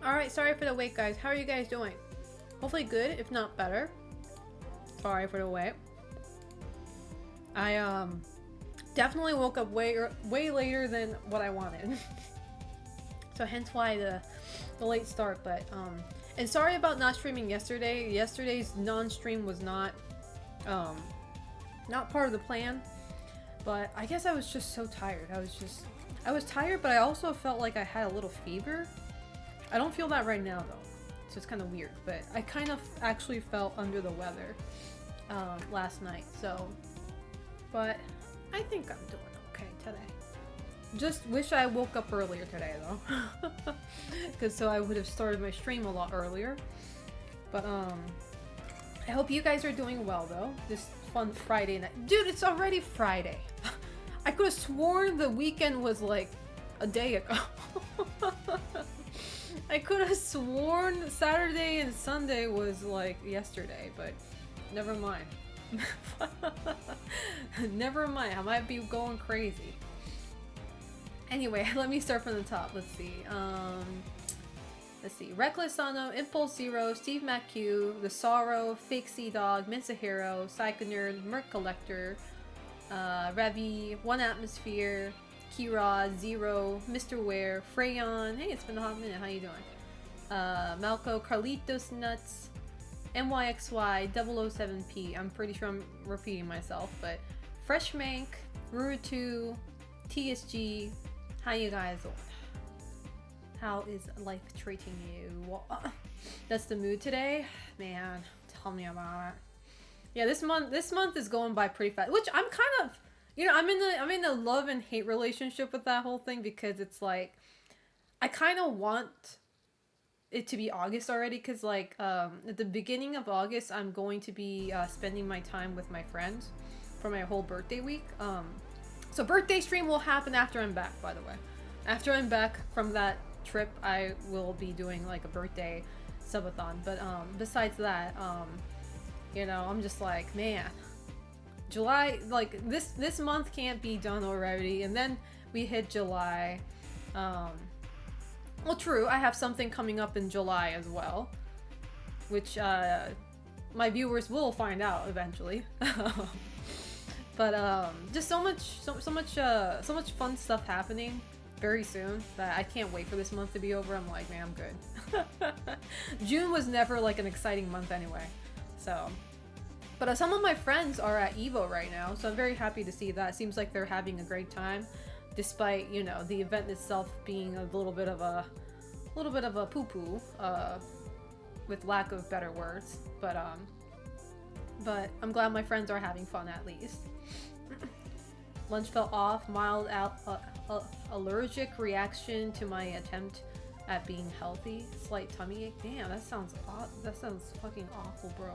Alright, sorry for the wait, guys. How are you guys doing? Hopefully good, if not better. Sorry for the wait. I definitely woke up way later than what I wanted. So hence why the late start, but and sorry about not streaming yesterday. Yesterday's non-stream was not part of the plan, but I guess I was just so tired. I was tired, but I also felt like I had a little fever. I don't feel that right now though, so it's kind of weird, but I kind of actually felt under the weather last night, so, but I think I'm doing okay today. Just wish I woke up earlier today though, because so I would have started my stream a lot earlier. But I hope you guys are doing well though, this fun Friday night. Dude, it's already Friday. I could have sworn the weekend was like a day ago. I could have sworn Saturday and Sunday was like yesterday, but never mind. Never mind, I might be going crazy. Anyway, let me start from the top. Let's see. Reckless Sano, Impulse Zero, Steve MacQ, The Sorrow, Fake Sea Dog, Minsa Hero, Psycho Nerd, Merc Collector, Revi, One Atmosphere, Kira, Zero, Mr. Ware, Freyon. Hey, it's been a hot minute. How you doing? Malco, Carlitos Nuts, MYXY, 007P. I'm pretty sure I'm repeating myself, but Fresh Mank, Rurutu, TSG. How you guys doing? How is life treating you? That's the mood today, man. Tell me about it. Yeah, this month is going by pretty fast. Which I'm kind of, you know, I'm in a love and hate relationship with that whole thing, because it's like I kind of want it to be August already, because like at the beginning of August I'm going to be spending my time with my friends for my whole birthday week. So birthday stream will happen after I'm back, by the way. After I'm back from that trip, I will be doing like a birthday subathon. But besides that, you know, I'm just like, man, July, like this month can't be done already, and then we hit July. Well, true, I have something coming up in July as well, which my viewers will find out eventually. But just so much fun stuff happening very soon that I can't wait for this month to be over. I'm like, man, I'm good. June was never like an exciting month anyway. So, but some of my friends are at Evo right now, so I'm very happy to see that. Seems like they're having a great time, despite, you know, the event itself being a little bit of a poo-poo, with lack of better words. But I'm glad my friends are having fun at least. Lunch fell off, mild allergic reaction to my attempt at being healthy, slight tummy ache. Damn, that sounds fucking awful, bro.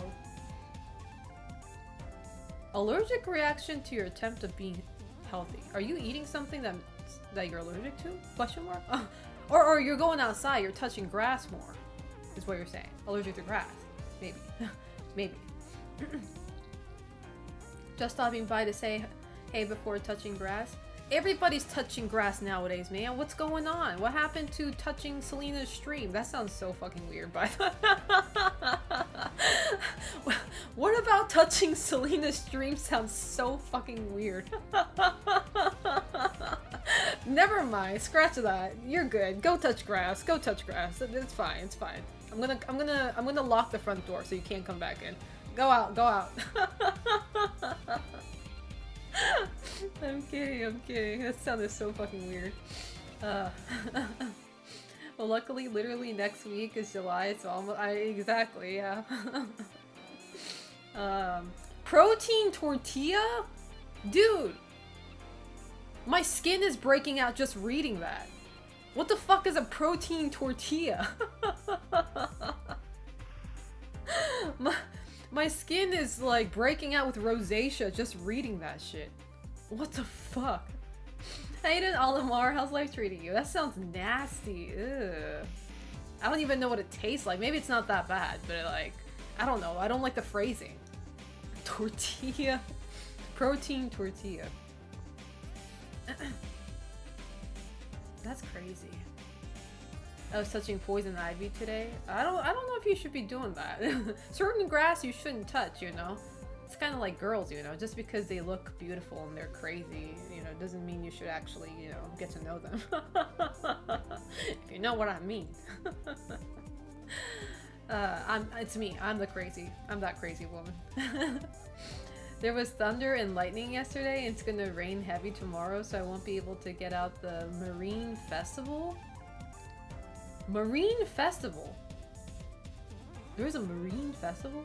Allergic reaction to your attempt of being healthy. Are you eating something that you're allergic to? Question mark? Or you're going outside, you're touching grass more, is what you're saying. Allergic to grass. Maybe. Maybe. Just stopping by to say hey before touching grass. Everybody's touching grass nowadays, man. What's going on? What happened to touching Selena's stream? That sounds so fucking weird, but what about touching Selena's stream sounds so fucking weird. Never mind, scratch that. You're good. Go touch grass. Go touch grass. It's fine. It's fine. I'm gonna lock the front door so you can't come back in. Go out. Go out. I'm kidding. That sounded so fucking weird. Well, luckily, literally next week is July, so almost exactly, yeah. Protein tortilla? Dude! My skin is breaking out just reading that. What the fuck is a protein tortilla? My skin is like breaking out with rosacea just reading that shit. What the fuck? Hayden Alamar, how's life treating you? That sounds nasty. Ugh. I don't even know what it tastes like. Maybe it's not that bad, but like, I don't know. I don't like the phrasing. Tortilla. Protein tortilla. That's crazy. I was touching poison ivy today. I don't know if you should be doing that. Certain grass you shouldn't touch, you know? It's kind of like girls, you know? Just because they look beautiful and they're crazy, you know, doesn't mean you should actually, you know, get to know them. If you know what I mean. It's me. I'm that crazy woman. There was thunder and lightning yesterday, and it's gonna rain heavy tomorrow, so I won't be able to get out the Marine Festival. Marine Festival? There's a Marine Festival?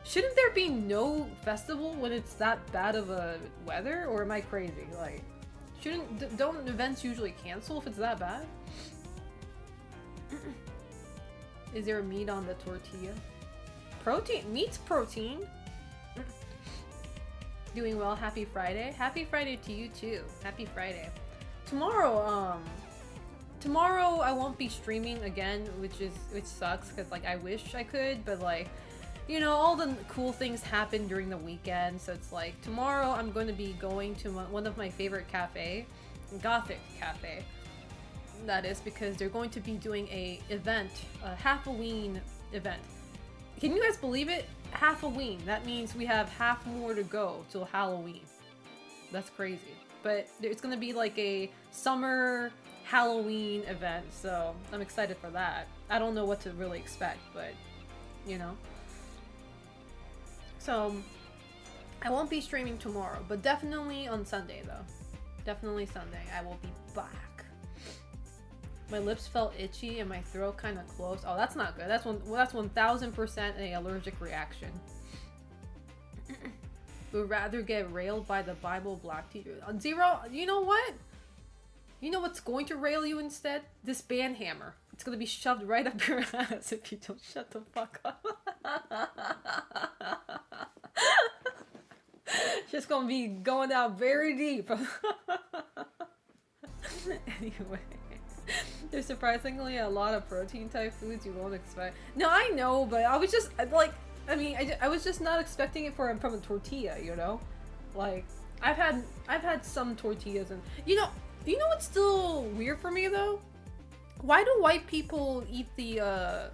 Shouldn't there be no festival when it's that bad of a weather? Or am I crazy? Like, don't events usually cancel if it's that bad? Is there meat on the tortilla? Protein? Meat's protein. Doing well. Happy Friday. Happy Friday to you too. Happy Friday. Tomorrow I won't be streaming again, which sucks because like I wish I could, but like, you know, all the cool things happen during the weekend, so it's like tomorrow I'm going to be going to one of my favorite cafe, Gothic Cafe. That is because they're going to be doing a Halloween event. Can you guys believe it? Halloween. That means we have half more to go till Halloween. That's crazy. But it's gonna be like a summer Halloween event, so I'm excited for that. I don't know what to really expect, but you know. So I won't be streaming tomorrow, but definitely on Sunday though. Definitely Sunday. I will be back. My lips felt itchy and my throat kind of closed. Oh, that's not good. That's 1000% an allergic reaction. Would rather get railed by the Bible black teacher. Zero, you know what? You know what's going to rail you instead? This band hammer. It's gonna be shoved right up your ass if you don't shut the fuck up. Just gonna be going out very deep. Anyway. There's surprisingly a lot of protein type foods you won't expect. No, I know, but I was just like, I was just not expecting it from a tortilla, you know? Like, I've had some tortillas, and you know what's still weird for me though? Why do white people eat the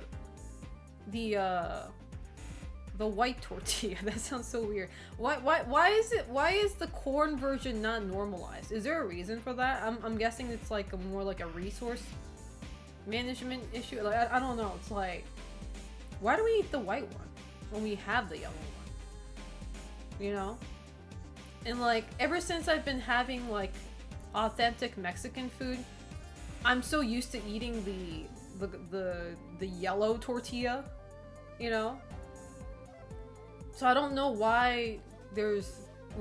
white tortilla? That sounds so weird. Why is the corn version not normalized? Is there a reason for that? I'm guessing it's like more like a resource management issue. Like I don't know. It's like, why do we eat the white one when we have the yellow one? You know? And like ever since I've been having like authentic Mexican food, I'm so used to eating the yellow tortilla, you know? So I don't know why we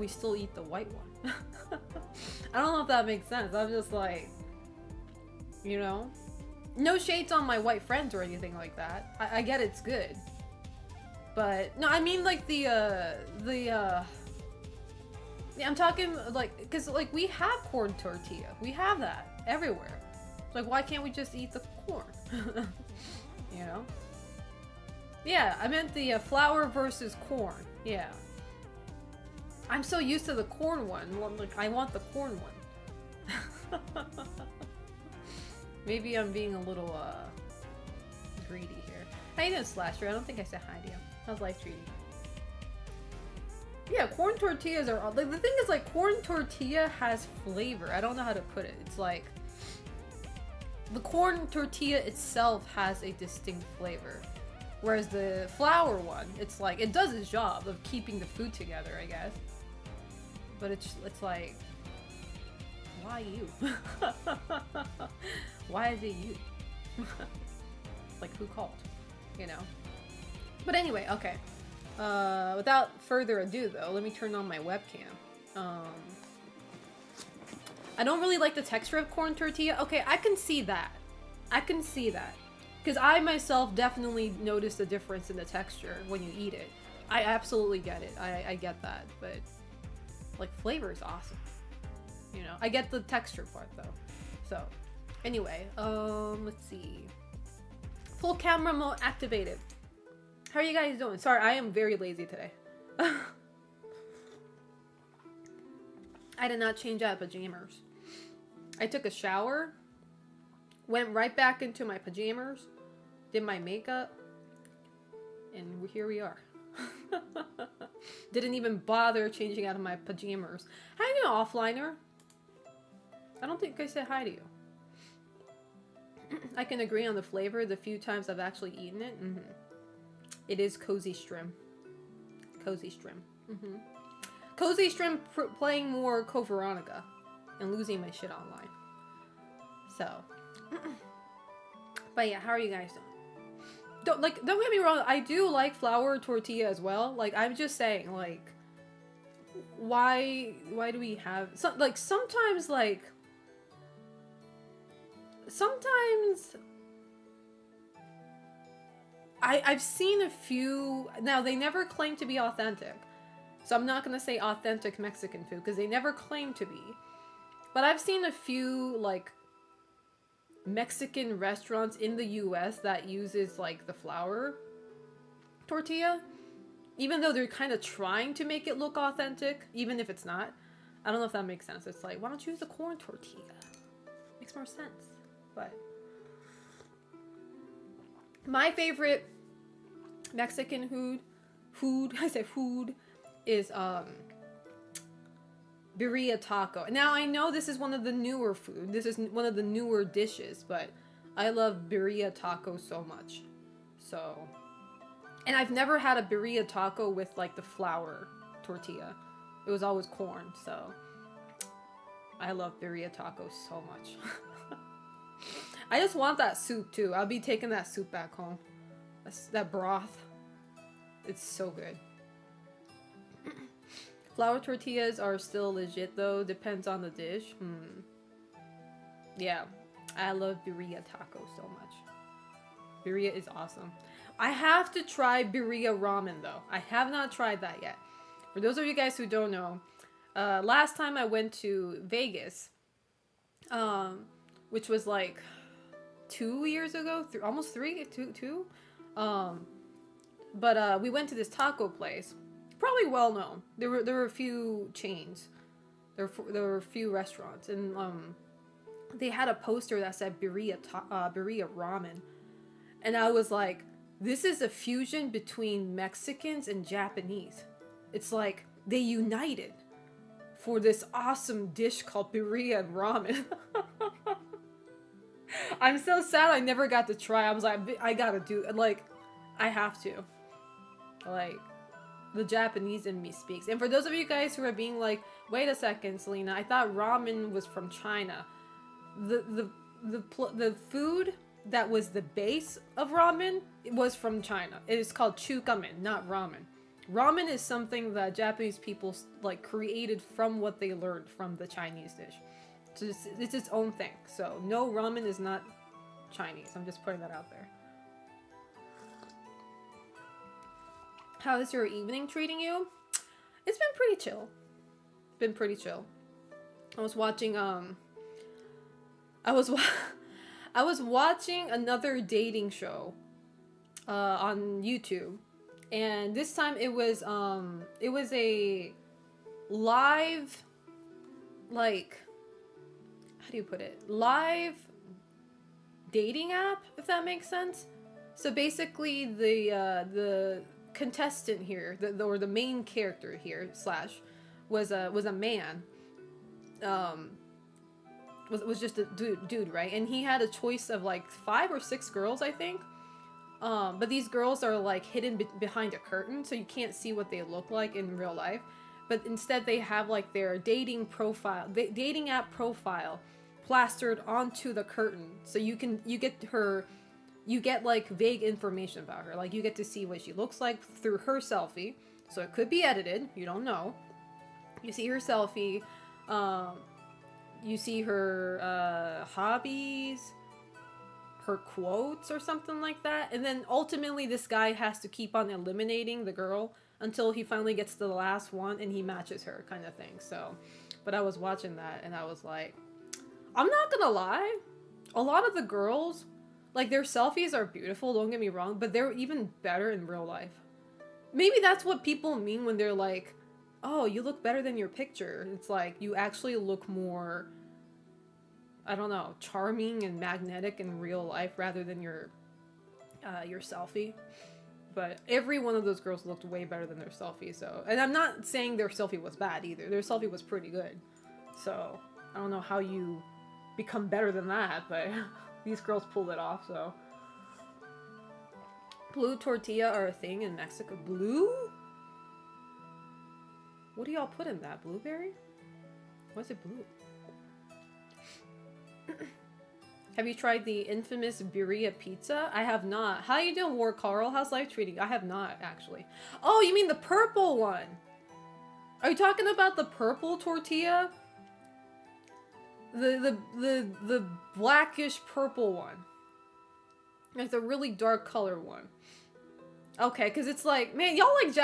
still eat the white one. I don't know if that makes sense. I'm just like, you know? No shades on my white friends or anything like that. I get it's good. But, no, I mean like yeah, I'm talking like, cause like we have corn tortilla. We have that everywhere. Like why can't we just eat the corn? You know? Yeah, I meant the flour versus corn. Yeah. I'm so used to the corn one. Like, I want the corn one. Maybe I'm being a little greedy here. How you doing, Slasher? I don't think I said hi to you. How's life treating you? Yeah, corn tortillas are like, the thing is like corn tortilla has flavor. I don't know how to put it. It's like the corn tortilla itself has a distinct flavor. Whereas the flour one, it's like, it does its job of keeping the food together, I guess. But it's like, why you? Why is it you? Like, who called? You know? But anyway, okay. Without further ado, though, let me turn on my webcam. I don't really like the texture of corn tortilla. Okay, I can see that. I can see that. Because I myself definitely noticed a difference in the texture when you eat it. I absolutely get it. I get that. But, like, flavor is awesome. You know? I get the texture part, though. So, anyway, let's see. Full camera mode activated. How are you guys doing? Sorry, I am very lazy today. I did not change out pajamas. I took a shower. Went right back into my pajamas, did my makeup, and here we are. Didn't even bother changing out of my pajamas. How you doing, offliner? I don't think I said hi to you. I can agree on the flavor the few times I've actually eaten it. It is cozy shrimp. Cozy shrimp. Cozy shrimp playing more Veronica and losing my shit online. So, but yeah, how are you guys doing? Don't get me wrong. I do like flour tortilla as well. Like, I'm just saying, like, why do we have sometimes I've seen a few. Now, they never claim to be authentic, so I'm not gonna say authentic Mexican food because they never claim to be. But I've seen a few like Mexican restaurants in the US that uses like the flour tortilla, even though they're kind of trying to make it look authentic, even if it's not. I don't know if that makes sense. It's like, why don't you use the corn tortilla? Makes more sense. But my favorite Mexican food is birria taco. Now, I know this is one of the newer food. This is one of the newer dishes, but I love birria taco so much. So, and I've never had a birria taco with like the flour tortilla. It was always corn, so I love birria tacos so much. I just want that soup too. I'll be taking that soup back home. That broth. It's so good. Flour tortillas are still legit though. Depends on the dish. Yeah. I love birria taco so much. Birria is awesome. I have to try birria ramen though. I have not tried that yet. For those of you guys who don't know, last time I went to Vegas, which was like 2 years ago, almost 3, 2. But we went to this taco place, probably well known. There were a few chains, there were a few restaurants, and they had a poster that said birria ramen, and I was like, this is a fusion between Mexicans and Japanese. It's like they united for this awesome dish called birria ramen. I'm so sad I never got to try. I was like, I gotta do it. Like, I have to. Like, the Japanese in me speaks. And for those of you guys who are being like, wait a second, Selena, I thought ramen was from China. The food that was the base of ramen, it was from China. It is called chukamen, not ramen. Ramen is something that Japanese people like created from what they learned from the Chinese dish. So it's its own thing. So no, ramen is not Chinese. I'm just putting that out there. How is your evening treating you? It's been pretty chill. I was watching I was watching another dating show on YouTube, and this time it was a live, like, how do you put it? Live dating app, if that makes sense. So basically, the contestant here, or the main character here was a man. Was just a dude, right? And he had a choice of like 5 or 6 girls, I think. But these girls are like hidden behind a curtain, so you can't see what they look like in real life. But instead, they have like their dating app profile plastered onto the curtain, so you get like vague information about her. Like, you get to see what she looks like through her selfie. So it could be edited. You don't know. You see her selfie. You see her hobbies, her quotes or something like that. And then ultimately this guy has to keep on eliminating the girl until he finally gets to the last one and he matches her, kind of thing. So, but I was watching that and I was like, I'm not gonna lie. A lot of the girls, like, their selfies are beautiful, don't get me wrong, but they're even better in real life. Maybe that's what people mean when they're like, oh, you look better than your picture. It's like, you actually look more, I don't know, charming and magnetic in real life rather than your selfie. But every one of those girls looked way better than their selfie. So, and I'm not saying their selfie was bad either. Their selfie was pretty good. So I don't know how you become better than that, but these girls pulled it off. So blue tortilla are a thing in Mexico. Blue? What do y'all put in that? Blueberry? Why's it blue? Have you tried the infamous birria pizza? I have not. How you doing, War Carl? How's life treating you? I have not, actually. Oh, you mean the purple one? Are you talking about the purple tortilla? The blackish purple one. Like the really dark color one. Okay, because it's like, man, y'all like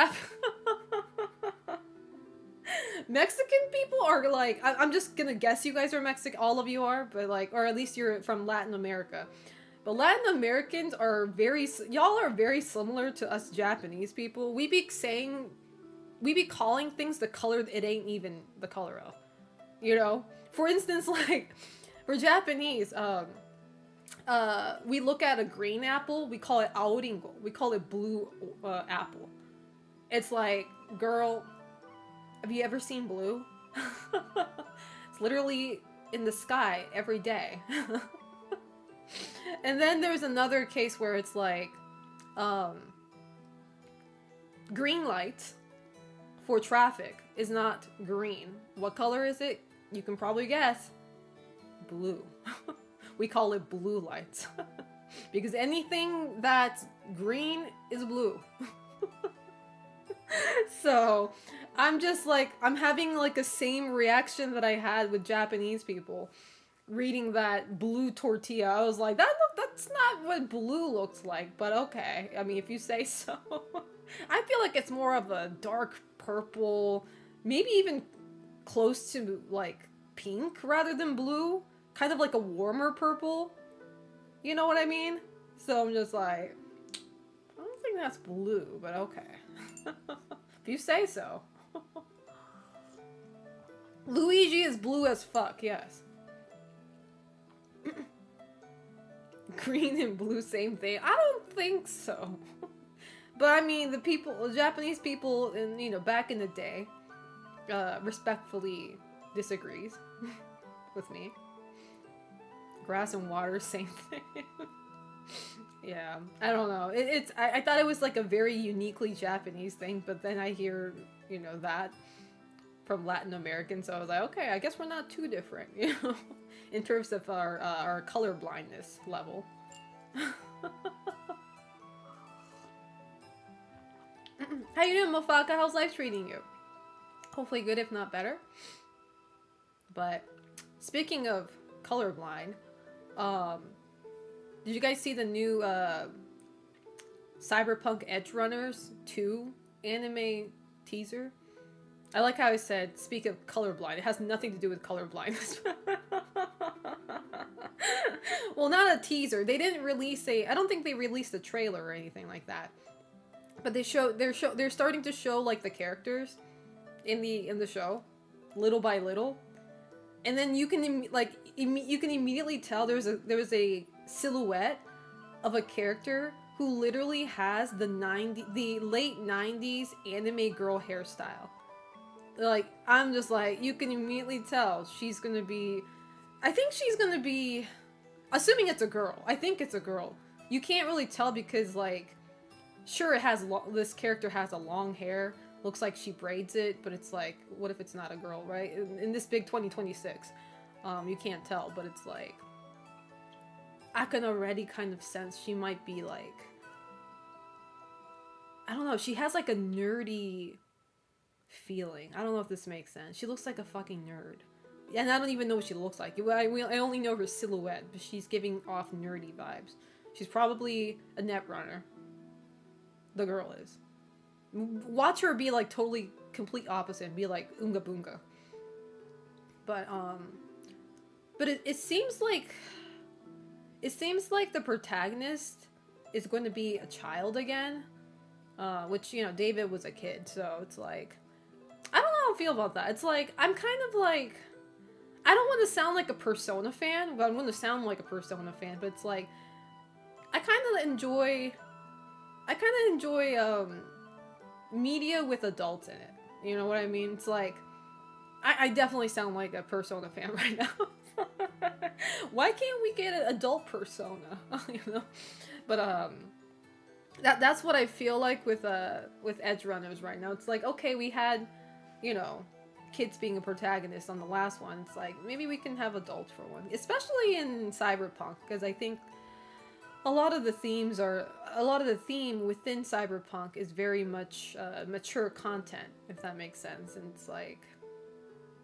Mexican people are like, I'm just gonna guess you guys are Mexican, all of you are, but like, or at least you're from Latin America. But Latin Americans are y'all are very similar to us Japanese people. We be calling things the color it ain't even the color of. You know? For instance, like, for Japanese, we look at a green apple, we call it aoringo. We call it blue apple. It's like, girl, have you ever seen blue? It's literally in the sky every day. And then there's another case where it's like, green light for traffic is not green. What color is it? You can probably guess. Blue. We call it blue lights. Because anything that's green is blue. So, I'm just like, I'm having like a same reaction that I had with Japanese people reading that blue tortilla. I was like, that's not what blue looks like, but okay. I mean, if you say so. I feel like it's more of a dark purple, maybe even close to like pink rather than blue. Kind of like a warmer purple. You know what I mean? So I'm just like, I don't think that's blue, but okay. If you say so. Luigi is blue as fuck, yes. Green and blue, same thing. I don't think so. But I mean, the Japanese people, in, you know, back in the day, respectfully disagrees with me. Grass and water, same thing. Yeah, I don't know. I thought it was like a very uniquely Japanese thing, but then I hear, you know, that from Latin Americans, so I was like, okay, I guess we're not too different, you know, in terms of our color blindness level. How you doing, Mofaka? How's life treating you? Hopefully good, if not better. But speaking of colorblind, did you guys see the new Cyberpunk Edge Runners 2 anime teaser? I like how I said, speak of colorblind. It has nothing to do with colorblindness. Well, not a teaser. They didn't release I don't think they released a trailer or anything like that. But they're starting to show like the characters in the show, little by little. And then you can immediately tell there's a silhouette of a character who literally has the late 90s anime girl hairstyle. Like, I'm just like, you can immediately tell she's gonna be, I think she's gonna be, assuming it's a girl. I think it's a girl. You can't really tell because, like, sure, this character has a long hair, looks like she braids it, but it's like, what if it's not a girl, right? In this big 2026, you can't tell, but it's like, I can already kind of sense she might be like, I don't know, she has like a nerdy feeling. I don't know if this makes sense. She looks like a fucking nerd. And I don't even know what she looks like. I only know her silhouette, but she's giving off nerdy vibes. She's probably a netrunner. The girl is. Watch her be like totally complete opposite and be like Unga Boonga. But it seems like the protagonist is going to be a child again. Which, you know, David was a kid, so it's like, I don't know how I feel about that. It's like, I'm kind of like, I don't want to sound like a Persona fan, but I want to sound like a Persona fan, but it's like, I kind of enjoy media with adults in it. You know what I mean? It's like, I definitely sound like a Persona fan right now. Why can't we get an adult Persona? You know? But, that's what I feel like with Edge Runners right now. It's like, okay, we had, you know, kids being a protagonist on the last one. It's like, maybe we can have adults for one. Especially in Cyberpunk, because I think a lot of the theme within Cyberpunk is very much mature content, if that makes sense. And it's like,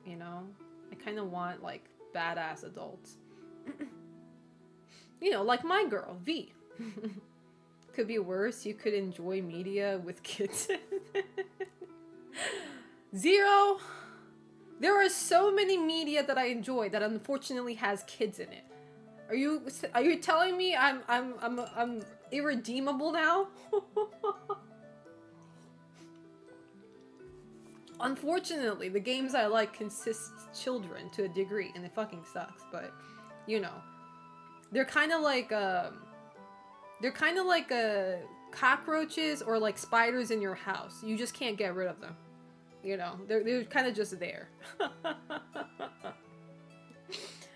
you know, I kind of want like badass adults. You know, like my girl, V. Could be worse. You could enjoy media with kids. Zero. There are so many media that I enjoy that unfortunately has kids in it. Are you telling me I'm irredeemable now? Unfortunately, the games I like consist children to a degree, and it fucking sucks. But you know, they're kind of like cockroaches or like spiders in your house. You just can't get rid of them. You know, they're kind of just there.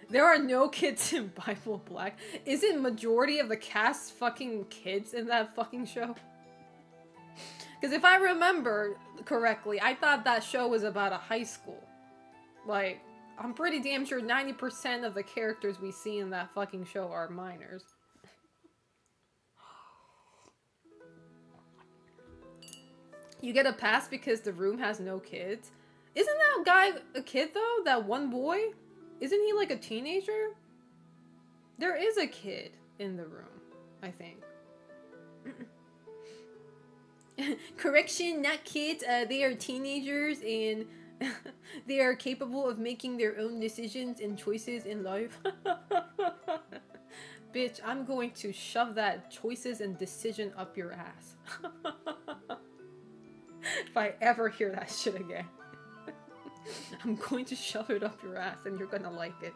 There are no kids in Bible Black. Isn't majority of the cast fucking kids in that fucking show? Because if I remember correctly, I thought that show was about a high school. Like, I'm pretty damn sure 90% of the characters we see in that fucking show are minors. You get a pass because the room has no kids? Isn't that guy a kid though? That one boy? Isn't he like a teenager? There is a kid in the room, I think. Correction, not kids. They are teenagers and they are capable of making their own decisions and choices in life. Bitch, I'm going to shove that choices and decision up your ass. If I ever hear that shit again. I'm going to shove it up your ass and you're gonna like it.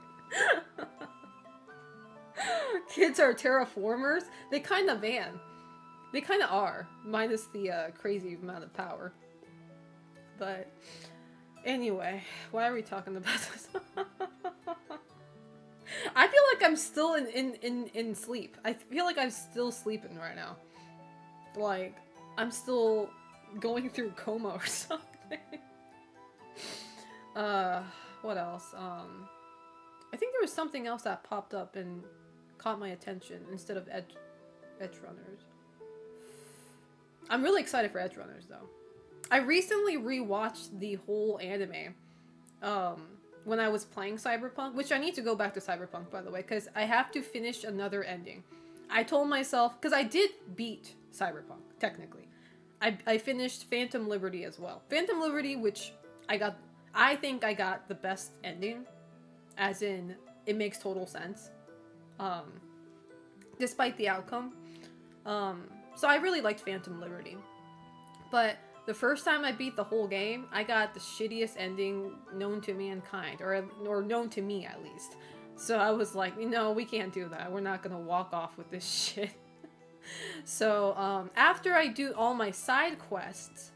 Kids are terraformers? They kind of are. Minus the crazy amount of power. But anyway, why are we talking about this? I feel like I'm still in sleep. I feel like I'm still sleeping right now. Like, I'm still going through coma or something. What else? I think there was something else that popped up and caught my attention instead of Edge Runners. I'm really excited for Edge Runners though. I recently rewatched the whole anime when I was playing Cyberpunk, which I need to go back to Cyberpunk by the way, because I have to finish another ending. I told myself, because I did beat Cyberpunk, technically. I finished Phantom Liberty as well. Phantom Liberty, which I think I got the best ending, as in, it makes total sense, despite the outcome. So I really liked Phantom Liberty. But the first time I beat the whole game, I got the shittiest ending known to mankind, or known to me at least. So I was like, no, we can't do that. We're not gonna walk off with this shit. So after I do all my side quests,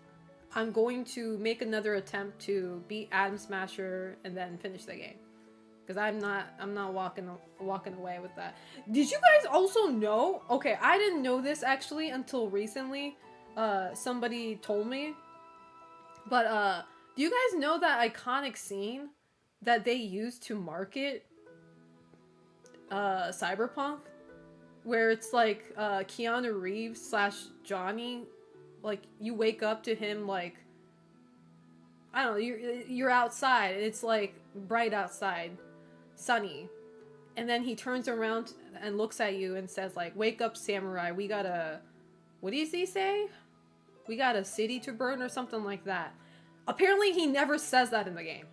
I'm going to make another attempt to beat Atom Smasher and then finish the game. Because I'm not walking away with that. Did you guys also know? Okay, I didn't know this actually until recently. Somebody told me. But do you guys know that iconic scene that they used to market Cyberpunk? Where it's like Keanu Reeves / Johnny, like you wake up to him like, I don't know, you're outside and it's like bright outside, sunny, and then he turns around and looks at you and says like, wake up samurai, we got a, what does he say? We got a city to burn or something like that. Apparently he never says that in the game.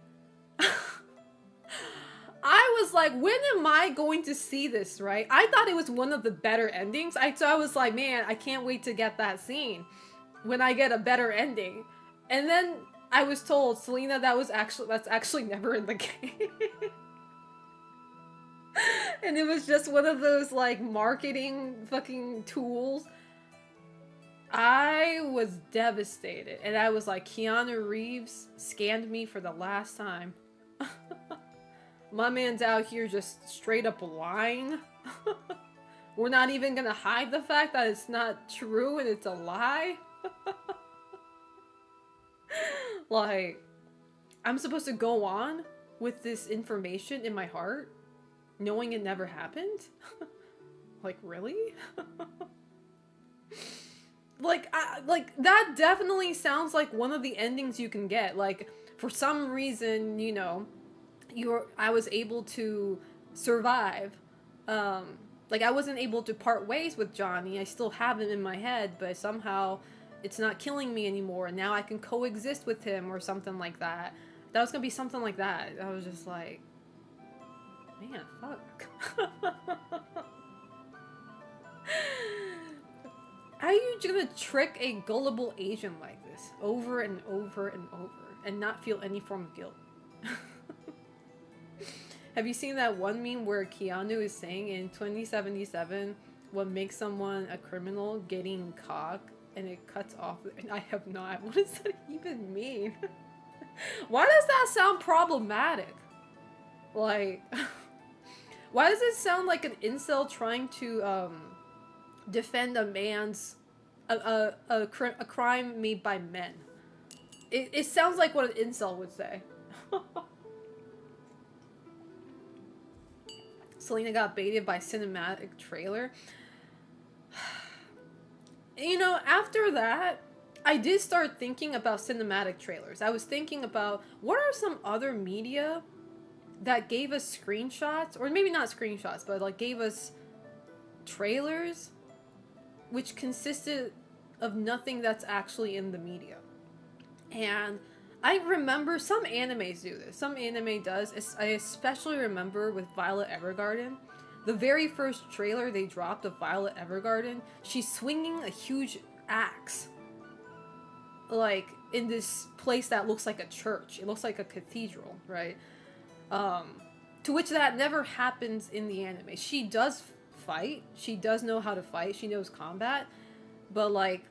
I was like, when am I going to see this, right? I thought it was one of the better endings. So I was like, man, I can't wait to get that scene when I get a better ending. And then I was told, Selena, that's actually never in the game. And it was just one of those like marketing fucking tools. I was devastated, and I was like, Keanu Reeves scanned me for the last time. My man's out here just straight up lying. We're not even gonna hide the fact that it's not true and it's a lie. Like, I'm supposed to go on with this information in my heart, knowing it never happened? Like, really? Like, that definitely sounds like one of the endings you can get. Like, for some reason, you know, I was able to survive. Like, I wasn't able to part ways with Johnny. I still have him in my head, but somehow it's not killing me anymore, and now I can coexist with him or something like that. That was gonna be something like that. I was just like, man, fuck. How are you gonna trick a gullible Asian like this over and over and over and not feel any form of guilt? Have you seen that one meme where Keanu is saying in 2077 what makes someone a criminal getting cock, and it cuts off? And I have not. What does that even mean? Why does that sound problematic? Like, why does it sound like an incel trying to defend a man's a crime made by men? It sounds like what an incel would say. Selena got baited by cinematic trailer. You know, after that, I did start thinking about cinematic trailers. I was thinking about what are some other media that gave us screenshots, or maybe not screenshots, but like gave us trailers which consisted of nothing that's actually in the media. And I remember some animes do this. Some anime does. I especially remember with Violet Evergarden. The very first trailer they dropped of Violet Evergarden, she's swinging a huge axe. Like, in this place that looks like a church. It looks like a cathedral, right? To which that never happens in the anime. She does fight. She does know how to fight. She knows combat. But, like,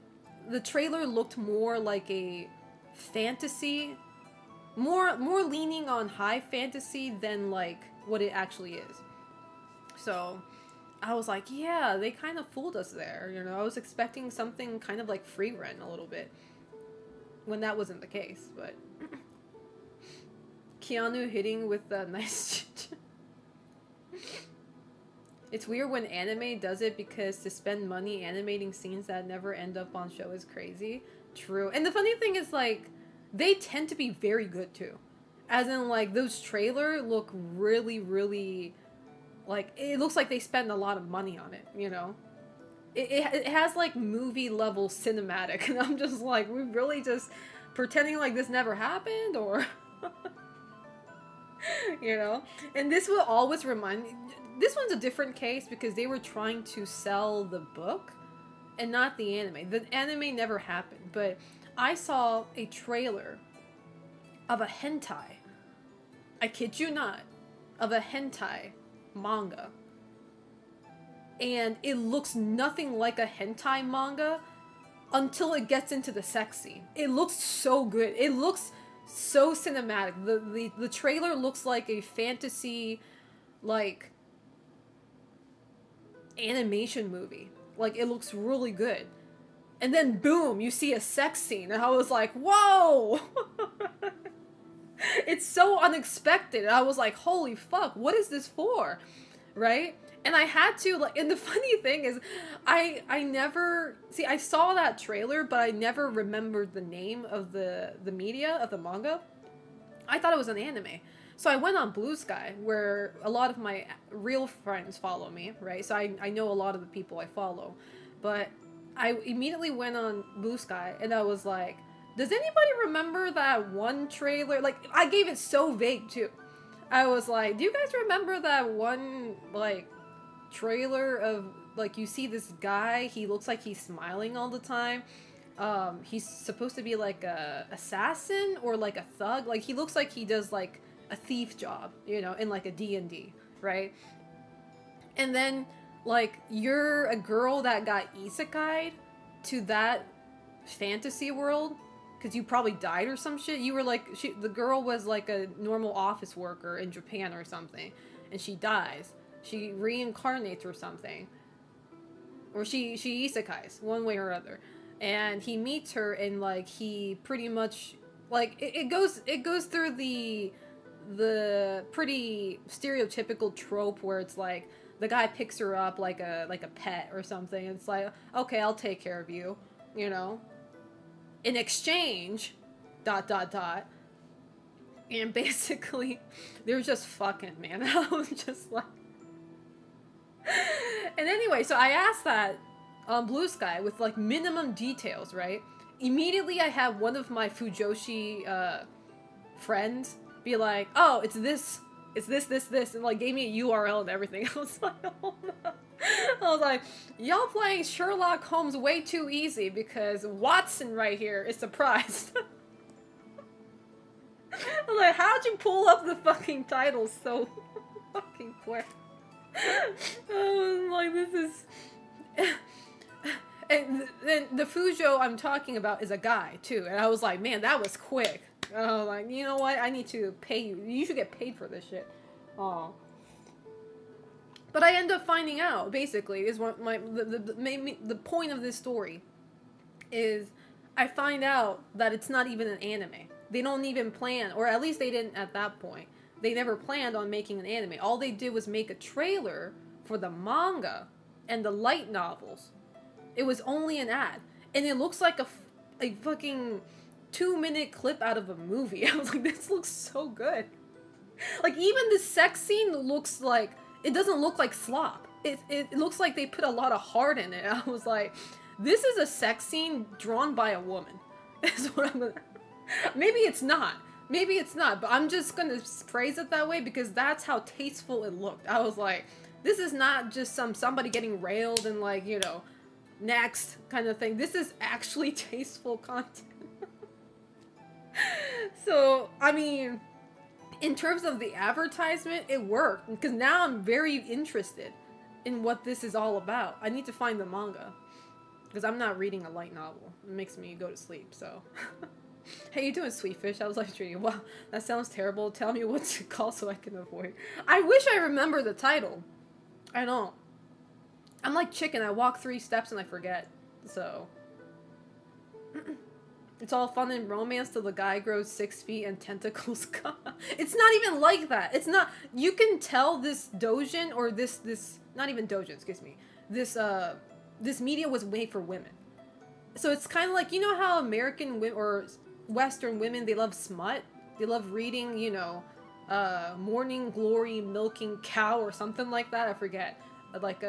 the trailer looked more like a fantasy, more leaning on high fantasy than like what it actually is. So I was like, yeah, they kind of fooled us there, you know. I was expecting something kind of like Free Rent a little bit, when that wasn't the case. But Keanu hitting with the nice it's weird when anime does it, because to spend money animating scenes that never end up on show is crazy. True. And the funny thing is, like, they tend to be very good too. As in, like, those trailers look really, really, like, it looks like they spend a lot of money on it, you know? It has, like, movie level cinematic, and I'm just like, we really just pretending like this never happened, or... You know? And this will always remind me... This one's a different case, because they were trying to sell the book, and not the anime. The anime never happened, but I saw a trailer of a hentai. I kid you not. Of a hentai manga. And it looks nothing like a hentai manga until it gets into the sex scene. It looks so good. It looks so cinematic. The trailer looks like a fantasy, like, animation movie. Like, it looks really good. And then, boom, you see a sex scene. And I was like, whoa! It's so unexpected. And I was like, holy fuck, what is this for? Right? And I had to, like, and the funny thing is, I never, see, I saw that trailer, but I never remembered the name of the media, of the manga. I thought it was an anime. So I went on Blue Sky, where a lot of my real friends follow me, right? So I know a lot of the people I follow. But I immediately went on Blue Sky, and I was like, does anybody remember that one trailer? Like, I gave it so vague, too. I was like, do you guys remember that one, like, trailer of, like, you see this guy, he looks like he's smiling all the time. He's supposed to be, like, a assassin or, like, a thug. Like, he looks like he does, like, a thief job, you know, in, like, a D&D, right? And then, like, you're a girl that got isekai'd to that fantasy world because you probably died or some shit. You were like, the girl was like a normal office worker in Japan or something, and she dies. She reincarnates or something, or she isekais one way or other, and he meets her, and like he pretty much like it goes through the pretty stereotypical trope where it's like the guy picks her up like a pet or something. It's like, okay, I'll take care of you, you know, in exchange, ... And basically, they're just fucking, man. I was just like, and anyway, so I asked that on Blue Sky with like minimum details, right? Immediately, I had one of my Fujoshi friends be like, "Oh, it's this, and like gave me a URL and everything." I was like, "Oh no!" I was like, "Y'all playing Sherlock Holmes way too easy because Watson right here is surprised." I'm like, "How'd you pull up the fucking title so fucking quick?" Like, this is. And then the Fujo I'm talking about is a guy too, and I was like, "Man, that was quick." Like, you know what? I need to pay you. You should get paid for this shit. Oh. But I end up finding out, basically, is what the point of this story is. I find out that it's not even an anime. They don't even plan, or at least they didn't at that point. They never planned on making an anime. All they did was make a trailer for the manga and the light novels. It was only an ad. And it looks like a fucking 2-minute clip out of a movie. I was like, this looks so good. Like, even the sex scene looks like, it doesn't look like slop. It looks like they put a lot of heart in it. I was like, this is a sex scene drawn by a woman. Is what I'm gonna... Maybe it's not. Maybe it's not, but I'm just gonna phrase it that way because that's how tasteful it looked. I was like, this is not just somebody getting railed and like, you know, next kind of thing. This is actually tasteful content. So, I mean, in terms of the advertisement, it worked because now I'm very interested in what this is all about. I need to find the manga because I'm not reading a light novel. It makes me go to sleep, so... Hey, you doing, sweet fish? I was like, wow, that sounds terrible. Tell me what to call so I can avoid. I wish I remember the title. I don't. I'm like chicken. I walk 3 steps and I forget. So. It's all fun and romance till the guy grows 6 feet and tentacles come. It's not even like that. It's not. You can tell this doujin or this not even doujin, excuse me. This media was made for women. So it's kind of like, you know how American women or Western women, they love smut? They love reading, you know, Morning Glory Milking Cow or something like that. I forget. Like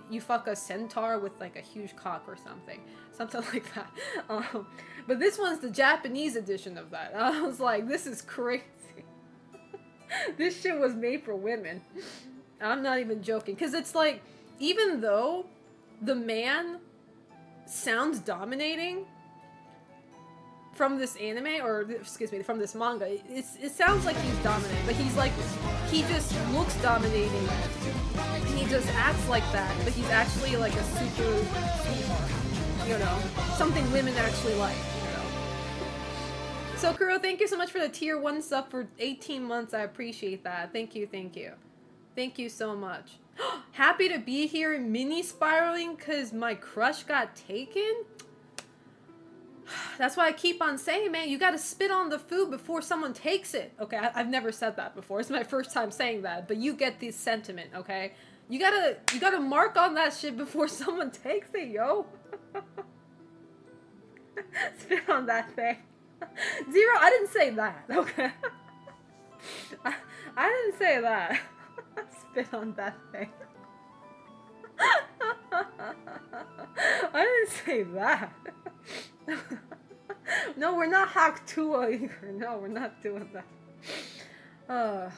you fuck a centaur with like a huge cock or something. Something like that. But this one's the Japanese edition of that. I was like, this is crazy. This shit was made for women. I'm not even joking. Because it's like, even though the man sounds dominating from this anime, or excuse me, from this manga, it sounds like he's dominating, but he's like, he just looks dominating and he just acts like that, but he's actually like a super sweetheart, you know, something women actually like, you know. So Kuro, thank you so much for the tier 1 sub for 18 months. I appreciate that. Thank you so much. Happy to be here, mini spiraling because my crush got taken. That's why I keep on saying, man, you gotta spit on the food before someone takes it. Okay, I've never said that before. It's my first time saying that, but you get this sentiment, okay? You gotta mark on that shit before someone takes it, yo. Spit on that thing. Zero, I didn't say that, okay? I didn't say that. Spit on that thing. I didn't say that. No, we're not Haktua either. No, we're not doing that.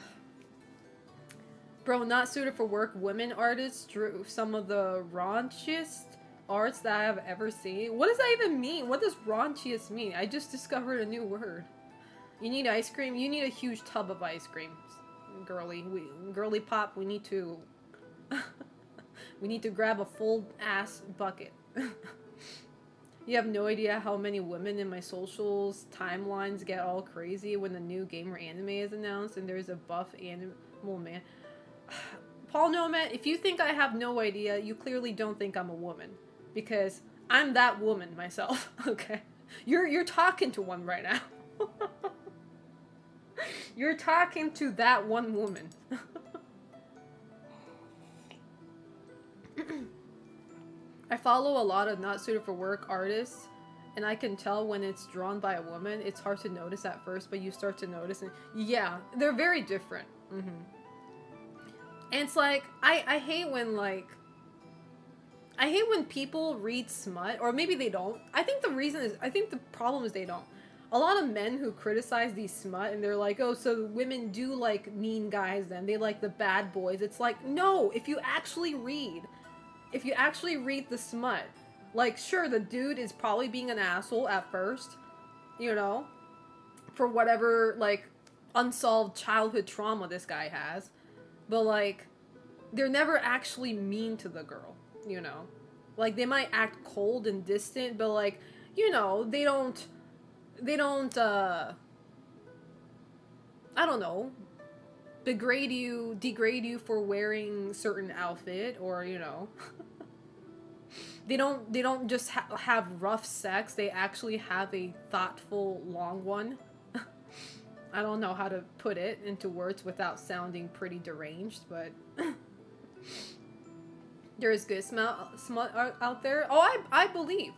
Bro, not suited for work. Women artists drew some of the raunchiest arts that I have ever seen. What does that even mean? What does raunchiest mean? I just discovered a new word. You need ice cream? You need a huge tub of ice cream. Girly pop, we need to We need to grab a full ass bucket. You have no idea how many women in my socials timelines get all crazy when the new gamer anime is announced and there's a buff animal man. Paul Nomad, if you think I have no idea, you clearly don't think I'm a woman. Because I'm that woman myself, okay? You're talking to one right now. You're talking to that one woman. I follow a lot of not suited for work artists, and I can tell when it's drawn by a woman. It's hard to notice at first, but you start to notice, and yeah, they're very different. And it's like, I hate when, like, I hate when people read smut, or maybe they don't. I think the problem is they don't. A lot of men who criticize these smut, and they're like, oh, so women do like mean guys then. They like the bad boys. It's like, no, if you actually read the smut, like, sure, the dude is probably being an asshole at first, you know, for whatever, like, unsolved childhood trauma this guy has. But, like, they're never actually mean to the girl, you know? Like, they might act cold and distant, but, like, you know, they don't, I don't know, degrade you for wearing certain outfit, or, you know, they don't just have rough sex, they actually have a thoughtful, long one. I don't know how to put it into words without sounding pretty deranged, but there is good smut out there. Oh, I believe.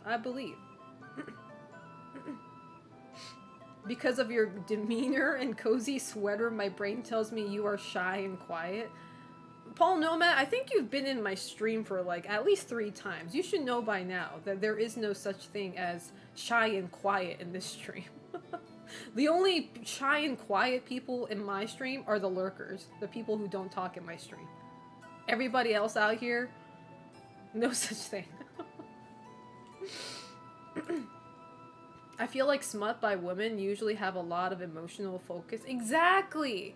Because of your demeanor and cozy sweater, my brain tells me you are shy and quiet. Paul Nomad, I think you've been in my stream for like at least 3 times. You should know by now that there is no such thing as shy and quiet in this stream. The only shy and quiet people in my stream are the lurkers, the people who don't talk in my stream. Everybody else out here, no such thing. I feel like smut by women usually have a lot of emotional focus. Exactly!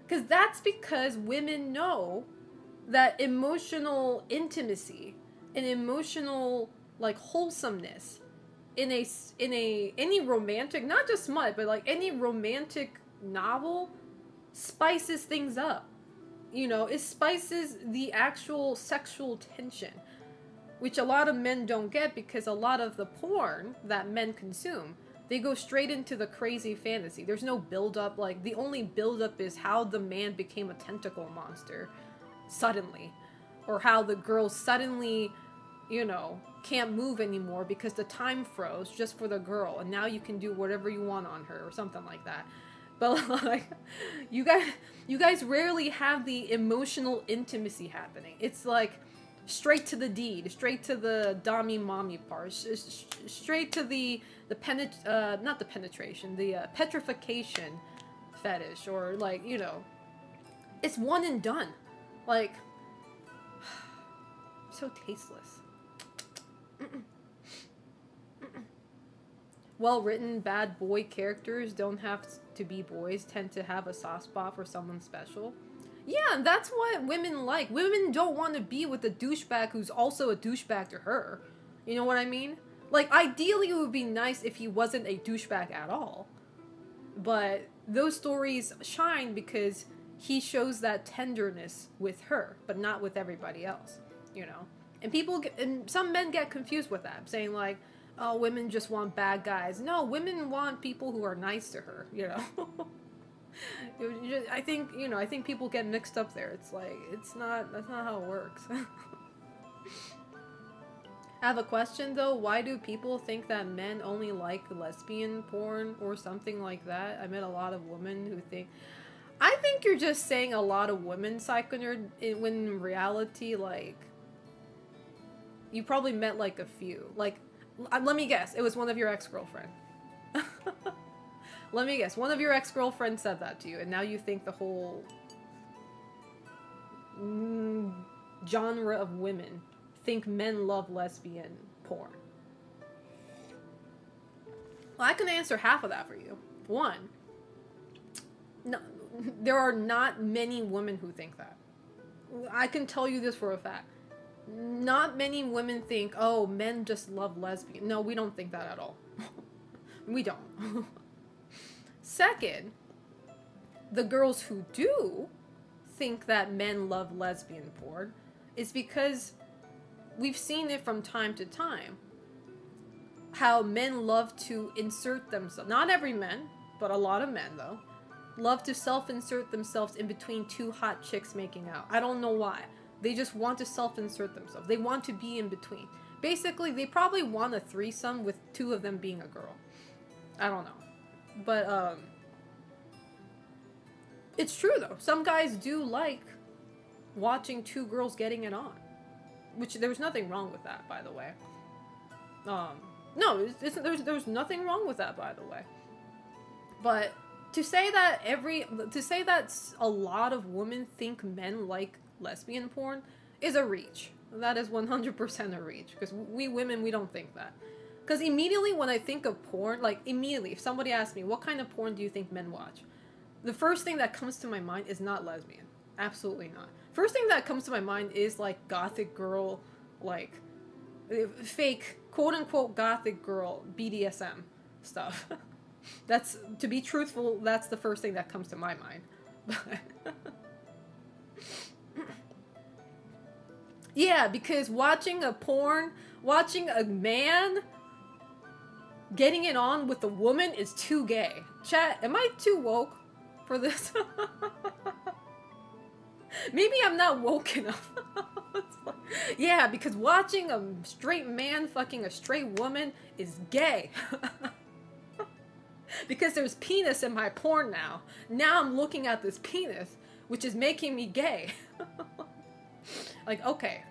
That's because women know that emotional intimacy and emotional, like, wholesomeness in any romantic, not just smut, but like any romantic novel spices things up. You know, it spices the actual sexual tension, which a lot of men don't get because a lot of the porn that men consume, they go straight into the crazy fantasy. There's no build-up. Like, the only build-up is how the man became a tentacle monster suddenly. Or how the girl suddenly, you know, can't move anymore because the time froze just for the girl. And now you can do whatever you want on her or something like that. But, like, you guys rarely have the emotional intimacy happening. It's like straight to the deed, straight to the dommy mommy part, straight to the not the penetration, the petrification fetish, or, like, you know, it's one and done. Like, so tasteless. Well-written bad boy characters don't have to be boys, tend to have a soft spot for someone special. Yeah, that's what women like. Women don't want to be with a douchebag who's also a douchebag to her. You know what I mean? Like, ideally it would be nice if he wasn't a douchebag at all. But those stories shine because he shows that tenderness with her, but not with everybody else, you know? And some men get confused with that, saying like, oh, women just want bad guys. No, women want people who are nice to her, you know? I think people get mixed up there. It's like, that's not how it works. I have a question though. Why do people think that men only like lesbian porn or something like that? I met a lot of women who think... I think you're just saying a lot of women, Psycho Nerd, when in reality, like, you probably met like a few. Like, let me guess, it was one of your ex-girlfriend. Let me guess, one of your ex-girlfriends said that to you, and now you think the whole genre of women think men love lesbian porn. Well, I can answer half of that for you. One, no, there are not many women who think that. I can tell you this for a fact. Not many women think, oh, men just love lesbian. No, we don't think that at all. We don't. Second, the girls who do think that men love lesbian porn is because we've seen it from time to time. How men love to insert themselves. Not every man, but a lot of men, though, love to self-insert themselves in between two hot chicks making out. I don't know why. They just want to self-insert themselves. They want to be in between. Basically, they probably want a threesome with two of them being a girl. I don't know. But, it's true, though. Some guys do like watching two girls getting it on. Which, there's nothing wrong with that, by the way. No, there's nothing wrong with that, by the way. But to say that a lot of women think men like lesbian porn is a reach. That is 100% a reach. Because we women, we don't think that. Because immediately when I think of porn, like immediately, if somebody asks me, what kind of porn do you think men watch? The first thing that comes to my mind is not lesbian. Absolutely not. First thing that comes to my mind is like gothic girl, like fake quote-unquote gothic girl BDSM stuff. That's, to be truthful, that's the first thing that comes to my mind. Yeah, because watching a man getting it on with a woman is too gay. Chat, am I too woke for this? Maybe I'm not woke enough. Yeah, because watching a straight man fucking a straight woman is gay. Because there's penis in my porn now. Now I'm looking at this penis, which is making me gay. Like, okay,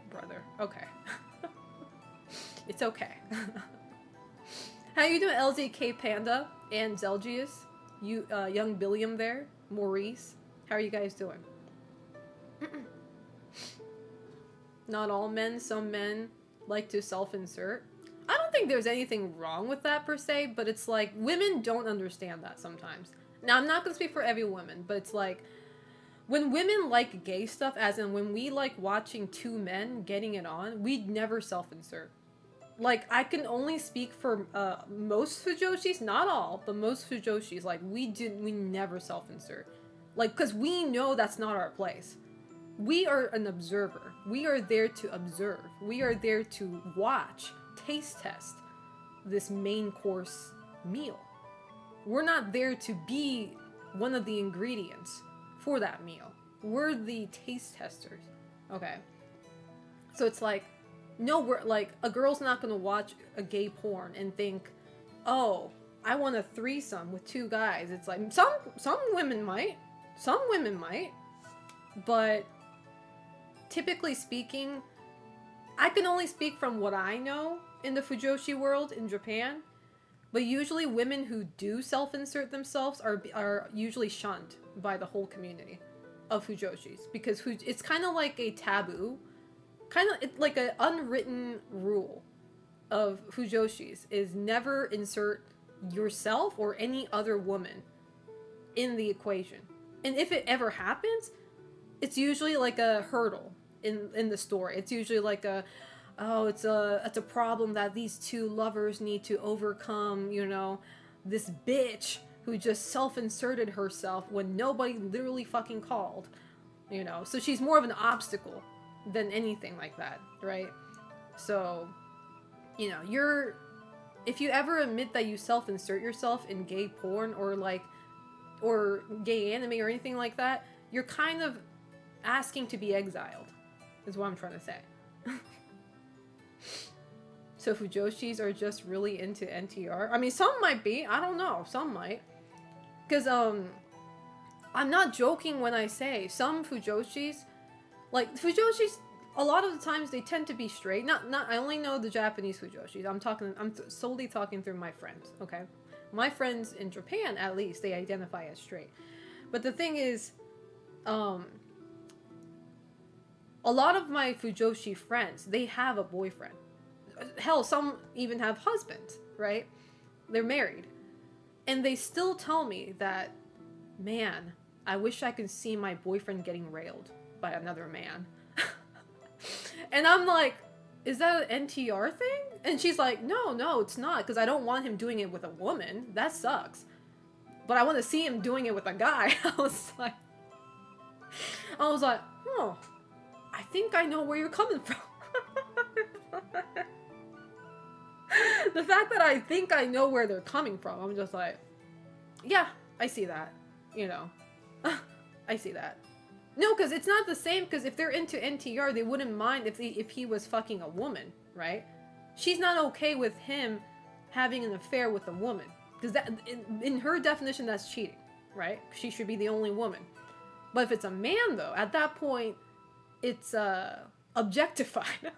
brother, okay. It's okay. How you doing, LZK Panda and Zelgius? You, young Billiam there, Maurice. How are you guys doing? Not all men, some men like to self-insert. I don't think there's anything wrong with that per se, but it's like, women don't understand that sometimes. Now, I'm not going to speak for every woman, but it's like, when women like gay stuff, as in when we like watching two men getting it on, we'd never self-insert. Like, I can only speak for most fujoshis, not all, but most fujoshis, like, we never self-insert. Like, because we know that's not our place. We are an observer. We are there to observe. We are there to watch, taste test this main course meal. We're not there to be one of the ingredients for that meal. We're the taste testers. Okay. So it's like, no, we're like, a girl's not gonna watch a gay porn and think, oh, I want a threesome with two guys. It's like, some women might. Some women might. But typically speaking, I can only speak from what I know in the fujoshi world in Japan. But usually women who do self-insert themselves are usually shunned by the whole community of fujoshis. Because it's kind of like a taboo. Kind of like an unwritten rule of fujoshis is never insert yourself or any other woman in the equation. And if it ever happens, it's usually like a hurdle in the story. It's usually like it's a problem that these two lovers need to overcome, you know, this bitch who just self-inserted herself when nobody literally fucking called, you know. So she's more of an obstacle than anything like that, right? So, you know, if you ever admit that you self-insert yourself in gay porn or gay anime or anything like that, you're kind of asking to be exiled, is what I'm trying to say. So fujoshis are just really into NTR? I mean, some might be. I don't know. Some might. Because, I'm not joking when I say some fujoshis, like, fujoshis, a lot of the times they tend to be straight. I only know the Japanese fujoshis. I'm solely talking through my friends, okay? My friends in Japan, at least, they identify as straight. But the thing is, a lot of my fujoshi friends, they have a boyfriend. Hell, some even have husbands, right? They're married. And they still tell me that, man, I wish I could see my boyfriend getting railed by another man. And I'm like, is that an NTR thing? And she's like, no, it's not, because I don't want him doing it with a woman. That sucks. But I want to see him doing it with a guy. I was like, oh, I think I know where you're coming from. The fact that I think I know where they're coming from, I'm just like, yeah, I see that. You know, I see that. No, because it's not the same, because if they're into NTR, they wouldn't mind if he was fucking a woman, right? She's not okay with him having an affair with a woman. Because that, in her definition, that's cheating, right? She should be the only woman. But if it's a man, though, at that point, it's objectified.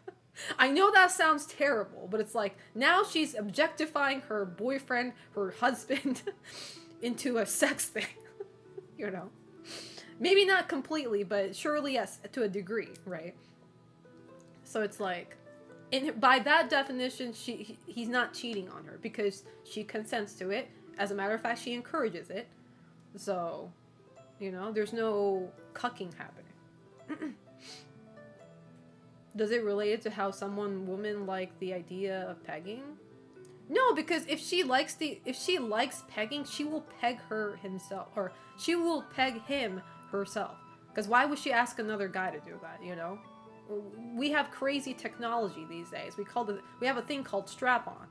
I know that sounds terrible, but it's like, now she's objectifying her boyfriend, her husband, into a sex thing. You know? Maybe not completely, but surely yes, to a degree, right? So it's like, by that definition, he's not cheating on her because she consents to it. As a matter of fact, she encourages it. So, you know, there's no cucking happening. Does it relate to how women like the idea of pegging? No, because if she likes pegging, she will peg her himself, or she will peg him herself. Because why would she ask another guy to do that, you know? We have crazy technology these days. We have a thing called strap-on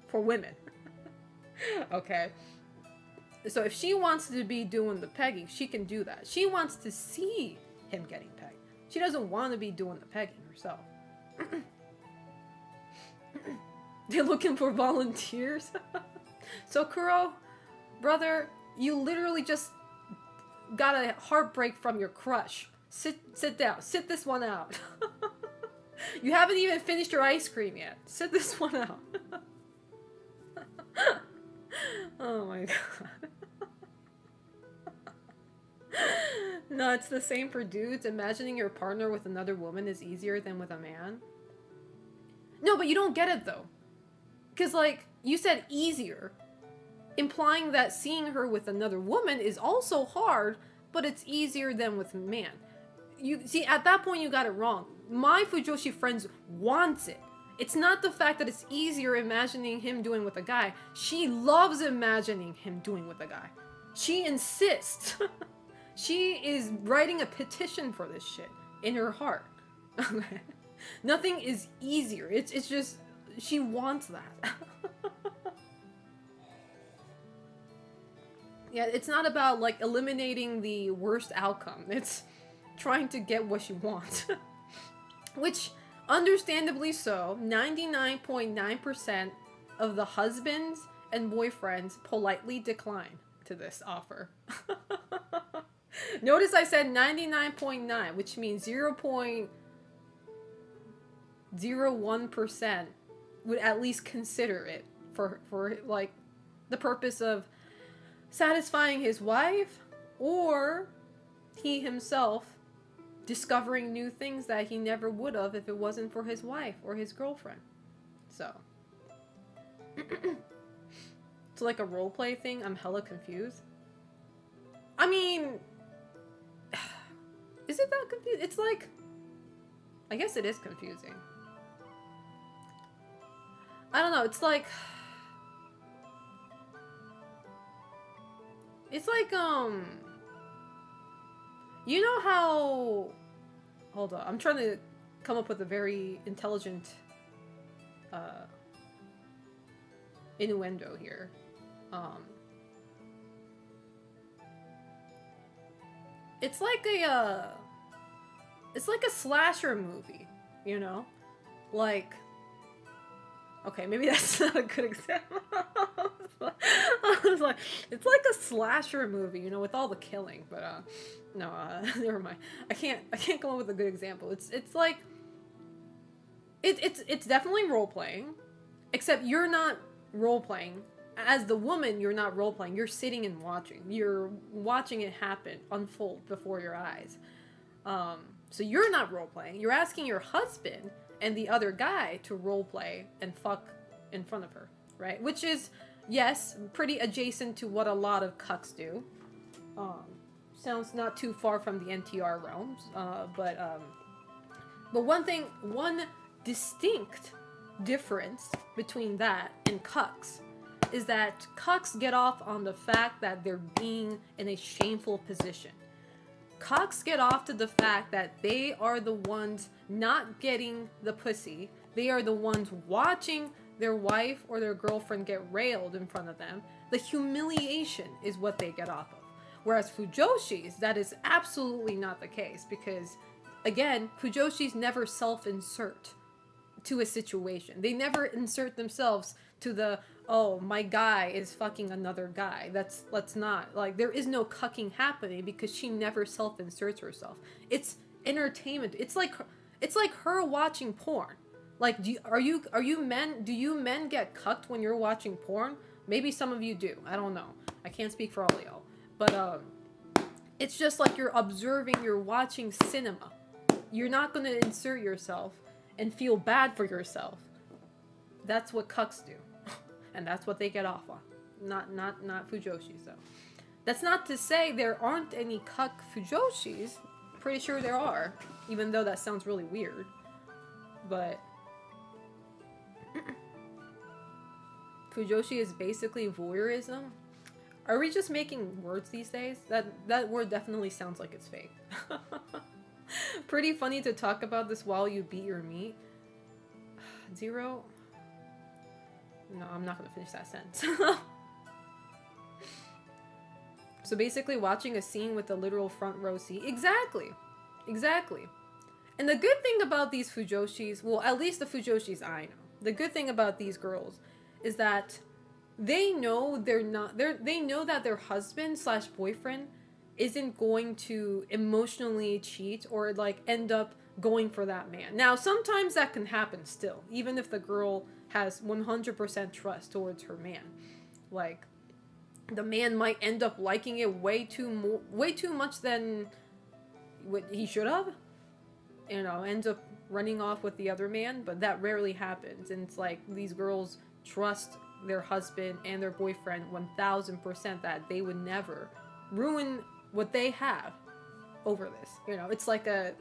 for women. Okay. So if she wants to be doing the pegging, she can do that. She wants to see him getting pegged. She doesn't want to be doing the pegging herself. They're looking for volunteers. So Kuro, brother, you literally just got a heartbreak from your crush. Sit down. Sit this one out. You haven't even finished your ice cream yet. Sit this one out. Oh my god. No, it's the same for dudes. Imagining your partner with another woman is easier than with a man. No, but you don't get it though. Because, like, you said easier, implying that seeing her with another woman is also hard, but it's easier than with a man. You see, at that point, you got it wrong. My Fujoshi friends wants it. It's not the fact that it's easier imagining him doing with a guy. She loves imagining him doing with a guy. She insists. She is writing a petition for this shit in her heart. Nothing is easier. It's just, she wants that. Yeah, it's not about, like, eliminating the worst outcome. It's trying to get what she wants. Which, understandably so, 99.9% of the husbands and boyfriends politely decline to this offer. Notice I said 99.9, which means 0.01% would at least consider it for like the purpose of satisfying his wife, or he himself discovering new things that he never would have if it wasn't for his wife or his girlfriend. So it's like a roleplay thing. I'm hella confused. I mean, is it that confusing? It's like, I guess it is confusing. I don't know, it's like, you know how, hold on, I'm trying to come up with a very intelligent, innuendo here. It's like a slasher movie, you know? Like, okay, maybe that's not a good example. I was like, it's like a slasher movie, you know, with all the killing, but, no, never mind. I can't come up with a good example. It's like, it's definitely role-playing, except you're not role-playing. As the woman, you're not role-playing. You're sitting and watching. You're watching it happen, unfold before your eyes. So you're not role-playing. You're asking your husband and the other guy to role-play and fuck in front of her, right? Which is, yes, pretty adjacent to what a lot of cucks do. Sounds not too far from the NTR realms, but But one distinct difference between that and cucks is that cucks get off on the fact that they're being in a shameful position. Cucks get off to the fact that they are the ones not getting the pussy. They are the ones watching their wife or their girlfriend get railed in front of them. The humiliation is what they get off of. Whereas Fujoshis, that is absolutely not the case, because, again, Fujoshis never self-insert to a situation. They never insert themselves to the, oh, my guy is fucking another guy. Let's not. Like, there is no cucking happening because she never self-inserts herself. It's entertainment. It's like her watching porn. Like, do you men get cucked when you're watching porn? Maybe some of you do. I don't know. I can't speak for all y'all. But it's just like you're observing, you're watching cinema. You're not going to insert yourself and feel bad for yourself. That's what cucks do. And that's what they get off on. Not Fujoshis, though. That's not to say there aren't any cuck Fujoshis. Pretty sure there are. Even though that sounds really weird. But Fujoshi is basically voyeurism. Are we just making words these days? That word definitely sounds like it's fake. Pretty funny to talk about this while you beat your meat. Zero? No, I'm not gonna finish that sentence. So basically watching a scene with a literal front row seat. Exactly. Exactly. And the good thing about these Fujoshis, well, at least the Fujoshis I know, the good thing about these girls is that they know they know that their husband / boyfriend isn't going to emotionally cheat or like end up going for that man. Now, sometimes that can happen still, even if the girl has 100% trust towards her man. Like, the man might end up liking it way too much than what he should have. You know, ends up running off with the other man, but that rarely happens. And it's like these girls trust their husband and their boyfriend 1000% that they would never ruin what they have over this. You know, it's like a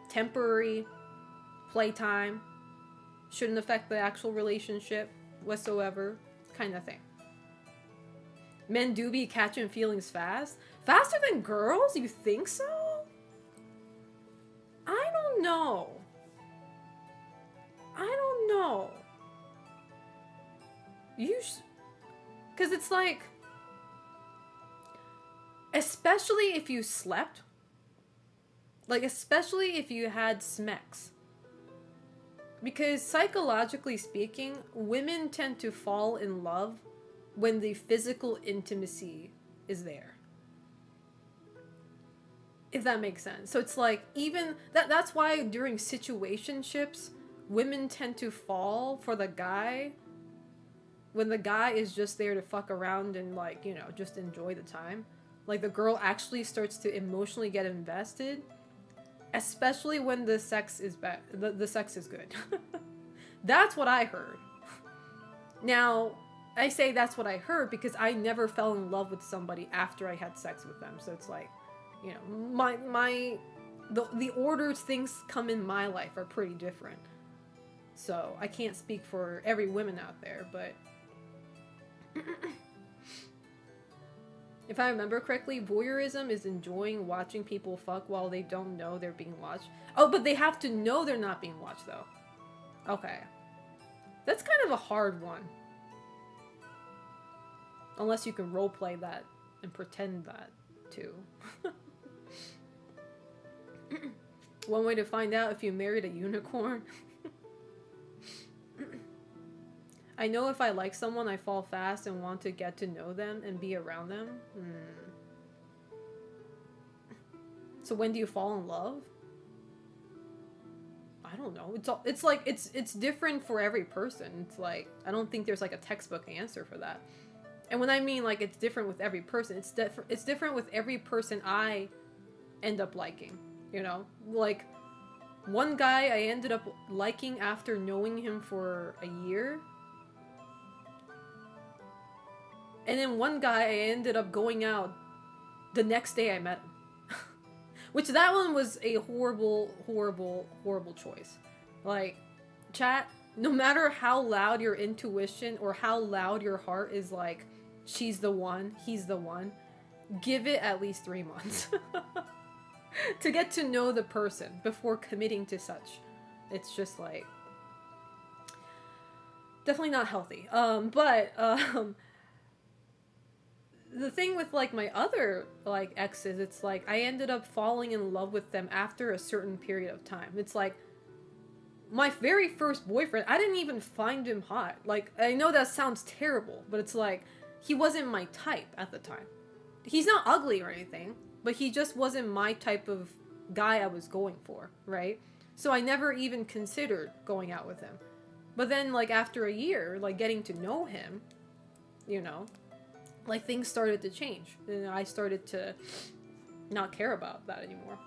temporary playtime, shouldn't affect the actual relationship whatsoever kind of thing. Men do be catching feelings fast. Faster than girls? You think so? I don't know. Because it's like, especially if you slept, like especially if you had smex. Because psychologically speaking, women tend to fall in love when the physical intimacy is there. If that makes sense. So it's like, even that's why during situationships, women tend to fall for the guy when the guy is just there to fuck around and, like, you know, just enjoy the time. Like, the girl actually starts to emotionally get invested, especially when the sex is the sex is good. That's what I heard. Now, I say that's what I heard because I never fell in love with somebody after I had sex with them. So it's like, you know, the order things come in my life are pretty different. So I can't speak for every woman out there, but if I remember correctly, voyeurism is enjoying watching people fuck while they don't know they're being watched. Oh, but they have to know they're not being watched, though. Okay. That's kind of a hard one. Unless you can roleplay that and pretend that, too. One way to find out if you married a unicorn. I know if I like someone, I fall fast and want to get to know them and be around them. So when do you fall in love? I don't know. It's different for every person. It's like, I don't think there's like a textbook answer for that. And when I mean like it's different with every person, it's different with every person I end up liking. You know, like one guy I ended up liking after knowing him for a year. And then one guy I ended up going out the next day I met him. Which that one was a horrible, horrible, horrible choice. Like, chat, no matter how loud your intuition or how loud your heart is like, she's the one, he's the one, give it at least 3 months. To get to know the person before committing to such. It's just like, definitely not healthy. But the thing with like my other like exes, it's like I ended up falling in love with them after a certain period of time. It's like my very first boyfriend, I didn't even find him hot. Like, I know that sounds terrible, but it's like he wasn't my type at the time. He's not ugly or anything, but he just wasn't my type of guy I was going for, right? So I never even considered going out with him. But then, like, after a year, like, getting to know him, you know, like, things started to change. And I started to not care about that anymore.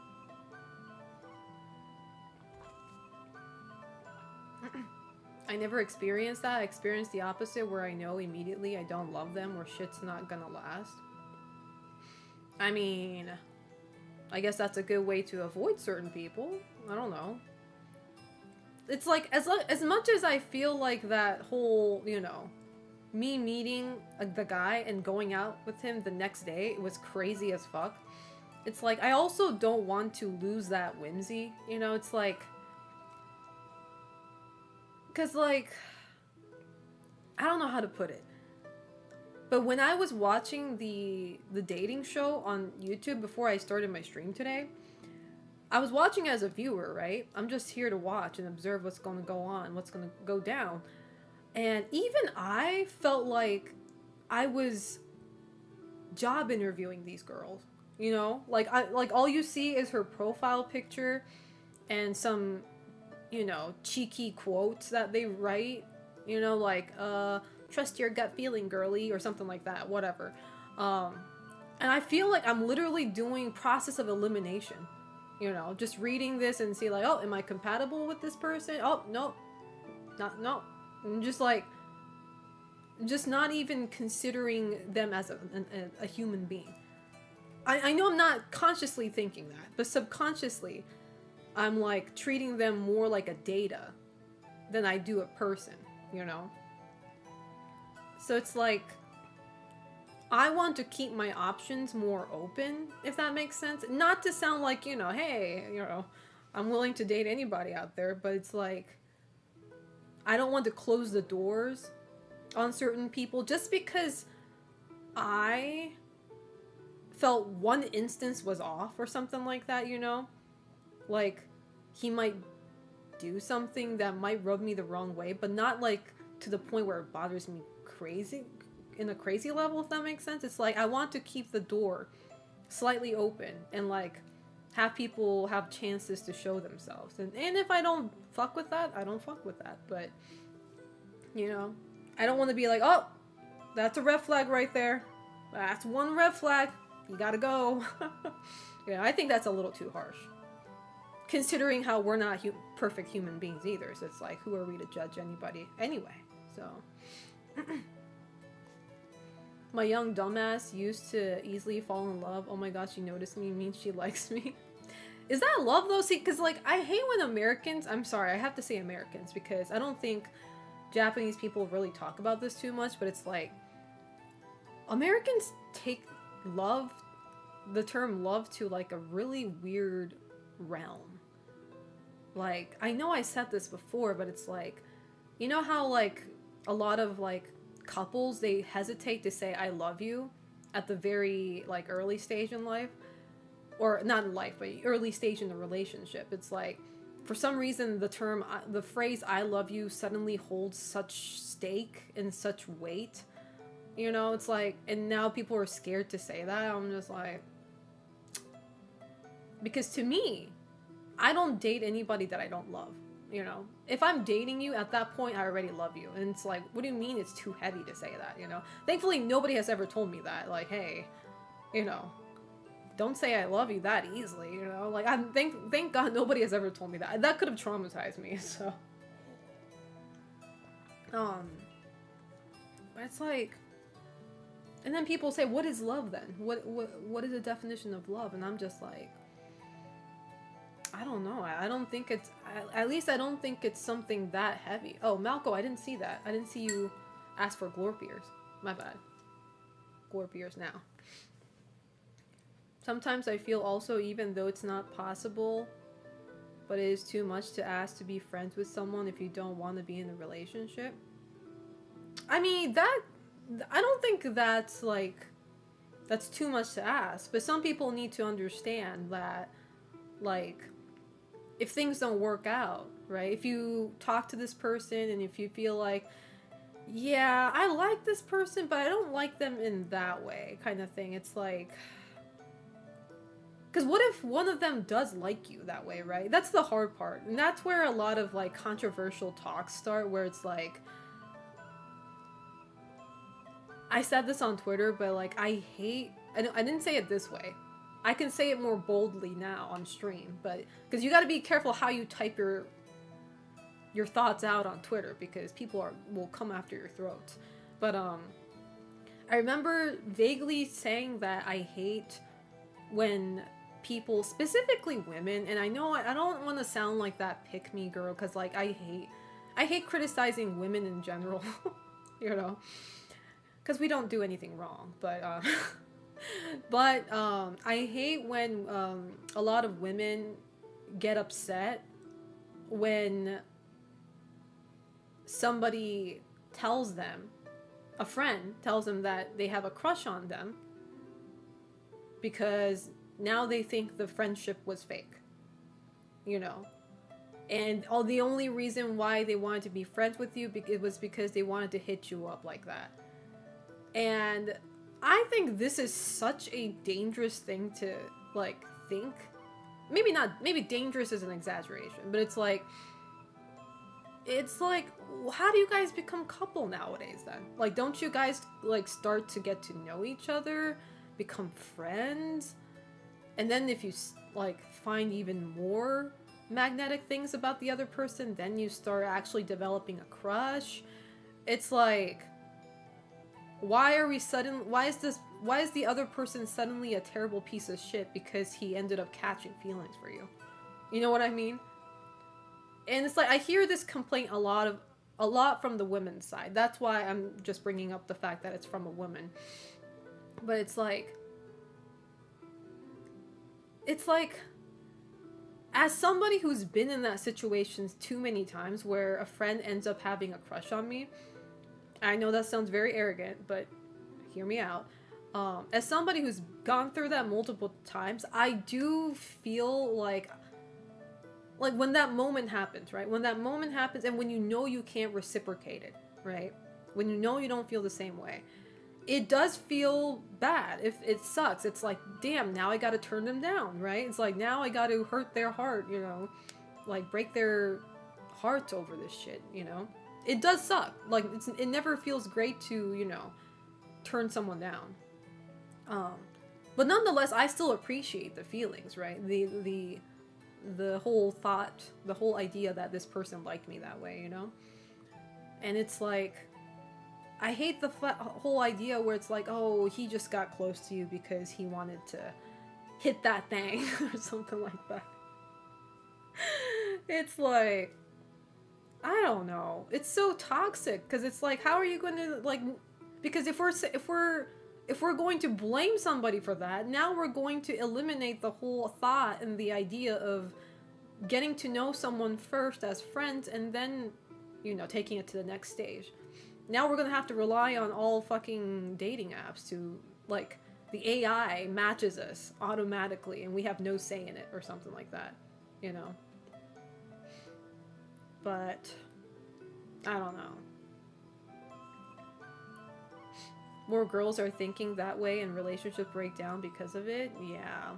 I never experienced that. I experienced the opposite, where I know immediately I don't love them or shit's not gonna last. I mean, I guess that's a good way to avoid certain people. I don't know. It's like, as much as I feel like that whole, you know, me meeting the guy and going out with him the next day, it was crazy as fuck. It's like, I also don't want to lose that whimsy, you know? It's like, because, like, I don't know how to put it. But when I was watching the dating show on YouTube before I started my stream today, I was watching as a viewer, right? I'm just here to watch and observe what's going to go on, what's going to go down. And even I felt like I was job interviewing these girls, you know? Like, all you see is her profile picture and some, you know, cheeky quotes that they write, you know, like, trust your gut feeling, girly, or something like that, whatever. And I feel like I'm literally doing process of elimination, you know, just reading this and see like, oh, am I compatible with this person? Oh, no, no. And just like, just not even considering them as a human being. I know I'm not consciously thinking that, but subconsciously, I'm like treating them more like a data than I do a person, you know? So it's like, I want to keep my options more open, if that makes sense. Not to sound like, you know, hey, you know, I'm willing to date anybody out there, but it's like, I don't want to close the doors on certain people just because I felt one instance was off or something like that, you know? Like, he might do something that might rub me the wrong way, but not like to the point where it bothers me crazy, in a crazy level, if that makes sense. It's like, I want to keep the door slightly open and like have people have chances to show themselves. And if I don't fuck with that, I don't fuck with that. But, you know, I don't want to be like, oh, that's a red flag right there. That's one red flag. You gotta go. Yeah, I think that's a little too harsh. Considering how we're not perfect human beings either. So it's like, who are we to judge anybody anyway? So, my young dumbass used to easily fall in love. Oh my gosh, she noticed me, means she likes me. Is that love though? See, because like, I hate when Americans, I'm sorry, I have to say Americans, because I don't think Japanese people really talk about this too much, but it's like, Americans take love, the term love, to like a really weird realm. Like, I know I said this before, but it's like, you know how like a lot of like couples, they hesitate to say I love you at the very like early stage in life, or not in life, but early stage in the relationship. It's like, for some reason, the phrase I love you suddenly holds such stake and such weight, you know? It's like, and now people are scared to say that. I'm just like, because to me, I don't date anybody that I don't love, you know? If I'm dating you, at that point, I already love you. And it's like, what do you mean it's too heavy to say that, you know? Thankfully, nobody has ever told me that. Like, hey, you know, don't say I love you that easily, you know? Like, thank God nobody has ever told me that. That could have traumatized me, so. But it's like, and then people say, what is love then? What is the definition of love? And I'm just like, I don't know. I don't think it's, at least I don't think it's something that heavy. Oh, Malco, I didn't see that. I didn't see you ask for Glorpiers. My bad. Glorpiers now. Sometimes I feel also, even though it's not possible, but it is too much to ask to be friends with someone if you don't want to be in a relationship. I mean, I don't think that's like, that's too much to ask. But some people need to understand that, like, if things don't work out, right? If you talk to this person and if you feel like, yeah, I like this person, but I don't like them in that way, kind of thing. It's like, because what if one of them does like you that way, right? That's the hard part. And that's where a lot of, like, controversial talks start, where it's like, I said this on Twitter, but, like, I didn't say it this way. I can say it more boldly now on stream, but, because you gotta be careful how you type your thoughts out on Twitter, because people will come after your throats. But, I remember vaguely saying that I hate when people, specifically women, and I know I don't want to sound like that pick-me girl, because, like, I hate criticizing women in general, you know, because we don't do anything wrong, but, I hate when, a lot of women get upset when somebody tells them, a friend tells them that they have a crush on them, because now they think the friendship was fake, you know, and the only reason why they wanted to be friends with you was because they wanted to hit you up like that. And I think this is such a dangerous thing to, like, think. Maybe dangerous is an exaggeration, but it's like, how do you guys become couple nowadays then? Like, don't you guys, like, start to get to know each other, become friends? And then if you, like, find even more magnetic things about the other person, then you start actually developing a crush. It's like, why is the other person suddenly a terrible piece of shit because he ended up catching feelings for you? You know what I mean? And it's like, I hear this complaint a lot from the women's side. That's why I'm just bringing up the fact that it's from a woman. But it's like, as somebody who's been in that situation too many times where a friend ends up having a crush on me, I know that sounds very arrogant, but hear me out. As somebody who's gone through that multiple times, I do feel like when that moment happens, right? When that moment happens and when you know you can't reciprocate it, right? When you know you don't feel the same way, it does feel bad. If it sucks, it's like, damn, now I gotta turn them down, right? It's like, now I gotta hurt their heart, you know? Like, break their hearts over this shit, you know? It does suck. Like, it never feels great to, you know, turn someone down. But nonetheless, I still appreciate the feelings, right? The whole thought, the whole idea that this person liked me that way, you know? And it's like, I hate the whole idea where it's like, oh, he just got close to you because he wanted to hit that thing or something like that. It's like, I don't know. It's so toxic because it's like, how are you going to, like, because if we're going to blame somebody for that, now we're going to eliminate the whole thought and the idea of getting to know someone first as friends and then, you know, taking it to the next stage. Now we're going to have to rely on all fucking dating apps to, like, the AI matches us automatically and we have no say in it or something like that, you know? But I don't know. More girls are thinking that way and relationships break down because of it. Yeah.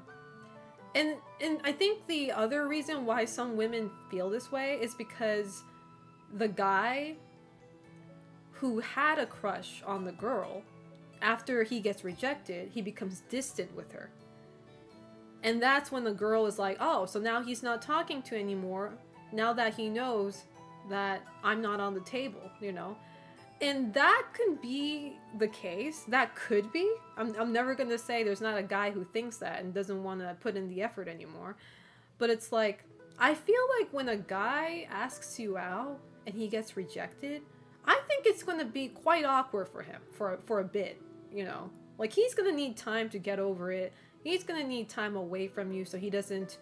And I think the other reason why some women feel this way is because the guy who had a crush on the girl, after he gets rejected, he becomes distant with her. And that's when the girl is like, oh, so now he's not talking to anymore, now that he knows that I'm not on the table, you know? And that could be the case. That could be. I'm never going to say there's not a guy who thinks that and doesn't want to put in the effort anymore. But it's like, I feel like when a guy asks you out and he gets rejected, I think it's going to be quite awkward for him for a bit, you know? Like, he's going to need time to get over it. He's going to need time away from you so he doesn't,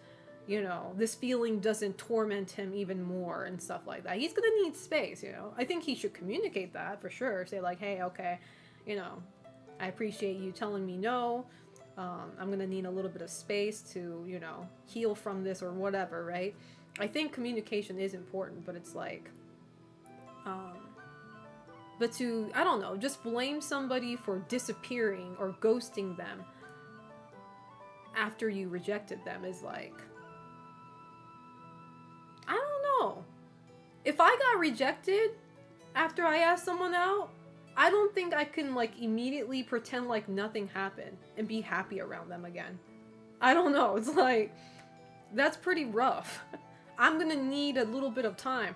you know, this feeling doesn't torment him even more and stuff like that. He's going to need space, you know? I think he should communicate that for sure. Say, like, hey, okay, you know, I appreciate you telling me no. I'm going to need a little bit of space to, you know, heal from this or whatever, right? I think communication is important, but it's like, but to, I don't know, just blame somebody for disappearing or ghosting them after you rejected them is like, I don't know. If I got rejected after I asked someone out, I don't think I can, like, immediately pretend like nothing happened and be happy around them again. I don't know. It's like, that's pretty rough. I'm gonna need a little bit of time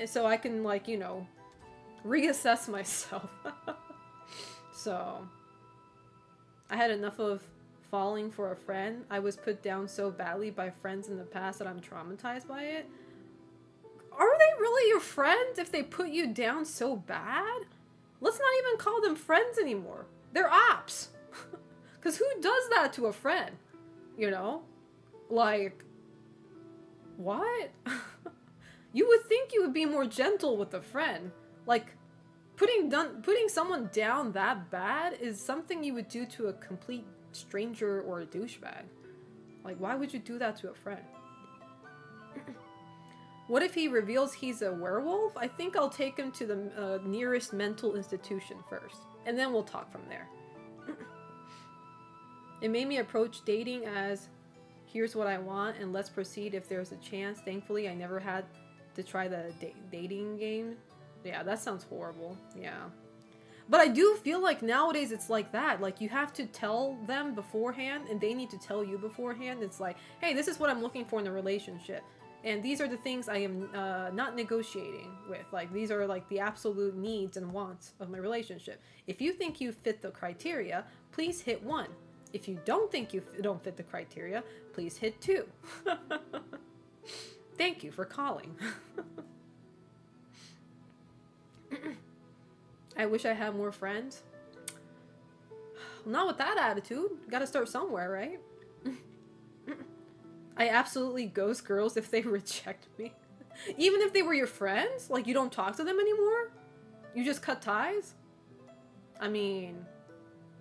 so I can, like, you know, reassess myself. So, I had enough of falling for a friend. I was put down so badly by friends in the past that I'm traumatized by it. Are they really your friends if they put you down so bad? Let's not even call them friends anymore. They're ops. Because who does that to a friend? You know? Like, what? You would think you would be more gentle with a friend. Like, putting someone down that bad is something you would do to a complete stranger or a douchebag. Like, why would you do that to a friend? What if he reveals he's a werewolf? I think I'll take him to the nearest mental institution first, and then we'll talk from there. It made me approach dating as, here's what I want, and let's proceed if there's a chance. Thankfully, I never had to try the dating game. Yeah, that sounds horrible. Yeah. But I do feel like nowadays it's like that. Like, you have to tell them beforehand, and they need to tell you beforehand. It's like, hey, this is what I'm looking for in a relationship. And these are the things I am not negotiating with. Like, these are, like, the absolute needs and wants of my relationship. If you think you fit the criteria, please hit 1. If you don't think you don't fit the criteria, please hit 2. Thank you for calling. I wish I had more friends. Not with that attitude. Gotta start somewhere, right? I absolutely ghost girls if they reject me. Even if they were your friends? Like, you don't talk to them anymore? You just cut ties? I mean,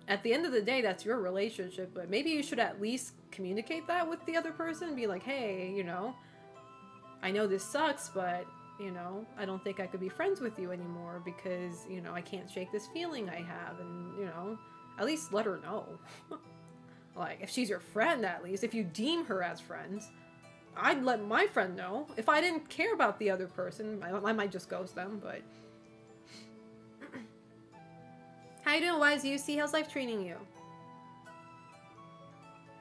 at the end of the day, that's your relationship, but maybe you should at least communicate that with the other person. Be like, hey, you know, I know this sucks, but, you know, I don't think I could be friends with you anymore because, you know, I can't shake this feeling I have, and, you know, at least let her know. Like, if she's your friend, at least, if you deem her as friends, I'd let my friend know. If I didn't care about the other person, I might just ghost them, but... How you doing, Wise UC? How's life treating you?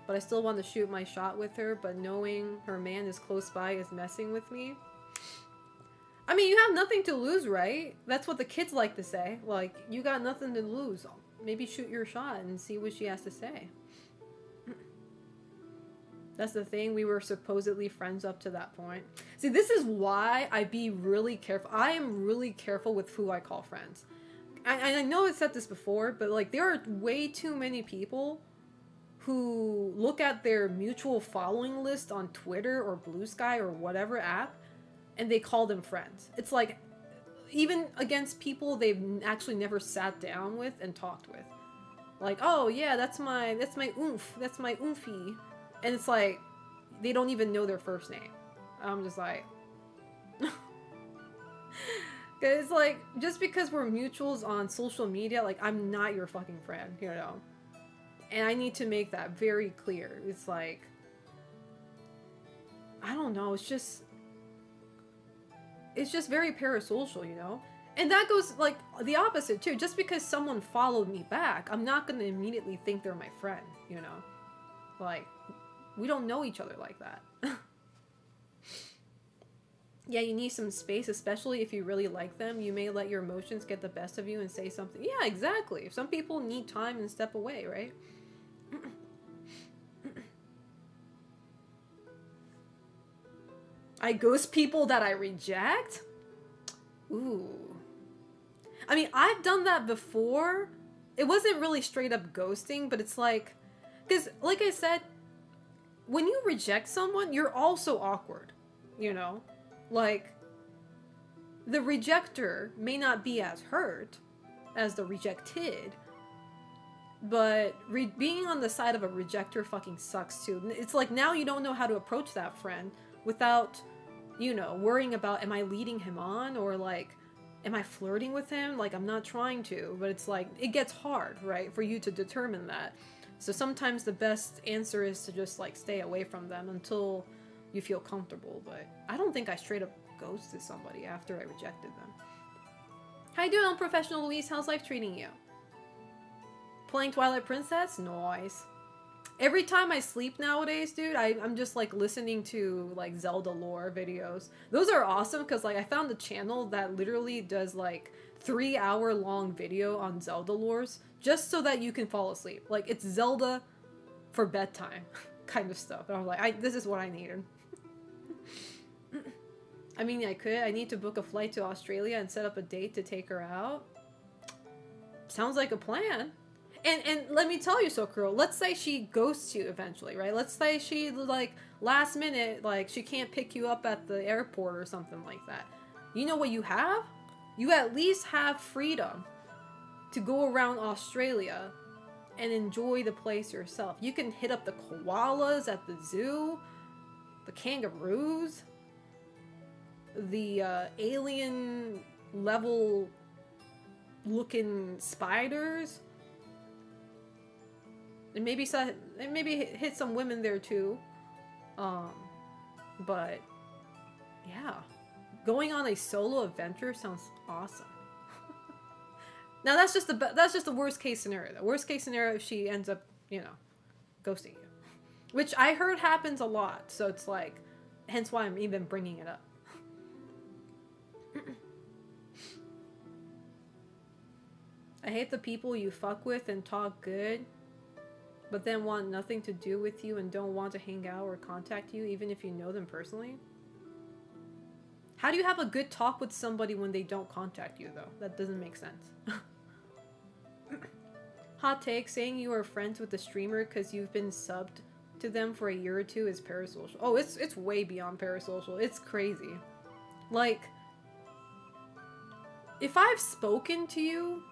But I still want to shoot my shot with her, but knowing her man is close by is messing with me. I mean, you have nothing to lose, right? That's what the kids like to say. Like, you got nothing to lose. Maybe shoot your shot and see what she has to say. That's the thing. We were supposedly friends up to that point. See, this is why I be really careful. I am really careful with who I call friends. I know I said this before, but, like, there are way too many people who look at their mutual following list on Twitter or Blue Sky or whatever app, and they call them friends. It's like, even against people they've actually never sat down with and talked with. Like, oh yeah, that's my oomph, that's my oomphy. And it's like, they don't even know their first name. I'm just like... It's like, just because we're mutuals on social media, like, I'm not your fucking friend, you know? And I need to make that very clear. It's like... I don't know, it's just very parasocial, you know? And that goes, like, the opposite, too. Just because someone followed me back, I'm not gonna immediately think they're my friend, you know? Like... We don't know each other like that. Yeah, you need some space, especially if you really like them. You may let your emotions get the best of you and say something. Yeah, exactly. Some people need time and step away, right? I ghost people that I reject? Ooh. I mean, I've done that before. It wasn't really straight up ghosting, but it's like... Because, like I said, when you reject someone, you're also awkward. You know? Like, the rejector may not be as hurt as the rejected, but being on the side of a rejector fucking sucks too. It's like now you don't know how to approach that friend without, you know, worrying about, am I leading him on, or like, am I flirting with him? Like, I'm not trying to, but it's like, it gets hard, right, for you to determine that. So sometimes the best answer is to just like stay away from them until you feel comfortable. But I don't think I straight up ghosted somebody after I rejected them. How you doing, Unprofessional Louise? How's life treating you? Playing Twilight Princess? Nice. Every time I sleep nowadays, dude, I'm just like listening to like Zelda lore videos. Those are awesome because like I found a channel that literally does like 3-hour long video on Zelda lores just so that you can fall asleep. Like it's Zelda for bedtime kind of stuff. And I was like, this is what I needed. I mean, I need to book a flight to Australia and set up a date to take her out. Sounds like a plan. And let me tell you, Sokuro, let's say she ghosts you eventually, right? Let's say she, like, last minute, like, she can't pick you up at the airport or something like that. You know what you have? You at least have freedom to go around Australia and enjoy the place yourself. You can hit up the koalas at the zoo, the kangaroos, the alien level looking spiders. And maybe hit some women there too. But yeah, going on a solo adventure sounds awesome. Now that's just the worst case scenario. The worst case scenario if she ends up, you know, ghosting you, which I heard happens a lot. So it's like, hence why I'm even bringing it up. I hate the people you fuck with and talk good, but then want nothing to do with you and don't want to hang out or contact you even if you know them personally. How do you have a good talk with somebody when they don't contact you, though? That doesn't make sense. Hot take, saying you are friends with the streamer because you've been subbed to them for a year or two is parasocial. Oh, it's way beyond parasocial. It's crazy. Like, if I've spoken to you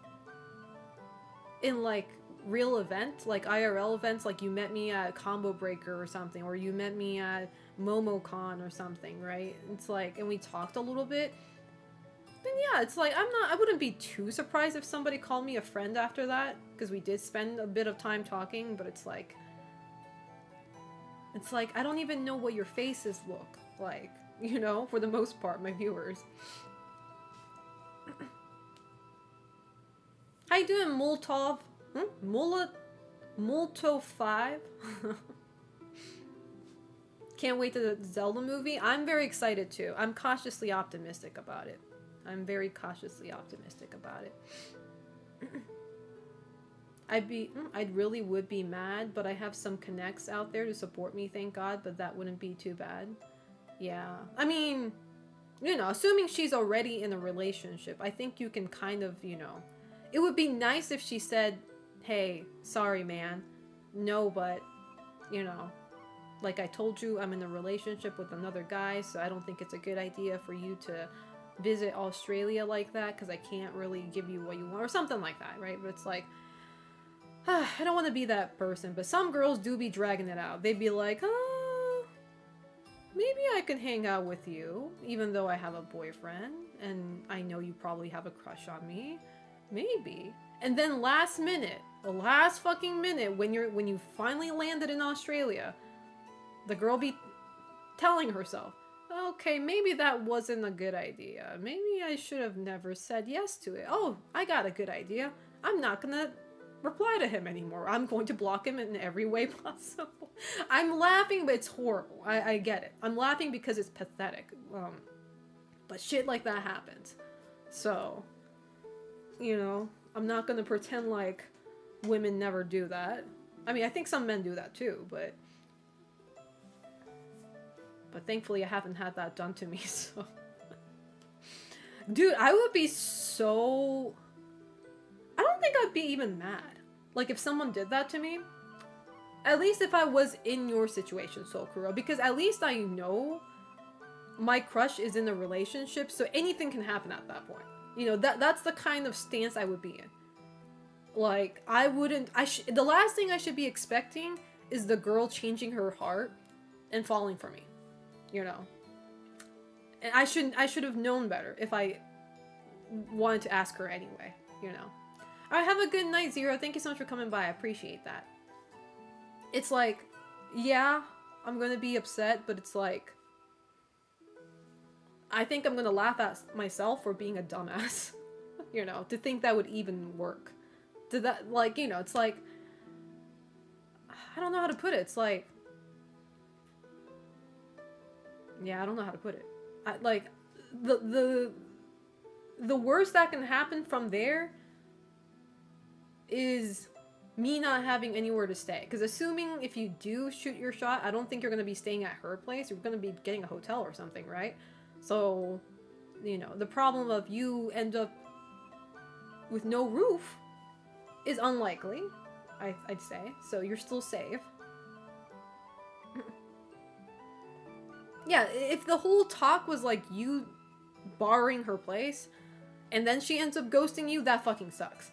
in, like, real event, like IRL events, like you met me at Combo Breaker or something, or you met me at MomoCon or something, right? It's like, and we talked a little bit, then yeah, it's like, I wouldn't be too surprised if somebody called me a friend after that, because we did spend a bit of time talking, but it's like, I don't even know what your faces look like, you know, for the most part, my viewers. How you doing, Molotov? Multo 5? Can't wait to the Zelda movie. I'm very excited too. I'm cautiously optimistic about it. I really would be mad, but I have some connects out there to support me, thank God, but that wouldn't be too bad. Yeah. I mean, you know, assuming she's already in a relationship, I think you can kind of, you know, it would be nice if she said, hey, sorry, man. No, but, you know, like I told you, I'm in a relationship with another guy, so I don't think it's a good idea for you to visit Australia like that, because I can't really give you what you want, or something like that, right? But it's like, I don't want to be that person, but some girls do be dragging it out. They'd be like, oh, maybe I could hang out with you, even though I have a boyfriend, and I know you probably have a crush on me. Maybe. And then last minute, the last fucking minute, when you finally landed in Australia, the girl be telling herself, okay, maybe that wasn't a good idea. Maybe I should have never said yes to it. Oh, I got a good idea. I'm not gonna reply to him anymore. I'm going to block him in every way possible. I'm laughing, but it's horrible. I get it. I'm laughing because it's pathetic. But shit like that happens. So, you know, I'm not gonna pretend like women never do that. I mean, I think some men do that too, but But thankfully I haven't had that done to me, so. Dude, I would be so... I don't think I'd be even mad. Like, if someone did that to me. At least if I was in your situation, Sokuro. Because at least I know my crush is in a relationship, so anything can happen at that point. You know, that's the kind of stance I would be in. Like, I wouldn't... the last thing I should be expecting is the girl changing her heart and falling for me. You know? And I should have known better if I wanted to ask her anyway. You know? Alright, have a good night, Zero. Thank you so much for coming by. I appreciate that. It's like, yeah, I'm gonna be upset, but it's like... I think I'm gonna laugh at myself for being a dumbass. You know, to think that would even work. To that, like, you know, it's like... I don't know how to put it. It's like... Yeah, I don't know how to put it. Like, the worst that can happen from there is me not having anywhere to stay. Because assuming if you do shoot your shot, I don't think you're going to be staying at her place. You're going to be getting a hotel or something, right? So, you know, the problem of you end up with no roof is unlikely, I'd say. So you're still safe. Yeah, if the whole talk was like you borrowing her place, and then she ends up ghosting you, that fucking sucks.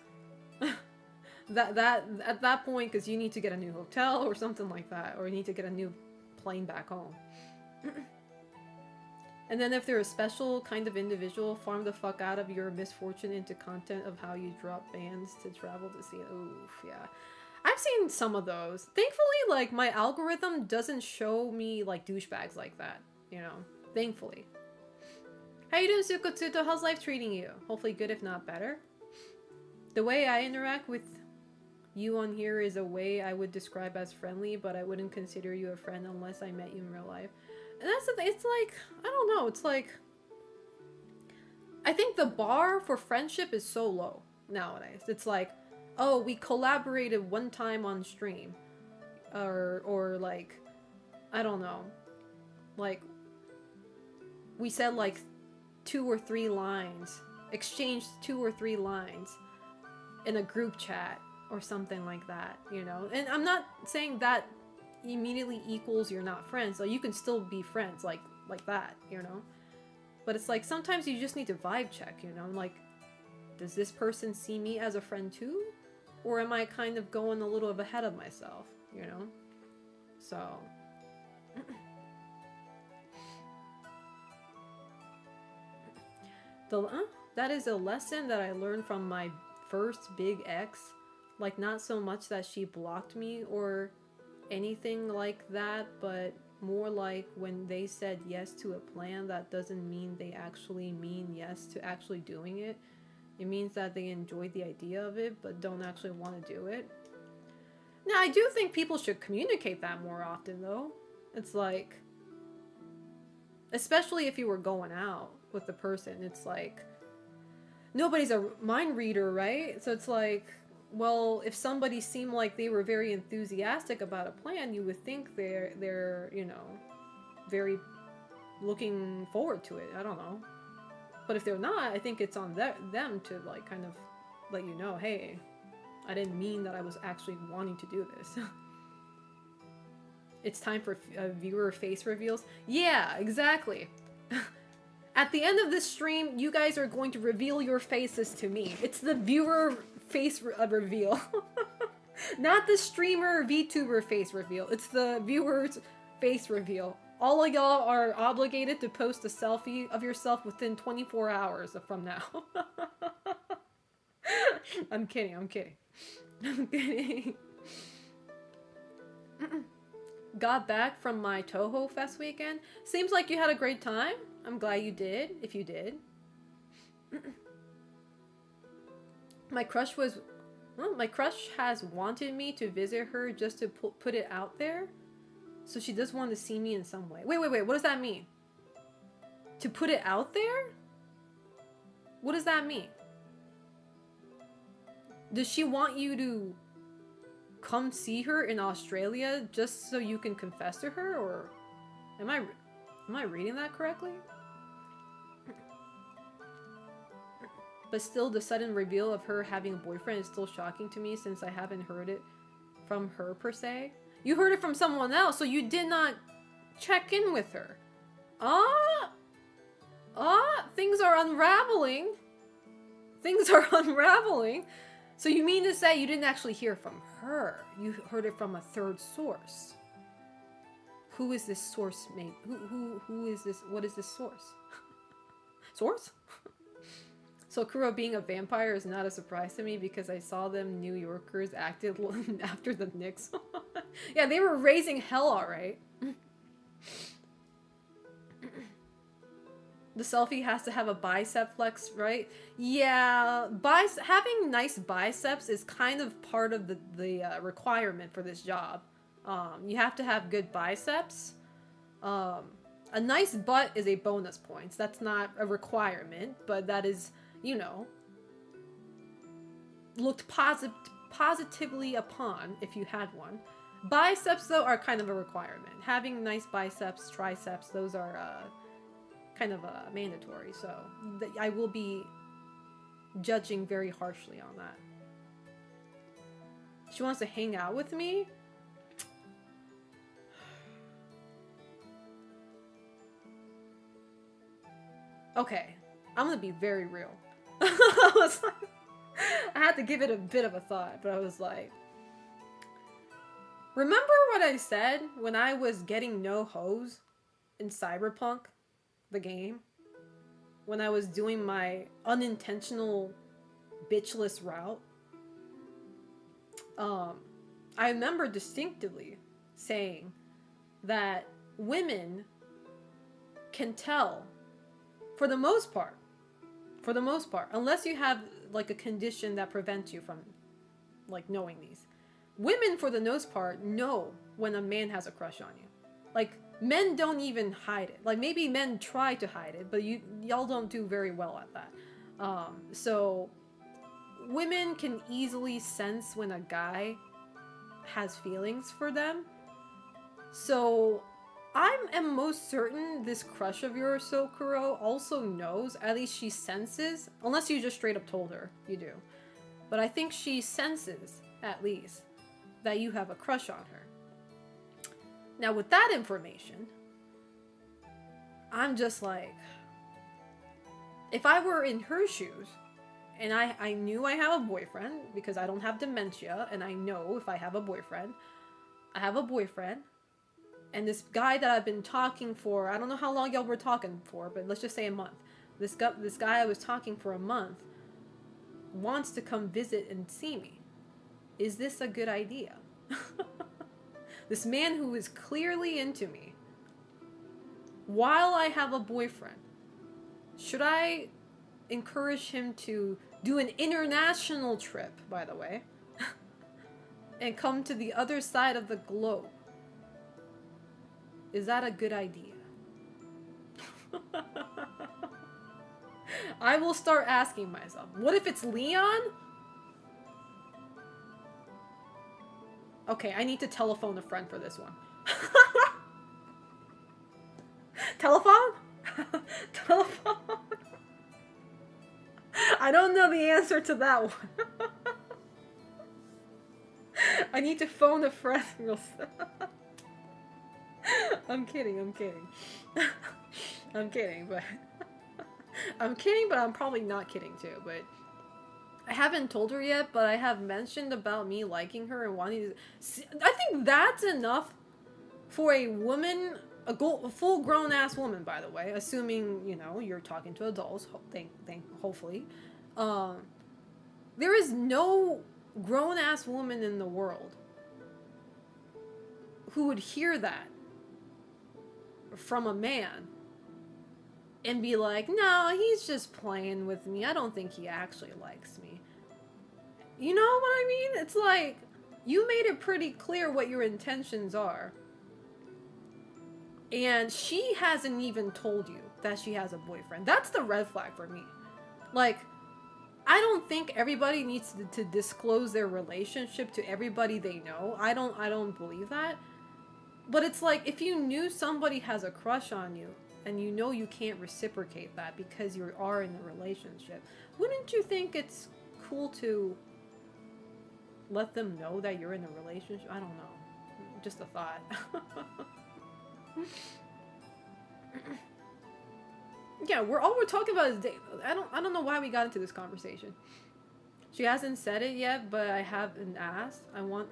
that at that point, because you need to get a new hotel or something like that, or you need to get a new plane back home. And then if they're a special kind of individual, farm the fuck out of your misfortune into content of how you drop bands to travel to see it. Oof, yeah. I've seen some of those. Thankfully, like, my algorithm doesn't show me, like, douchebags like that, you know? Thankfully. How you doing, Sukotsuto? How's life treating you? Hopefully good, if not better. The way I interact with you on here is a way I would describe as friendly, but I wouldn't consider you a friend unless I met you in real life. And that's the thing, it's like, I don't know, it's like... I think the bar for friendship is so low nowadays. It's like, oh, we collaborated one time on stream. Or like, I don't know. Like, we said like 2 or 3 lines. Exchanged 2 or 3 lines in a group chat or something like that, you know? And I'm not saying that immediately equals you're not friends. Like, you can still be friends like that, you know? But it's like, sometimes you just need to vibe check, you know? Like, does this person see me as a friend too? Or am I kind of going a little ahead of myself, you know? So... that is a lesson that I learned from my first big ex. Like, not so much that she blocked me or anything like that, but more like when they said yes to a plan, that doesn't mean they actually mean yes to actually doing it. It means that they enjoy the idea of it, but don't actually want to do it. Now, I do think people should communicate that more often, though. It's like... Especially if you were going out with the person, it's like... Nobody's a mind reader, right? So it's like... Well, if somebody seemed like they were very enthusiastic about a plan, you would think they're, you know, very looking forward to it. I don't know. But if they're not, I think it's on them to, like, kind of let you know, hey, I didn't mean that I was actually wanting to do this. It's time for viewer face reveals. Yeah, exactly. At the end of this stream, you guys are going to reveal your faces to me. It's the viewer face reveal. Not the streamer VTuber face reveal. It's the viewer's face reveal. All of y'all are obligated to post a selfie of yourself within 24 hours from now. I'm kidding, I'm kidding. I'm kidding. Got back from my Toho Fest weekend. Seems like you had a great time. I'm glad you did, if you did. My crush has wanted me to visit her just to put it out there. So she does want to see me in some way. Wait, what does that mean? To put it out there? What does that mean? Does she want you to come see her in Australia just so you can confess to her? Or am I... Am I reading that correctly? But still, the sudden reveal of her having a boyfriend is still shocking to me since I haven't heard it from her per se. You heard it from someone else, so you did not check in with her. Things are unraveling. Things are unraveling. So you mean to say you didn't actually hear from her? You heard it from a third source. Who is this source made? Who is this? What is this source? Source? So Kuro being a vampire is not a surprise to me because I saw them New Yorkers acted after the Knicks. Yeah, they were raising hell, alright. The selfie has to have a bicep flex, right? Yeah, having nice biceps is kind of part of the requirement for this job. You have to have good biceps. A nice butt is a bonus points. That's not a requirement, but that is, you know, looked positively upon if you had one. Biceps, though, are kind of a requirement. Having nice biceps, triceps, those are kind of mandatory. So I will be judging very harshly on that. She wants to hang out with me? Okay, I'm gonna be very real. I had to give it a bit of a thought, but I was like, remember what I said when I was getting no hoes in Cyberpunk, the game? When I was doing my unintentional bitchless route? I remember distinctively saying that women can tell, for the most part, unless you have like a condition that prevents you from like knowing these. Women, for the most part, know when a man has a crush on you. Like, men don't even hide it. Like, maybe men try to hide it, but y'all don't do very well at that. So women can easily sense when a guy has feelings for them. So I am most certain this crush of yours, Sokuro, also knows, at least she senses, unless you just straight up told her you do. But I think she senses, at least, that you have a crush on her. Now, with that information, I'm just like, if I were in her shoes, and I knew I have a boyfriend, because I don't have dementia, and I know if I have a boyfriend, and this guy that I've been talking for, I don't know how long y'all were talking for, but let's just say a month. This guy I was talking for a month wants to come visit and see me. Is this a good idea? This man who is clearly into me, while I have a boyfriend, should I encourage him to do an international trip, by the way, and come to the other side of the globe? Is that a good idea? I will start asking myself, what if it's Leon? Okay, I need to telephone a friend for this one. Telephone? Telephone? I don't know the answer to that one. I need to phone a friend real soon. I'm kidding. I'm kidding, but I'm probably not kidding too, but I haven't told her yet, but I have mentioned about me liking her and wanting to see. I think that's enough for a woman, a full grown ass woman, by the way, assuming, you know, you're talking to adults, hopefully. There is no grown ass woman in the world who would hear that from a man and be like, no, he's just playing with me. I don't think he actually likes me. You know what I mean? It's like, you made it pretty clear what your intentions are. And she hasn't even told you that she has a boyfriend. That's the red flag for me. Like, I don't think everybody needs to disclose their relationship to everybody they know. I don't believe that. But it's like, if you knew somebody has a crush on you, and you know you can't reciprocate that because you are in a relationship, wouldn't you think it's cool to let them know that you're in a relationship? I don't know. Just a thought. Yeah, all we're talking about is I don't know why we got into this conversation. She hasn't said it yet, but I haven't asked. I don't want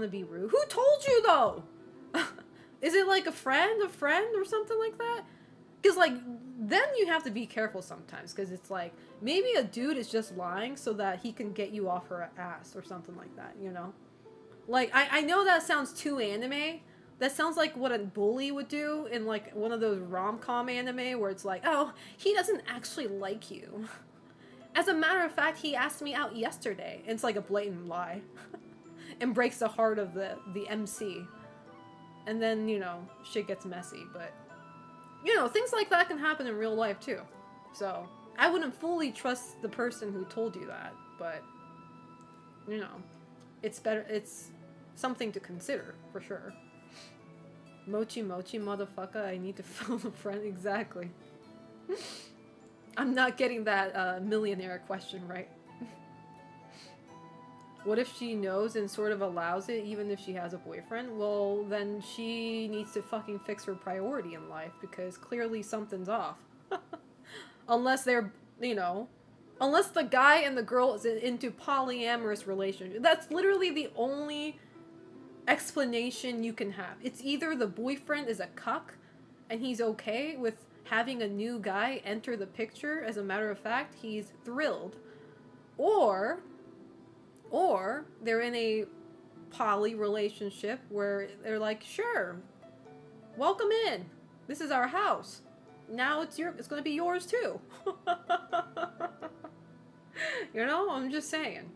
to be rude. Who told you though? Is it like a friend or something like that? Because like then you have to be careful sometimes, because it's like maybe a dude is just lying so that he can get you off her ass or something like that, you know? Like I know that sounds too anime. That sounds like what a bully would do in like one of those rom-com anime where it's like, oh, he doesn't actually like you. As a matter of fact, he asked me out yesterday. And it's like a blatant lie. And breaks the heart of the MC. And then, you know, shit gets messy. But, you know, things like that can happen in real life too. So, I wouldn't fully trust the person who told you that. But, you know, it's something to consider, for sure. Mochi mochi, motherfucker, I need to phone a friend. Exactly. I'm not getting that millionaire question right. What if she knows and sort of allows it even if she has a boyfriend? Well, then she needs to fucking fix her priority in life, because clearly something's off. Unless they're, you know, unless the guy and the girl is into polyamorous relationship. That's literally the only explanation you can have. It's either the boyfriend is a cuck and he's okay with having a new guy enter the picture. As a matter of fact, he's thrilled. Or they're in a poly relationship where they're like, sure, welcome in. This is our house. Now it's going to be yours too. You know, I'm just saying.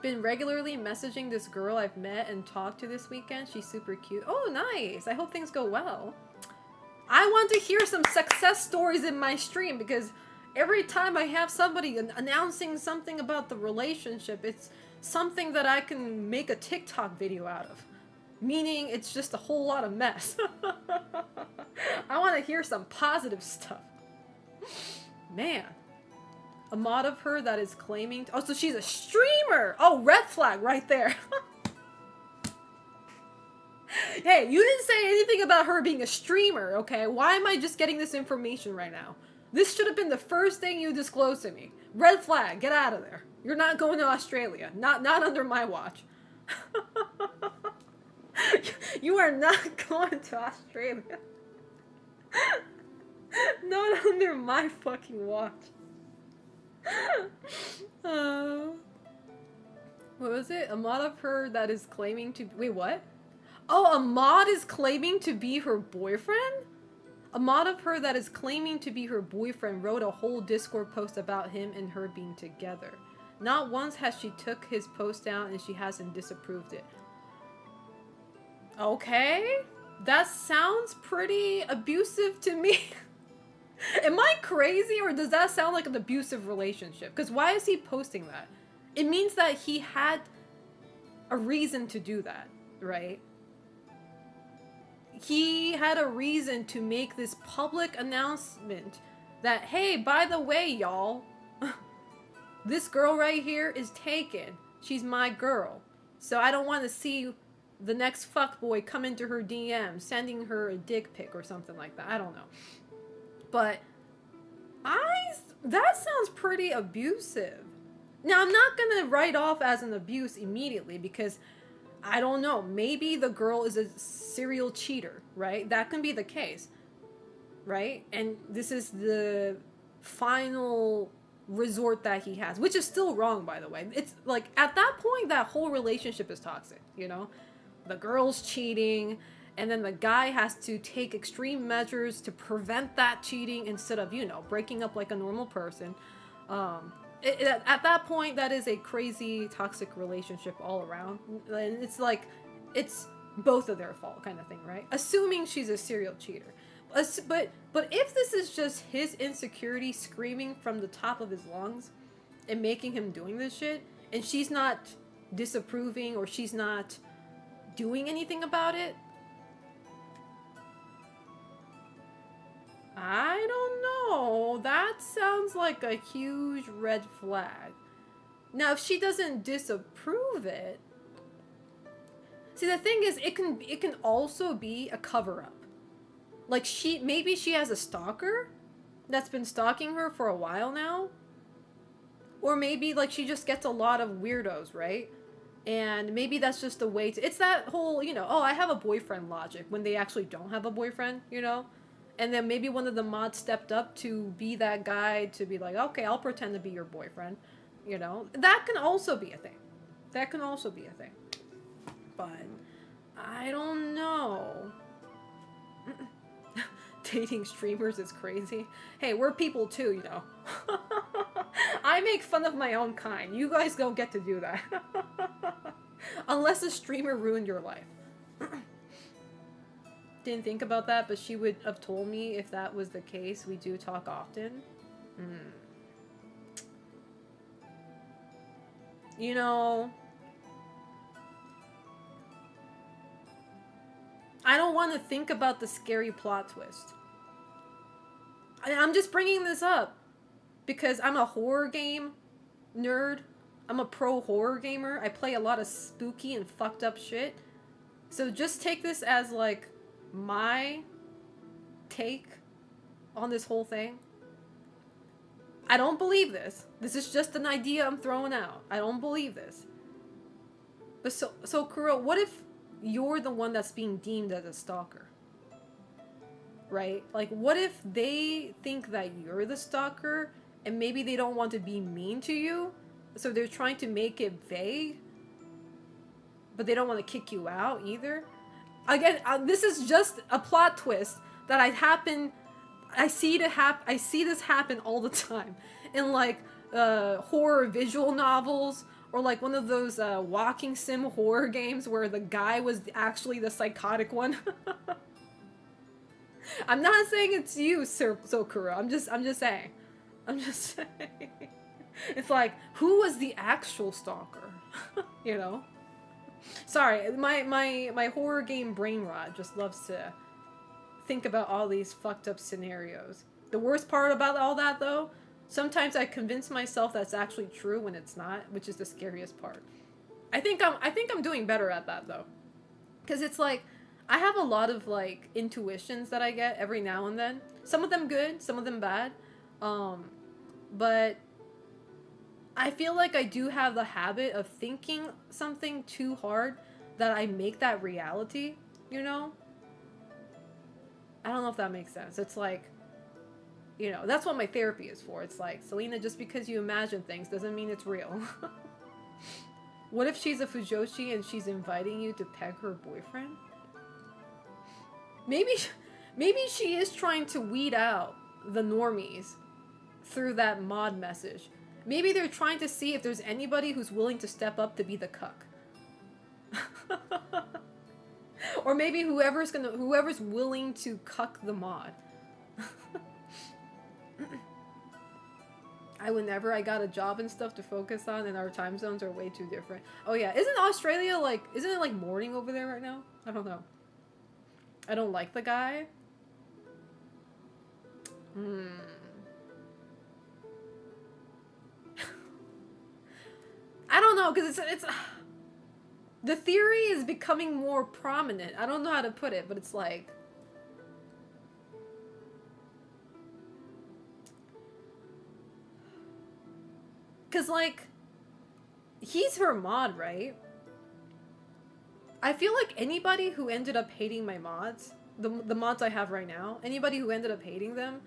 Been regularly messaging this girl I've met and talked to this weekend. She's super cute. Oh, nice. I hope things go well. I want to hear some success stories in my stream, because every time I have somebody announcing something about the relationship, it's something that I can make a TikTok video out of. Meaning it's just a whole lot of mess. I want to hear some positive stuff. Man. A mod of her that is claiming... Oh, so she's a streamer! Oh, red flag right there. Hey, you didn't say anything about her being a streamer, okay? Why am I just getting this information right now? This should have been the first thing you disclosed to me. Red flag, get out of there. You're not going to Australia. Not under my watch. You are not going to Australia. Not under my fucking watch. What was it? A mod of her that is claiming to... Wait, what? Oh, a mod is claiming to be her boyfriend? A mod of her that is claiming to be her boyfriend wrote a whole Discord post about him and her being together. Not once has she took his post down and she hasn't disapproved it. Okay? That sounds pretty abusive to me. Am I crazy, or does that sound like an abusive relationship? Because why is he posting that? It means that he had a reason to do that, right? He had a reason to make this public announcement that, hey, by the way, y'all, this girl right here is taken. She's my girl. So I don't want to see the next fuckboy come into her DM sending her a dick pic or something like that. I don't know. But that sounds pretty abusive. Now, I'm not going to write off as an abuse immediately, because I don't know. Maybe the girl is a serial cheater, right? That can be the case, right? And this is the final resort that he has, which is still wrong, by the way. It's like, at that point, that whole relationship is toxic, you know? The girl's cheating, and then the guy has to take extreme measures to prevent that cheating instead of, you know, breaking up like a normal person. At that point, that is a crazy, toxic relationship all around. And it's like, it's both of their fault kind of thing, right? Assuming she's a serial cheater. But if this is just his insecurity screaming from the top of his lungs and making him doing this shit, and she's not disapproving, or she's not doing anything about it? I don't know. That sounds like a huge red flag. Now, if she doesn't disapprove it... See, the thing is, it can also be a cover-up. Like, maybe she has a stalker that's been stalking her for a while now. Or maybe, like, she just gets a lot of weirdos, right? And maybe that's just a way to... It's that whole, you know, oh, I have a boyfriend logic when they actually don't have a boyfriend, you know? And then maybe one of the mods stepped up to be that guy to be like, okay, I'll pretend to be your boyfriend, you know? That can also be a thing. That can also be a thing. But I don't know. Dating streamers is crazy. Hey, we're people too, you know. I make fun of my own kind. You guys don't get to do that. Unless a streamer ruined your life. Didn't think about that, but she would have told me if that was the case. We do talk often. You know, I don't want to think about the scary plot twist. I'm just bringing this up because I'm a horror game nerd. I'm a pro horror gamer. I play a lot of spooky and fucked up shit. So just take this as like my take on this whole thing. I don't believe this. This is just an idea I'm throwing out. I don't believe this. But so Kuro, what if you're the one that's being deemed as a stalker? Right? Like, what if they think that you're the stalker and maybe they don't want to be mean to you? So they're trying to make it vague, but they don't want to kick you out either? Again, this is just a plot twist that I see this happen all the time in like horror visual novels or like one of those walking sim horror games where the guy was actually the psychotic one. I'm not saying it's you, Sokuro. I'm just saying. It's like, who was the actual stalker? You know? Sorry, my horror game brain rot just loves to think about all these fucked up scenarios. The worst part about all that, though, sometimes I convince myself that's actually true when it's not, which is the scariest part. I think I'm doing better at that, though. Because it's like, I have a lot of, like, intuitions that I get every now and then. Some of them good, some of them bad. But I feel like I do have the habit of thinking something too hard that I make that reality, you know? I don't know if that makes sense. It's like, you know, that's what my therapy is for. It's like, Selena, just because you imagine things doesn't mean it's real. What if she's a Fujoshi and she's inviting you to peg her boyfriend? Maybe she is trying to weed out the normies through that mod message. Maybe they're trying to see if there's anybody who's willing to step up to be the cuck. Or maybe whoever's willing to cuck the mod. Whenever I got a job and stuff to focus on, and our time zones are way too different. Oh yeah, isn't it like morning over there right now? I don't know. I don't like the guy. I don't know, because it's the theory is becoming more prominent. I don't know how to put it, but it's like, because like, he's her mod, right? I feel like anybody who ended up hating my mods, the mods I have right now, anybody who ended up hating them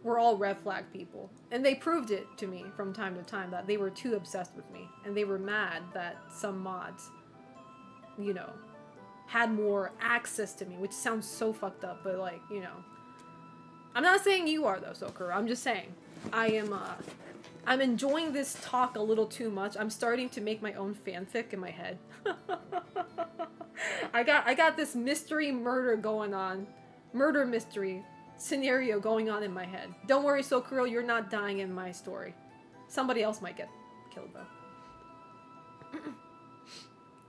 were all red flag people. And they proved it to me from time to time that they were too obsessed with me. And they were mad that some mods, you know, had more access to me, which sounds so fucked up, but like, you know. I'm not saying you are though, Sokura. I'm just saying. I'm enjoying this talk a little too much. I'm starting to make my own fanfic in my head. I got this mystery murder going on. Murder mystery scenario going on in my head. Don't worry, Sokuro, you're not dying in my story. Somebody else might get killed though.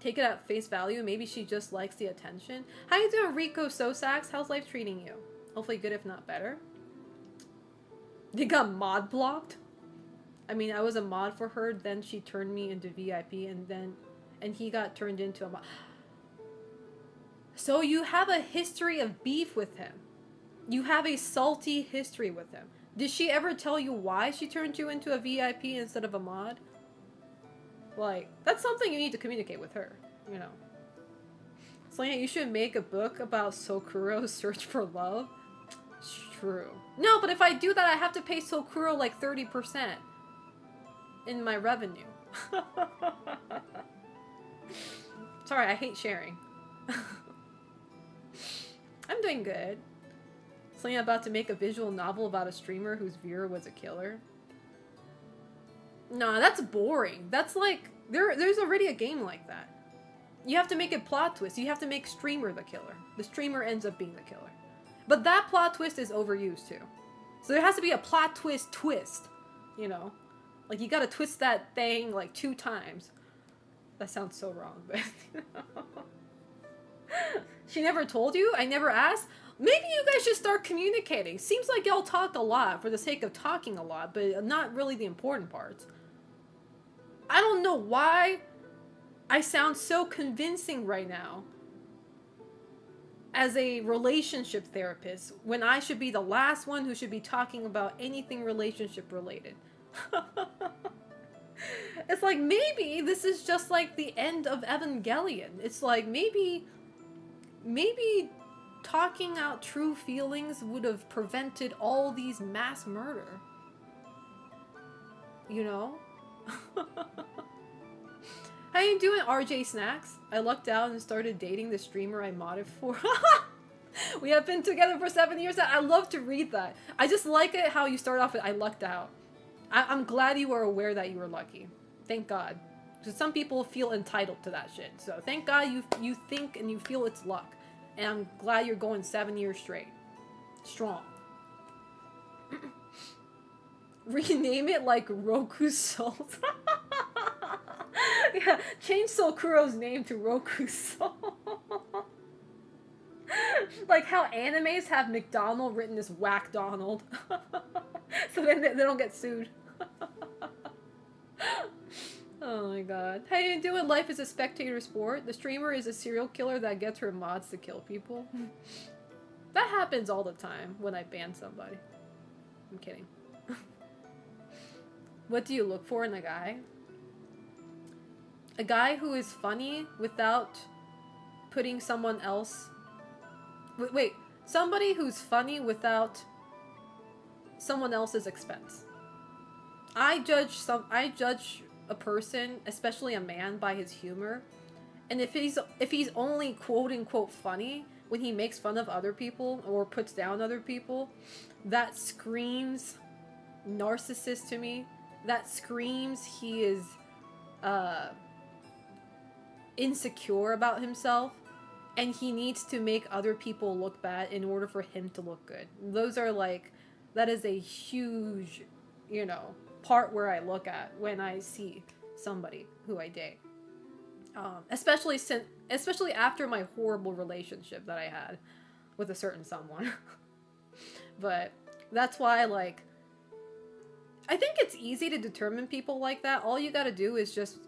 take it at face value. Maybe she just likes the attention. How you doing, Rico Sosax? How's life treating you? Hopefully good, if not better. They got mod blocked? I mean, I was a mod for her, then she turned me into VIP, and he got turned into a mod. So you have a history of beef with him. You have a salty history with him. Did she ever tell you why she turned you into a VIP instead of a mod? Like, that's something you need to communicate with her, you know. Selena, you should make a book about Sokuro's search for love. It's true. No, but if I do that, I have to pay Sokuro like 30% in my revenue. Sorry, I hate sharing. I'm doing good. Selena about to make a visual novel about a streamer whose viewer was a killer. Nah, that's boring. That's like, there's already a game like that. You have to make it plot twist. You have to make streamer the killer. The streamer ends up being the killer. But that plot twist is overused too. So there has to be a plot twist, you know? Like, you gotta twist that thing like 2 times. That sounds so wrong, but... She never told you? I never asked? Maybe you guys should start communicating. Seems like y'all talk a lot for the sake of talking a lot, but not really the important parts. I don't know why I sound so convincing right now as a relationship therapist when I should be the last one who should be talking about anything relationship related. It's like, maybe this is just like the end of Evangelion. It's like, maybe talking out true feelings would have prevented all these mass murder. You know? How you doing, RJ Snacks? I lucked out and started dating the streamer I modded for. We have been together for 7 years. I love to read that. I just like it how you start off with, I lucked out. I'm glad you were aware that you were lucky. Thank God. Because some people feel entitled to that shit. So thank God you think and you feel it's luck. And I'm glad you're going 7 years straight. Strong. Rename it like Roku Salt. Yeah, change Sokuro's name to Roku Salt. Like how animes have McDonald written as Whack Donald. So then they don't get sued. Oh my god. How you doing? Life is a spectator sport. The streamer is a serial killer that gets her mods to kill people. That happens all the time when I ban somebody. I'm kidding. What do you look for in a guy? A guy who is funny without putting someone else... Wait. Somebody who's funny without someone else's expense. I judge a person, especially a man, by his humor. And if he's only quote unquote funny when he makes fun of other people or puts down other people, that screams narcissist to me. That screams he is insecure about himself and he needs to make other people look bad in order for him to look good. Those are like, that is a huge, you know, part where I look at when I see somebody who I date. Especially after my horrible relationship that I had with a certain someone. But that's why, like, I think it's easy to determine people like that. All you gotta do is just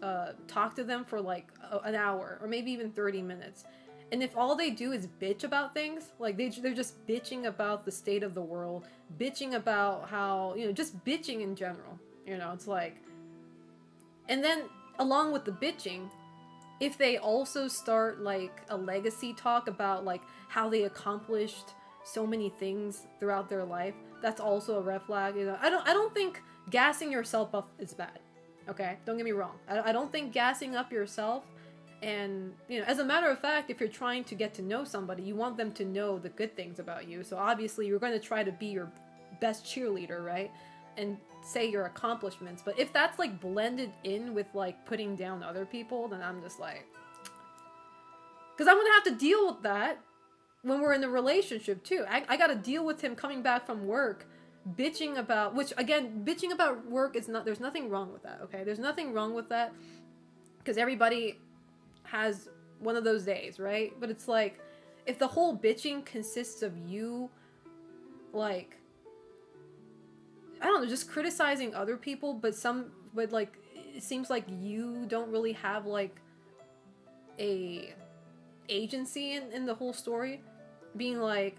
talk to them for like an hour or maybe even 30 minutes. And if all they do is bitch about things, like they're just bitching about the state of the world, bitching about how, you know, just bitching in general, you know, it's like, and then along with the bitching, if they also start like a legacy talk about like how they accomplished so many things throughout their life, that's also a red flag. You know, I don't think gassing yourself up is bad. Okay, don't get me wrong. I don't think gassing up yourself, and you know, as a matter of fact, if you're trying to get to know somebody, you want them to know the good things about you. So obviously, you're going to try to be your best cheerleader, right? And say your accomplishments. But if that's like blended in with like putting down other people, then I'm just like, because I'm gonna have to deal with that when we're in a relationship too. I gotta deal with him coming back from work bitching about, which again, bitching about work is not, there's nothing wrong with that, okay? There's nothing wrong with that, because everybody has one of those days, right? But it's like, if the whole bitching consists of you, like, I don't know, just criticizing other people, but like, it seems like you don't really have like a agency in the whole story. Being like,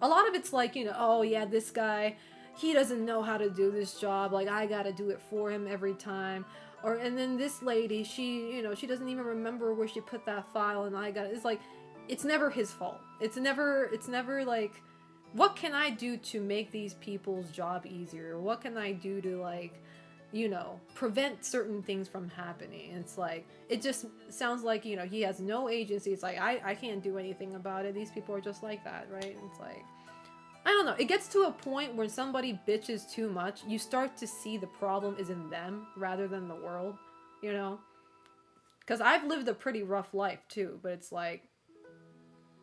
a lot of it's like, oh yeah, this guy, he doesn't know how to do this job, like I gotta do it for him every time. Or, and then this lady, she doesn't even remember where she put that file, and it's like, it's never his fault. It's never like, what can I do to make these people's job easier? What can I do to, like, prevent certain things from happening? It's like, it just sounds like, he has no agency. It's like, I can't do anything about it. These people are just like that, right? And it's like, I don't know. It gets to a point where somebody bitches too much, you start to see the problem is in them rather than the world, Because I've lived a pretty rough life too, but it's like,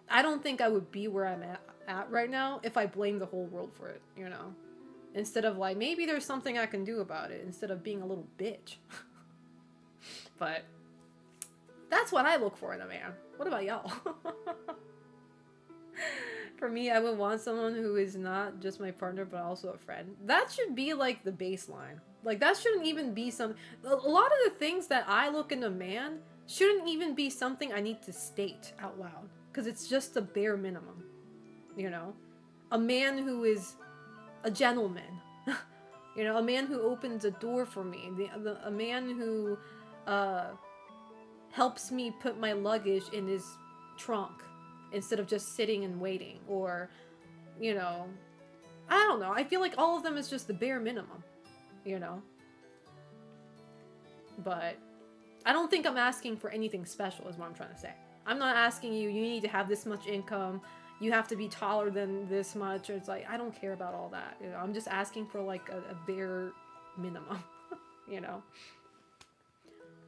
I don't think I would be where I'm at right now if I blame the whole world for it, Instead of like, maybe there's something I can do about it, instead of being a little bitch. But that's what I look for in a man. What about y'all? For me, I would want someone who is not just my partner, but also a friend. That should be like the baseline. Like, that shouldn't even be something. A lot of the things that I look in a man shouldn't even be something I need to state out loud, because it's just the bare minimum. A man who is a gentleman. A man who opens a door for me. A man who helps me put my luggage in his trunk instead of just sitting and waiting. Or, I don't know. I feel like all of them is just the bare minimum, But I don't think I'm asking for anything special, is what I'm trying to say. I'm not asking you need to have this much income, you have to be taller than this much. It's like, I don't care about all that. I'm just asking for like a bare minimum,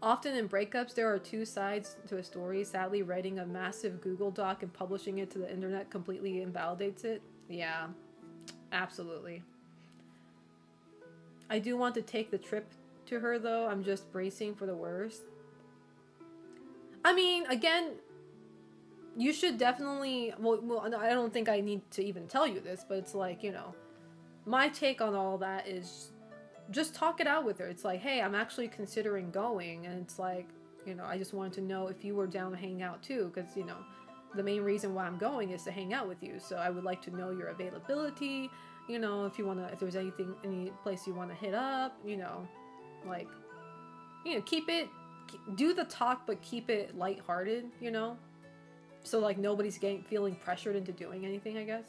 Often in breakups, there are two sides to a story. Sadly, writing a massive Google Doc and publishing it to the internet completely invalidates it. Yeah, absolutely. I do want to take the trip to her, though. I'm just bracing for the worst. I mean, again, you should definitely... Well, I don't think I need to even tell you this, but it's like, my take on all that is just talk it out with her. It's like, hey, I'm actually considering going, and it's like, I just wanted to know if you were down to hang out too, because, the main reason why I'm going is to hang out with you, so I would like to know your availability, if there's any place you want to hit up, like, do the talk, but keep it lighthearted, so like nobody's feeling pressured into doing anything, I guess.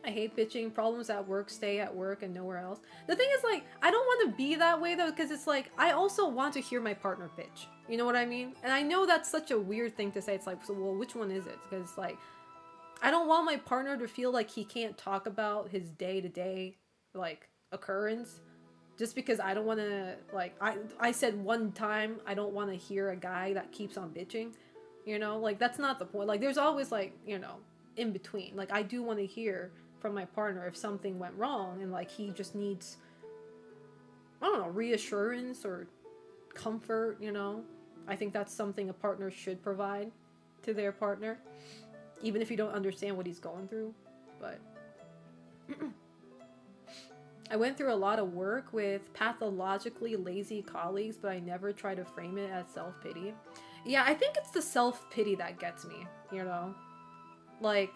I hate bitching. Problems at work stay at work and nowhere else. The thing is, like, I don't want to be that way, though, because it's like, I also want to hear my partner bitch. You know what I mean? And I know that's such a weird thing to say. It's like, so, well, which one is it? Because, like, I don't want my partner to feel like he can't talk about his day-to-day, like, occurrence. Just because I don't want to, like, I said one time, I don't want to hear a guy that keeps on bitching. Like, that's not the point. Like, there's always, like, in between. Like, I do want to hear from my partner if something went wrong and like he just needs, I don't know, reassurance or comfort. I think that's something a partner should provide to their partner, even if you don't understand what he's going through. But I went through a lot of work with pathologically lazy colleagues, but I never try to frame it as self-pity. Yeah, I think it's the self-pity that gets me, like,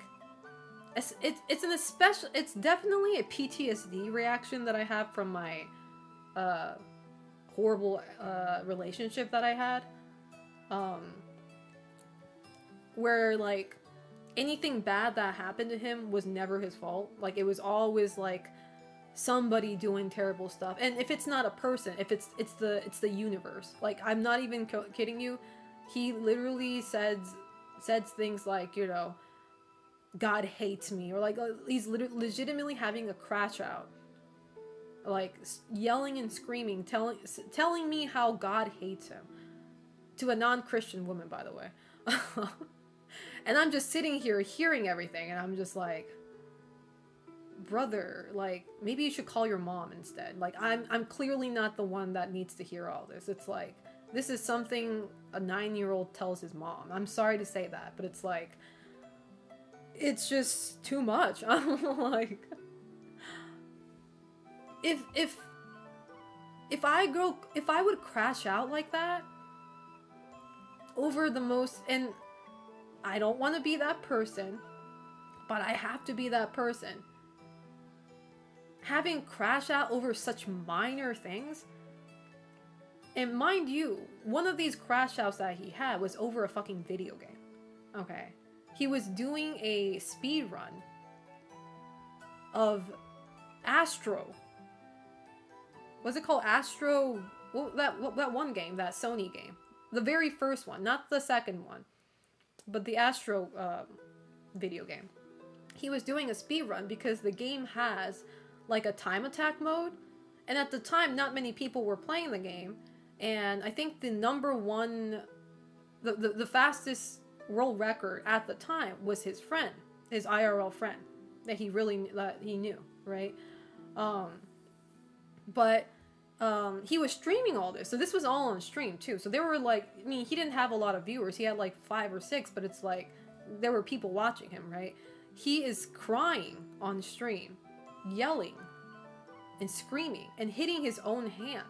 it's definitely a PTSD reaction that I have from my horrible relationship that I had, where like anything bad that happened to him was never his fault. Like, it was always like somebody doing terrible stuff. And if it's not a person, if it's the universe. Like, I'm not even kidding you. He literally says things like, God hates me, or like he's legitimately having a crash out, like yelling and screaming, telling me how God hates him, to a non-Christian woman, by the way. And I'm just sitting here hearing everything, and I'm just like, brother, like, maybe you should call your mom instead. Like, I'm clearly not the one that needs to hear all this. It's like, This is something a 9-year-old tells his mom. I'm sorry to say that, but it's like, it's just too much. I'm like, if I would crash out like that over the most, and I don't want to be that person, but I have to be that person. Having crash out over such minor things. And mind you, one of these crash outs that he had was over a fucking video game. Okay. He was doing a speed run of Astro. What's it called? Astro... Well, that one game, that Sony game. The very first one, not the second one. But the Astro video game. He was doing a speed run because the game has like a time attack mode. And at the time, not many people were playing the game. And I think the number one, the fastest world record at the time was his friend, his IRL friend, that he knew, right? But he was streaming all this, so this was all on stream too. So there were like, I mean, he didn't have a lot of viewers. He had like 5 or 6, but it's like there were people watching him, right? He is crying on stream, yelling and screaming and hitting his own hand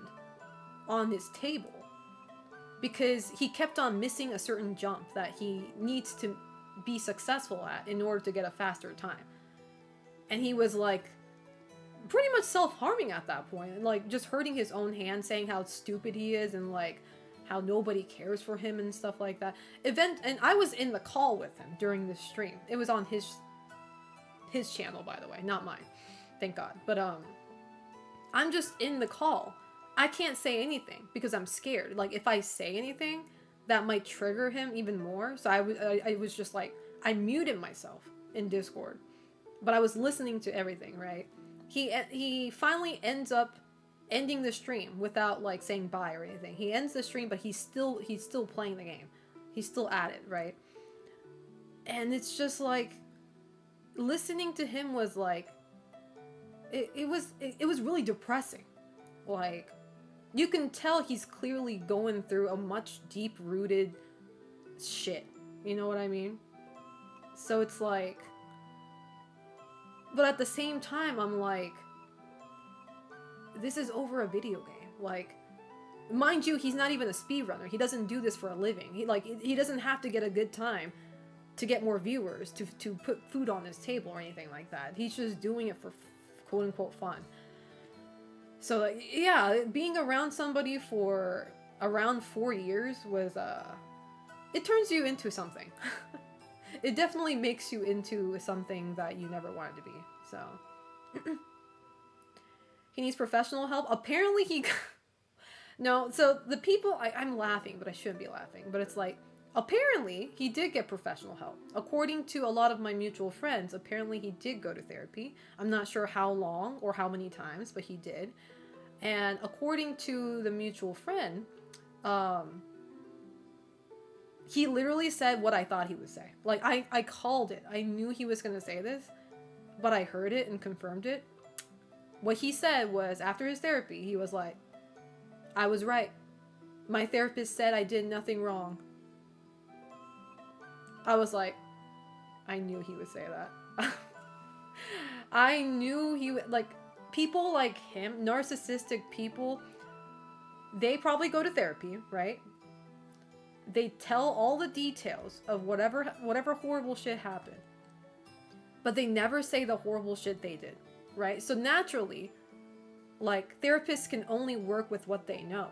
on his table because he kept on missing a certain jump that he needs to be successful at in order to get a faster time. And he was like pretty much self-harming at that point, and like just hurting his own hand, saying how stupid he is and like how nobody cares for him and stuff like that. And I was in the call with him during this stream. It was on his channel, by the way, not mine, thank God. But I'm just in the call. I can't say anything because I'm scared. Like, if I say anything, that might trigger him even more. So I was just like, I muted myself in Discord. But I was listening to everything, right? He finally ends up ending the stream without, like, saying bye or anything. He ends the stream, but he's still playing the game. He's still at it, right? And it's just, like, listening to him was, like, it was really depressing. Like, you can tell he's clearly going through a much deep-rooted shit. You know what I mean? So it's like... But at the same time, I'm like... This is over a video game. Like, mind you, he's not even a speedrunner. He doesn't do this for a living. He doesn't have to get a good time to get more viewers, to put food on his table or anything like that. He's just doing it for quote-unquote fun. So, like, yeah, being around somebody for around 4 years was, it turns you into something. It definitely makes you into something that you never wanted to be, so. He needs professional help? Apparently he... No, so the people... I'm laughing, but I shouldn't be laughing. But it's like, apparently he did get professional help. According to a lot of my mutual friends, apparently he did go to therapy. I'm not sure how long or how many times, but he did. And according to the mutual friend, he literally said what I thought he would say. Like, I called it. I knew he was going to say this, but I heard it and confirmed it. What he said was, after his therapy, he was like, I was right. My therapist said I did nothing wrong. I was like, I knew he would say that. I knew he would, like, people like him, narcissistic people, they probably go to therapy, right? They tell all the details of whatever horrible shit happened. But they never say the horrible shit they did, right? So naturally, like, therapists can only work with what they know.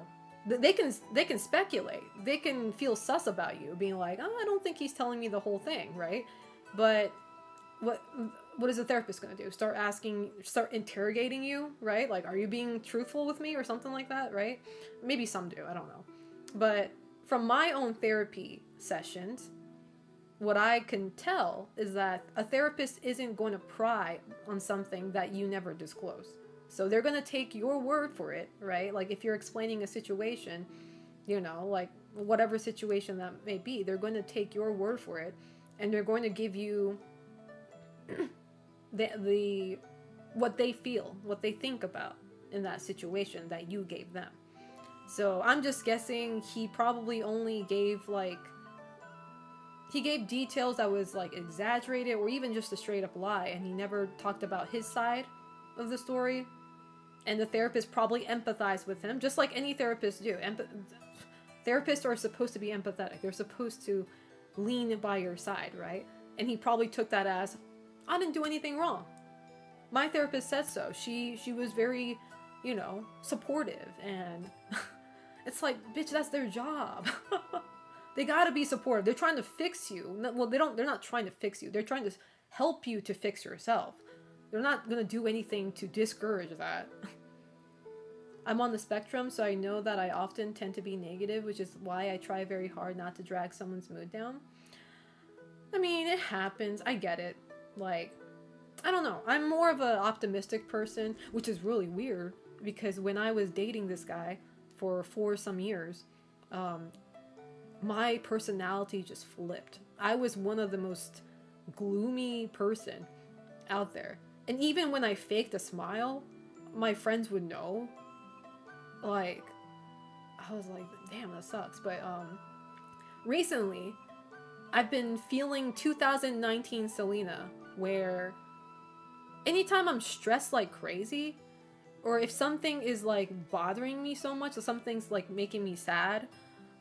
They can speculate. They can feel sus about you, being like, oh, I don't think he's telling me the whole thing, right? But what is a therapist going to do? Start interrogating you, right? Like, are you being truthful with me or something like that, right? Maybe some do, I don't know. But from my own therapy sessions, what I can tell is that a therapist isn't going to pry on something that you never disclose. So they're going to take your word for it, right? Like, if you're explaining a situation, you know, like whatever situation that may be, they're going to take your word for it, and they're going to give you the what they feel, what they think about in that situation that you gave them. So I'm just guessing he probably only gave like, he gave details that was like exaggerated or even just a straight up lie, and he never talked about his side of the story. And the therapist probably empathized with him, just like any therapist do. Therapists are supposed to be empathetic. They're supposed to lean by your side, right? And he probably took that as, I didn't do anything wrong. My therapist said so. She was very, you know, supportive, and it's like, bitch, that's their job. They gotta be supportive. They're trying to fix you. Well, they're not trying to fix you. They're trying to help you to fix yourself. They're not gonna do anything to discourage that. I'm on the spectrum, so I know that I often tend to be negative, which is why I try very hard not to drag someone's mood down. I mean, it happens. I get it. Like, I don't know. I'm more of an optimistic person, which is really weird, because when I was dating this guy for some years, my personality just flipped. I was one of the most gloomy person out there. And even when I faked a smile, my friends would know. Like, I was like, damn, that sucks. But recently, I've been feeling 2019 Selena, where anytime I'm stressed like crazy, or if something is like bothering me so much, or something's like making me sad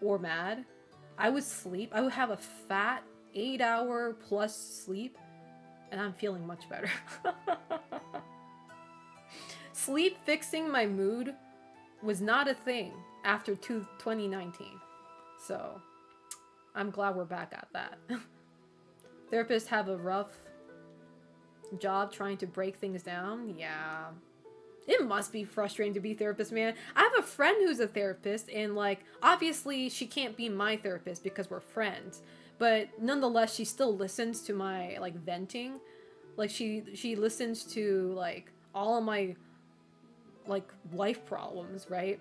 or mad, I would sleep. I would have a fat 8-hour plus sleep, and I'm feeling much better. Sleep fixing my mood was not a thing after 2019. So I'm glad we're back at that. Therapists have a rough job trying to break things down. Yeah. It must be frustrating to be a therapist, man. I have a friend who's a therapist, and like, obviously she can't be my therapist because we're friends. But nonetheless, she still listens to my like venting. Like she listens to like all of my like life problems, right?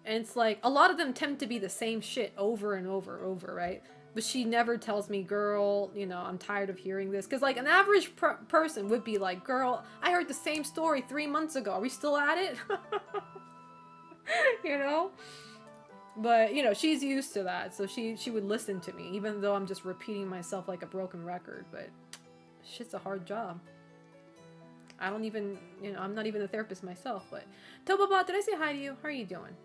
And it's like a lot of them tend to be the same shit over and over, right? But she never tells me, girl, you know, I'm tired of hearing this. Because like an average person would be like, girl, I heard the same story 3 months ago. Are we still at it? You know? But, you know, she's used to that. So she would listen to me, even though I'm just repeating myself like a broken record. But shit's a hard job. I don't even, you know, I'm not even a therapist myself. But Tobabot, did I say hi to you? How are you doing?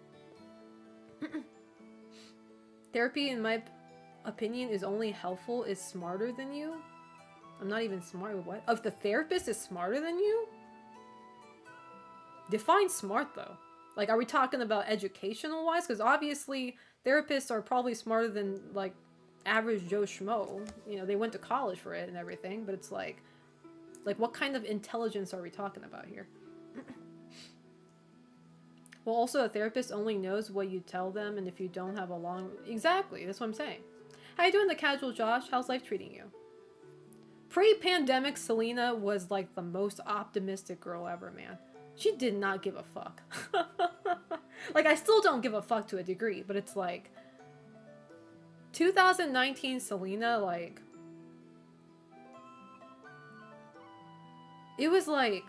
Therapy, in my opinion, is only helpful is smarter than you. I'm not even smart. What? If the therapist is smarter than you? Define smart, though. Like, are we talking about educational wise? Because obviously therapists are probably smarter than like average Joe Schmo. You know, they went to college for it and everything. But it's like what kind of intelligence are we talking about here? Well, also a therapist only knows what you tell them, and if you don't have a long... Exactly, that's what I'm saying. How you doing, the casual Josh? How's life treating you? Pre-pandemic, Selena was like the most optimistic girl ever, man. She did not give a fuck. Like, I still don't give a fuck to a degree, but it's like... 2019 Selena, like... It was like...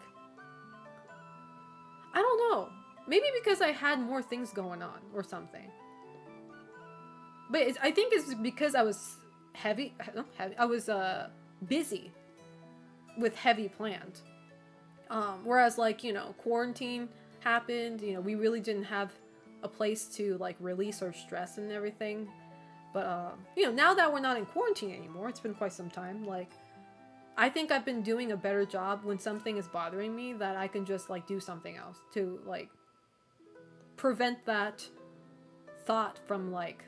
I don't know. Maybe because I had more things going on or something. But I think it's because I was I was busy with heavy plans. Whereas like, you know, quarantine happened, you know, we really didn't have a place to like release our stress and everything. But, you know, now that we're not in quarantine anymore, it's been quite some time, like, I think I've been doing a better job when something is bothering me that I can just like do something else to like prevent that thought from like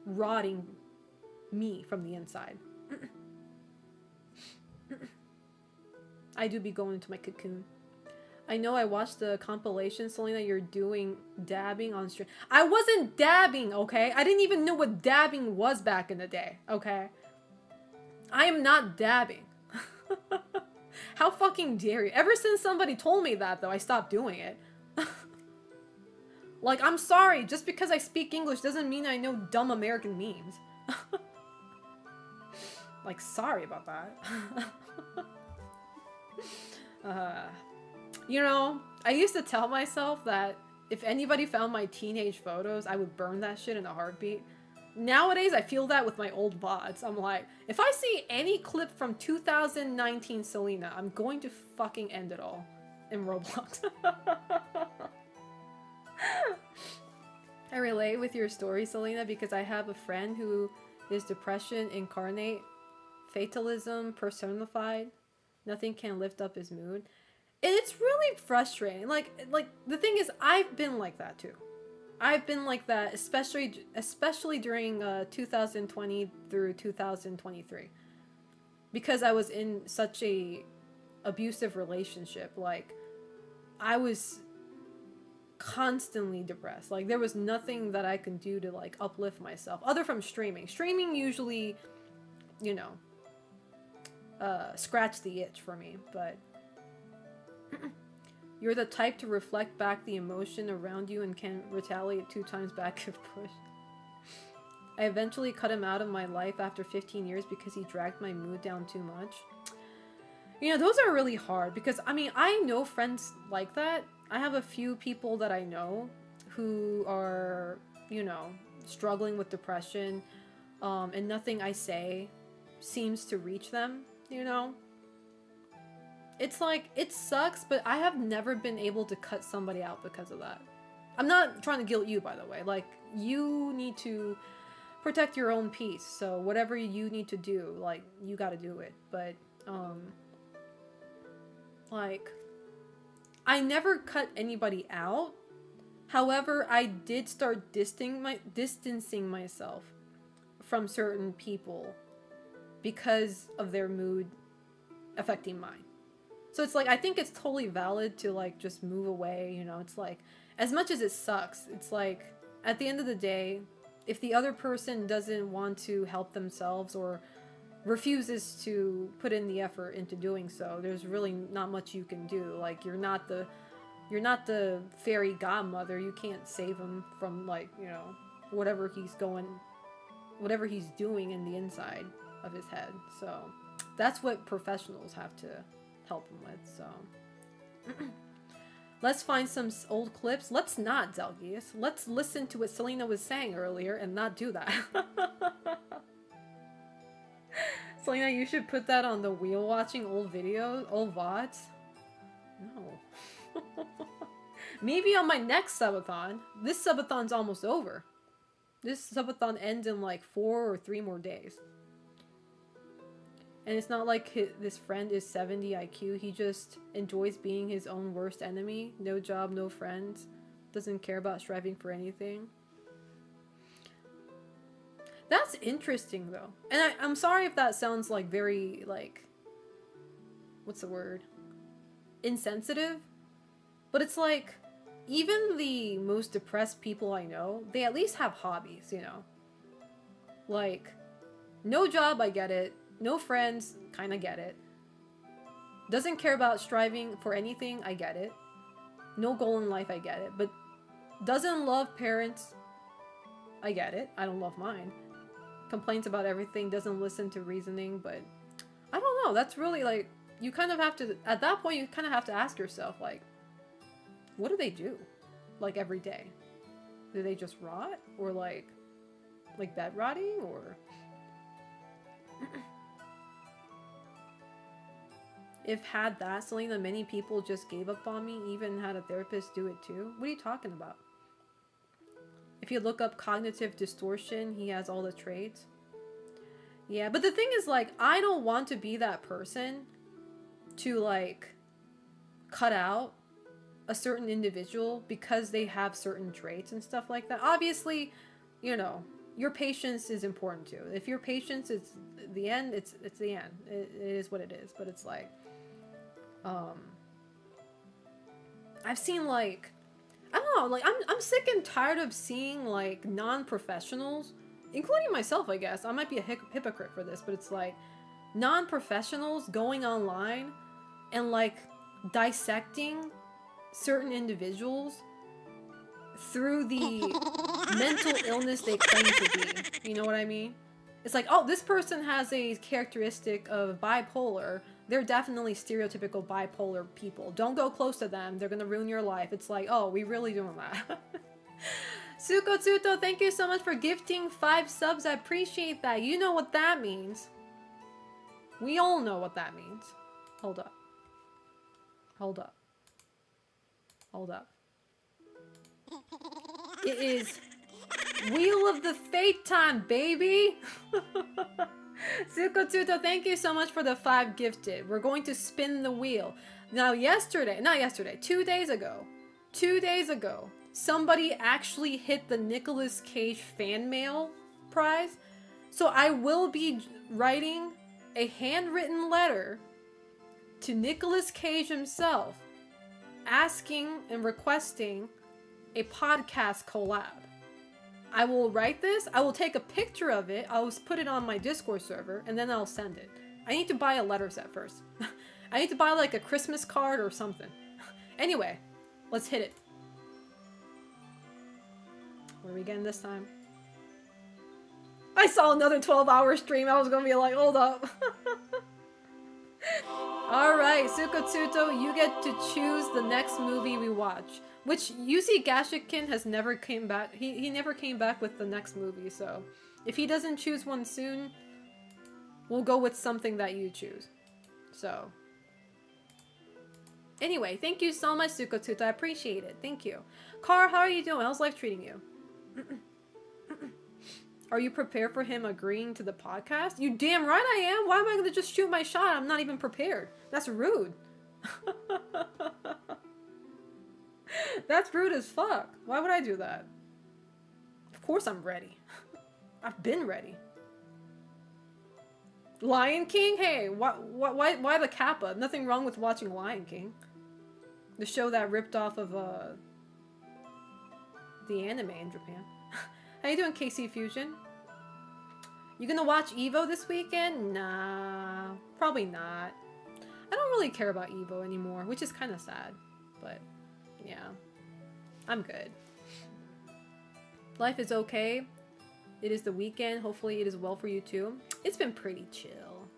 rotting me from the inside. I do be going into my cocoon. I know I watched the compilation, Selena, you're doing dabbing on stream. I wasn't dabbing, okay? I didn't even know what dabbing was back in the day, okay? I am not dabbing. How fucking dare you? Ever since somebody told me that, though, I stopped doing it. Like, I'm sorry, just because I speak English doesn't mean I know dumb American memes. Like, sorry about that. You know, I used to tell myself that if anybody found my teenage photos, I would burn that shit in a heartbeat. Nowadays, I feel that with my old VODs. I'm like, if I see any clip from 2019 Selena, I'm going to fucking end it all in Roblox. I relate with your story, Selena, because I have a friend who is depression incarnate, fatalism personified. Nothing can lift up his mood. And it's really frustrating. Like the thing is, I've been like that too. I've been like that, especially during 2020 through 2023, because I was in such a abusive relationship. Like, I was constantly depressed. Like, there was nothing that I could do to like uplift myself other from streaming. Streaming usually, you know, scratch the itch for me, but you're the type to reflect back the emotion around you and can retaliate 2 times back if pushed. I eventually cut him out of my life after 15 years because he dragged my mood down too much. You know, those are really hard because, I mean, I know friends like that. I have a few people that I know who are, you know, struggling with depression, and nothing I say seems to reach them, you know? It's like, it sucks, but I have never been able to cut somebody out because of that. I'm not trying to guilt you, by the way. Like, you need to protect your own peace. So whatever you need to do, like, you gotta do it. But, like, I never cut anybody out. However, I did start distancing myself from certain people because of their mood affecting mine. So it's like, I think it's totally valid to like just move away, you know. It's like, as much as it sucks, it's like, at the end of the day, if the other person doesn't want to help themselves or refuses to put in the effort into doing so, there's really not much you can do. Like, you're not the fairy godmother. You can't save him from, like, you know, whatever he's doing in the inside of his head. So that's what professionals have to help him with. So let's find some old clips. Let's not, Zelgius. Let's listen to what Selena was saying earlier and not do that. Selena, you should put that on the wheel watching old videos, old VODs. No. Maybe on my next subathon. This subathon's almost over. This subathon ends in like 4 or 3 more days. And it's not like this friend is 70 IQ. He just enjoys being his own worst enemy. No job, no friends. Doesn't care about striving for anything. That's interesting, though. And I'm sorry if that sounds like very, like, what's the word? Insensitive. But it's like, even the most depressed people I know, they at least have hobbies, you know? Like, no job, I get it. No friends, kinda get it. Doesn't care about striving for anything, I get it. No goal in life, I get it. But doesn't love parents, I get it. I don't love mine. Complains about everything, doesn't listen to reasoning, but I don't know. That's really, like, you kind of have to, at that point, you kind of have to ask yourself, like, what do they do? Like, every day? Do they just rot? Or, like bed rotting? Or... If had that, Selena, many people just gave up on me, even had a therapist do it too. What are you talking about? If you look up cognitive distortion, he has all the traits. Yeah, but the thing is, like, I don't want to be that person to, like, cut out a certain individual because they have certain traits and stuff like that. Obviously, you know, your patience is important too. If your patience is the end, it's the end. It is what it is. But it's like, I've seen, like, I don't know, like, I'm sick and tired of seeing, like, non-professionals, including myself, I guess. I might be a hypocrite for this, but it's like, non-professionals going online and, like, dissecting certain individuals through the mental illness they claim to be. You know what I mean? It's like, oh, this person has a characteristic of bipolar, they're definitely stereotypical bipolar people. Don't go close to them. They're gonna ruin your life. It's like, oh, we really doing that. Suko Tsuto, thank you so much for gifting 5 subs. I appreciate that. You know what that means. We all know what that means. Hold up. Hold up. Hold up. It is Wheel of the Fate time, baby! Suko Tsuto, thank you so much for the 5 gifted. We're going to spin the wheel. Now 2 days ago, somebody actually hit the Nicolas Cage fan mail prize. So I will be writing a handwritten letter to Nicolas Cage himself, asking and requesting a podcast collab. I will write this, I will take a picture of it, I'll put it on my Discord server, and then I'll send it. I need to buy a letter set first. I need to buy like a Christmas card or something. Anyway, let's hit it. What are we getting this time? I saw another 12-hour stream, I was gonna be like, hold up. Alright, Suko Tsuto, you get to choose the next movie we watch. Which, Yuzi Gashikin has never came back. He never came back with the next movie, so... If he doesn't choose one soon, we'll go with something that you choose. So... Anyway, thank you so much, Suko Tsuto. I appreciate it. Thank you. Car, how are you doing? How's life treating you? Are you prepared for him agreeing to the podcast? You damn right I am. Why am I going to just shoot my shot? I'm not even prepared. That's rude. That's rude as fuck. Why would I do that? Of course I'm ready. I've been ready. Lion King? Hey, why the Kappa? Nothing wrong with watching Lion King. The show that ripped off of the anime in Japan. How you doing, KC Fusion? You gonna watch Evo this weekend? Nah, probably not. I don't really care about Evo anymore, which is kind of sad. But, yeah. I'm good. Life is okay. It is the weekend. Hopefully it is well for you too. It's been pretty chill.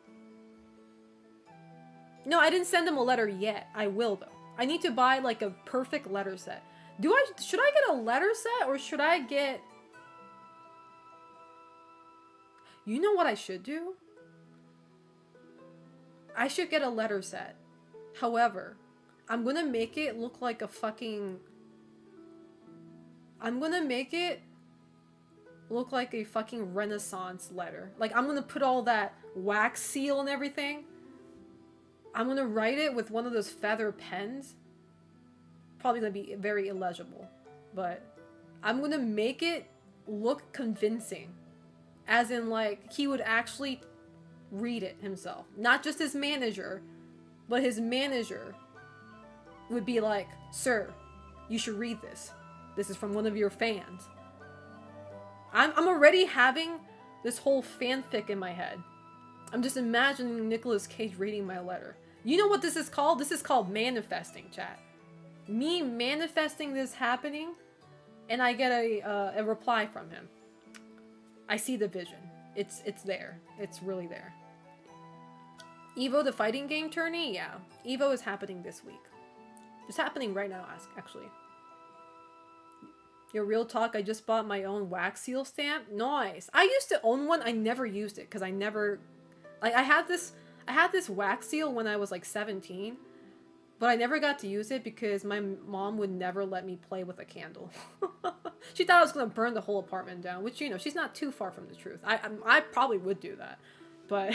No, I didn't send him a letter yet. I will though. I need to buy like a perfect letter set. Should I get a letter set or should I get... You know what I should do? I should get a letter set. However, I'm gonna make it look like a fucking... I'm gonna make it look like a fucking Renaissance letter. Like, I'm gonna put all that wax seal and everything. I'm gonna write it with one of those feather pens. Probably gonna be very illegible. But I'm gonna make it look convincing. As in, like, he would actually read it himself. Not just his manager, but his manager would be like, "Sir, you should read this. This is from one of your fans." I'm already having this whole fanfic in my head. I'm just imagining Nicolas Cage reading my letter. You know what this is called? This is called manifesting, chat. Me manifesting this happening, and I get a reply from him. I see the vision. It's there. It's really there. Evo, the fighting game tourney? Yeah. Evo is happening this week. It's happening right now, actually. Your real talk, I just bought my own wax seal stamp. Nice. I used to own one. I never used it because I never... Like, I had this wax seal when I was like 17. But I never got to use it because my mom would never let me play with a candle. She thought I was going to burn the whole apartment down, which, you know, she's not too far from the truth. I probably would do that, but...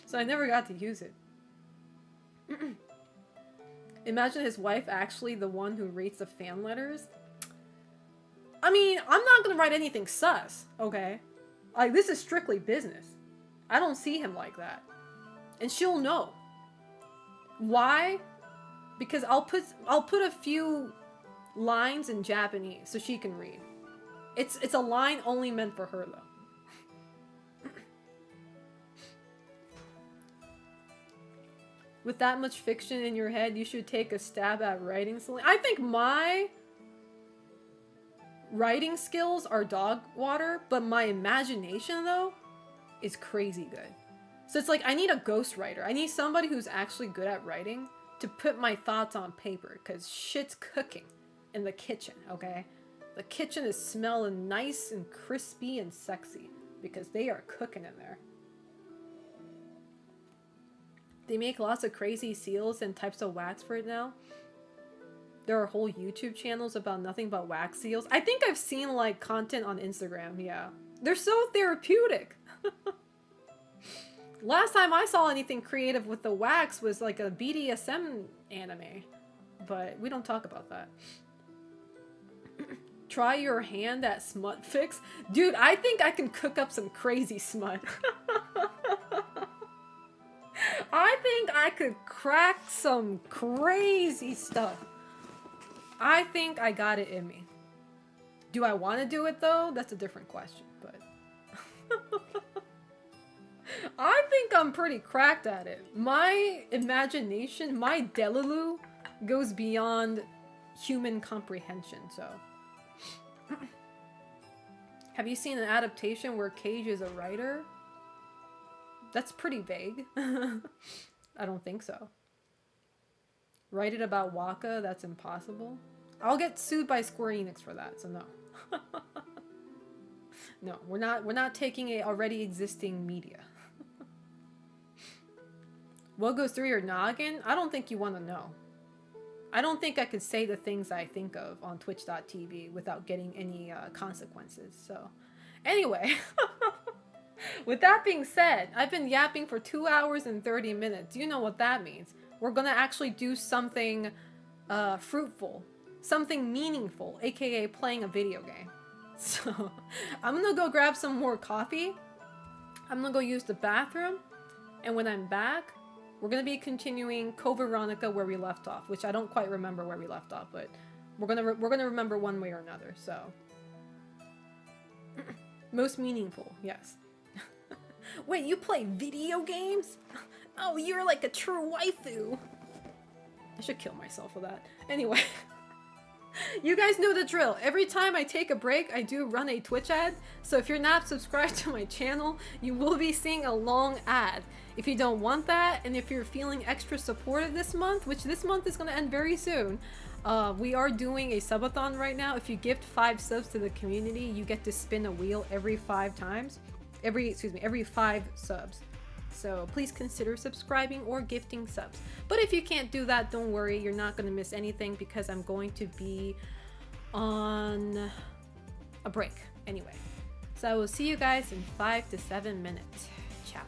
So I never got to use it. Imagine his wife actually the one who reads the fan letters. I mean, I'm not going to write anything sus, okay? Like, this is strictly business. I don't see him like that. And she'll know. Why? Because I'll put a few lines in Japanese so she can read. It's a line only meant for her though. With that much fiction in your head, you should take a stab at writing something. I think my writing skills are dog water, but my imagination though is crazy good. So it's like, I need a ghostwriter. I need somebody who's actually good at writing to put my thoughts on paper, because shit's cooking in the kitchen, okay? The kitchen is smelling nice and crispy and sexy because they are cooking in there. They make lots of crazy seals and types of wax for it now. There are whole YouTube channels about nothing but wax seals. I think I've seen like content on Instagram, yeah. They're so therapeutic. Last time I saw anything creative with the wax was like a BDSM anime. But we don't talk about that. Try your hand at smut fix. Dude, I think I can cook up some crazy smut. I think I could crack some crazy stuff. I think I got it in me. Do I want to do it though? That's a different question, but I think I'm pretty cracked at it. My imagination, my delulu goes beyond human comprehension, so. Have you seen an adaptation where Cage is a writer? That's pretty vague. I don't think so. Write it about Waka? That's impossible. I'll get sued by Square Enix for that, so no. No, we're not taking a already existing media. What goes through your noggin? I don't think you want to know. I don't think I could say the things I think of on Twitch.tv without getting any consequences, so. Anyway. With that being said, I've been yapping for 2 hours and 30 minutes. You know what that means. We're gonna actually do something fruitful, something meaningful, aka playing a video game. So, I'm gonna go grab some more coffee. I'm gonna go use the bathroom. And when I'm back, we're gonna be continuing Veronica where we left off, which I don't quite remember where we left off, but we're gonna remember one way or another, so. Most meaningful, yes. Wait, you play video games? Oh, you're like a true waifu. I should kill myself for that. Anyway. You guys know the drill. Every time I take a break, I do run a Twitch ad. So if you're not subscribed to my channel, you will be seeing a long ad. If you don't want that, and if you're feeling extra supported this month, which this month is going to end very soon, we are doing a subathon right now. If you gift 5 subs to the community, you get to spin a wheel every 5 times. Every 5 subs. So please consider subscribing or gifting subs. But if you can't do that, don't worry. You're not going to miss anything because I'm going to be on a break anyway. So I will see you guys in 5 to 7 minutes. Ciao.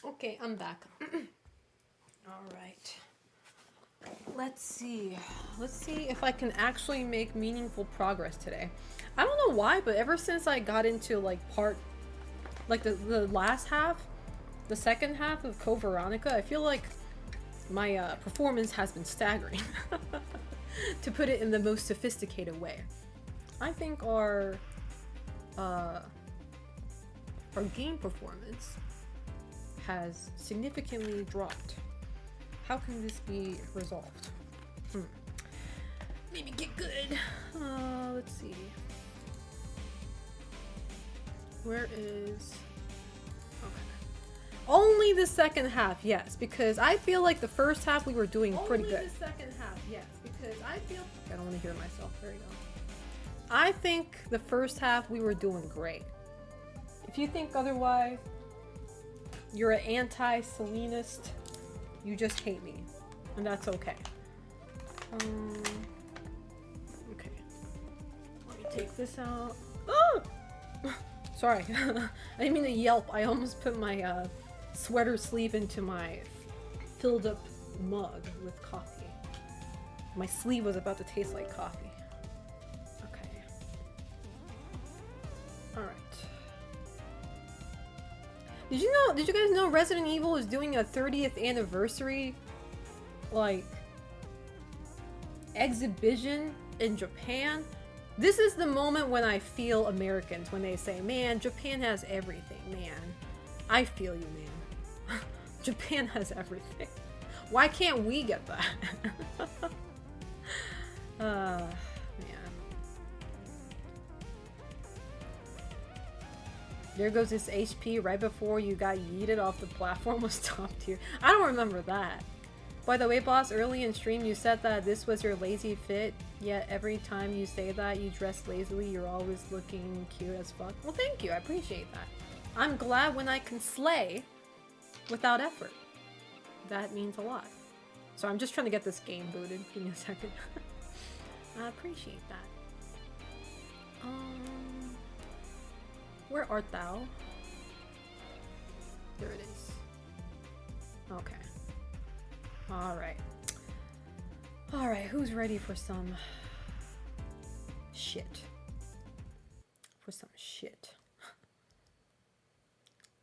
Okay, I'm back. Alright. Let's see. Let's see if I can actually make meaningful progress today. I don't know why, but ever since I got into like the last half, the second half of Veronica, I feel like my performance has been staggering. To put it in the most sophisticated way. I think our game performance has significantly dropped. How can this be resolved? Maybe get good. Let's see. Where is... Okay. Only the second half, yes, because I feel like the first half we were doing pretty good. Only the second half, yes, because I feel... I don't want to hear myself. There you go. I think the first half we were doing great. If you think otherwise, you're an anti-Selenist. You just hate me, and that's okay. Okay. Let me take this out. Oh! Sorry, I didn't mean to yelp. I almost put my sweater sleeve into my filled up mug with coffee. My sleeve was about to taste like coffee. Okay. Alright. Did you guys know Resident Evil is doing a 30th anniversary, like, exhibition in Japan? This is the moment when I feel Americans, when they say, man, Japan has everything, man. I feel you, man. Japan has everything. Why can't we get that? Man. There goes this HP right before you got yeeted off the platform was top tier. I don't remember that. By the way, boss, early in stream you said that this was your lazy fit, yet every time you say that you dress lazily, you're always looking cute as fuck. Well, thank you. I appreciate that. I'm glad when I can slay without effort. That means a lot. So I'm just trying to get this game booted. Give me a second. I appreciate that. Where art thou? There it is. Okay. Alright. Alright, who's ready for some shit? For some shit.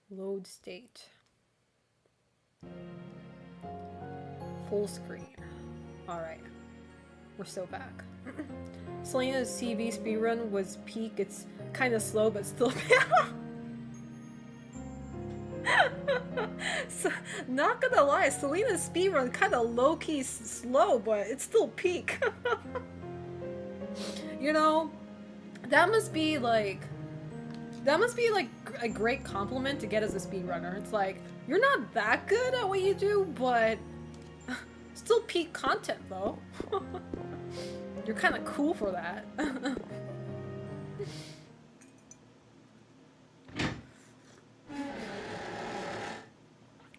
Load state. Full screen. Alright. We're so back. Selena's CV speedrun was peak. It's kind of slow, but still. So, not gonna lie, Selena's speedrun kind of low-key slow, but it's still peak. You know, that must be like a great compliment to get as a speedrunner. It's like, you're not that good at what you do, but still peak content though. You're kind of cool for that.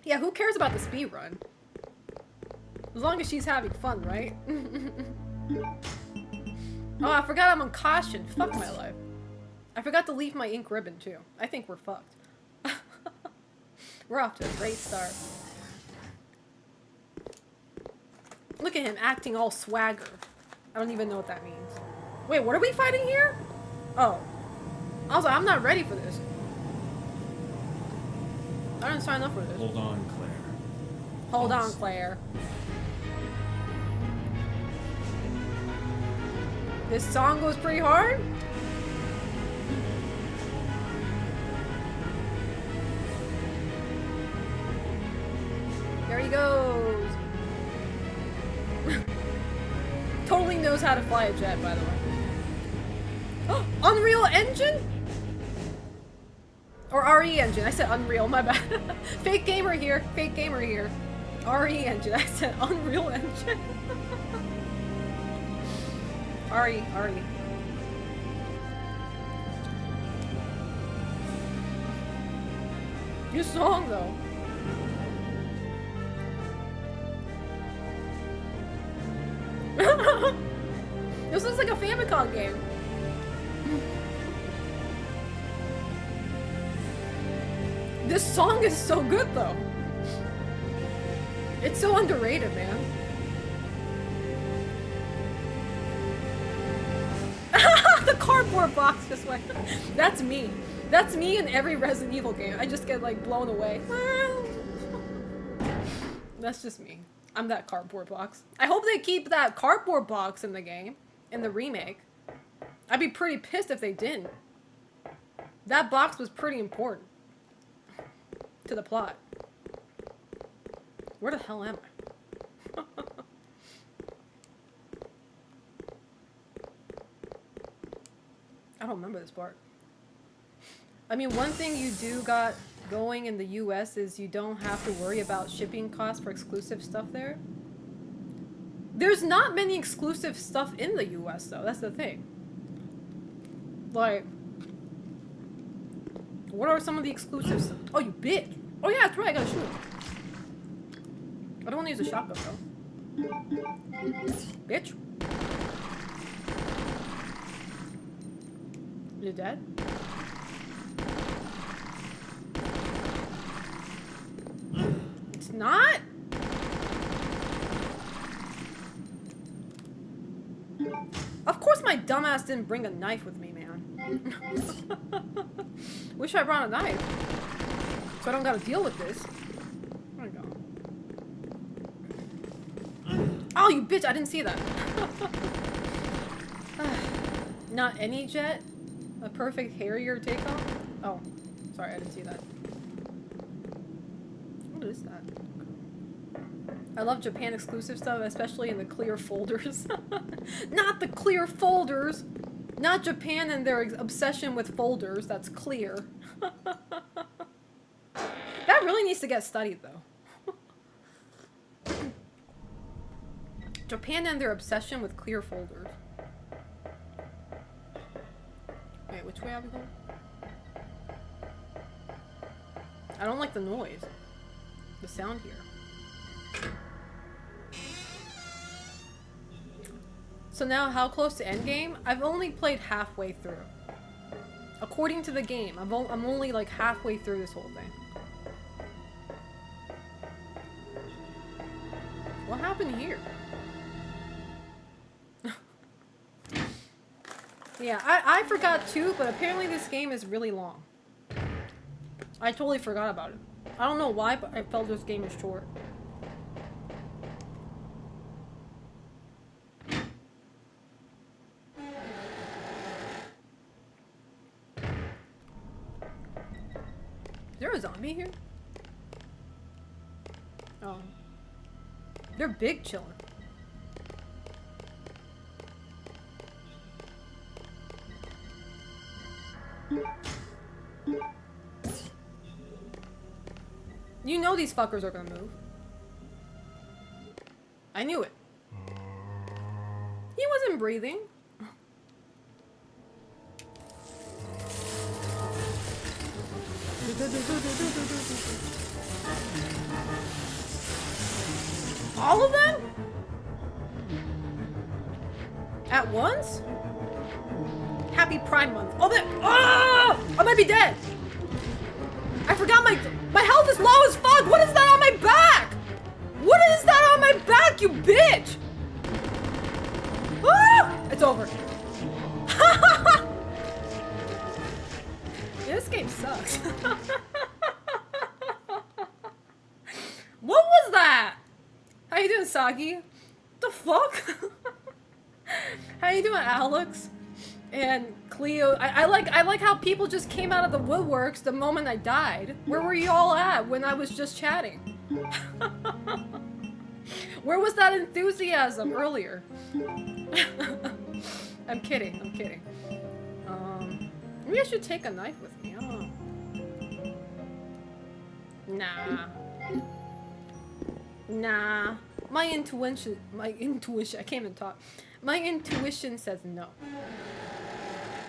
Yeah, who cares about the speed run? As long as she's having fun, right? Oh, I forgot I'm on caution. Fuck my life. I forgot to leave my ink ribbon too. I think we're fucked. We're off to a great start. Look at him acting all swagger. I don't even know what that means. Wait, what are we fighting here? Oh. I was like, I'm not ready for this. I didn't sign up for this. Hold on, Claire. Hold on, Claire. This song goes pretty hard? There he goes. Totally knows how to fly a jet, by the way. Oh, Unreal Engine? Or RE Engine. I said Unreal, my bad. Fake gamer here. Fake gamer here. RE Engine. I said Unreal Engine. RE. New song, though. This looks like a Famicom game. This song is so good, though. It's so underrated, man. The cardboard box just went. That's me. That's me in every Resident Evil game. I just get, like, blown away. That's just me. I'm that cardboard box. I hope they keep that cardboard box in the game, in the remake. I'd be pretty pissed if they didn't. That box was pretty important to the plot. Where the hell am I? I don't remember this part. I mean, one thing you do got going in the US is you don't have to worry about shipping costs for exclusive stuff there. There's not many exclusive stuff in the US though, that's the thing. Like, what are some of the exclusives? Oh, you bitch! Oh yeah, that's right, I gotta shoot him. I don't want to use a shotgun though. Bitch. You dead? It's not? Of course my dumbass didn't bring a knife with me, man. Wish I brought a knife. So I don't gotta deal with this. There we go. Oh, you bitch, I didn't see that. Not any jet? A perfect Harrier takeoff? Oh, sorry, I didn't see that. What is that? I love Japan exclusive stuff, especially in the clear folders. Not the clear folders! Not Japan and their obsession with folders, that's clear. That really needs to get studied, though. Japan and their obsession with clear folders. Wait, which way are we going? I don't like the noise. The sound here. So now, how close to endgame? I've only played halfway through. According to the game, I'm only like halfway through this whole thing. What happened here? Yeah, I forgot too, but apparently this game is really long. I totally forgot about it. I don't know why, but I felt this game is short. Is there a zombie here? Oh. They're big chillin'. You know these fuckers are gonna move. I knew it. He wasn't breathing. All of them? At once? Happy Prime Month. Oh, that. Oh! I might be dead. I forgot my health is low as fuck. What is that on my back? What is that on my back, you bitch? Ah! It's over. Yeah, this game sucks. What was that? How you doing, Sagi? The fuck? How you doing, Alex? And Cleo, I like how people just came out of the woodworks the moment I died. Where were you all at when I was just chatting? Where was that enthusiasm earlier? I'm kidding, I'm kidding. Maybe I should take a knife with me, I don't know. Nah. My intuition, I can't even talk. My intuition says no.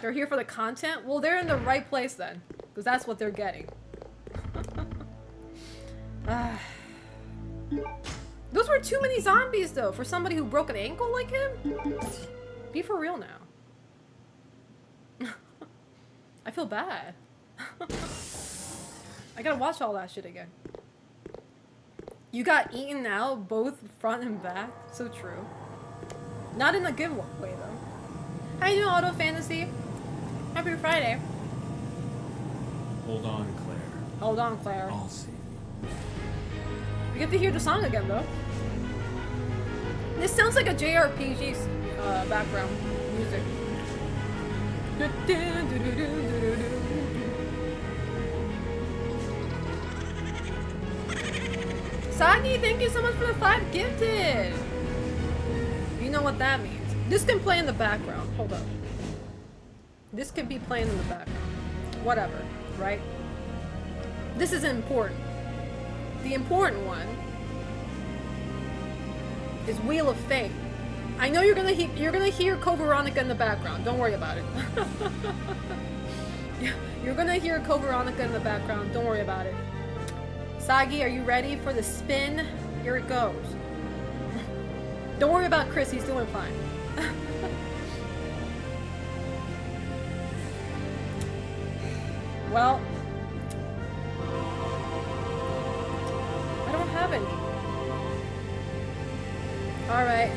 They're here for the content? Well, they're in the right place then. Because that's what they're getting. Those were too many zombies, though, for somebody who broke an ankle like him? Be for real now. I feel bad. I gotta watch all that shit again. You got eaten out both front and back. So true. Not in a good way though. How you doing, Auto Fantasy? Happy Friday. Hold on, Claire. Hold on, Claire. I'll save you. We get to hear the song again though. This sounds like a JRPG background music. Sagi, thank you so much for the 5 gifted. You know what that means. This can play in the background. Hold up. This could be playing in the background. Whatever, right? This is important. The important one is Wheel of Fate. I know you're gonna hear Code Veronica in the background. Don't worry about it. You're gonna hear Code Veronica in the background. Don't worry about it. Sagi, are you ready for the spin? Here it goes. Don't worry about Chris. He's doing fine. Well, I don't have any. Alright.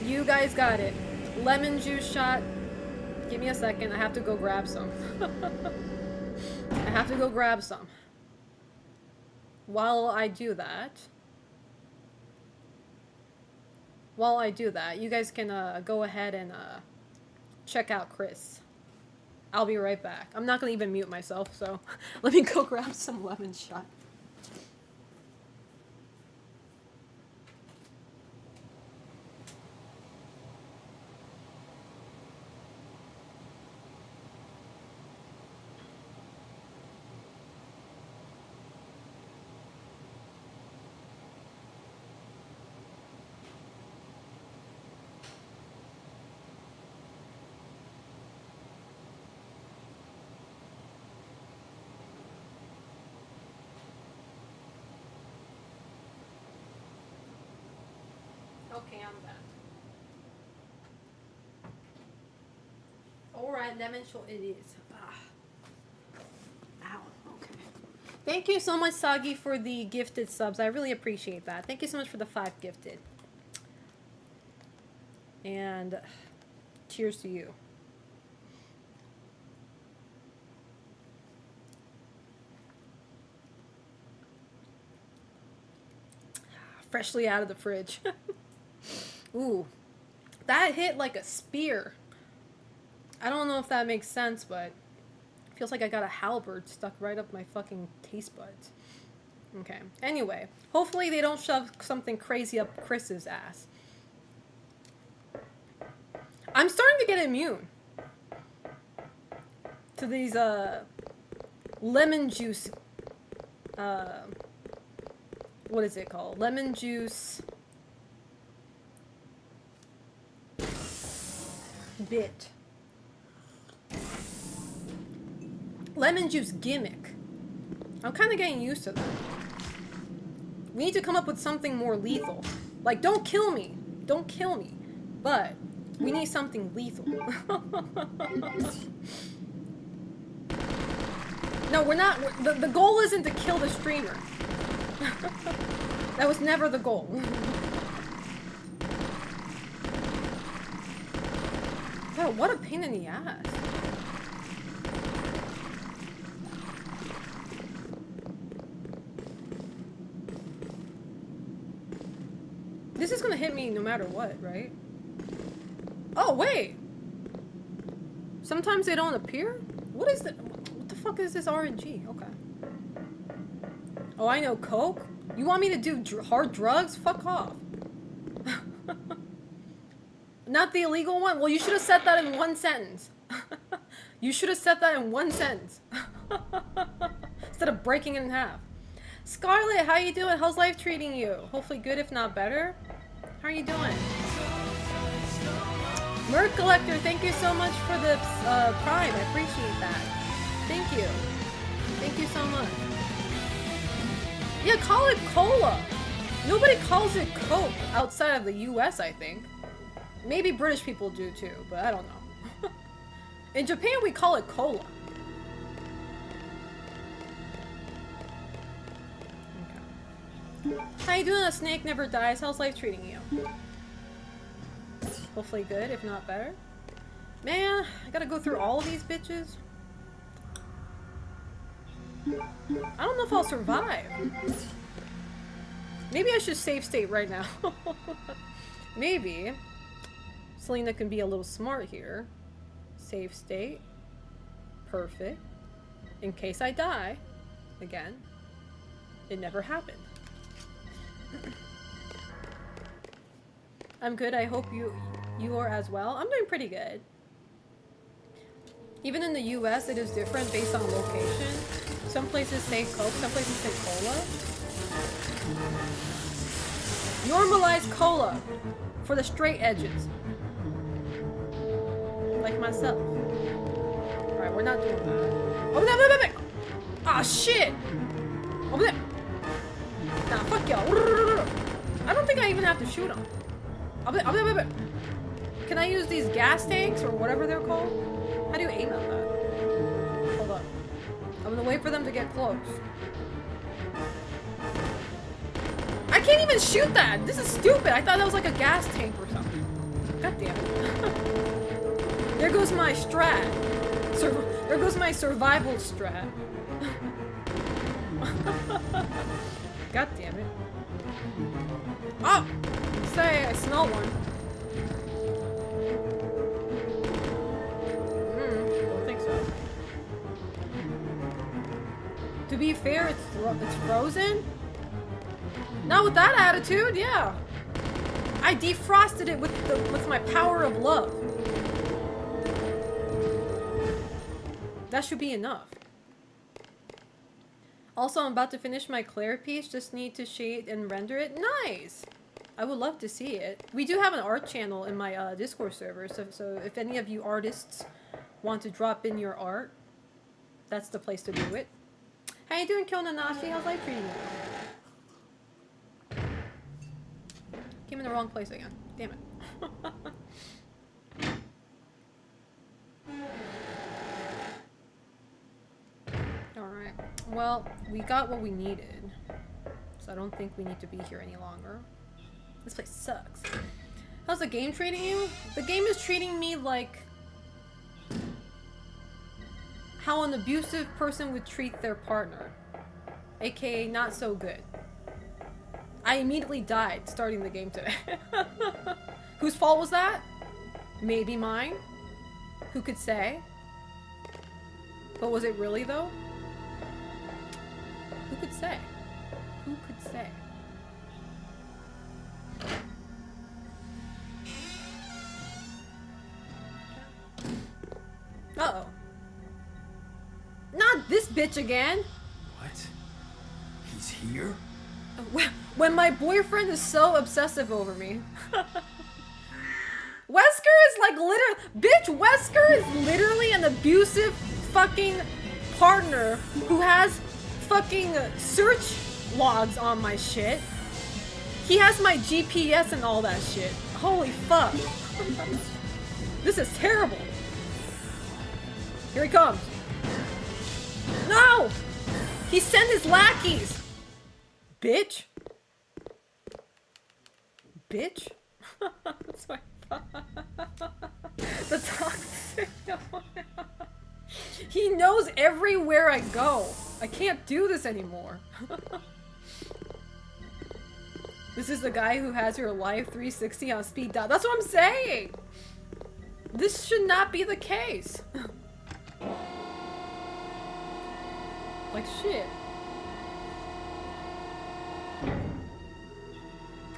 You guys got it. Lemon juice shot. Give me a second. I have to go grab some. I have to go grab some. While I do that, you guys can go ahead and check out Chris. I'll be right back. I'm not going to even mute myself, so let me go grab some lemon shot. Okay, I'm back. Alright, lemon short it is. Ow, okay. Thank you so much, Sagi, for the gifted subs. I really appreciate that. Thank you so much for the 5 gifted. And cheers to you. Freshly out of the fridge. Ooh, that hit like a spear. I don't know if that makes sense, but it feels like I got a halberd stuck right up my fucking taste buds. Okay, anyway, hopefully they don't shove something crazy up Chris's ass. I'm starting to get immune to these lemon juice what is it called? Lemon juice bit. Lemon juice gimmick. I'm kind of getting used to that. We need to come up with something more lethal. Like, don't kill me. Don't kill me. But we need something lethal. No, we're not. The goal isn't to kill the streamer. That was never the goal. Wow, what a pain in the ass. This is gonna hit me no matter what, right? Oh, wait! Sometimes they don't appear? What is the... What the fuck is this RNG? Okay. Oh, I know, coke? You want me to do hard drugs? Fuck off. Not the illegal one? Well, you should have said that in one sentence. You should have said that in one sentence. Instead of breaking it in half. Scarlett, how you doing? How's life treating you? Hopefully good, if not better. How are you doing? Merc Collector, thank you so much for the Prime. I appreciate that. Thank you. Thank you so much. Yeah, call it cola. Nobody calls it Coke outside of the US, I think. Maybe British people do too, but I don't know. In Japan, we call it cola. How you doing? A snake never dies. How's life treating you? Hopefully good, if not better. Man, I gotta go through all of these bitches. I don't know if I'll survive. Maybe I should save state right now. Maybe. Selena can be a little smart here. Save state. Perfect. In case I die. Again. It never happened. I'm good. I hope you are as well. I'm doing pretty good. Even in the US, it is different based on location. Some places say Coke, some places say Cola. Normalize Cola for the straight edges. Like myself. Alright, we're not doing that. Over there! Ah, shit! Over there! Nah, fuck y'all. I don't think I even have to shoot them. Can I use these gas tanks or whatever they're called? How do you aim at that? Hold up. I'm gonna wait for them to get close. I can't even shoot that! This is stupid! I thought that was like a gas tank or something. God damn it. There goes my strat. There goes my survival strat. God damn it. Oh! Say, I smell one. Don't think so. To be fair, it's frozen? Not with that attitude, yeah. I defrosted it with my power of love. That should be enough. Also, I'm about to finish my Claire piece. Just need to shade and render it. Nice! I would love to see it. We do have an art channel in my Discord server, so if any of you artists want to drop in your art, that's the place to do it. How you doing, Kyonanashi? How's life treating you? Came in the wrong place again. Damn it. Alright. Well, we got what we needed. So I don't think we need to be here any longer. This place sucks. How's the game treating you? The game is treating me like how an abusive person would treat their partner. AKA not so good. I immediately died starting the game today. Whose fault was that? Maybe mine. Who could say? But was it really though? Who could say? Who could say? Uh-oh. Not this bitch again! What? He's here? When my boyfriend is so obsessive over me. Wesker is like bitch, Wesker is literally an abusive fucking partner who has fucking search logs on my shit. He has my GPS and all that shit. Holy fuck. This is terrible. Here he comes. No! He sent his lackeys! Bitch. Bitch? That's my the toxic. He knows everywhere I go. I can't do this anymore. This is the guy who has your life 360 on speed dial. That's what I'm saying! This should not be the case. Like shit.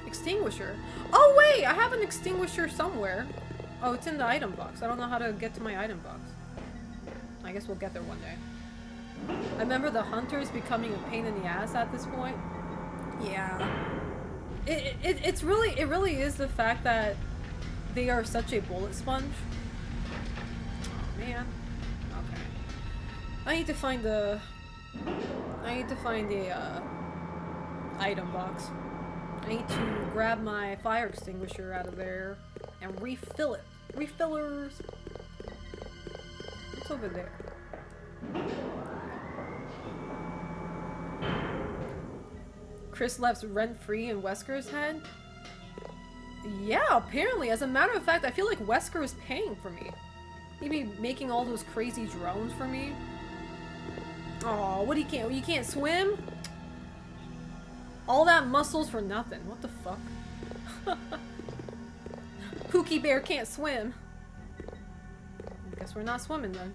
Extinguisher. Oh wait, I have an extinguisher somewhere. Oh, it's in the item box. I don't know how to get to my item box. I guess we'll get there one day. I remember the hunters becoming a pain in the ass at this point. Yeah. It really is the fact that they are such a bullet sponge. Oh man. Okay. I need to find the item box. I need to grab my fire extinguisher out of there and refill it. Refillers. What's over there? Chris lives rent-free in Wesker's head? Yeah, apparently. As a matter of fact, I feel like Wesker is paying for me. He'd be making all those crazy drones for me. Oh, what, you can't swim? All that muscles for nothing. What the fuck? Pookie Bear can't swim. I guess we're not swimming then.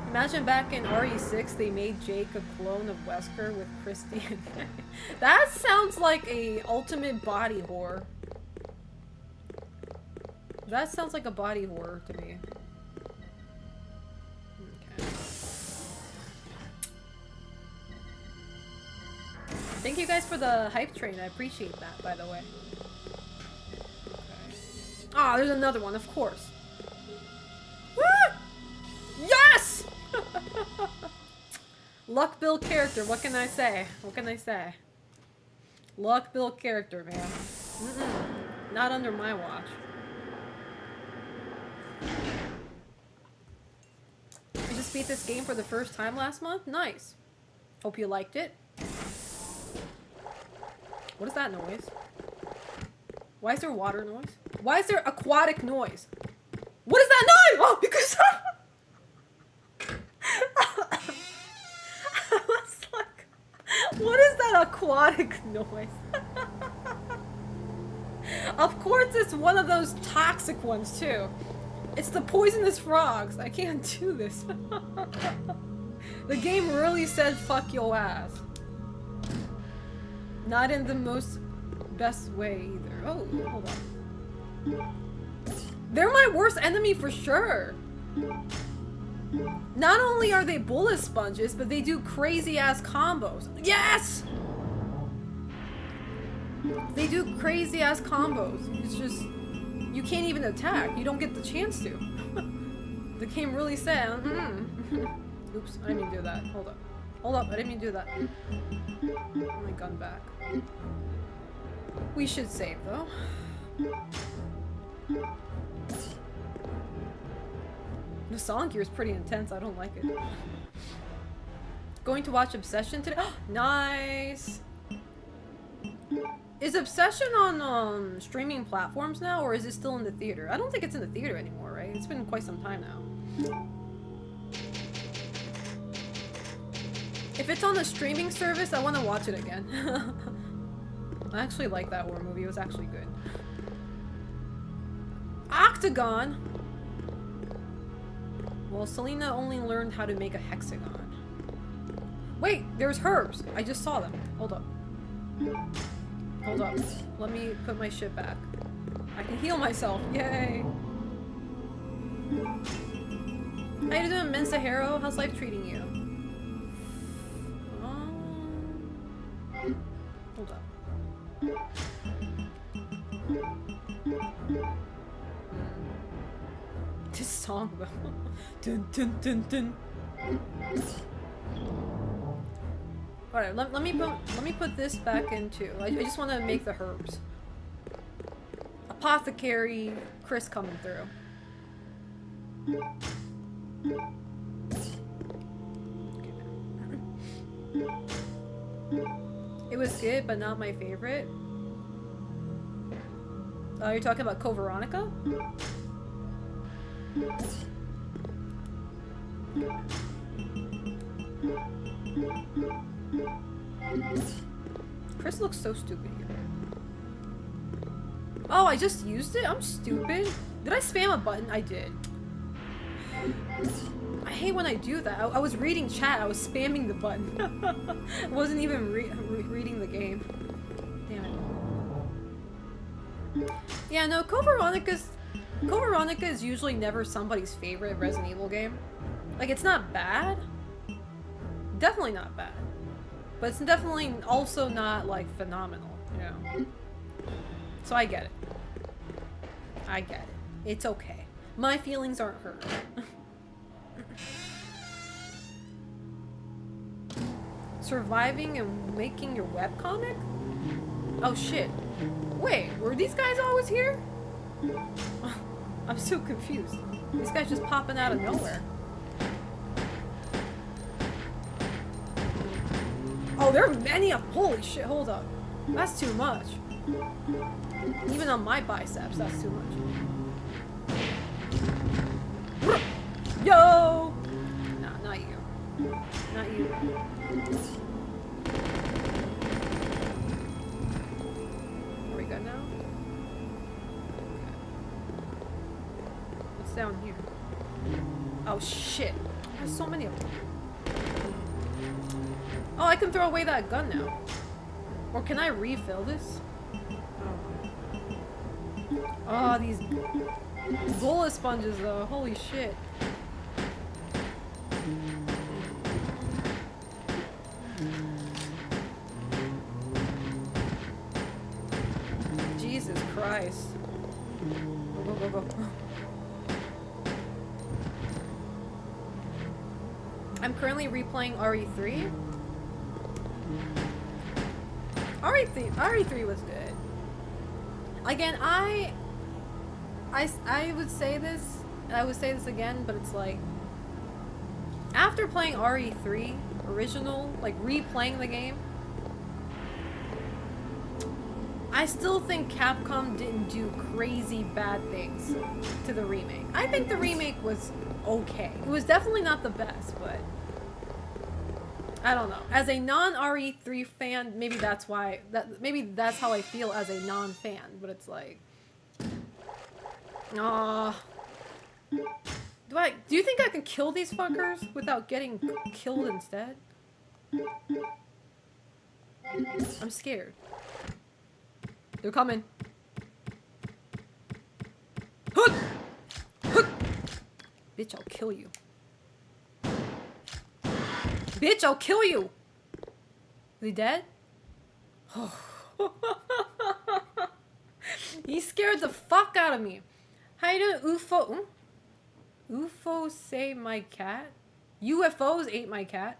Imagine back in RE6 they made Jake a clone of Wesker with Christy and that sounds like a ultimate body horror. That sounds like a body horror to me. Okay. Thank you guys for the hype train. I appreciate that, by the way. Okay. Ah, there's another one, of course. Woo! Yes! Luck Bill character, what can I say? What can I say? Luck Bill character, man. Not under my watch. I just beat this game for the first time last month? Nice. Hope you liked it. What is that noise? Why is there water noise? Why is there aquatic noise? What is that noise? Oh, because I was like, what is that aquatic noise? Of course it's one of those toxic ones too. It's the poisonous frogs. I can't do this. The game really said fuck your ass. Not in the most best way either. Oh, hold on. They're my worst enemy for sure. Not only are they bullet sponges, but they do crazy ass combos. Yes! They do crazy ass combos. It's just, you can't even attack. You don't get the chance to. The game really said, Oops, I didn't mean to do that. Hold up. Hold up, I didn't mean to do that. Put my gun back. We should save though. The song here is pretty intense. I don't like it. Going to watch Obsession today. Nice. Is Obsession on streaming platforms now, or is it still in the theater? I don't think it's in the theater anymore, right? It's been quite some time now. If it's on a streaming service, I want to watch it again. I actually like that horror movie. It was actually good. Octagon! Well, Selena only learned how to make a hexagon. Wait, there's herbs. I just saw them. Hold up. Hold up. Let me put my shit back. I can heal myself. Yay! How you doing, Mensahero? How's life treating you? Hold up. This song though. Dun dun dun dun. Alright, let me put this back into. I just want to make the herbs. Apothecary Chris coming through. It was good, but not my favorite. Oh, you're talking about Veronica? Chris looks so stupid here. Oh, I just used it? I'm stupid. Did I spam a button? I did. I hate when I do that. I was reading chat. I was spamming the button. I wasn't even reading the game. Damn it. Yeah, no, Code Veronica is usually never somebody's favorite Resident Evil game. Like, it's not bad. Definitely not bad. But it's definitely also not, like, phenomenal, you know? So I get it. I get it. It's okay. My feelings aren't hurt. Surviving and making your webcomic? Oh shit. Wait, were these guys always here? I'm so confused. These guys just popping out of nowhere. Yo, there are many of. Holy shit! Hold up, that's too much. Even on my biceps, that's too much. Yo! Nah, not you. Not you. Are we good now? Okay. What's down here? Oh shit. There's so many of them. Oh, I can throw away that gun now. Or can I refill this? Oh, these bullet sponges though. Holy shit. Jesus Christ. Go, go, go, go. I'm currently replaying RE3. RE3 was good. Again, I would say this, and I would say this again, but it's like, after playing RE3 original, like replaying the game, I still think Capcom didn't do crazy bad things to the remake. I think the remake was okay. It was definitely not the best, but I don't know. As a non-RE3 fan, maybe that's why, maybe that's how I feel as a non-fan, but it's like, do you think I can kill these fuckers without getting killed instead? I'm scared. They're coming. Hook! Hook! Bitch, I'll kill you. Bitch, I'll kill you! Is he dead? Oh. He scared the fuck out of me. How you doing, UFO? UFO say my cat? UFOs ate my cat.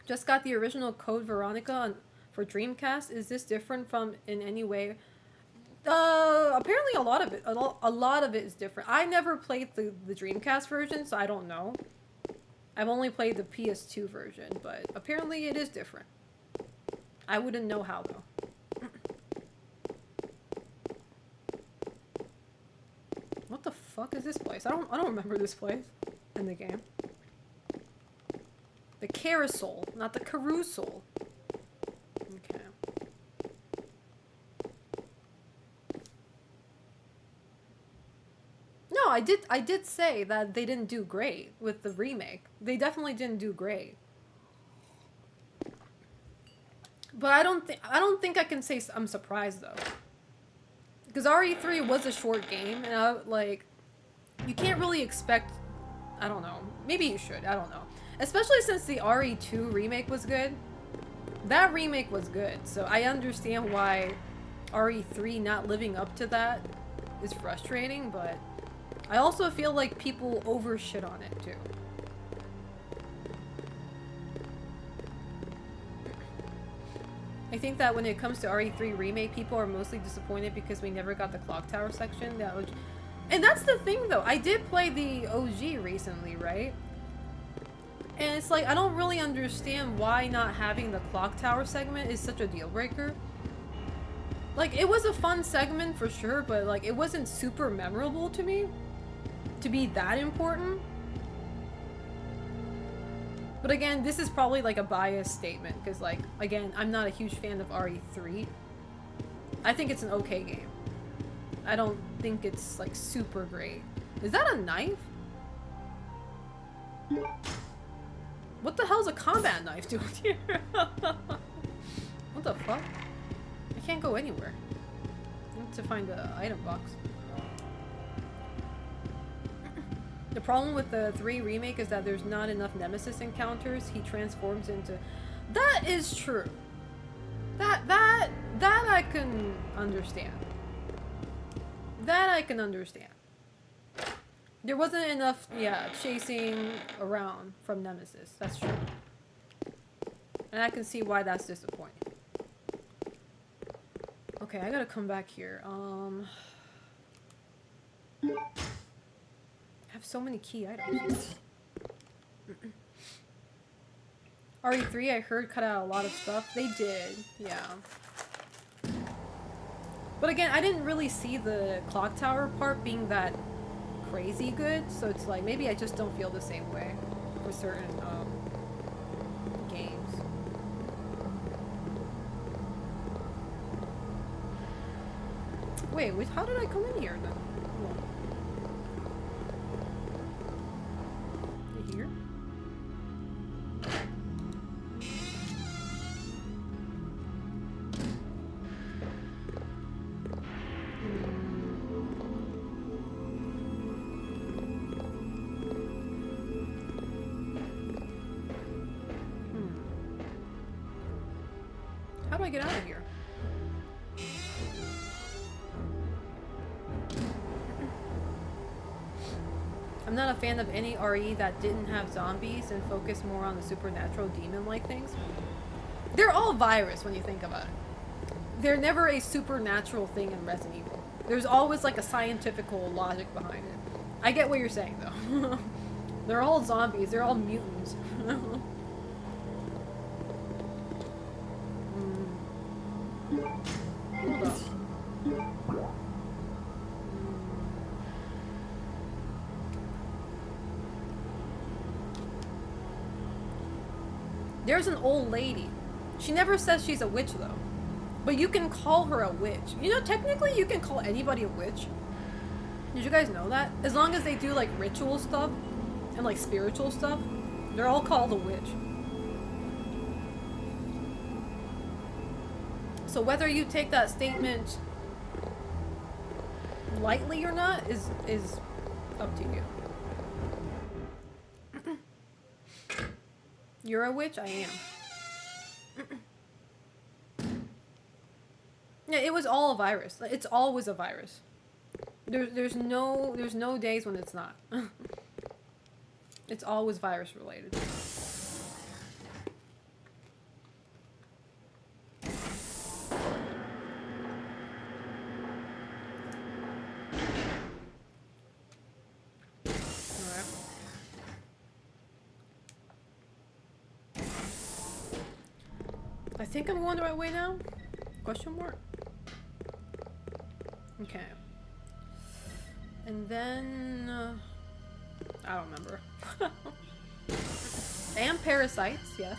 Just got the original code Veronica for Dreamcast. Is this different from in any way? Apparently a lot of it is different. I never played the Dreamcast version, so I don't know. I've only played the PS2 version, but apparently it is different. I wouldn't know how though. What the fuck is this place? I don't remember this place in the game. The carousel, not the carousel. Okay. No, I did say that they didn't do great with the remake. They definitely didn't do great. But I don't think I can say I'm surprised though. Because RE3 was a short game, and you can't really expect, I don't know, maybe you should, I don't know. Especially since the RE2 remake was good. That remake was good, so I understand why RE3 not living up to that is frustrating, but I also feel like people overshit on it too. I think that when it comes to RE3 remake, people are mostly disappointed because we never got the clock tower section. And that's the thing though, I did play the OG recently, right? And it's like, I don't really understand why not having the clock tower segment is such a deal breaker. Like, it was a fun segment for sure, but like, it wasn't super memorable to me to be that important. But again, this is probably like a biased statement because like, again, I'm not a huge fan of RE3. I think it's an okay game. I don't think it's like super great. Is that a knife? What the hell's a combat knife doing here? What the fuck? I can't go anywhere. I need to find the item box. The problem with the 3 remake is that there's not enough Nemesis encounters. He transforms into... That is true. That I can understand. That I can understand. There wasn't enough, yeah, chasing around from Nemesis. That's true. And I can see why that's disappointing. Okay, I gotta come back here. I have so many key items. RE3, I heard, cut out a lot of stuff. They did, yeah. But again, I didn't really see the clock tower part being that crazy good, so it's like, maybe I just don't feel the same way for certain, games. Wait, how did I come in here then? Here? How do I get out of here? I'm not a fan of any RE that didn't have zombies and focused more on the supernatural demon-like things. They're all virus when you think about it. They're never a supernatural thing in Resident Evil. There's always like a scientifical logic behind it. I get what you're saying though. They're all zombies, they're all mutants. Hold up. There's an old lady. She never says she's a witch though. But you can call her a witch. You know, technically you can call anybody a witch. Did you guys know that? As long as they do like ritual stuff and like spiritual stuff, they're all called a witch. So whether you take that statement lightly or not is up to you. You're a witch? I am. Yeah, it was all a virus. It's always a virus. There's no days when it's not. It's always virus related. I think I'm going the right way now? Question mark? Okay. And then... I don't remember. And parasites, yes.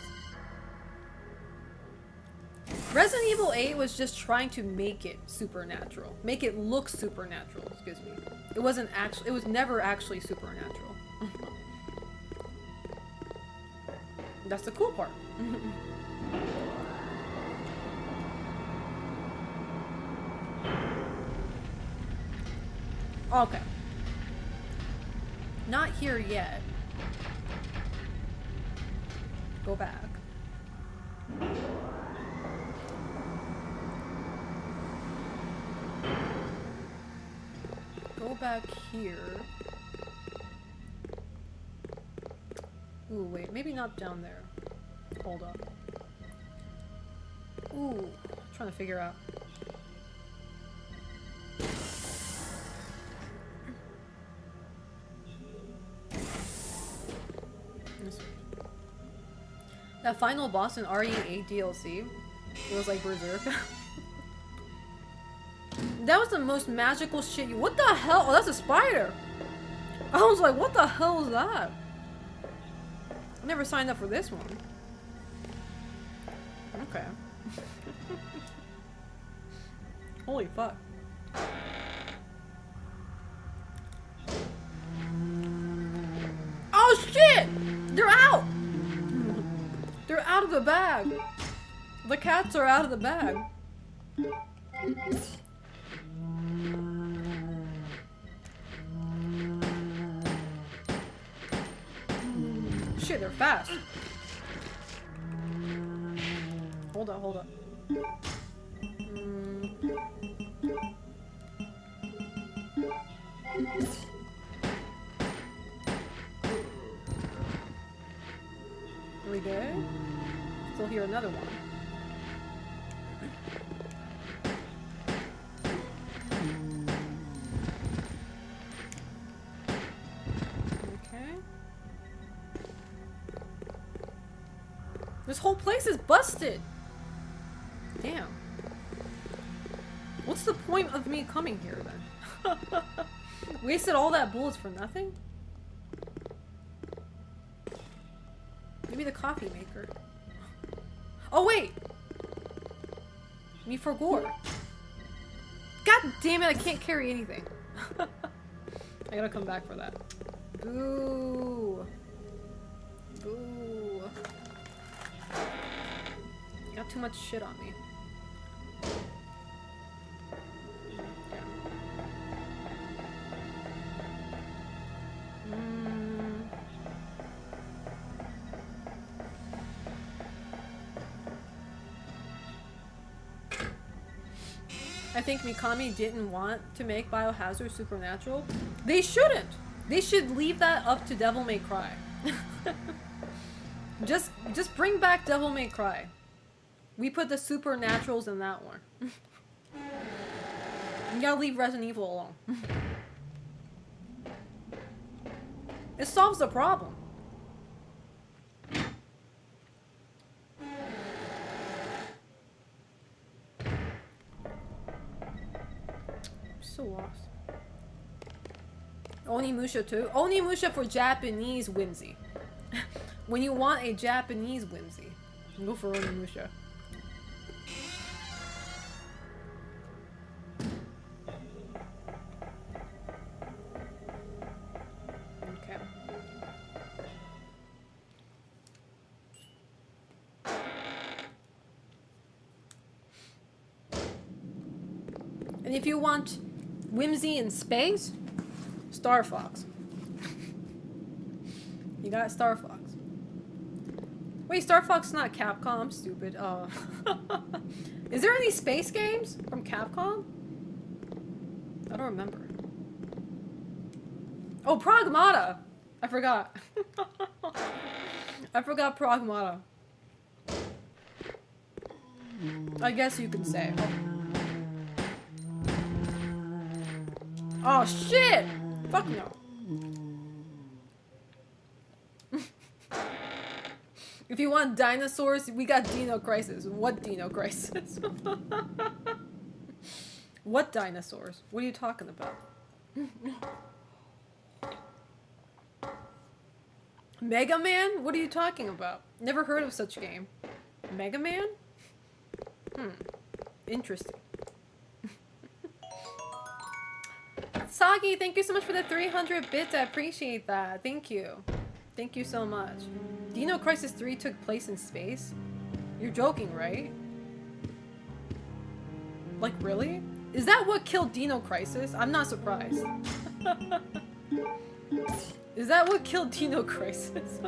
Resident Evil 8 was just trying to make it supernatural. Make it look supernatural, excuse me. It wasn't actually... It was never actually supernatural. That's the cool part. Okay. Not here yet. Go back. Go back here. Ooh, wait. Maybe not down there. Hold up. Ooh. Trying to figure out. That final boss in RE8 DLC, it was like Berserk. That was the most magical shit you- What the hell? Oh, that's a spider! I was like, what the hell is that? I never signed up for this one. Okay. Holy fuck. Oh shit! They're out! They're out of the bag. The cats are out of the bag. Shit, they're fast. Hold up, hold up. Are we good? Still hear another one. Okay. This whole place is busted. Damn. What's the point of me coming here then? Wasted all that bullets for nothing? Maybe the coffee maker. Oh wait! Me for gore. God damn it, I can't carry anything. I gotta come back for that. Boo. Boo. Got too much shit on me. I think Mikami didn't want to make Biohazard supernatural. They shouldn't. They should leave that up to Devil May Cry. just bring back Devil May Cry. We put the supernaturals in that one. You gotta leave Resident Evil alone. It solves the problem. So lost. Onimusha too. Onimusha for Japanese whimsy. When you want a Japanese whimsy, go for Onimusha. Okay. And if you want whimsy in space, Star Fox. You got Star Fox. Wait, Star Fox is not Capcom. I'm stupid. Oh. Is there any space games from Capcom? I don't remember. Oh, Pragmata! I forgot. I forgot Pragmata. I guess you could say. Oh shit! Fuck no. If you want dinosaurs, we got Dino Crisis. What Dino Crisis? What dinosaurs? What are you talking about? Mega Man? What are you talking about? Never heard of such a game. Mega Man? Interesting. Sagi, thank you so much for the 300 bits. I appreciate that. Thank you. Thank you so much. Dino Crisis 3 took place in space? You're joking, right? Like, really? Is that what killed Dino Crisis? I'm not surprised. Is that what killed Dino Crisis?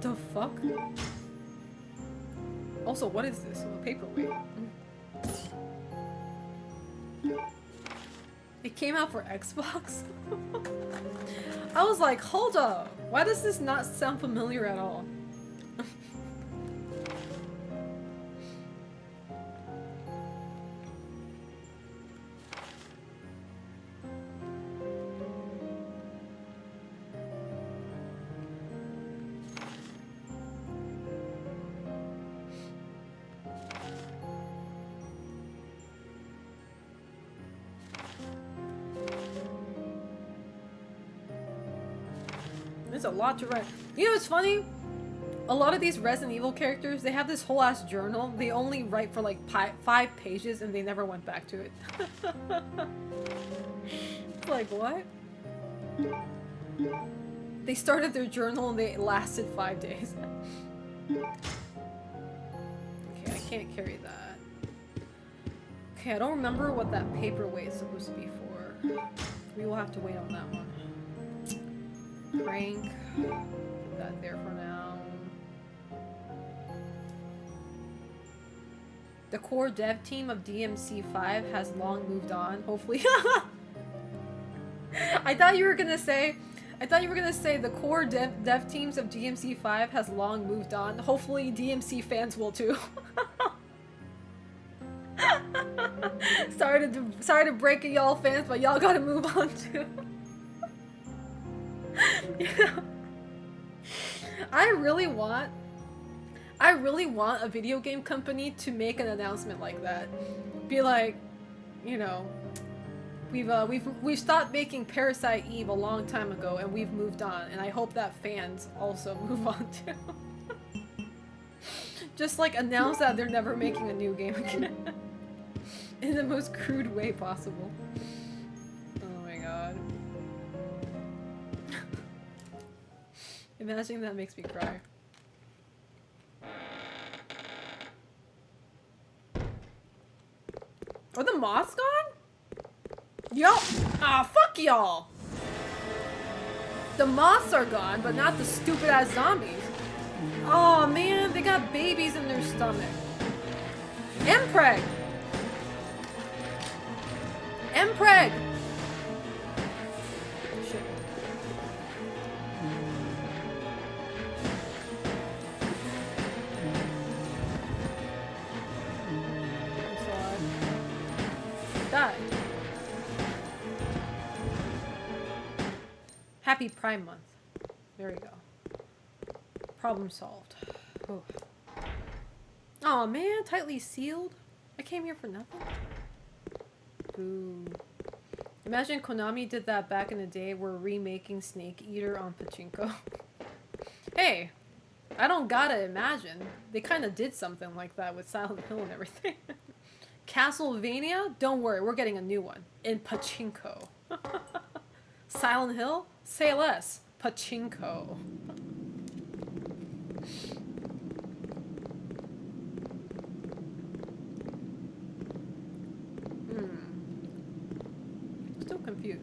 The fuck? Also, what is this? A paperweight. It came out for Xbox? I was like, hold up. Why does this not sound familiar at all? It's a lot to write. You know what's funny? A lot of these Resident Evil characters, they have this whole ass journal. They only write for like 5 pages and they never went back to it. Like, what? They started their journal and they lasted 5 days. Okay, I can't carry that. Okay, I don't remember what that paperweight is supposed to be for. We will have to wait on that one. Crank. Put that there for now. The core dev team of DMC5 has long moved on, hopefully. I thought you were gonna say the core dev teams of DMC5 has long moved on. Hopefully DMC fans will too. Sorry to break it, y'all fans, but y'all gotta move on too. I really want a video game company to make an announcement like that. Be like, you know, we've stopped making Parasite Eve a long time ago and we've moved on, and I hope that fans also move on too. Just like announce that they're never making a new game again. In the most crude way possible. Oh my god. Imagining that makes me cry. Are the moths gone? Y'all. Ah, fuck y'all. The moths are gone, but not the stupid ass zombies. Oh man, they got babies in their stomach. Mpreg! Mpreg! Shit. I'm sorry. Die. Happy Prime Month. There we go. Problem solved. Oh. Aw, man, tightly sealed? I came here for nothing? Boo. Imagine Konami did that back in the day. We're remaking Snake Eater on Pachinko. Hey, I don't gotta imagine. They kind of did something like that with Silent Hill and everything. Castlevania? Don't worry, we're getting a new one. In Pachinko. Silent Hill? Say less. Pachinko. Still confused.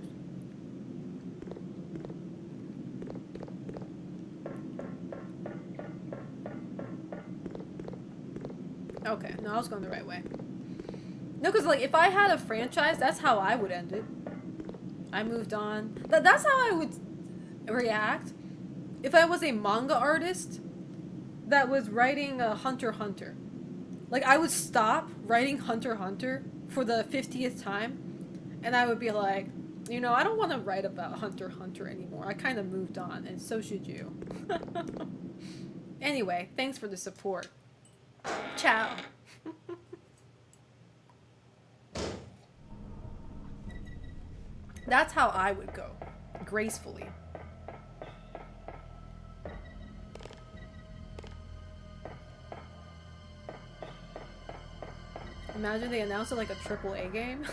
Okay, no, I was going the right way. No, because, like, if I had a franchise, that's how I would end it. I moved on. That's how I would react if I was a manga artist that was writing Hunter x Hunter. Like, I would stop writing Hunter x Hunter for the 50th time, and I would be like, you know, I don't want to write about Hunter x Hunter anymore. I kind of moved on, and so should you. Anyway, thanks for the support. Ciao. That's how I would go. Gracefully. Imagine they announced it like a AAA game.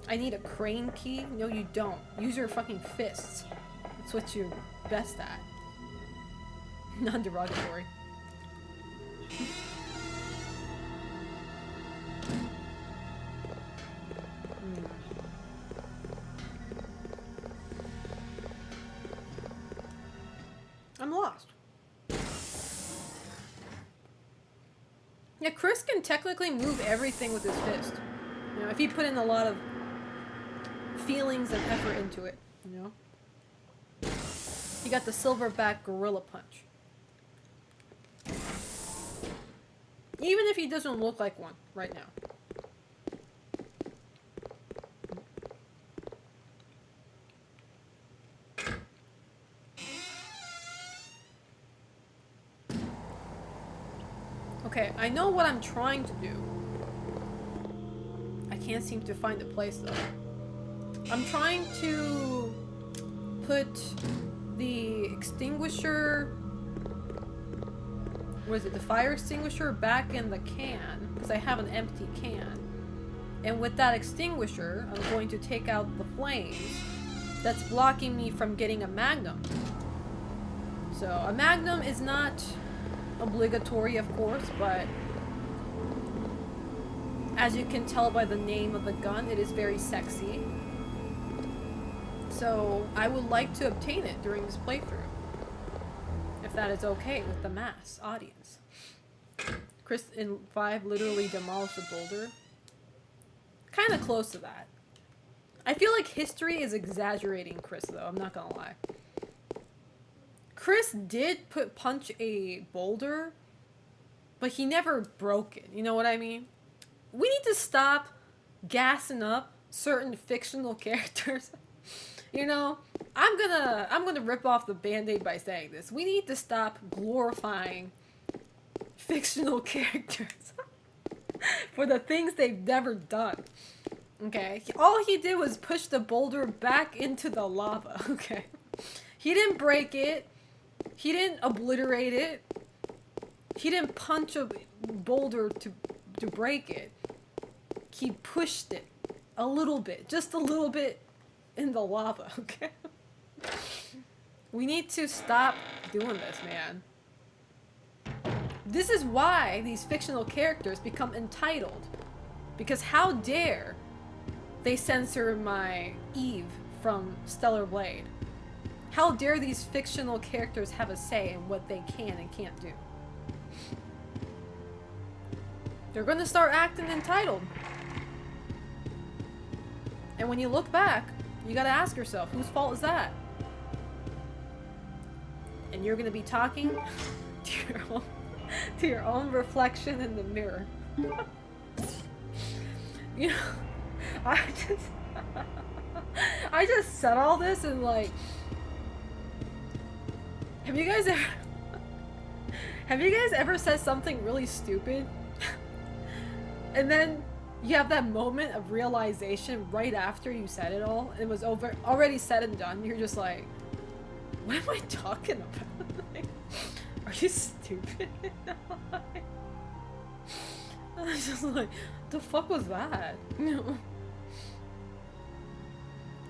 I need a crane key? No, you don't. Use your fucking fists. That's what you're best at. Non-derogatory. I'm lost. Yeah, Chris can technically move everything with his fist. You know, if he put in a lot of feelings and effort into it, you know? He got the silverback gorilla punch. Even if he doesn't look like one right now. Okay, I know what I'm trying to do. I can't seem to find a place though. I'm trying to put the extinguisher, what is it, the fire extinguisher back in the can, because I have an empty can. And with that extinguisher, I'm going to take out the flames that's blocking me from getting a magnum. So, a magnum is not obligatory, of course, but as you can tell by the name of the gun, it is very sexy. So, I would like to obtain it during this playthrough. If that is okay with the mass audience. Chris in 5 literally demolished a boulder. Kind of close to that. I feel like history is exaggerating Chris, though. I'm not gonna lie. Chris did punch a boulder, but he never broke it. You know what I mean? We need to stop gassing up certain fictional characters You know, I'm gonna rip off the band-aid by saying this. We need to stop glorifying fictional characters for the things they've never done. Okay? All he did was push the boulder back into the lava, okay? He didn't break it. He didn't obliterate it. He didn't punch a boulder to break it. He pushed it a little bit, just a little bit in the lava, okay? We need to stop doing this, man. This is why these fictional characters become entitled. Because how dare they censor my Eve from Stellar Blade? How dare these fictional characters have a say in what they can and can't do? They're gonna start acting entitled. And when you look back, you gotta ask yourself, whose fault is that? And you're gonna be talking to your own reflection in the mirror. You know, I just said all this and like, have you guys ever said something really stupid? And then you have that moment of realization right after you said it all. It was already said and done. You're just like, what am I talking about? Like, are you stupid? I was just like, the fuck was that?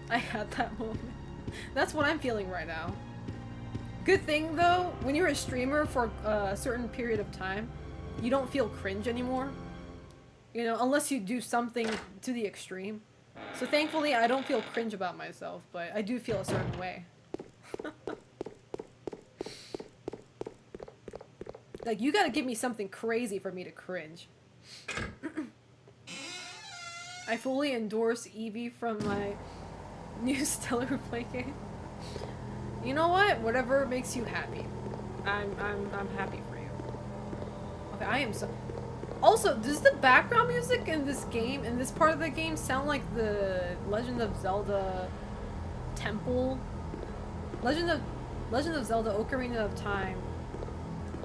I had that moment. That's what I'm feeling right now. Good thing though, when you're a streamer for a certain period of time, you don't feel cringe anymore. You know, unless you do something to the extreme. So thankfully, I don't feel cringe about myself, but I do feel a certain way. Like, you gotta give me something crazy for me to cringe. I fully endorse Eevee from my new Stellar Play game. You know what? Whatever makes you happy. I'm happy for you. Okay, I am so... Also, does the background music in this game, in this part of the game, sound like the Legend of Zelda temple? Legend of Zelda Ocarina of Time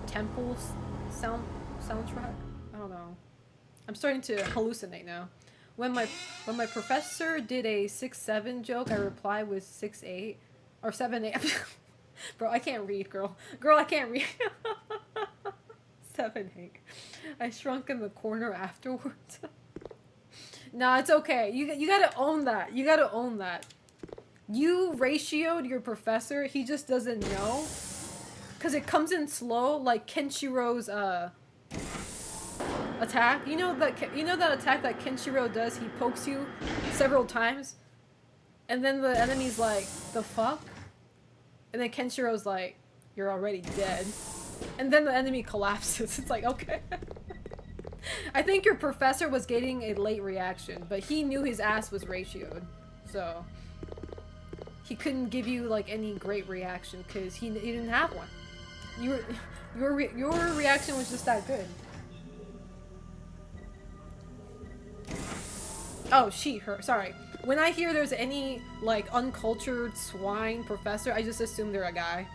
temple soundtrack? I don't know. I'm starting to hallucinate now. When my professor did a 6-7 joke, I replied with 6-8 or 7-8. Bro, I can't read, girl. Girl, I can't read. 7-8. I shrunk in the corner afterwards. Nah, it's okay. You gotta own that. You gotta own that. You ratioed your professor. He just doesn't know. Because it comes in slow, like Kenshiro's attack. You know that attack that Kenshiro does? He pokes you several times. And then the enemy's like, the fuck? And then Kenshiro's like, you're already dead. And then the enemy collapses. It's like, okay. I think your professor was getting a late reaction, but he knew his ass was ratioed. So he couldn't give you like any great reaction because he didn't have one. Your reaction was just that good. Oh, her. Sorry. When I hear there's any like uncultured swine professor, I just assume they're a guy.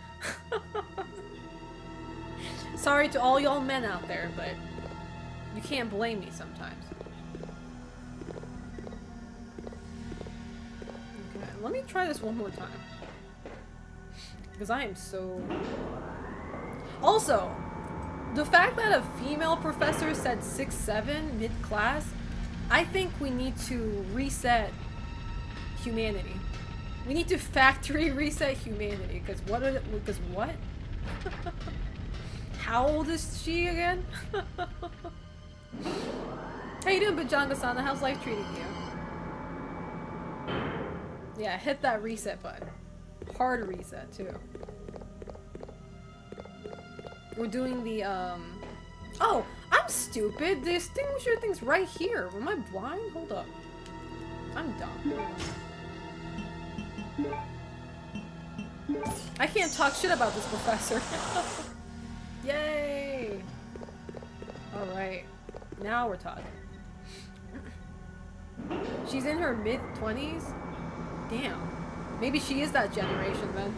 Sorry to all y'all men out there, but you can't blame me sometimes. Okay, let me try this one more time. Because I am so... Also, the fact that a female professor said 6-7 mid-class, I think we need to reset humanity. We need to factory reset humanity, because what? How old is she again? How you doing, Bajanga-sana? How's life treating you? Yeah, hit that reset button. Hard reset, too. We're doing the, Oh! I'm stupid! The extinguisher thing's right here. Am I blind? Hold up. I'm dumb. I can't talk shit about this professor. Yay! Alright. Now we're talking. She's in her mid-20s? Damn. Maybe she is that generation then.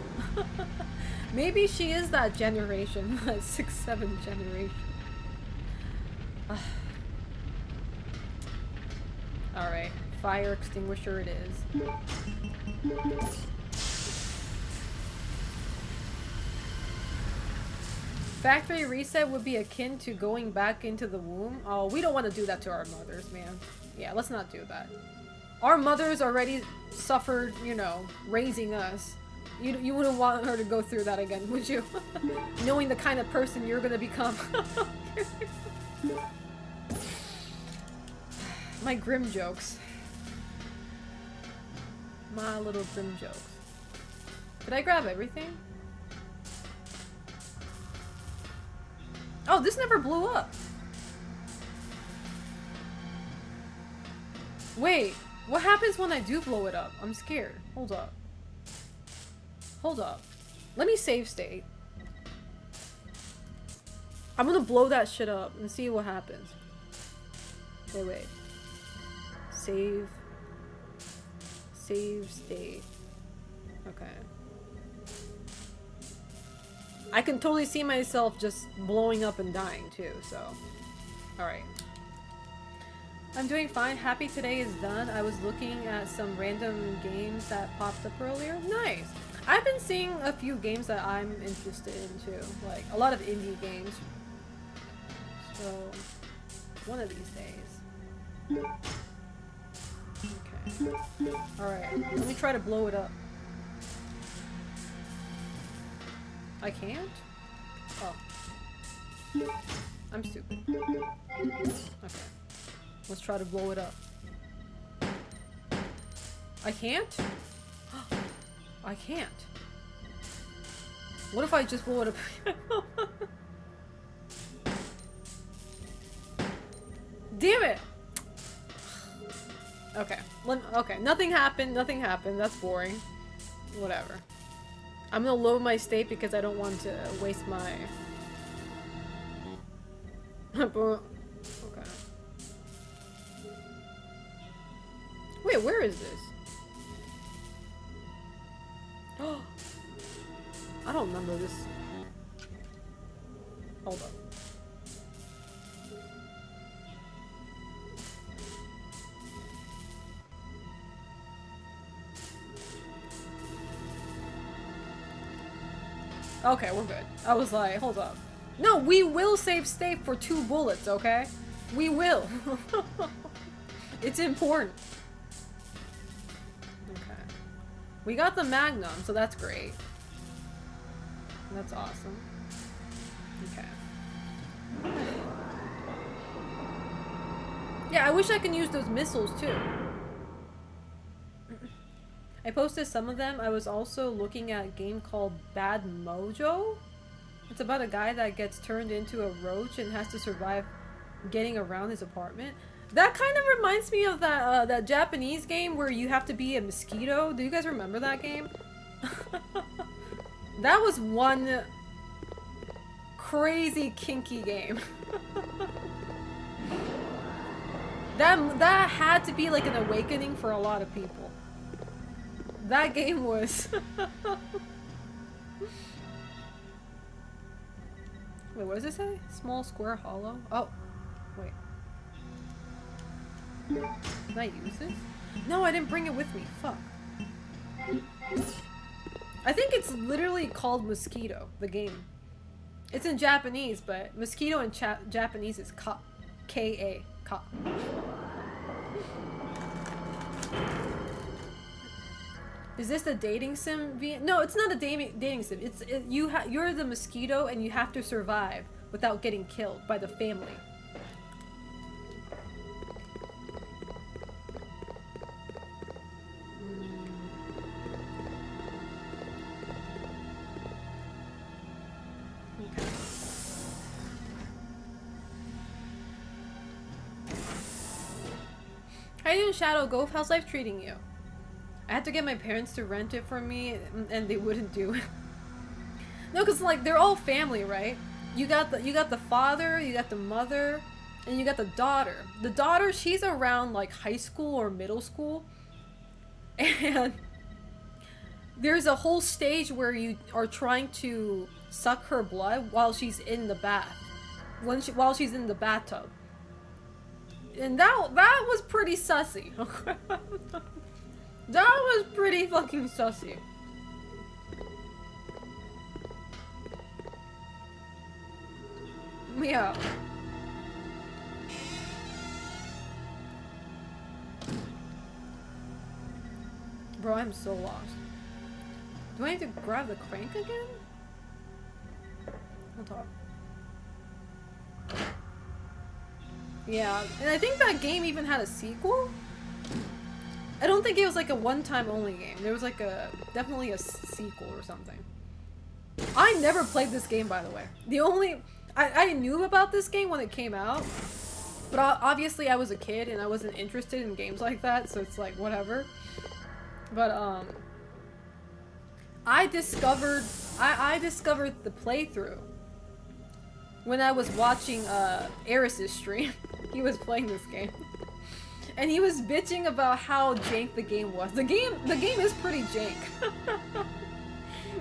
Maybe she is that generation. 6-7 generation. Alright. Fire extinguisher it is. Factory reset would be akin to going back into the womb. Oh, we don't want to do that to our mothers, man. Yeah, let's not do that. Our mothers already suffered, you know, raising us. You wouldn't want her to go through that again, would you? Knowing the kind of person you're gonna become. My grim jokes. My little grim jokes. Did I grab everything? Oh, this never blew up. Wait, what happens when I do blow it up? I'm scared. Hold up. Hold up. Let me save state. I'm gonna blow that shit up and see what happens. Wait. Save. Save state. Okay. I can totally see myself just blowing up and dying too, so. Alright. I'm doing fine. Happy today is done. I was looking at some random games that popped up earlier. Nice! I've been seeing a few games that I'm interested in too. Like, a lot of indie games. So, one of these days. Okay. Alright, let me try to blow it up. I can't? Oh. I'm stupid. Okay. Let's try to blow it up. I can't? I can't. What if I just blow it up? Damn it! Okay. Okay. Nothing happened. Nothing happened. That's boring. Whatever. I'm gonna load my state because I don't want to waste my... Okay. Wait, where is this? Oh, I don't remember this. Hold up. Okay, we're good. I was like, hold up. No, we will save state for 2 bullets, okay? We will. It's important. Okay. We got the Magnum, so that's great. That's awesome. Okay. Yeah, I wish I could use those missiles too. I posted some of them. I was also looking at a game called Bad Mojo. It's about a guy that gets turned into a roach and has to survive getting around his apartment. That kind of reminds me of that that Japanese game where you have to be a mosquito. Do you guys remember that game? That was one crazy kinky game. That had to be like an awakening for a lot of people. That game was... Wait, what does it say? Small square hollow? Oh, wait. Can I use this? No, I didn't bring it with me. Fuck. I think it's literally called Mosquito, the game. It's in Japanese, but mosquito in Japanese is ka. K-A. Ka. Is this the dating sim? No, it's not a dating sim. You're the mosquito and you have to survive without getting killed by the family. Okay. How you doing, Shadow Goph? How's life treating you? I had to get my parents to rent it for me, and they wouldn't do it. No, cause like they're all family, right? You got the father, you got the mother, and you got the daughter. The daughter, she's around like high school or middle school, and There's a whole stage where you are trying to suck her blood while she's in the bath. While she's in the bathtub. And that was pretty sussy. That was pretty fucking sussy. Yeah. Bro, I'm so lost. Do I need to grab the crank again? Hold on. Yeah, and I think that game even had a sequel? I don't think it was like a one-time only game. There was like definitely a sequel or something. I never played this game, by the way. I knew about this game when it came out, but obviously I was a kid and I wasn't interested in games like that, so it's like, whatever. But, I discovered the playthrough when I was watching, Eris's stream. He was playing this game. And he was bitching about how jank the game was. The game is pretty jank.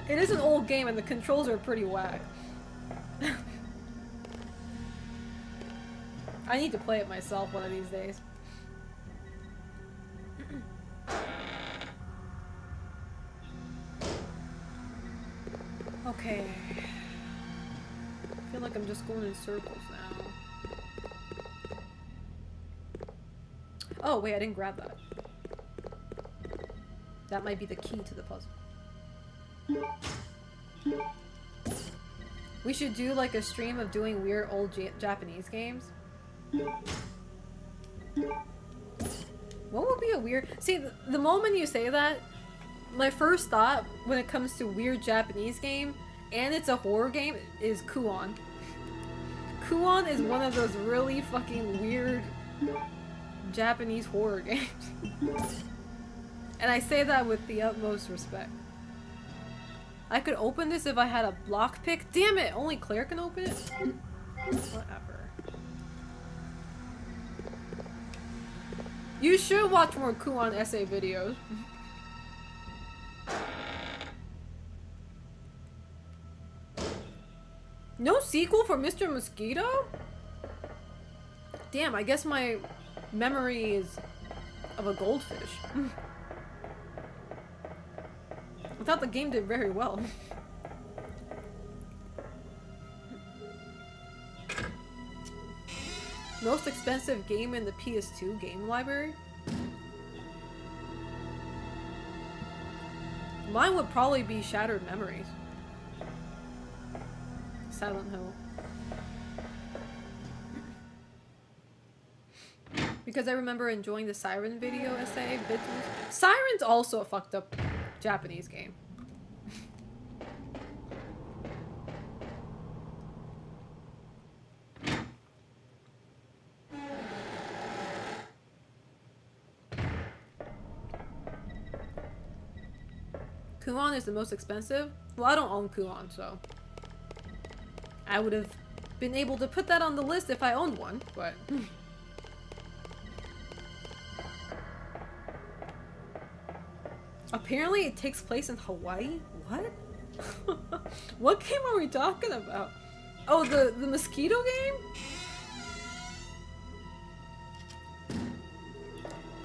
It is an old game and the controls are pretty whack. I need to play it myself one of these days. Okay. I feel like I'm just going in circles now. Oh, wait, I didn't grab that. That might be the key to the puzzle. We should do like a stream of doing weird old Japanese games. What would be a weird... See, the moment you say that, my first thought when it comes to weird Japanese game, and it's a horror game, is Kuon. Kuon is one of those really fucking weird Japanese horror games. And I say that with the utmost respect. I could open this if I had a lockpick. Damn it! Only Claire can open it? Whatever. You should watch more Kuon essay videos. No sequel for Mr. Mosquito? Damn, I guess my memory is of a goldfish. I thought the game did very well. Most expensive game in the PS2 game library? Mine would probably be Shattered Memories. Silent Hill. Because I remember enjoying the Siren video essay. Siren's also a fucked up Japanese game. Kuon is the most expensive? Well, I don't own Kuon, so I would have been able to put that on the list if I owned one, but apparently it takes place in Hawaii? What? What game are we talking about? Oh, the mosquito game?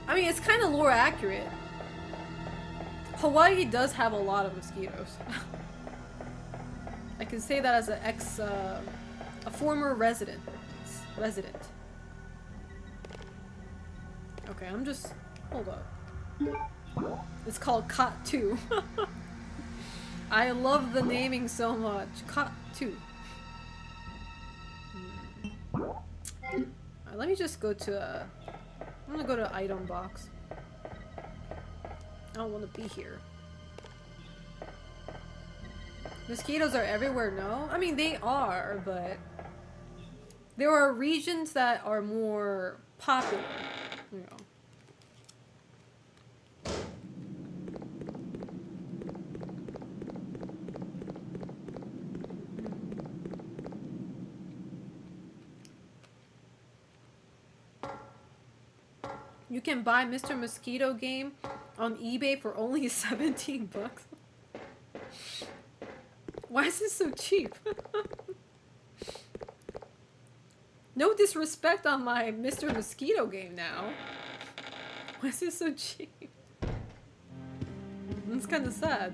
I mean, it's kind of lore accurate. Hawaii does have a lot of mosquitoes. I can say that as a former resident. Okay, I'm just... Hold up. It's called Cot 2. I love the naming so much. Cot 2. Let me just go to... I'm gonna go to item box. I don't want to be here. Mosquitoes are everywhere, no? I mean, they are, but there are regions that are more popular, you know. You can buy Mr. Mosquito game on eBay for only 17 bucks. Why is this so cheap? No disrespect on my Mr. Mosquito game now. Why is this so cheap? It's kind of sad.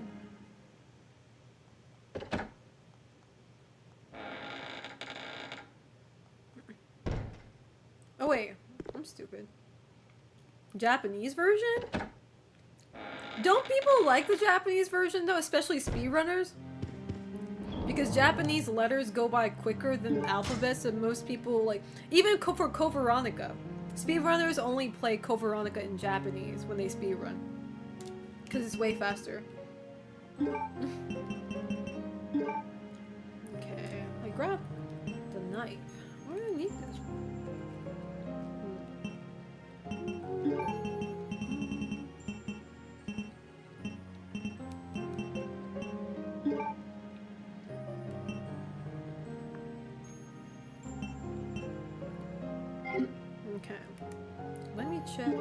Oh wait, I'm stupid. Japanese version? Don't people like the Japanese version though, especially speedrunners? Because Japanese letters go by quicker than alphabets, and most people like even for Code Veronica. Speedrunners only play Code Veronica in Japanese when they speedrun. Because it's way faster. Okay, I grab the knife. Why do I need this? Okay, let me check.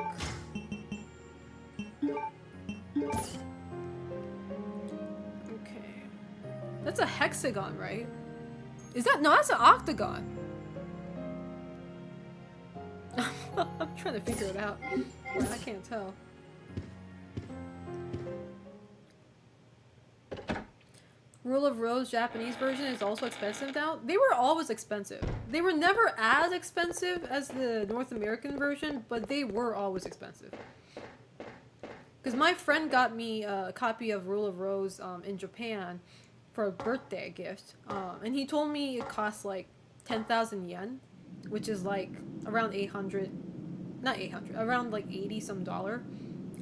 Okay, that's a hexagon, right? Is that no? That's an octagon. I'm trying to figure it out. Well, I can't tell. Rule of Rose Japanese version is also expensive now. They were always expensive. They were never as expensive as the North American version, but they were always expensive. Because my friend got me a copy of Rule of Rose in Japan for a birthday gift. And he told me it cost like 10,000 yen, which is like around 800, not 800, around like 80 some dollar.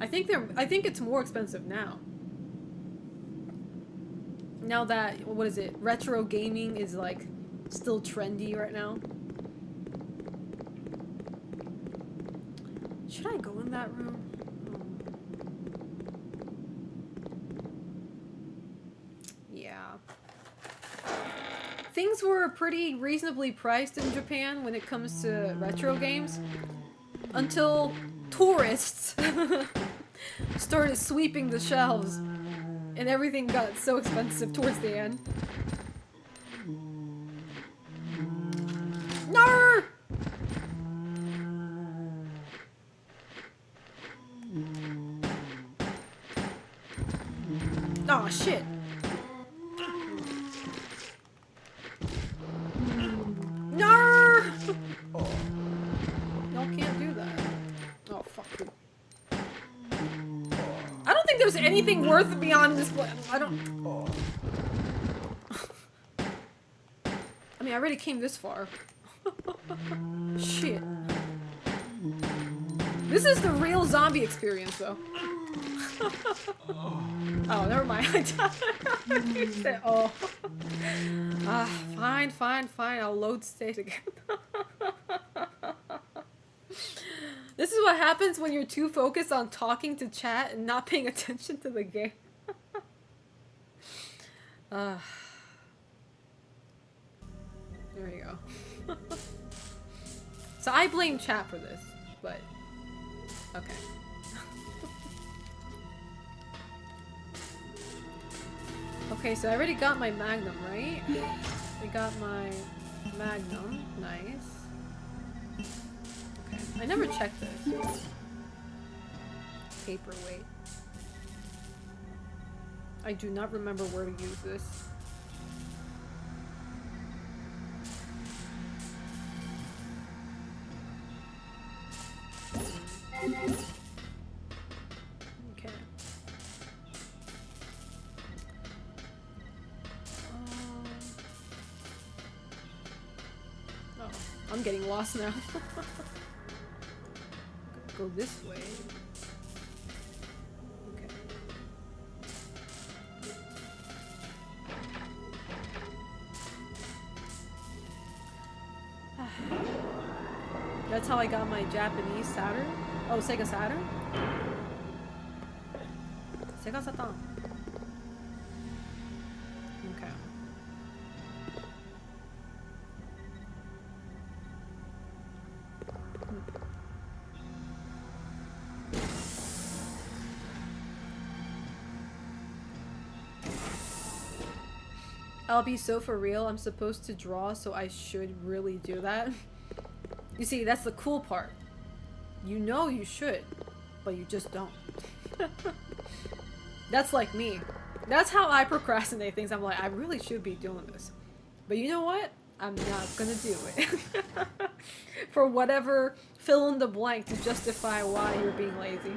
I think it's more expensive now. Now that, what is it, retro gaming is like still trendy right now. Should I go in that room? Yeah. Things were pretty reasonably priced in Japan when it comes to retro games. Until tourists started sweeping the shelves. And everything got so expensive towards the end. No! Oh shit. No! Y'all can't do that. Oh fuck you. I don't think there's anything worth beyond this. I don't. I mean, I already came this far. Shit. This is the real zombie experience, though. Oh, never mind. You said, oh. Fine. I'll load state again. This is what happens when you're too focused on talking to chat and not paying attention to the game. There you go. So I blame chat for this, but okay. Okay, so I already got my magnum, right? I got my magnum. Nice. I never checked this. Paperweight. I do not remember where to use this. Okay. Oh, I'm getting lost now. Go this way. Okay. That's how I got my Japanese Saturn. Oh, Sega Saturn? Sega Saturn. Okay. I'll be so for real. I'm supposed to draw, so I should really do that. You see, that's the cool part. You know you should, but you just don't. That's like me. That's how I procrastinate things. I'm like, I really should be doing this. But you know what? I'm not gonna do it. For whatever fill in the blank to justify why you're being lazy.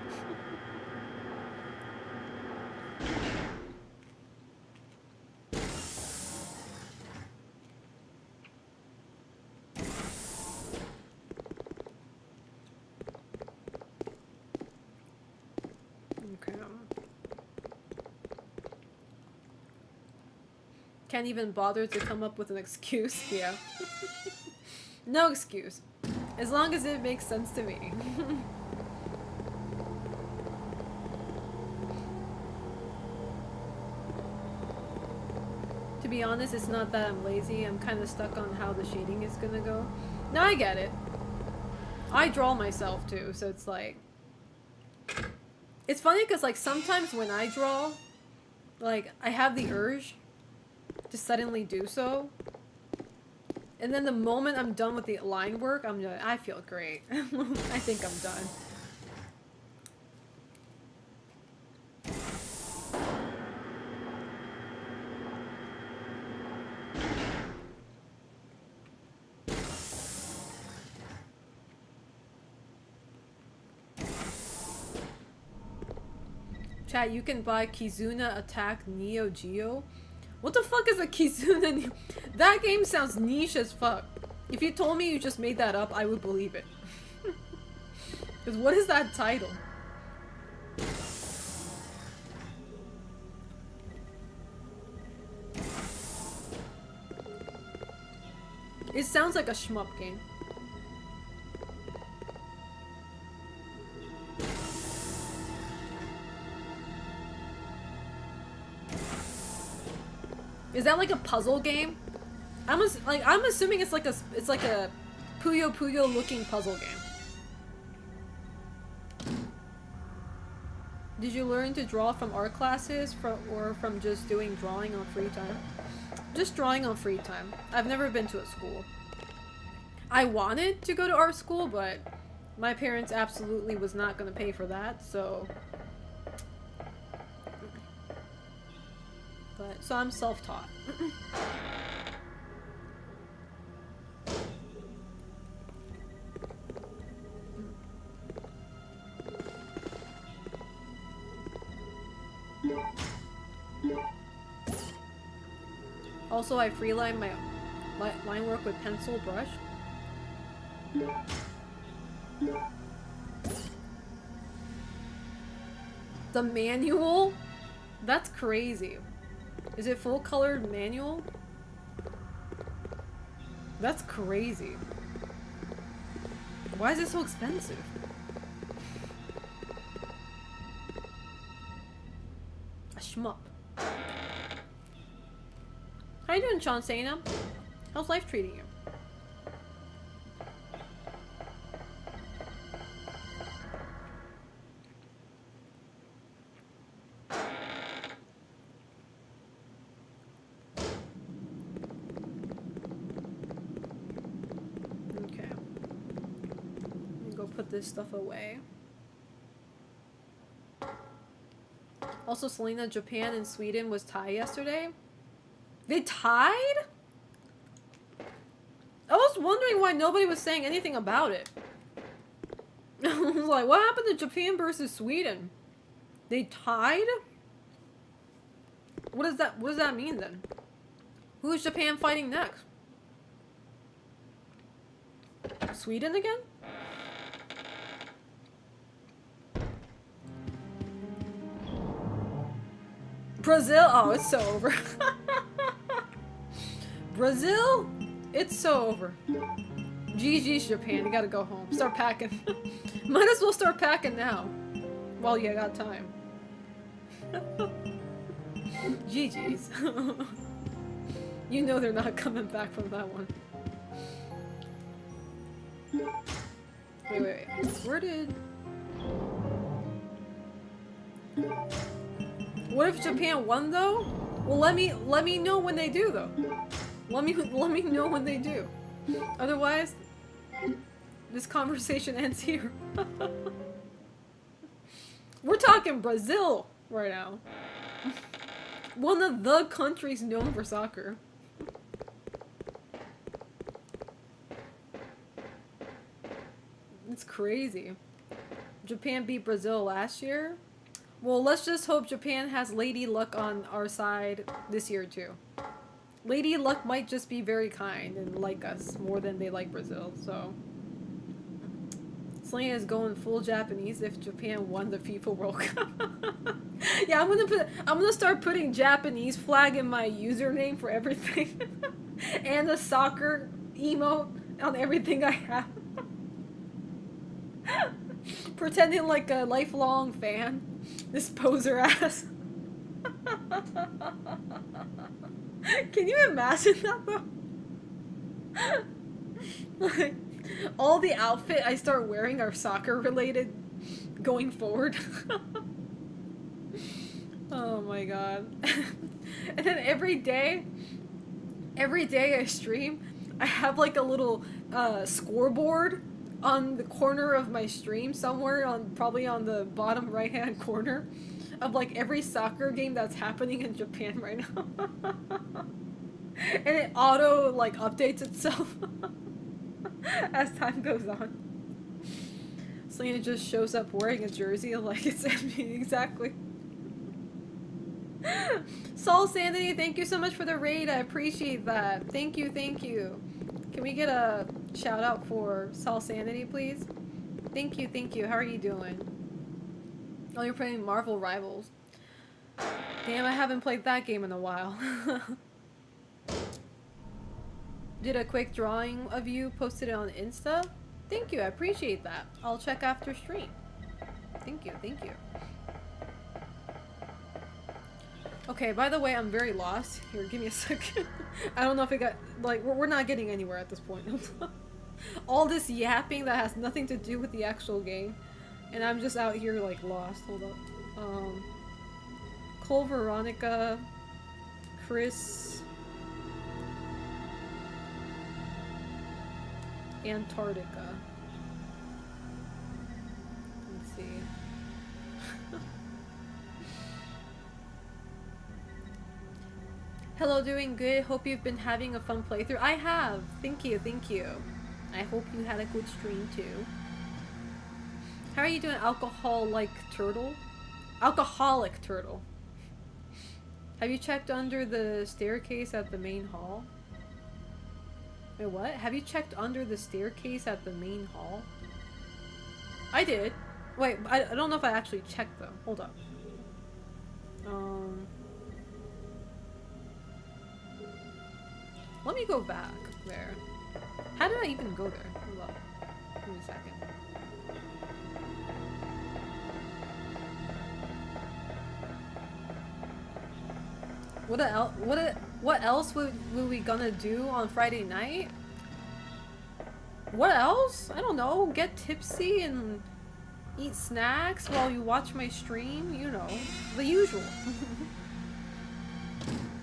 Okay. Can't even bother to come up with an excuse. Yeah. No excuse. As long as it makes sense to me. To be honest, it's not that I'm lazy. I'm kind of stuck on how the shading is gonna go. No, I get it. I draw myself too, so it's like... It's funny because like sometimes when I draw, like I have the urge to suddenly do so. And then the moment I'm done with the line work, I feel great. I think I'm done. Chat, you can buy Kizuna Attack Neo Geo. What the fuck is a Kizuna? That game sounds niche as fuck. If you told me you just made that up, I would believe it. Because what is that title? It sounds like a shmup game. Is that like a puzzle game? I'm assuming it's like a Puyo Puyo looking puzzle game. Did you learn to draw from art classes or from just doing drawing on free time? Just drawing on free time. I've never been to a school. I wanted to go to art school, but my parents absolutely was not going to pay for that, so... So I'm self-taught. Also, I freeline my line work with pencil brush. The manual? That's crazy. Is it full colored manual? That's crazy. Why is it so expensive? A shmup. How you doing, Sean Sana? How's life treating you? This stuff away. Also, Selena, Japan and Sweden was tied yesterday. They tied? I was wondering why nobody was saying anything about it. I was like, what happened to Japan versus Sweden? They tied? What does that mean then? Who is Japan fighting next? Sweden again? Brazil? Oh, it's so over. Brazil? It's so over. GG's Japan, you gotta go home. Start packing. Might as well start packing now. While you got time. GG's. You know they're not coming back from that one. Wait. Where did... What if Japan won though? Well, let me know when they do though. Let me know when they do. Otherwise, this conversation ends here. We're talking Brazil right now. One of the countries known for soccer. It's crazy. Japan beat Brazil last year. Well, let's just hope Japan has Lady Luck on our side this year too. Lady Luck might just be very kind and like us more than they like Brazil, so. Selena is going full Japanese if Japan won the FIFA World Cup. Yeah, I'm gonna start putting Japanese flag in my username for everything. And a soccer emote on everything I have. Pretending like a lifelong fan. This poser ass. Can you imagine that though? Like, all the outfit I start wearing are soccer related going forward. Oh my god. And then every day I stream, I have like a little scoreboard on the corner of my stream somewhere probably on the bottom right hand corner of like every soccer game that's happening in Japan right now. And it auto like updates itself as time goes on. Selena just shows up wearing a jersey like it's empty. Exactly. Soul Sanity, thank you so much for the raid. I appreciate that. Thank you, thank you. Can we get a shout out for Soul Sanity, please? Thank you, thank you. How are you doing? Oh, you're playing Marvel Rivals. Damn, I haven't played that game in a while. Did a quick drawing of you, posted it on Insta. Thank you, I appreciate that. I'll check after stream. Thank you, thank you. Okay, by the way, I'm very lost. Here, give me a second. I don't know if it got, like, we're not getting anywhere at this point. All this yapping that has nothing to do with the actual game. And I'm just out here, like, lost. Hold up. Cole, Veronica, Chris, Antarctica. Let's see. Hello, doing good. Hope you've been having a fun playthrough. I have. Thank you, thank you. I hope you had a good stream too. How are you doing, alcoholic turtle? Alcoholic turtle. Have you checked under the staircase at the main hall? Wait, what? Have you checked under the staircase at the main hall? I did. Wait, I don't know if I actually checked though. Hold up. Let me go back there. How did I even go there? Hold up. Give me a second. What else would we gonna do on Friday night? What else? I don't know. Get tipsy and eat snacks while you watch my stream. You know, the usual.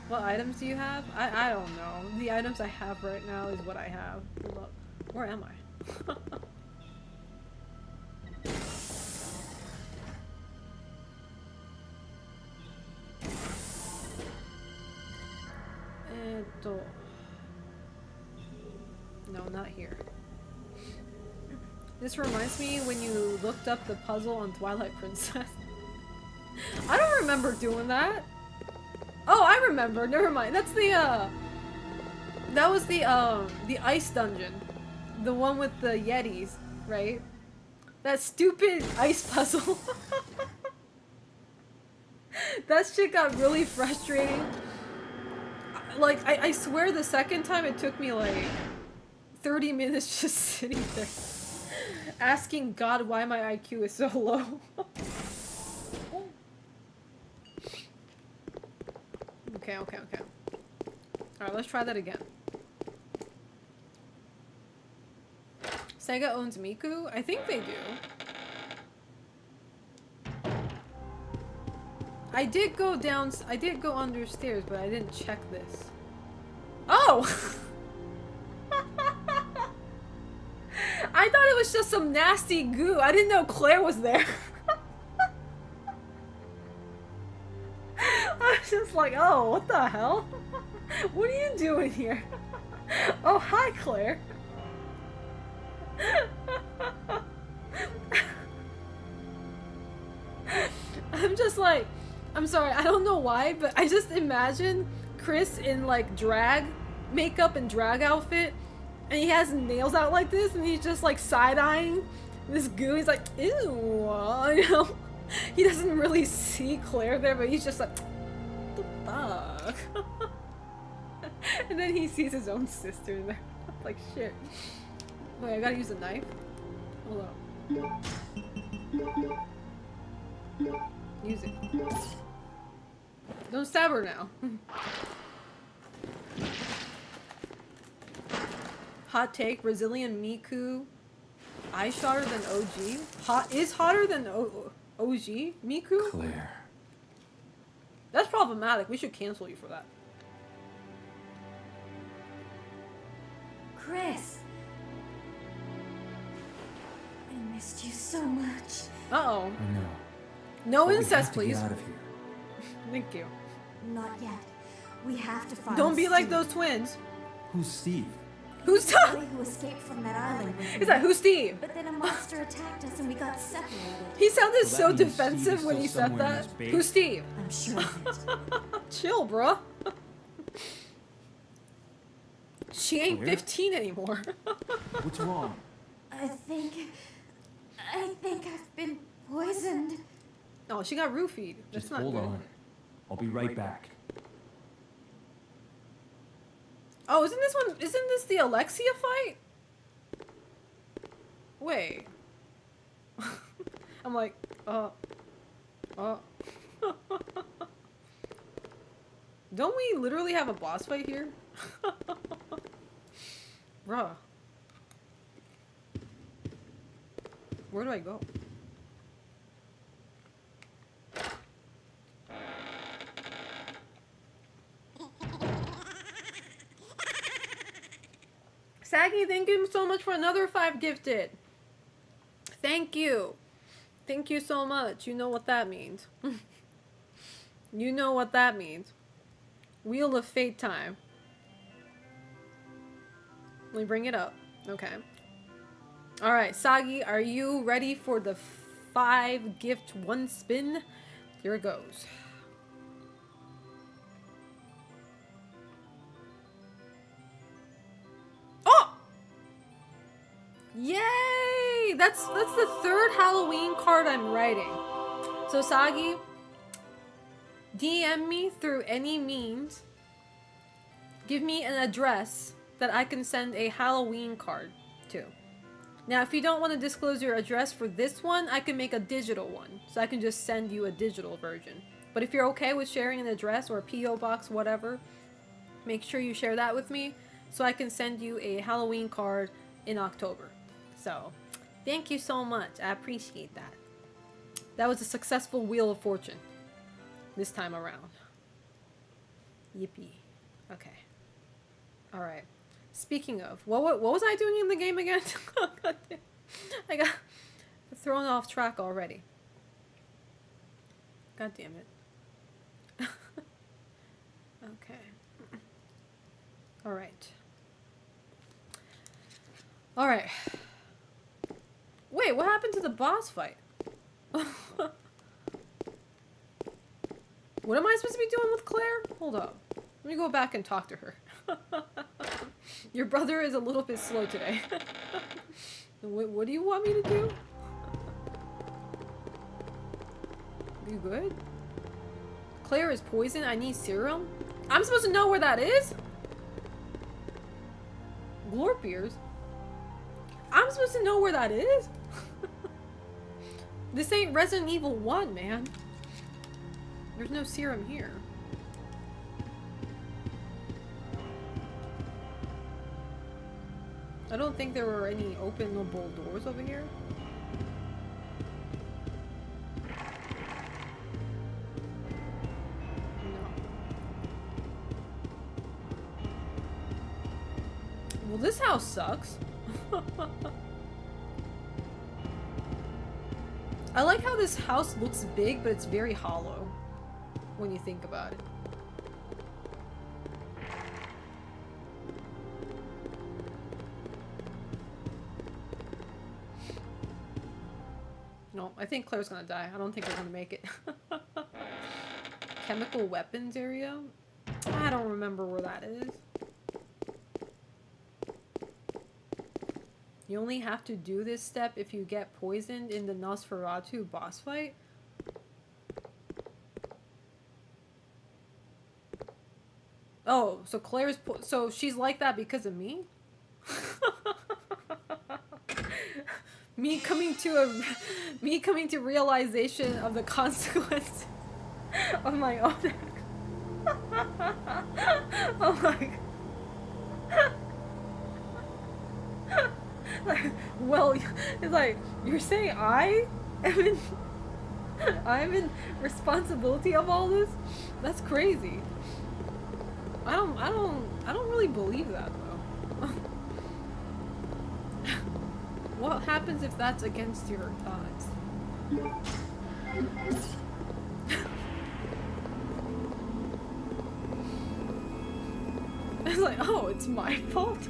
What items do you have? I don't know. The items I have right now is what I have. Hold up. Where am I? No, not here. This reminds me when you looked up the puzzle on Twilight Princess. I don't remember doing that. Oh, I remember. Never mind. That's the that was the ice dungeon. The one with the Yetis, right? That stupid ice puzzle. That shit got really frustrating. Like, I swear the second time it took me like 30 minutes just sitting there asking God why my IQ is so low. Okay. Alright, let's try that again. Sega owns Miku? I think they do. I did go down. I did go understairs, but I didn't check this. Oh! I thought it was just some nasty goo. I didn't know Claire was there. I was just like, oh, what the hell? What are you doing here? Oh, hi, Claire. I'm just like, I'm sorry, I don't know why, but I just imagine Chris in like drag makeup and drag outfit, and he has nails out like this, and he's just like side-eyeing this goo. He's like, ew, you know? He doesn't really see Claire there, but he's just like, what the fuck? And then he sees his own sister there. Like, shit. Wait, I gotta use a knife? Hold on. Use it. Don't stab her now. Hot take, Brazilian Miku. Eyes hotter than OG? Is hotter than OG? Miku? Claire. That's problematic. We should cancel you for that. Chris. I missed you so much. Uh-oh. I know. No But we incest, have to please. Get out of here. Thank you. Not yet. We have to find Don't be like Steve. those twins. Who's Steve? Who's The boy who escaped from that island with Is me. that who's Steve? But then a monster attacked us and we got separated. He sounded So so that means defensive Steve when is he still said somewhere in that. this base? Who's Steve? I'm sure of it. Chill, bruh. She ain't Claire? 15 anymore. What's wrong? I think I've been poisoned. Oh, she got roofied. That's Just not hold good. on. I'll be right back. Oh, isn't this the Alexia fight? Wait. I'm like, Don't we literally have a boss fight here? Bruh. Where do I go? Saggy, thank you so much for another 5 gifted. Thank you. Thank you so much. You know what that means. You know what that means. Wheel of Fate time. Let me bring it up. Okay. Alright, Sagi, are you ready for the 5 gift 1 spin? Here it goes. Oh! Yay! That's the 3rd Halloween card I'm writing. So Sagi, DM me through any means. Give me an address that I can send a Halloween card to. Now, if you don't want to disclose your address for this one, I can make a digital one. So I can just send you a digital version. But if you're okay with sharing an address or a P.O. box, whatever, make sure you share that with me so I can send you a Halloween card in October. So, thank you so much. I appreciate that. That was a successful Wheel of Fortune this time around. Yippee. Okay. Alright. Speaking of, what was I doing in the game again? I got thrown off track already. God damn it. Okay. Alright. Alright. Wait, what happened to the boss fight? What am I supposed to be doing with Claire? Hold up. Let me go back and talk to her. Your brother is a little bit slow today. What do you want me to do? You good? Claire is poison. I need serum. I'm supposed to know where that is? Glorpiers? I'm supposed to know where that is? This ain't Resident Evil 1, man. There's no serum here. I don't think there were any openable doors over here. Well, this house sucks. I like how this house looks big, but it's very hollow when you think about it. No, I think Claire's gonna die. I don't think we're gonna make it. Chemical weapons area? I don't remember where that is. You only have to do this step if you get poisoned in the Nosferatu boss fight? Oh, so Claire's so she's like that because of me? me coming to realization of the consequence of my own act. Oh my god. Like, well, it's like you're saying I'm in responsibility of all this? That's crazy. I don't really believe that though. What happens if that's against your thoughts? It's like, oh, it's my fault.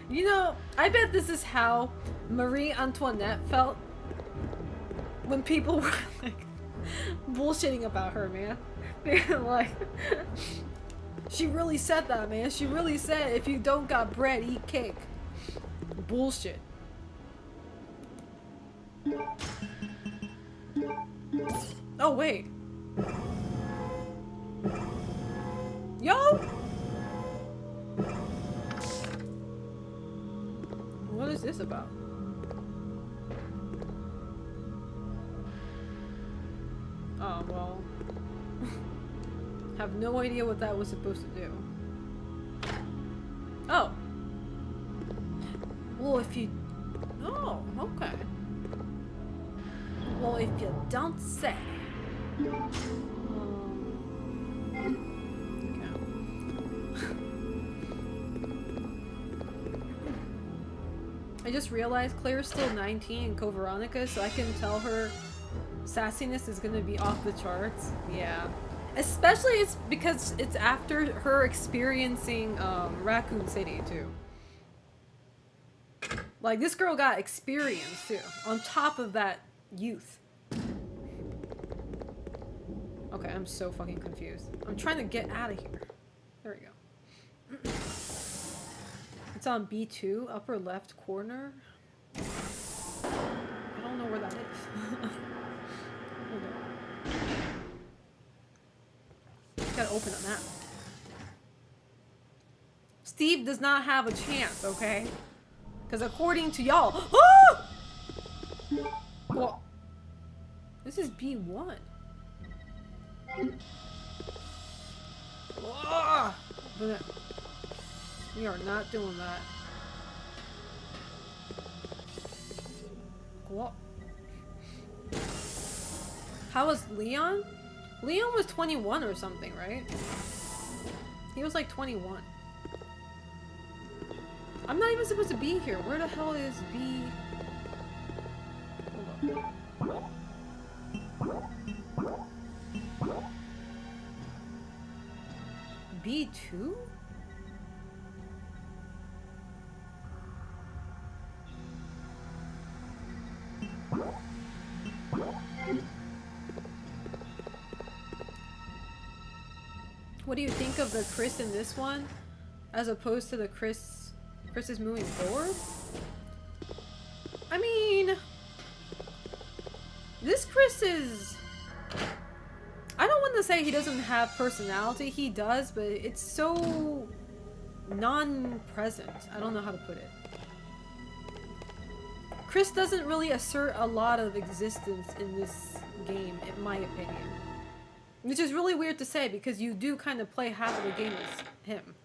You know, I bet this is how Marie Antoinette felt when people were like bullshitting about her, man. Being like, she really said that, man. She really said if you don't got bread, eat cake. Bullshit. Oh, wait. Yo! What is this about? Oh, well. Have no idea what that was supposed to do. Oh. Well, if you... Oh, okay. Well, if you don't say. I just realized Claire's still 19 in Code Veronica, so I can tell her sassiness is gonna be off the charts. Yeah. Especially it's because it's after her experiencing Raccoon City too. Like, this girl got experience too, on top of that youth. Okay, I'm so fucking confused. I'm trying to get out of here. There we go. It's on B2, upper left corner. I don't know where that is. Hold on. Gotta open a map. Steve does not have a chance, okay? Because according to y'all... Oh! Well, this is B1. Oh! But we are not doing that. What? How was Leon? Leon was 21 or something, right? He was like 21. I'm not even supposed to be here. Where the hell is B? Hold on. B2? What do you think of the Chris in this one, as opposed to the Chris is moving forward? I mean, this Chris is... I don't want to say he doesn't have personality. He does, but it's so non-present. I don't know how to put it. Chris doesn't really assert a lot of existence in this game, in my opinion. Which is really weird to say, because you do kind of play half of the game as him.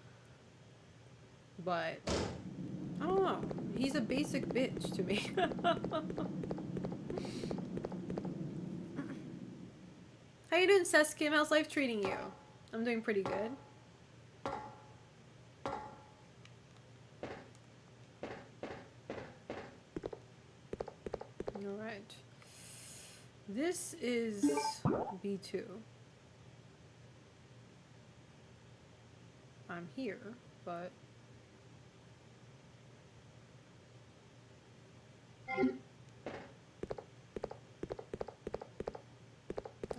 But, I don't know. He's a basic bitch to me. How you doing, Seskim? How's life treating you? I'm doing pretty good. Alright. This is B2. I'm here, but...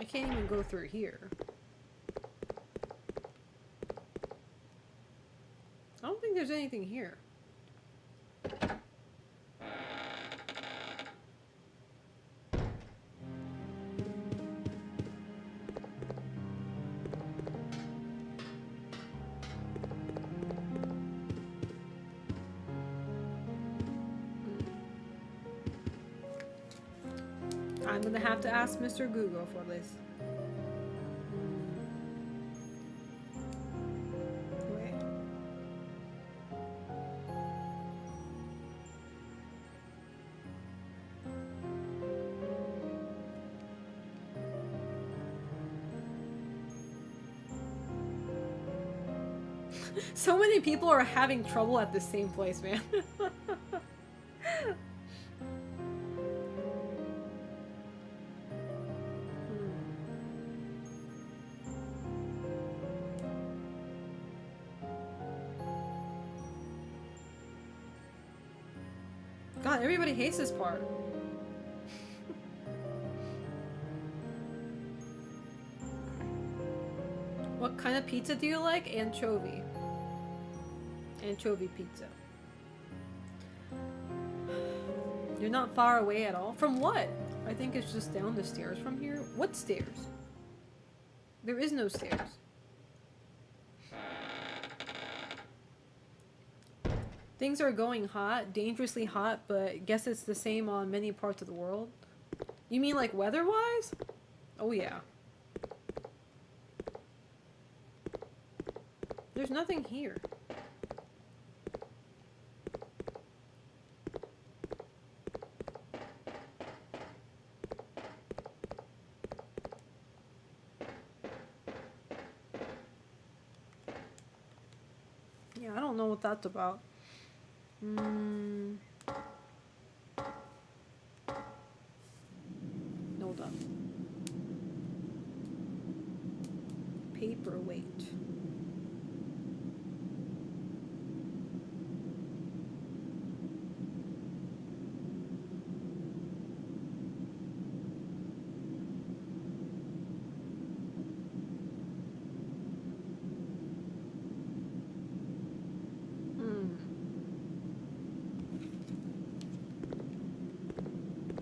I can't even go through here. I don't think there's anything here. I'm gonna have to ask Mr. Google for this. Wait. So many people are having trouble at the same place, man. God, everybody hates this part. What kind of pizza do you like? Anchovy. Anchovy pizza. You're not far away at all. From what? I think it's just down the stairs from here. What stairs? There is no stairs. Things are going hot, dangerously hot, but guess it's the same on many parts of the world. You mean like weather-wise? Oh yeah. There's nothing here. Yeah, I don't know what that's about. Hold up. Paperweight.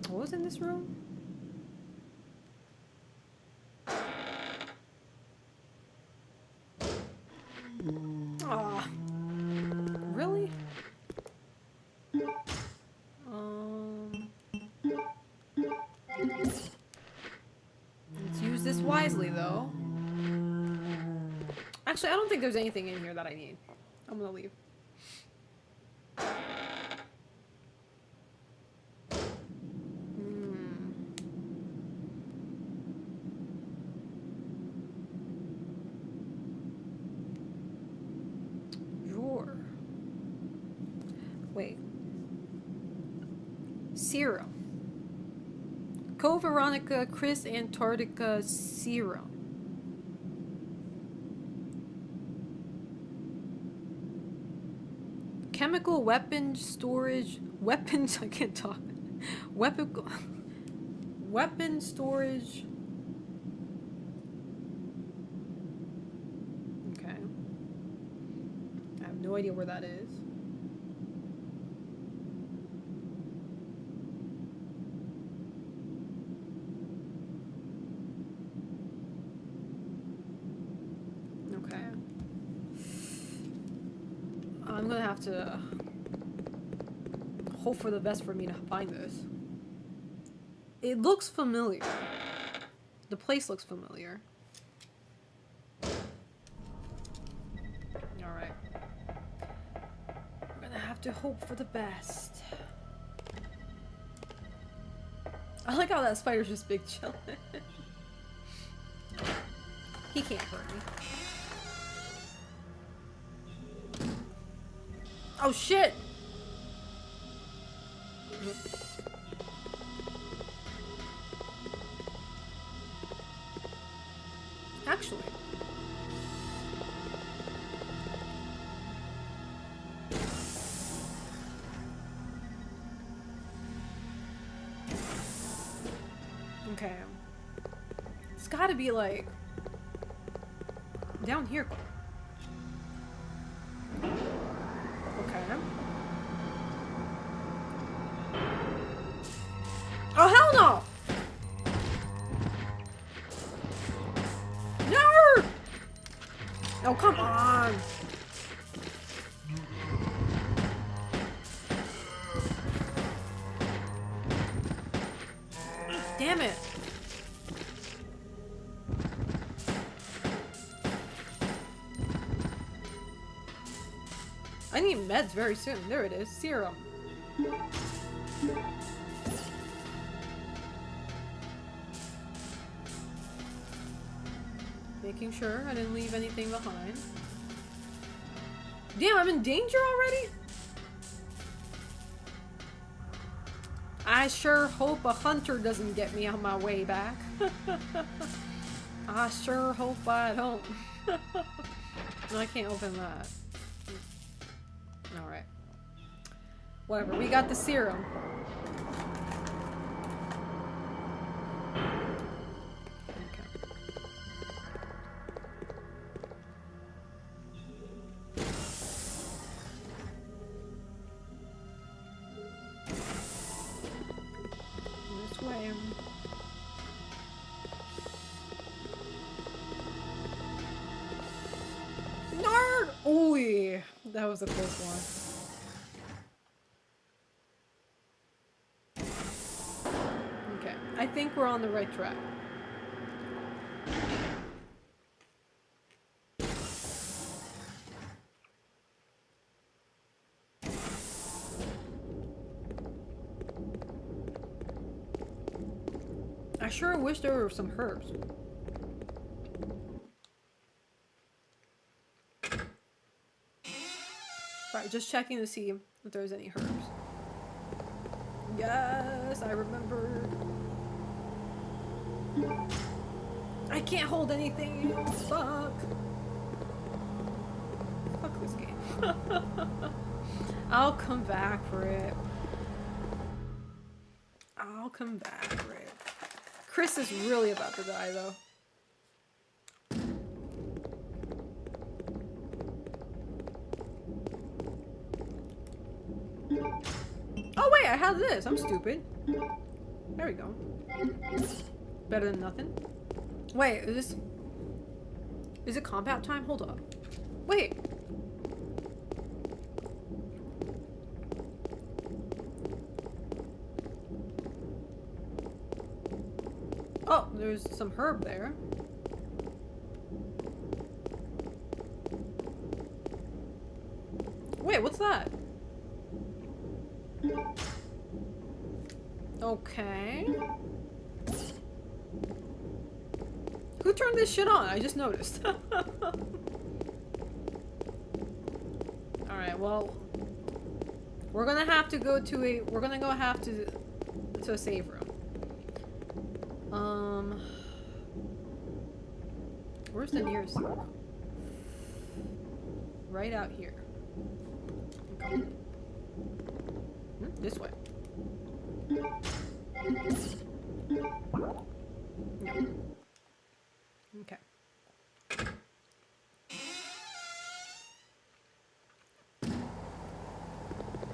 What was in this room? Ah, really? Let's use this wisely, though. Actually, I don't think there's anything in here that I need. I'm gonna leave. Wait. Serum. Veronica, Chris, Antarctica, serum. Chemical weapon storage. Weapons. I can't talk. Weapon storage. Okay. I have no idea where that is. I'm gonna have to hope for the best for me to find this. It looks familiar. The place looks familiar. Alright. We're gonna have to hope for the best. I like how that spider's just big chilling. He can't hurt me. Oh shit! Actually. Okay. It's gotta be like down here. Okay. Oh hell no! No! Oh come on! Damn it! I need meds very soon. There it is. Serum. Making sure I didn't leave anything behind. Damn, I'm in danger already? I sure hope a hunter doesn't get me on my way back. I sure hope I don't. No, I can't open that. Alright. Whatever, we got the serum. This way. Nerd! Ooh, that was a close one. Okay, I think we're on the right track. I sure wish there were some herbs. Right, just checking to see if there's any herbs. Yes, I remembered. I can't hold anything. Fuck. Fuck this game. I'll come back for it. I'll come back for it. Chris is really about to die, though. Oh wait, I have this. I'm stupid. There we go. Better than nothing. Wait, is it combat time? Hold up. Wait. Oh, there's some herb there. Wait, what's that? Okay. Who turned this shit on? I just noticed. Alright, well. We're gonna have to go to a a save room. Where's the nearest one? Right out here. Okay. This way. No. Okay.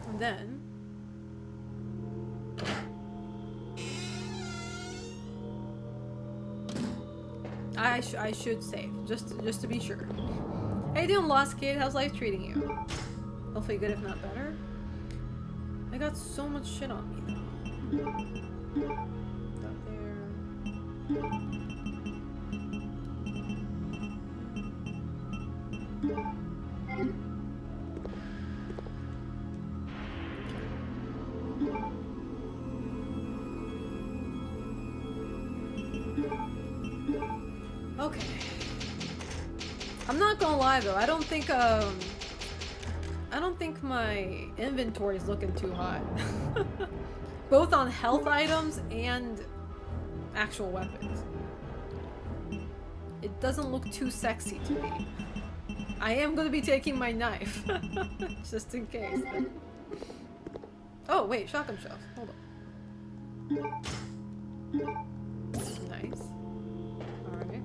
And then I should save just to be sure. How you doing, Lost Kid? How's life treating you? Hopefully good, if not better. I got so much shit on me though. Out there. Okay. I'm not gonna lie though, I don't think my inventory is looking too hot. Both on health items and actual weapons. It doesn't look too sexy to me. I am gonna be taking my knife. Just in case. Oh wait, shotgun shells. Hold on. Nice. Alright.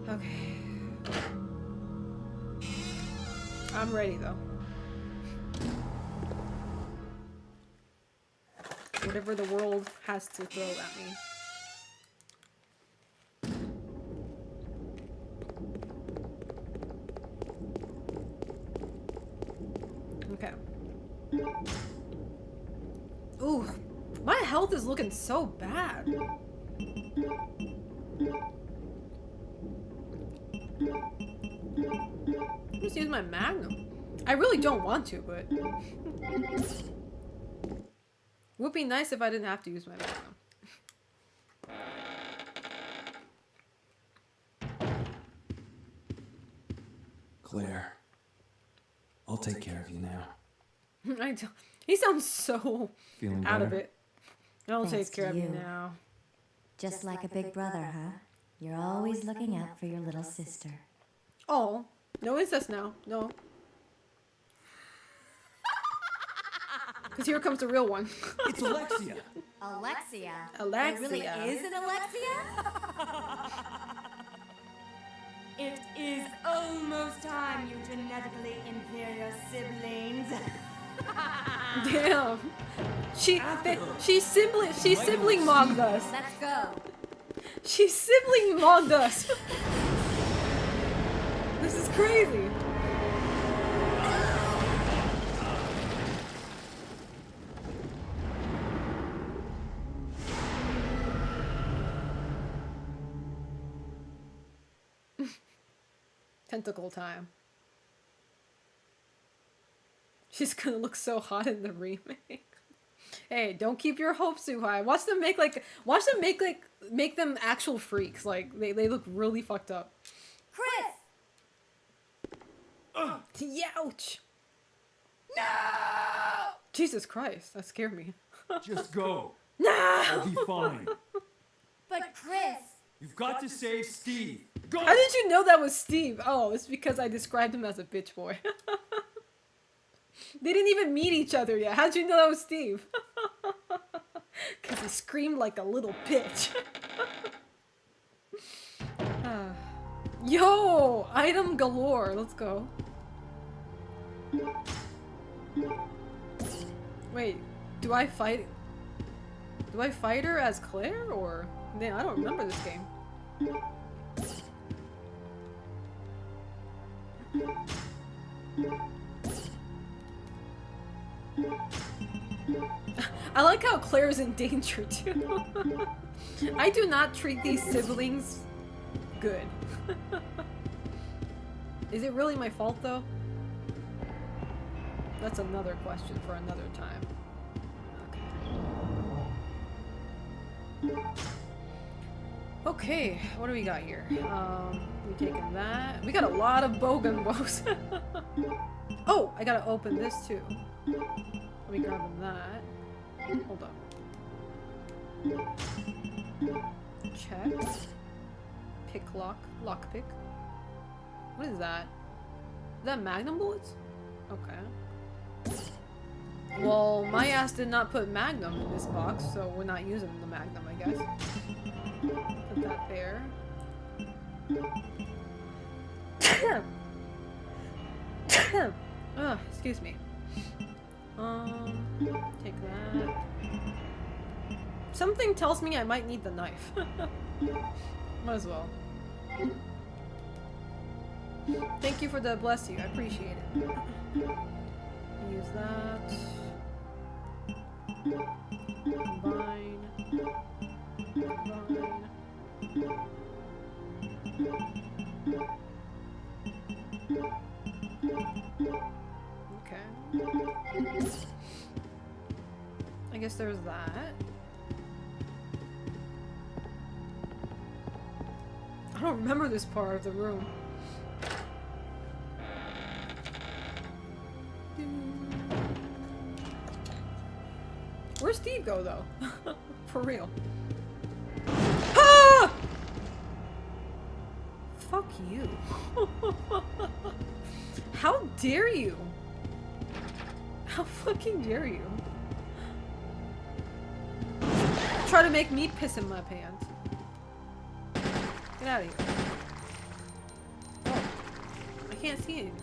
Okay. I'm ready though. Whatever the world has to throw at me. Okay. Ooh, my health is looking so bad. Just use my magnum. I really don't want to, but would be nice if I didn't have to use my magnum. Claire, I'll take care of you now. I don't. He sounds so Feeling out of better? it. I'll Thanks take care to of you you. now. Just like a big brother, huh? You're always looking out for your little sister. Oh, no incest now. No. Because here comes the real one. It's Alexia! Alexia? Alexia. There really is an Alexia? It is almost time you genetically inferior siblings. Damn. She sibling mogged us. Let's go. She sibling mogged us. This is crazy. Tentacle time. She's gonna look so hot in the remake. Hey, don't keep your hopes too high. Watch them make them actual freaks. Like they look really fucked up. Chris! Youch! No! Jesus Christ, that scared me. Just go. No! I'll be fine. But Chris! You've got to save Steve. Go! How did you know that was Steve? Oh, it's because I described him as a bitch boy. They didn't even meet each other yet. How'd you know that was Steve? Because he screamed like a little bitch. Yo! Item galore. Let's go. Wait, do I fight her as Claire or? Man, I don't remember this game. I like how Claire's in danger too. I do not treat these siblings good. Is it really my fault though? That's another question for another time. Okay, what do we got here? We taking that. We got a lot of bogan bows. Oh, I gotta open this too. Let me grab that. Hold on. Check. Pick lock. Lock pick. What is that? Is that magnum bullets? Okay. Well, my ass did not put magnum in this box, so we're not using the magnum, I guess. Put that there. Excuse me. Take that. Something tells me I might need the knife. Might as well. Thank you for the bless you. I appreciate it. Use that. Combine. Combine. Okay. I guess there's that. I don't remember this part of the room. Where'd Steve go, though? For real. Ah! Fuck you. How dare you? How fucking dare you? Try to make me piss in my pants. Get out of here. Oh. I can't see anything.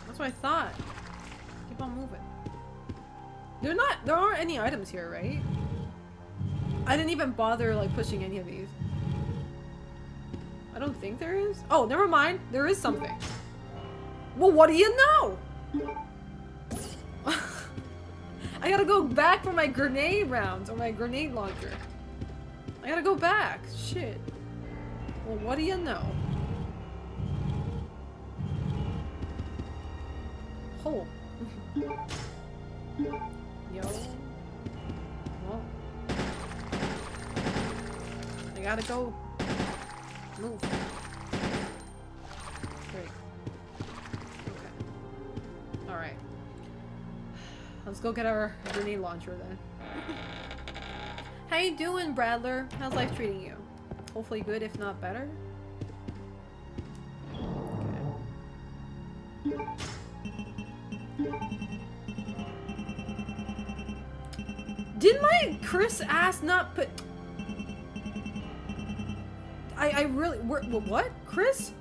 That's what I thought. Keep on moving. There aren't any items here, right? I didn't even bother like pushing any of these. I don't think there is. Oh, never mind. There is something. Well, what do you know? I gotta go back for my grenade rounds or my grenade launcher. I gotta go back. Shit. Well, what do you know? Oh. Yo. Well. I gotta go. Move. Great. Okay. Alright. Let's go get our grenade launcher then. How you doing, Bradler? How's life treating you? Hopefully good, if not better. Okay. Did my Chris ass not put... I really... What? Chris?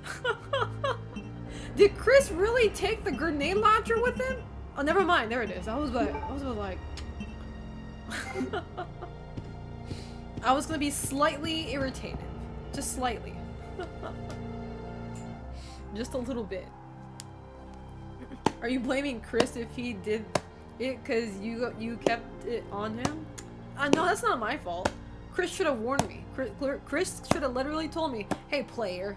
Did Chris really take the grenade launcher with him? Oh, never mind. There it is. I was like... I was gonna be slightly irritated. Just slightly. Just a little bit. Are you blaming Chris if he did it because you kept it on him? No, that's not my fault. Chris should have warned me. Chris should have literally told me, hey player,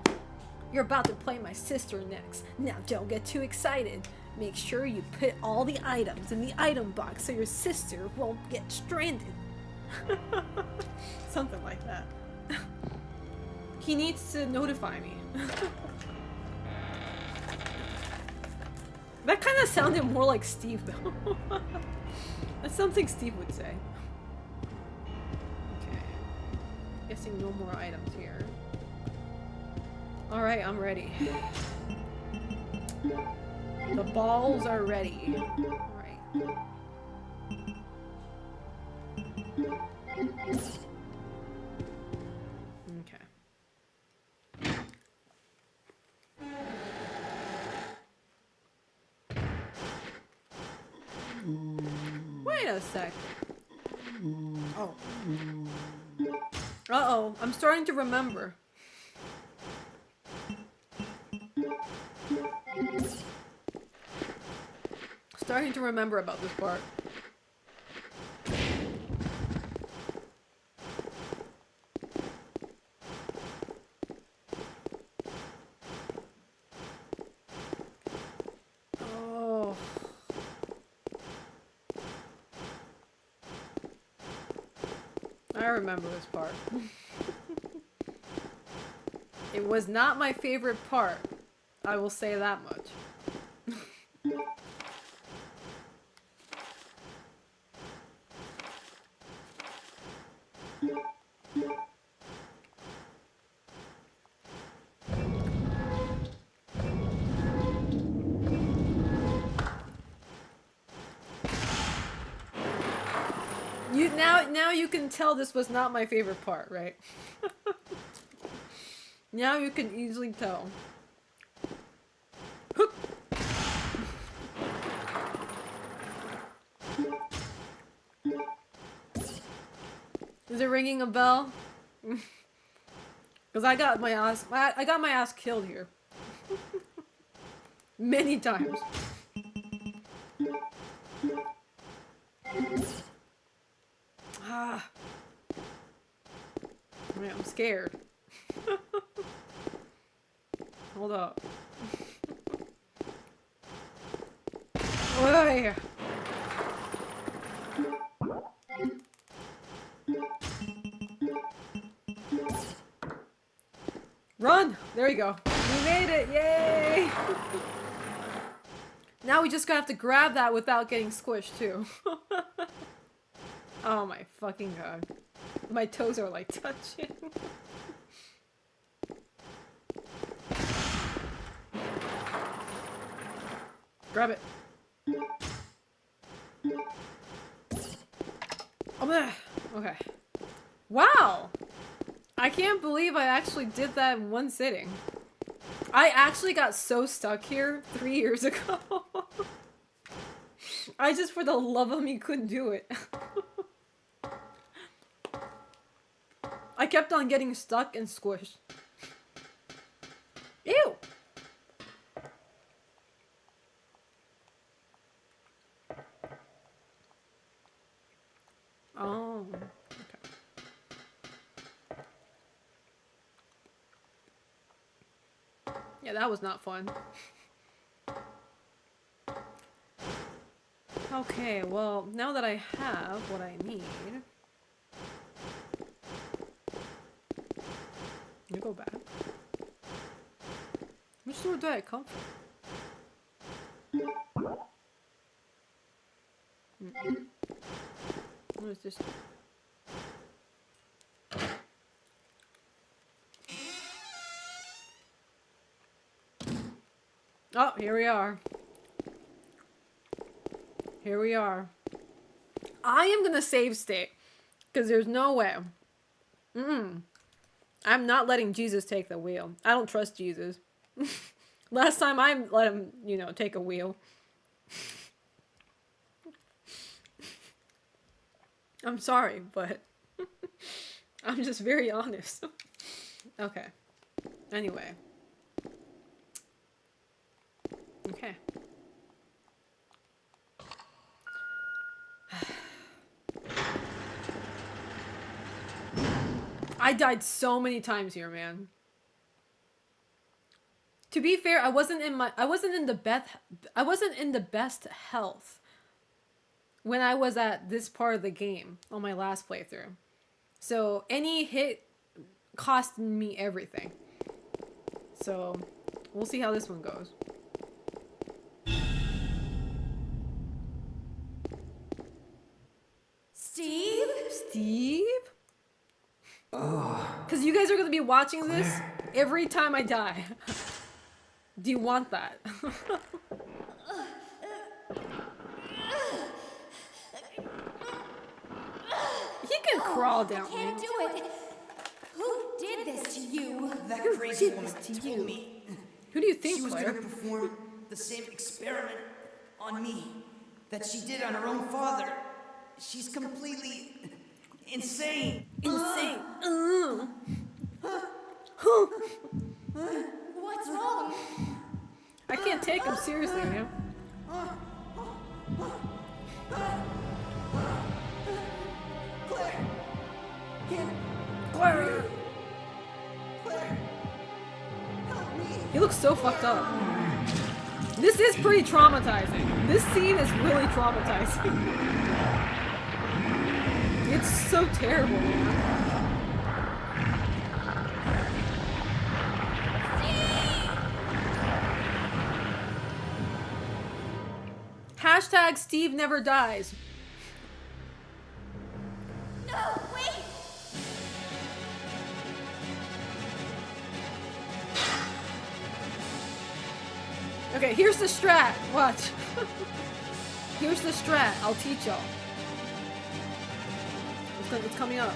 you're about to play my sister next. Now don't get too excited. Make sure you put all the items in the item box so your sister won't get stranded. Something like that. He needs to notify me. That kind of sounded more like Steve though. That's something Steve would say. Okay. Guessing no more items here. Alright, I'm ready. The balls are ready. Alright. Okay. Wait a sec. Oh. Uh-oh, I'm starting to remember. Starting to remember about this part. Oh. I remember this part. It was not my favorite part. I will say that much. Now you can tell this was not my favorite part, right? Now you can easily tell. Is it ringing a bell? Because I got my ass killed here. Many times. Ah. Man, I'm scared. Hold up. Oi. Run! There you go. We made it! Yay! Now we just gotta have to grab that without getting squished, too. Oh my fucking god. My toes are like touching. Grab it. Oh, bleh. Okay. Wow! I can't believe I actually did that in one sitting. I actually got so stuck here 3 years ago. I just, for the love of me, couldn't do it. I kept on getting stuck and squished. Ew! Oh, okay. Yeah, that was not fun. Okay, well, now that I have what I need... Let me go back. Which door did I come from? What is this? Oh, here we are. Here we are. I am gonna save state. Because there's no way. I'm not letting Jesus take the wheel. I don't trust Jesus. Last time I let him, you know, take a wheel. I'm sorry, but I'm just very honest. Okay. Anyway. Okay. I died so many times here, man. To be fair, I wasn't in the best health when I was at this part of the game on my last playthrough. So any hit cost me everything. So we'll see how this one goes. Steve? Steve? Because you guys are going to be watching this every time I die. Do you want that? He can crawl down. Can't do it. Who did this to you? That crazy woman told me Who do you think, she was Claire? going to perform the same experiment on me that she did on her own father. She's completely insane. Insane. What's wrong? I can't take him seriously, man. Claire! Claire! Claire! Help me! He looks so fucked up. This is pretty traumatizing. This scene is really traumatizing. It's so terrible, man. Hashtag Steve never dies. No, wait! Okay, here's the strat. Watch. Here's the strat. I'll teach y'all. It's coming up.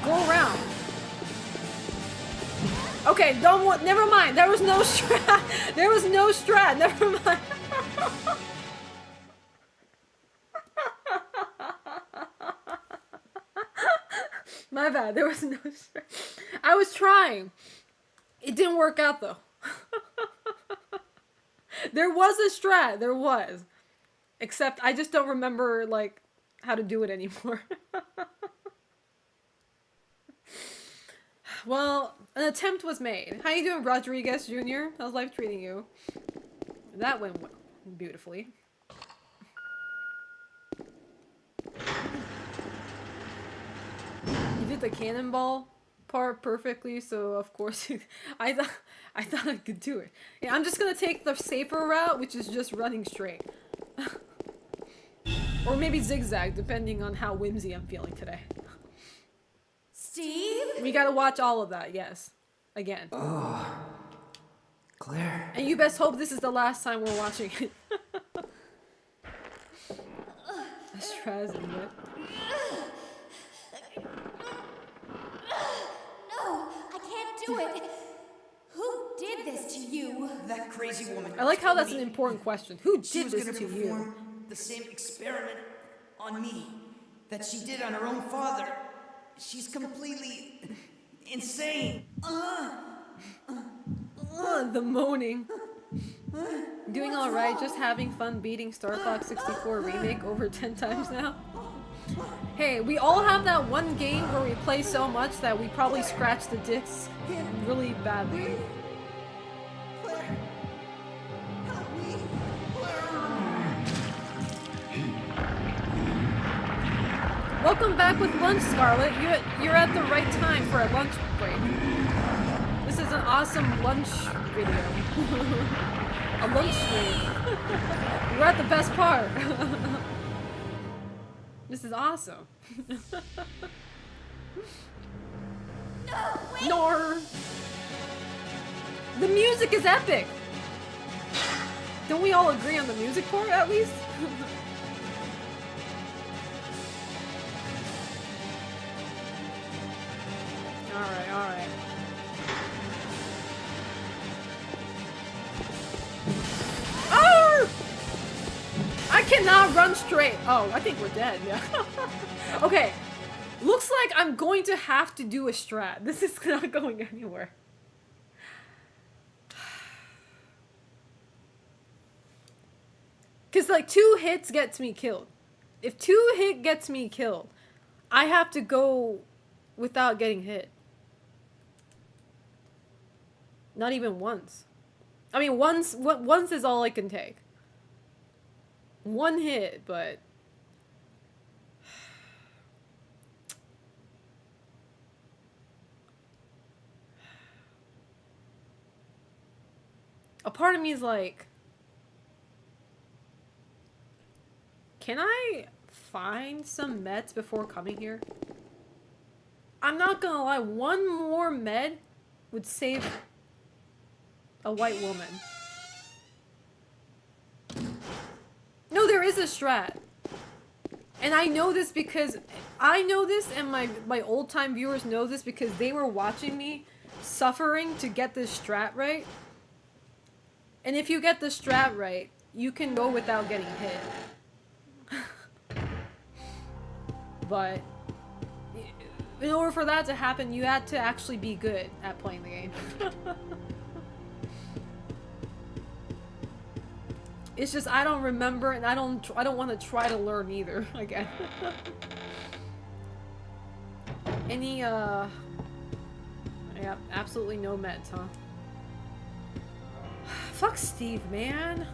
Go around. Okay, never mind. There was no strat. There was no strat. Never mind. My bad. There was no strat. I was trying. It didn't work out though. There was a strat. There was. Except I just don't remember like how to do it anymore. Well, an attempt was made. How you doing, Rodriguez Jr.? How's life treating you? That went beautifully. You did the cannonball part perfectly, so of course I thought I could do it. Yeah, I'm just gonna take the safer route, which is just running straight. Or maybe zigzag, depending on how whimsy I'm feeling today. Steve? We gotta watch all of that, yes. Again. Claire. And you best hope this is the last time we're watching it. Straz in it. No, I can't do it. Who did this to you? That crazy woman. I like how told that's an me important question. Who she did was this gonna to you? perform the same experiment on me that she did on her own father. She's completely insane. The moaning. Doing alright, just having fun beating Star Fox 64 Remake over 10 times now. Hey, we all have that one game where we play so much that we probably scratch the disc really badly. Claire, help me. Welcome back with lunch, Scarlet. You're at the right time for a lunch break. This is an awesome lunch video. A lunch stream. We're at the best part. This is awesome. No, wait! Nor. The music is epic. Don't we all agree on the music part at least? Alright, alright. Oh! I cannot run straight. Oh, I think we're dead, yeah. Okay. Looks like I'm going to have to do a strat. This is not going anywhere. Because, like, 2 hits gets me killed. If 2 hit gets me killed, I have to go without getting hit. Not even once. I mean, once is all I can take. 1 hit, but... A part of me is like... Can I find some meds before coming here? I'm not gonna lie, 1 more med would save a white woman. No, there is a strat. And I know this because... I know this and my old-time viewers know this because they were watching me suffering to get this strat right. And if you get the strat right, you can go without getting hit. But in order for that to happen, you had to actually be good at playing the game. It's just I don't remember, and I don't want to try to learn either again. Any yeah, absolutely no meds, huh? Fuck Steve, man.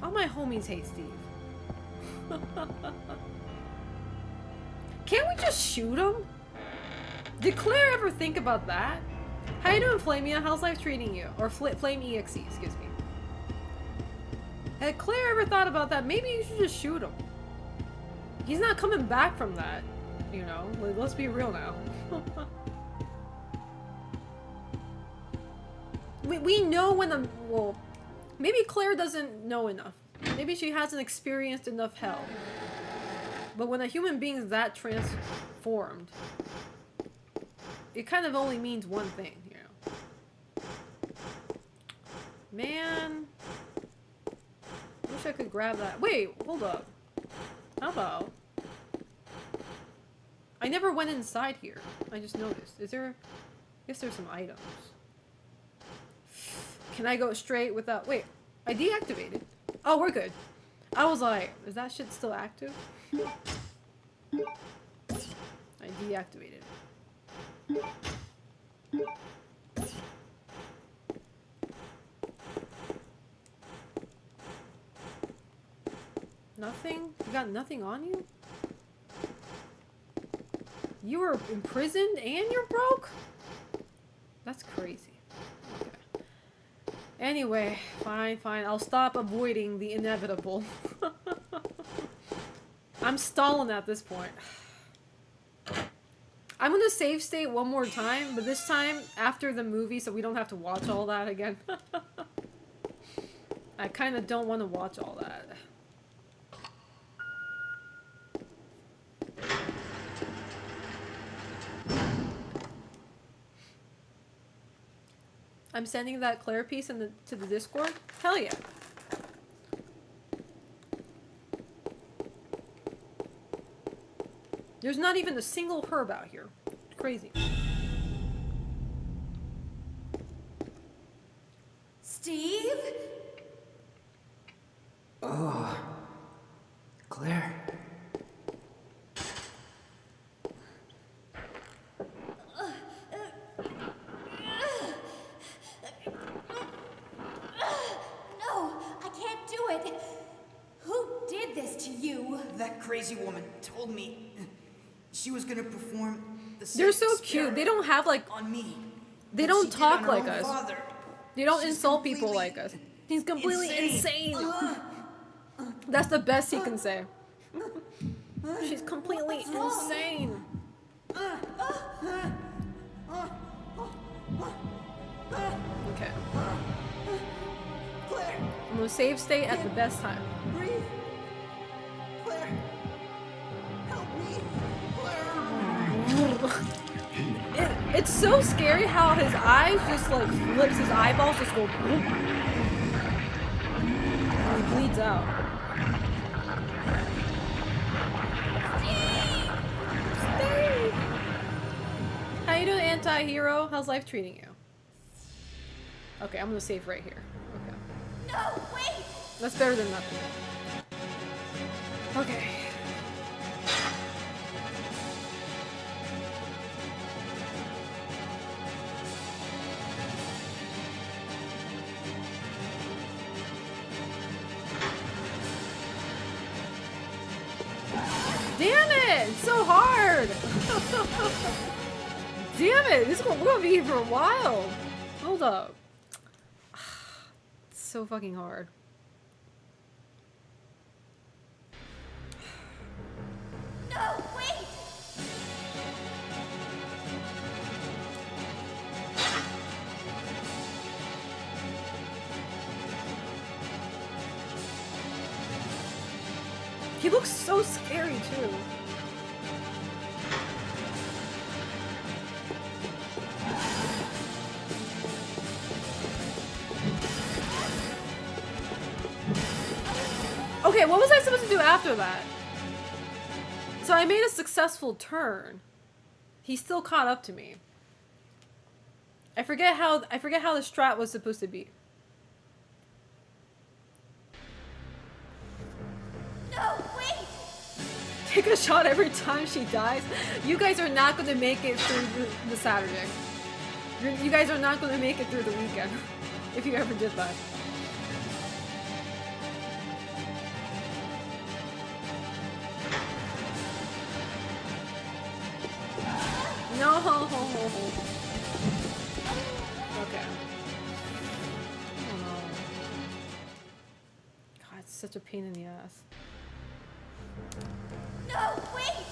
All my homies hate Steve. Can't we just shoot him? Did Claire ever think about that? How you doing, Flamia? How's life treating you? Or Flame EXE, excuse me. Had Claire ever thought about that? Maybe you should just shoot him. He's not coming back from that, you know? Let's be real now. we know when the... Well, maybe Claire doesn't know enough. Maybe she hasn't experienced enough hell. But when a human being is that transformed, it kind of only means one thing, you know. Man. I wish I could grab that. Wait, hold up. How about... I never went inside here. I just noticed. Is there... I guess there's some items. Can I go straight without... Wait, I deactivated. Oh, we're good. I was like, is that shit still active? I deactivated it. Nothing? You got nothing on you? You were imprisoned and you're broke? That's crazy. Okay. Anyway, fine. I'll stop avoiding the inevitable. I'm stalling at this point. I'm gonna save state one more time, but this time after the movie so we don't have to watch all that again. I kind of don't want to watch all that. I'm sending that Claire piece to the Discord? Hell yeah. There's not even a single herb out here. Crazy. Steve? Oh, Claire. No, I can't do it. Who did this to you? That crazy woman told me she was gonna perform the same They're so cute. They don't have like on me. they that don't she did talk on her like own us. father. They don't She's insult people completely like us. He's completely insane. Uh, That's the best he can say. She's completely insane. Okay. Claire, I'm gonna save state at the best time. breathe. Claire, help me. Claire. It's so scary how his eyes just like flips, his eyeballs just go boom. And he bleeds out. Steve! How you doing, anti-hero? How's life treating you? Okay, I'm gonna save right here. Okay. No, wait! That's better than nothing. Okay. Damn it! It's so hard! Damn it! We're gonna be here for a while! Hold up. It's so fucking hard. No, wait! He looks so scary too. Okay, what was I supposed to do after that? So I made a successful turn. He still caught up to me. I forget how the strat was supposed to be. No, wait! Take a shot every time she dies. You guys are not going to make it through the Saturday. You guys are not going to make it through the weekend. If you ever did that. No. Okay. Oh no. God, it's such a pain in the ass. No, wait!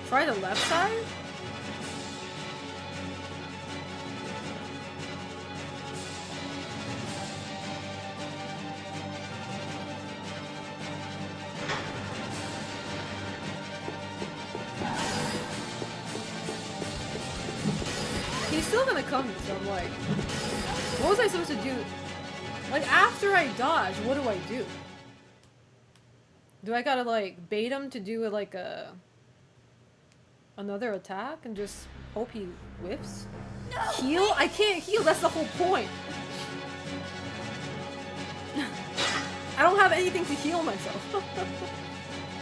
Try the left side? He's still gonna come, so I'm like, what was I supposed to do? Like, after I dodge, what do I do? Do I gotta, like, bait him to do, like, another attack and just hope he whiffs? No! Heal? I can't heal, that's the whole point. I don't have anything to heal myself.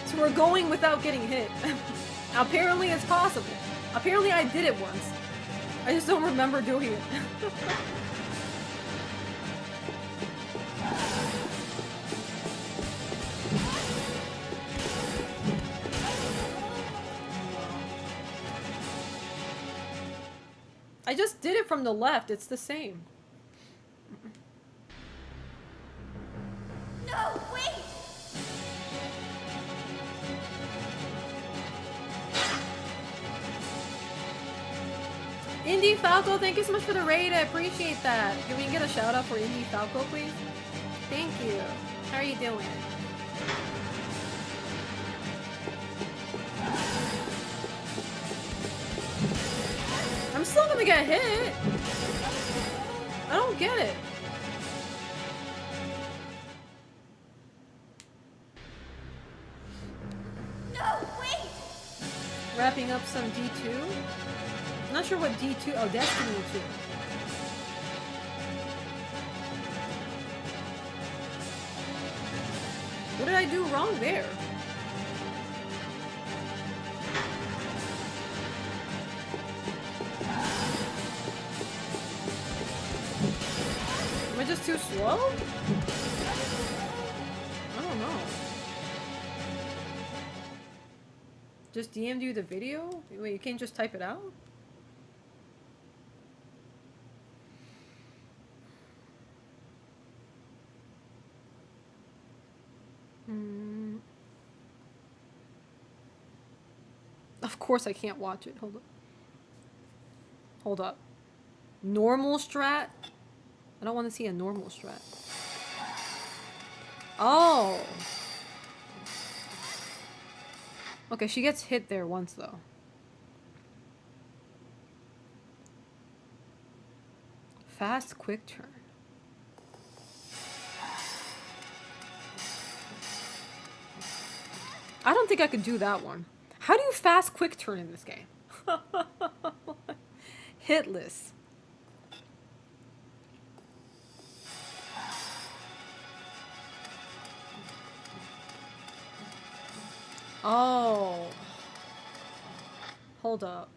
So we're going without getting hit. Apparently it's possible. Apparently I did it once. I just don't remember doing it. I just did it from the left. It's the same. No, wait! Indie Falco, thank you so much for the raid. I appreciate that. Can we get a shout out for Indie Falco, please? Thank you. How are you doing? I'm still gonna get hit. I don't get it. No, wait! Wrapping up some D2. Not sure what D2. Oh, Destiny 2. What did I do wrong there? Am I just too slow? I don't know. Just DM'd you the video? Wait, you can't just type it out? Of course I can't watch it. Hold up. Hold up. Normal strat? I don't want to see a normal strat. Oh. Okay, she gets hit there once though. Fast quick turn. I don't think I could do that one. How do you fast quick turn in this game? Hitless. Oh. Hold up.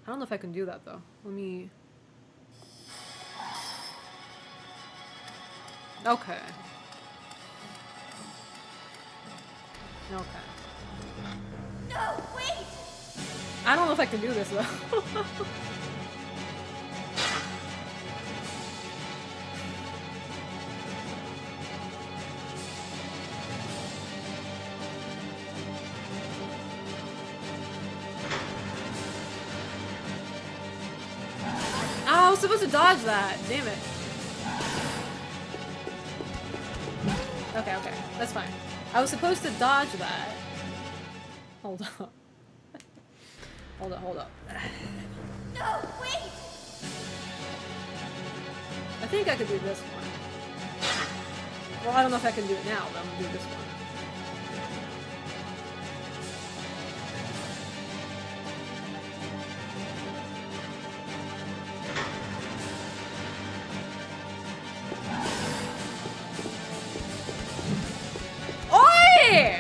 I don't know if I can do that though. Let me... Okay. Okay. No, wait! I don't know if I can do this though. I was supposed to dodge that. Damn it. Okay, okay. That's fine. I was supposed to dodge that. Hold up. Hold up, hold up. No, wait! I think I could do this one. Well, I don't know if I can do it now, but I'm gonna do this one. Oi!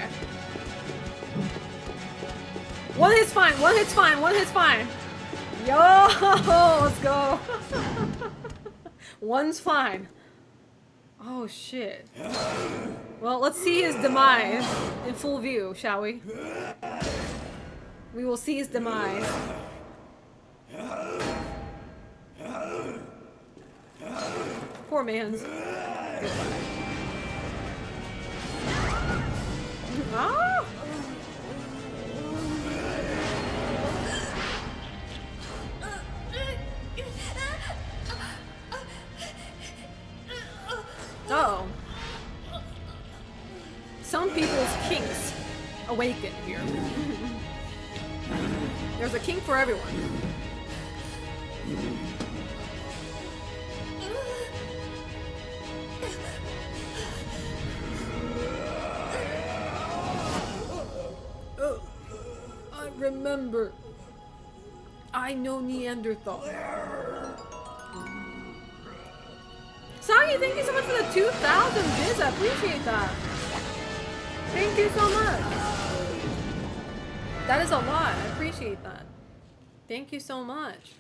One hit's fine, one hit's fine, one hit's fine. Yo, let's go. One's fine. Oh shit. Well, let's see his demise in full view, shall we? We will see his demise. Poor man's. Ah! Uh-oh. Some people's kinks awaken here. There's a kink for everyone. I remember. I know Neanderthal. Sagi, thank you so much for the 2,000 vids. I appreciate that. Thank you so much. That is a lot. I appreciate that. Thank you so much.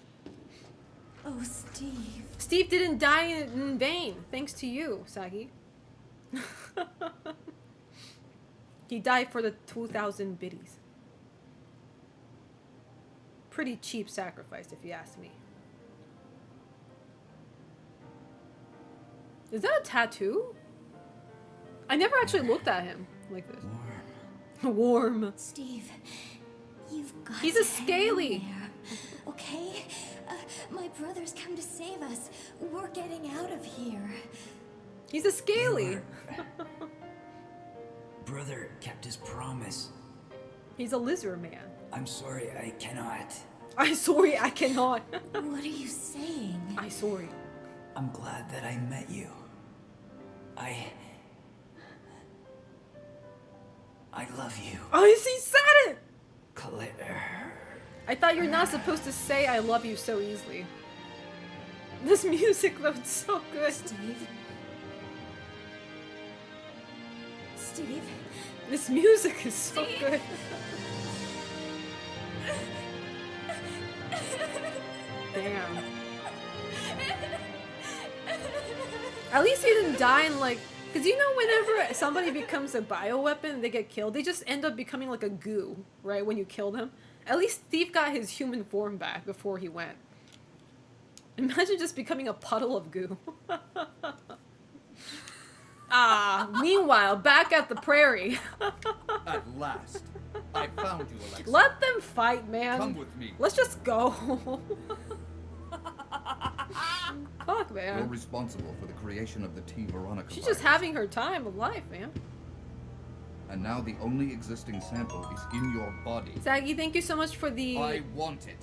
Oh, Steve. Steve didn't die in vain, thanks to you, Sagi. He died for the 2,000 biddies. pretty cheap sacrifice, if you ask me. Is that a tattoo? I never actually looked at him like this. Warm. Steve, you've got He's a to hang in scaly. there, okay? My brother's come to save us. We're getting out of here. He's a scaly. Brother kept his promise. He's a lizard man. I'm sorry, I cannot. I'm sorry, I cannot. What are you saying? I'm sorry. I'm glad that I met you. I love you, Oh, he said it! Claire. I thought you're not supposed to say I love you so easily. This music though, it's so good. Steve? Steve? This music is so good. Damn. At least he didn't die in like... Because you know whenever somebody becomes a bioweapon, they get killed, they just end up becoming like a goo, right, when you kill them. At least Steve got his human form back before he went. Imagine just becoming a puddle of goo. Meanwhile, back at the prairie. At last, I found you, Alexa. Let them fight, man. Come with me. Let's just go. Fuck, You're man. responsible for the creation of the T. Veronica She's just virus. having her time of life, man. And now the only existing sample is in your body. Zaggy, thank you so much for the I want it.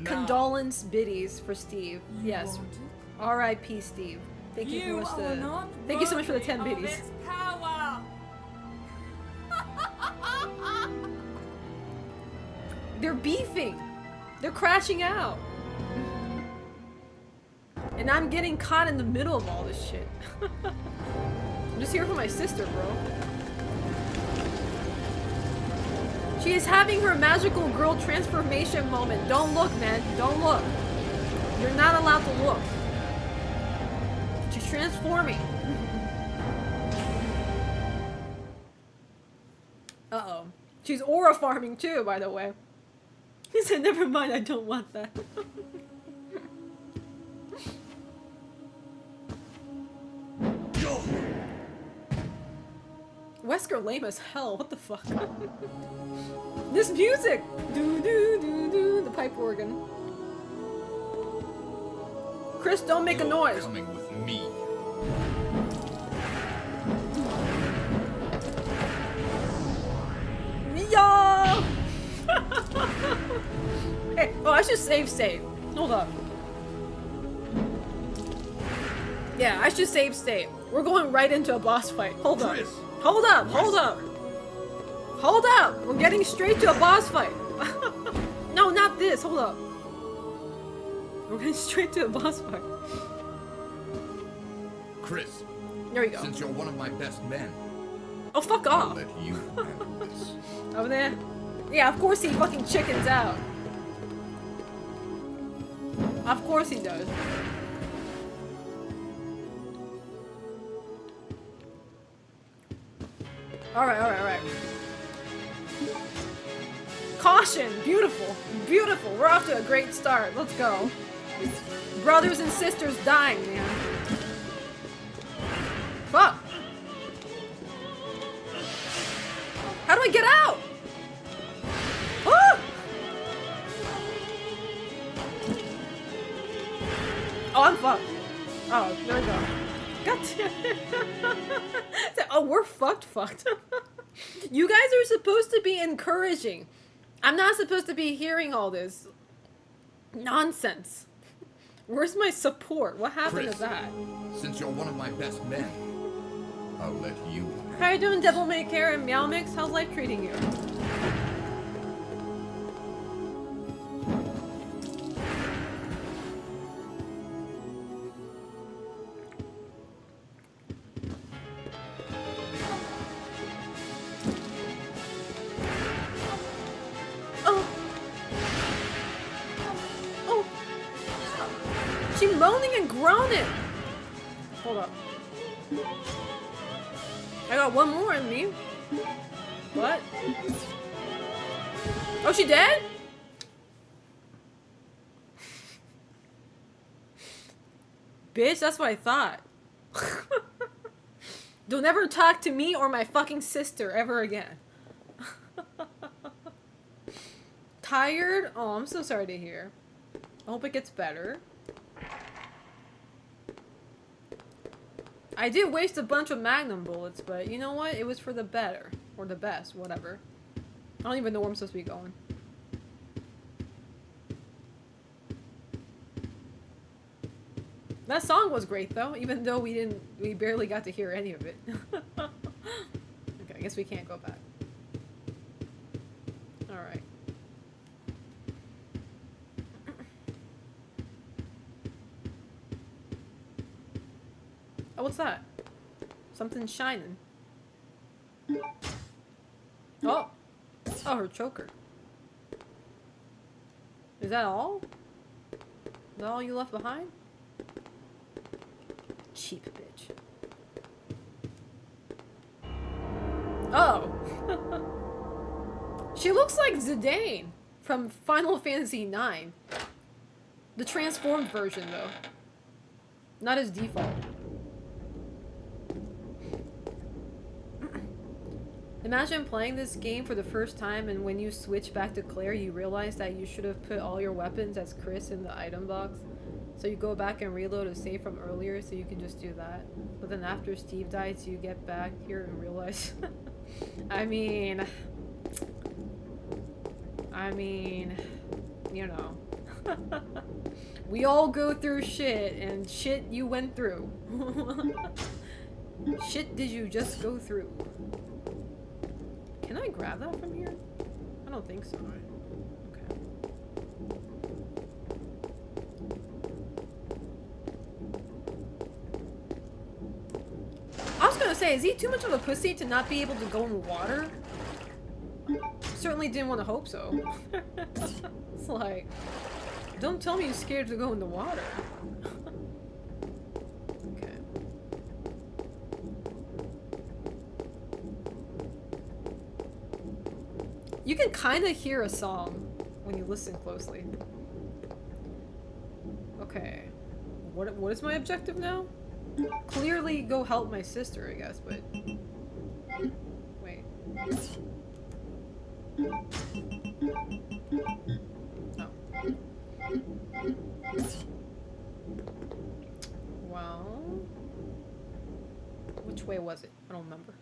Now. condolence biddies for Steve. Yes. Want it? R.I.P. Steve. Thank you, You so are much. not Thank you so much for the 10 worthy of biddies. its power. They're beefing. They're crashing out. And I'm getting caught in the middle of all this shit. I'm just here for my sister, bro. She is having her magical girl transformation moment. Don't look, man. Don't look. You're not allowed to look. She's transforming. Uh-oh. She's aura farming too, by the way. He said, never mind, I don't want that. Wesker lame as hell. What the fuck? This music! Do do do do. The pipe organ. Chris, don't make a noise. Coming with me. Yeah! Hey, oh, I should save. Hold up. Yeah, I should save. We're going right into a boss fight. Hold up. Chris. Hold up. Hold up. We're getting straight to a boss fight. No, not this. Hold up. We're getting straight to a boss fight. Chris, There we go. since you're one of my best men, Oh, fuck I'll off. let you handle this. Over there? Yeah, of course he fucking chickens out. Of course he does. Alright. Caution! Beautiful. We're off to a great start. Let's go. Brothers and sisters dying, man. Fuck. How do I get out? Ah! Oh, I'm fucked. Oh, there we go. God damn it. Oh, we're fucked. You guys are supposed to be encouraging. I'm not supposed to be hearing all this nonsense. Where's my support? What happened Chris. to that? Since you're one of my best men, I'll let you How you doing, Devil May Care and Meow Mix? How's life treating you? Oh, she's moaning and groaning. Hold up. I got one more in me. What? Oh, she dead? bitch. That's what I thought. Don't ever talk to me or my fucking sister ever again. Tired? Oh, I'm so sorry to hear. I hope it gets better. I did waste a bunch of magnum bullets, but you know what? It was for the better. Or the best, whatever. I don't even know where I'm supposed to be going. That song was great though, even though we barely got to hear any of it. Okay, I guess we can't go back. Alright. Oh, what's that? Something's shining. Oh! Oh, her choker. Is that all? Is that all you left behind? Cheap bitch. Oh! She looks like Zidane from Final Fantasy IX. The transformed version, though. Not his default. Imagine playing this game for the first time and when you switch back to Claire, you realize that you should have put all your weapons as Chris in the item box. So you go back and reload a save from earlier so you can just do that. But then after Steve dies, you get back here and realize... I mean, you know. We all go through shit, and shit you went through. Shit did you just go through? Can I grab that from here? I don't think so. Okay. I was gonna say, is he too much of a pussy to not be able to go in the water? Certainly didn't want to hope so. It's like, don't tell me you're scared to go in the water. Okay. You can kind of hear a song when you listen closely. Okay. What is my objective now? Clearly go help my sister, I guess, but... Wait. Oh. Well... Which way was it? I don't remember.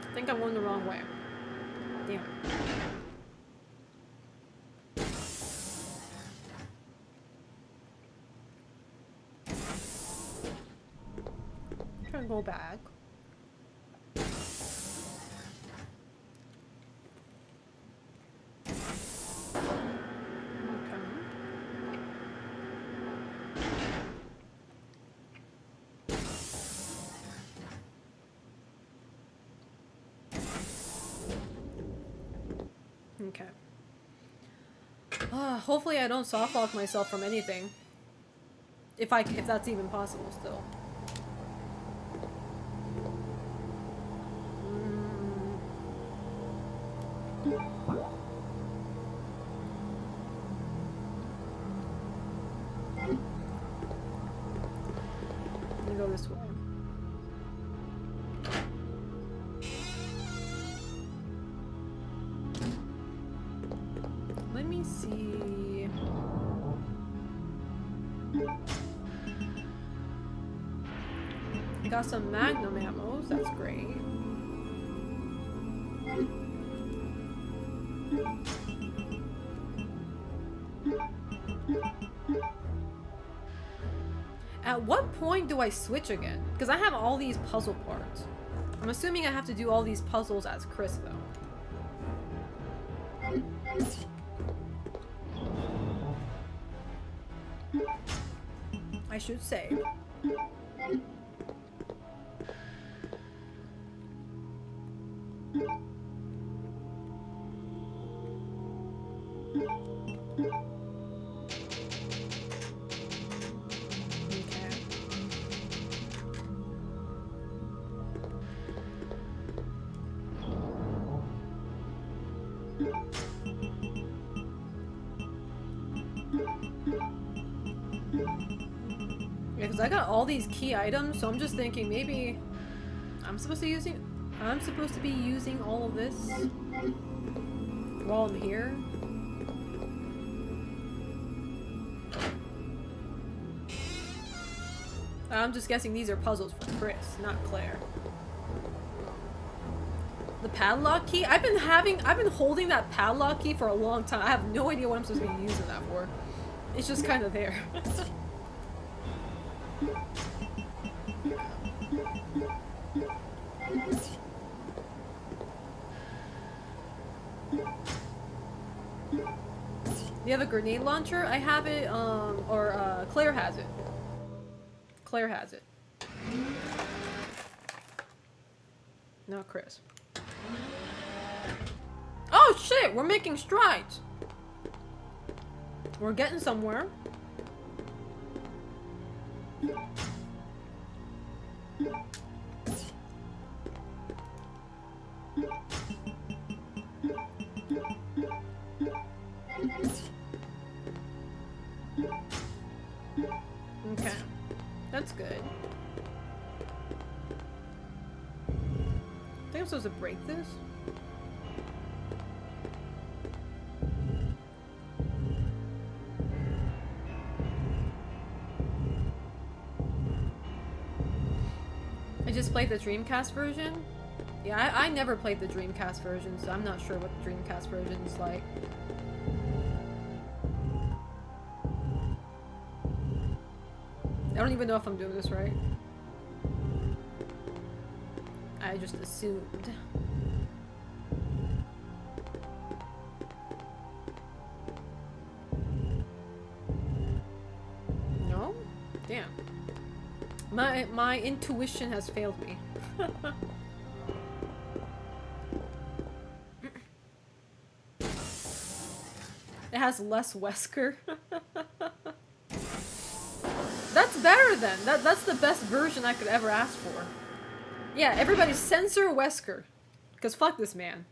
I think I'm going the wrong way. Damn it. Go back. Okay. Hopefully I don't soft lock myself from anything. If that's even possible still. Let me go this way. Let me see. I got some magnum ammos, that's great. At what point do I switch again? Because I have all these puzzle parts. I'm assuming I have to do all these puzzles as Chris, though. I should say. Okay. Yeah, because I got all these key items, so I'm just thinking maybe I'm supposed to be using all of this while I'm here. I'm just guessing these are puzzles for Chris, not Claire. The padlock key? I've been holding that padlock key for a long time. I have no idea what I'm supposed to be using that for. It's just kind of there. You have a grenade launcher? I have it, Claire has it. Claire has it. Not Chris. Oh shit! We're making strides! We're getting somewhere. Okay. That's good. I think I'm supposed to break this? I just played the Dreamcast version? Yeah, I never played the Dreamcast version, so I'm not sure what the Dreamcast version is like. I don't even know if I'm doing this right. I just assumed. No? Damn. My intuition has failed me. It has less Wesker. That's better then. That's the best version I could ever ask for. Yeah, everybody censor Wesker. Because fuck this man.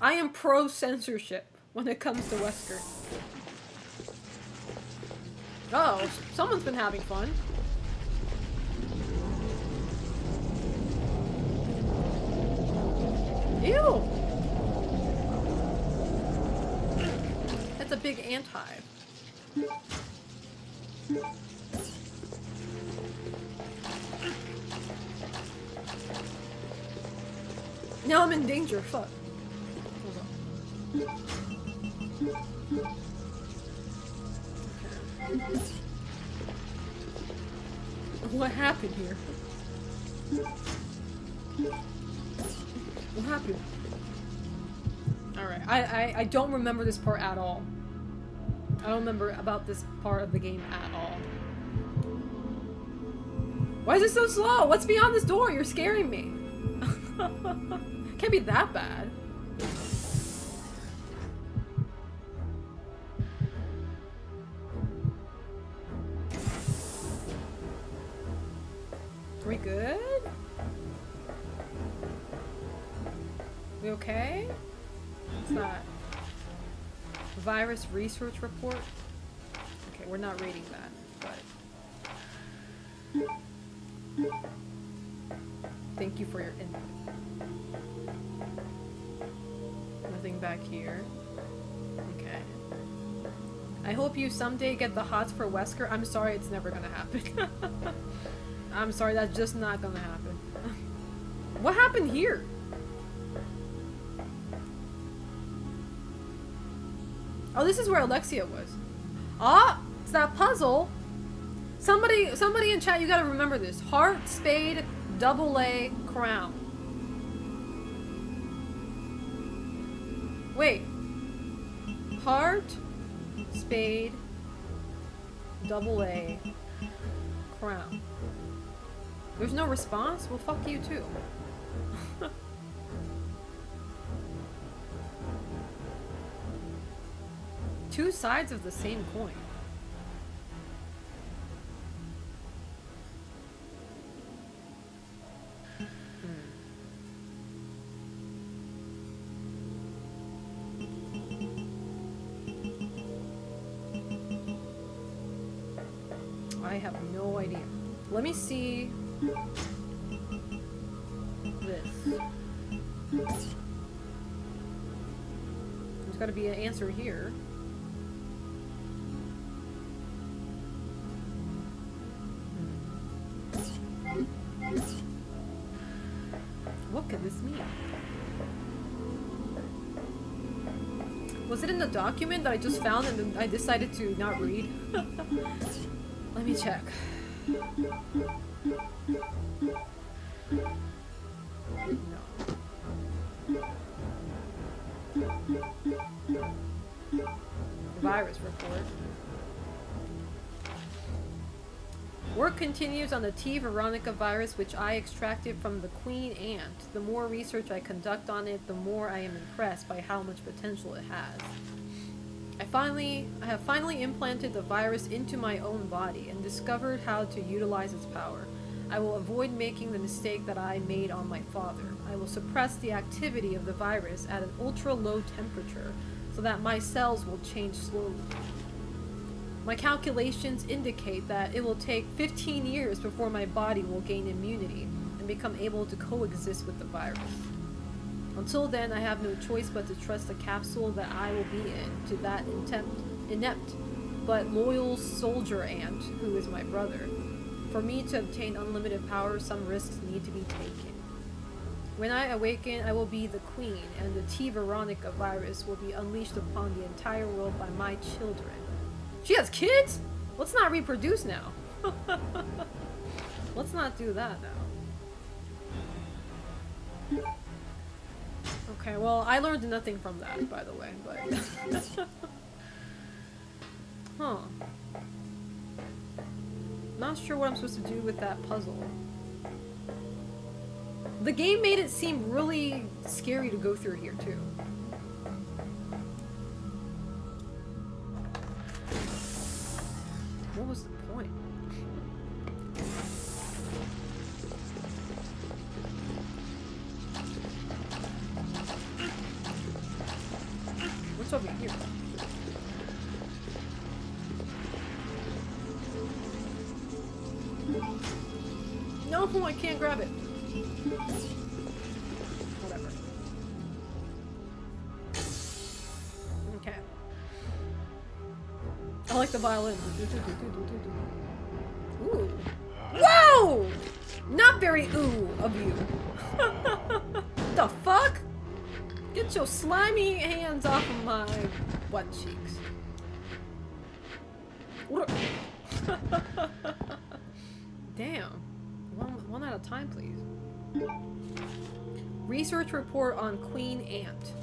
I am pro censorship when it comes to Wesker. Oh, someone's been having fun. Ew! That's a big ant hive. Now I'm in danger, fuck. Hold on. Okay. What happened here? What happened? Alright, I don't remember this part at all. I don't remember about this part of the game at all. Why is it so slow? What's beyond this door? You're scaring me. Can't be that bad. Are we good? We okay? What's that? Virus research report? Okay, we're not reading that, but... Thank you for your input. Nothing back here. Okay. I hope you someday get the hots for Wesker. I'm sorry, it's never gonna happen. I'm sorry, that's just not gonna happen. What happened here? Oh, this is where Alexia was. Ah, it's that puzzle. Somebody in chat, you gotta remember this. Heart, spade, double A, crown. Wait. Heart, spade, double A, crown. There's no response? Well, fuck you too. Two sides of the same coin. I have no idea. Let me see this. There's gotta be an answer here. What could this mean? Was it in the document that I just found and then I decided to not read? Let me check. No. Virus report. Work continues on the T. Veronica virus, which I extracted from the queen ant. The more research I conduct on it, the more I am impressed by how much potential it has. I have finally implanted the virus into my own body and discovered how to utilize its power. I will avoid making the mistake that I made on my father. I will suppress the activity of the virus at an ultra-low temperature so that my cells will change slowly. My calculations indicate that it will take 15 years before my body will gain immunity and become able to coexist with the virus. Until then, I have no choice but to trust the capsule that I will be in to that inept but loyal soldier ant who is my brother. For me to obtain unlimited power, some risks need to be taken. When I awaken, I will be the queen, and the T. Veronica virus will be unleashed upon the entire world by my children. She has kids? Let's not reproduce now. Let's not do that now. Okay, well, I learned nothing from that, by the way, but... Huh. Not sure what I'm supposed to do with that puzzle. The game made it seem really scary to go through here, too. What was the point? What's over here? No, I can't grab it. Whatever. Okay. I like the violin. Ooh. Whoa! Not very ooh of you. The fuck? Get your slimy hands off of my butt cheeks. Damn. One at a time, please. Research report on Queen Ant.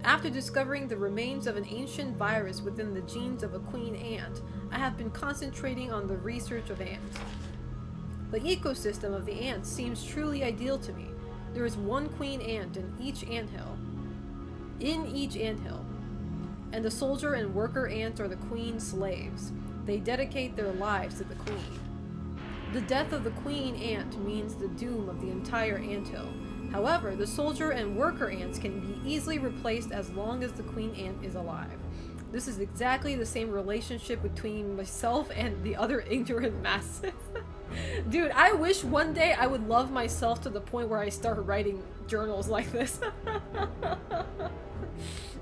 After discovering the remains of an ancient virus within the genes of a queen ant, I have been concentrating on the research of ants. The ecosystem of the ants seems truly ideal to me. There is one queen ant in each anthill. And the soldier and worker ants are the queen's slaves. They dedicate their lives to the queen. The death of the queen ant means the doom of the entire anthill. However, the soldier and worker ants can be easily replaced as long as the queen ant is alive. This is exactly the same relationship between myself and the other ignorant masses. Dude, I wish one day I would love myself to the point where I start writing journals like this.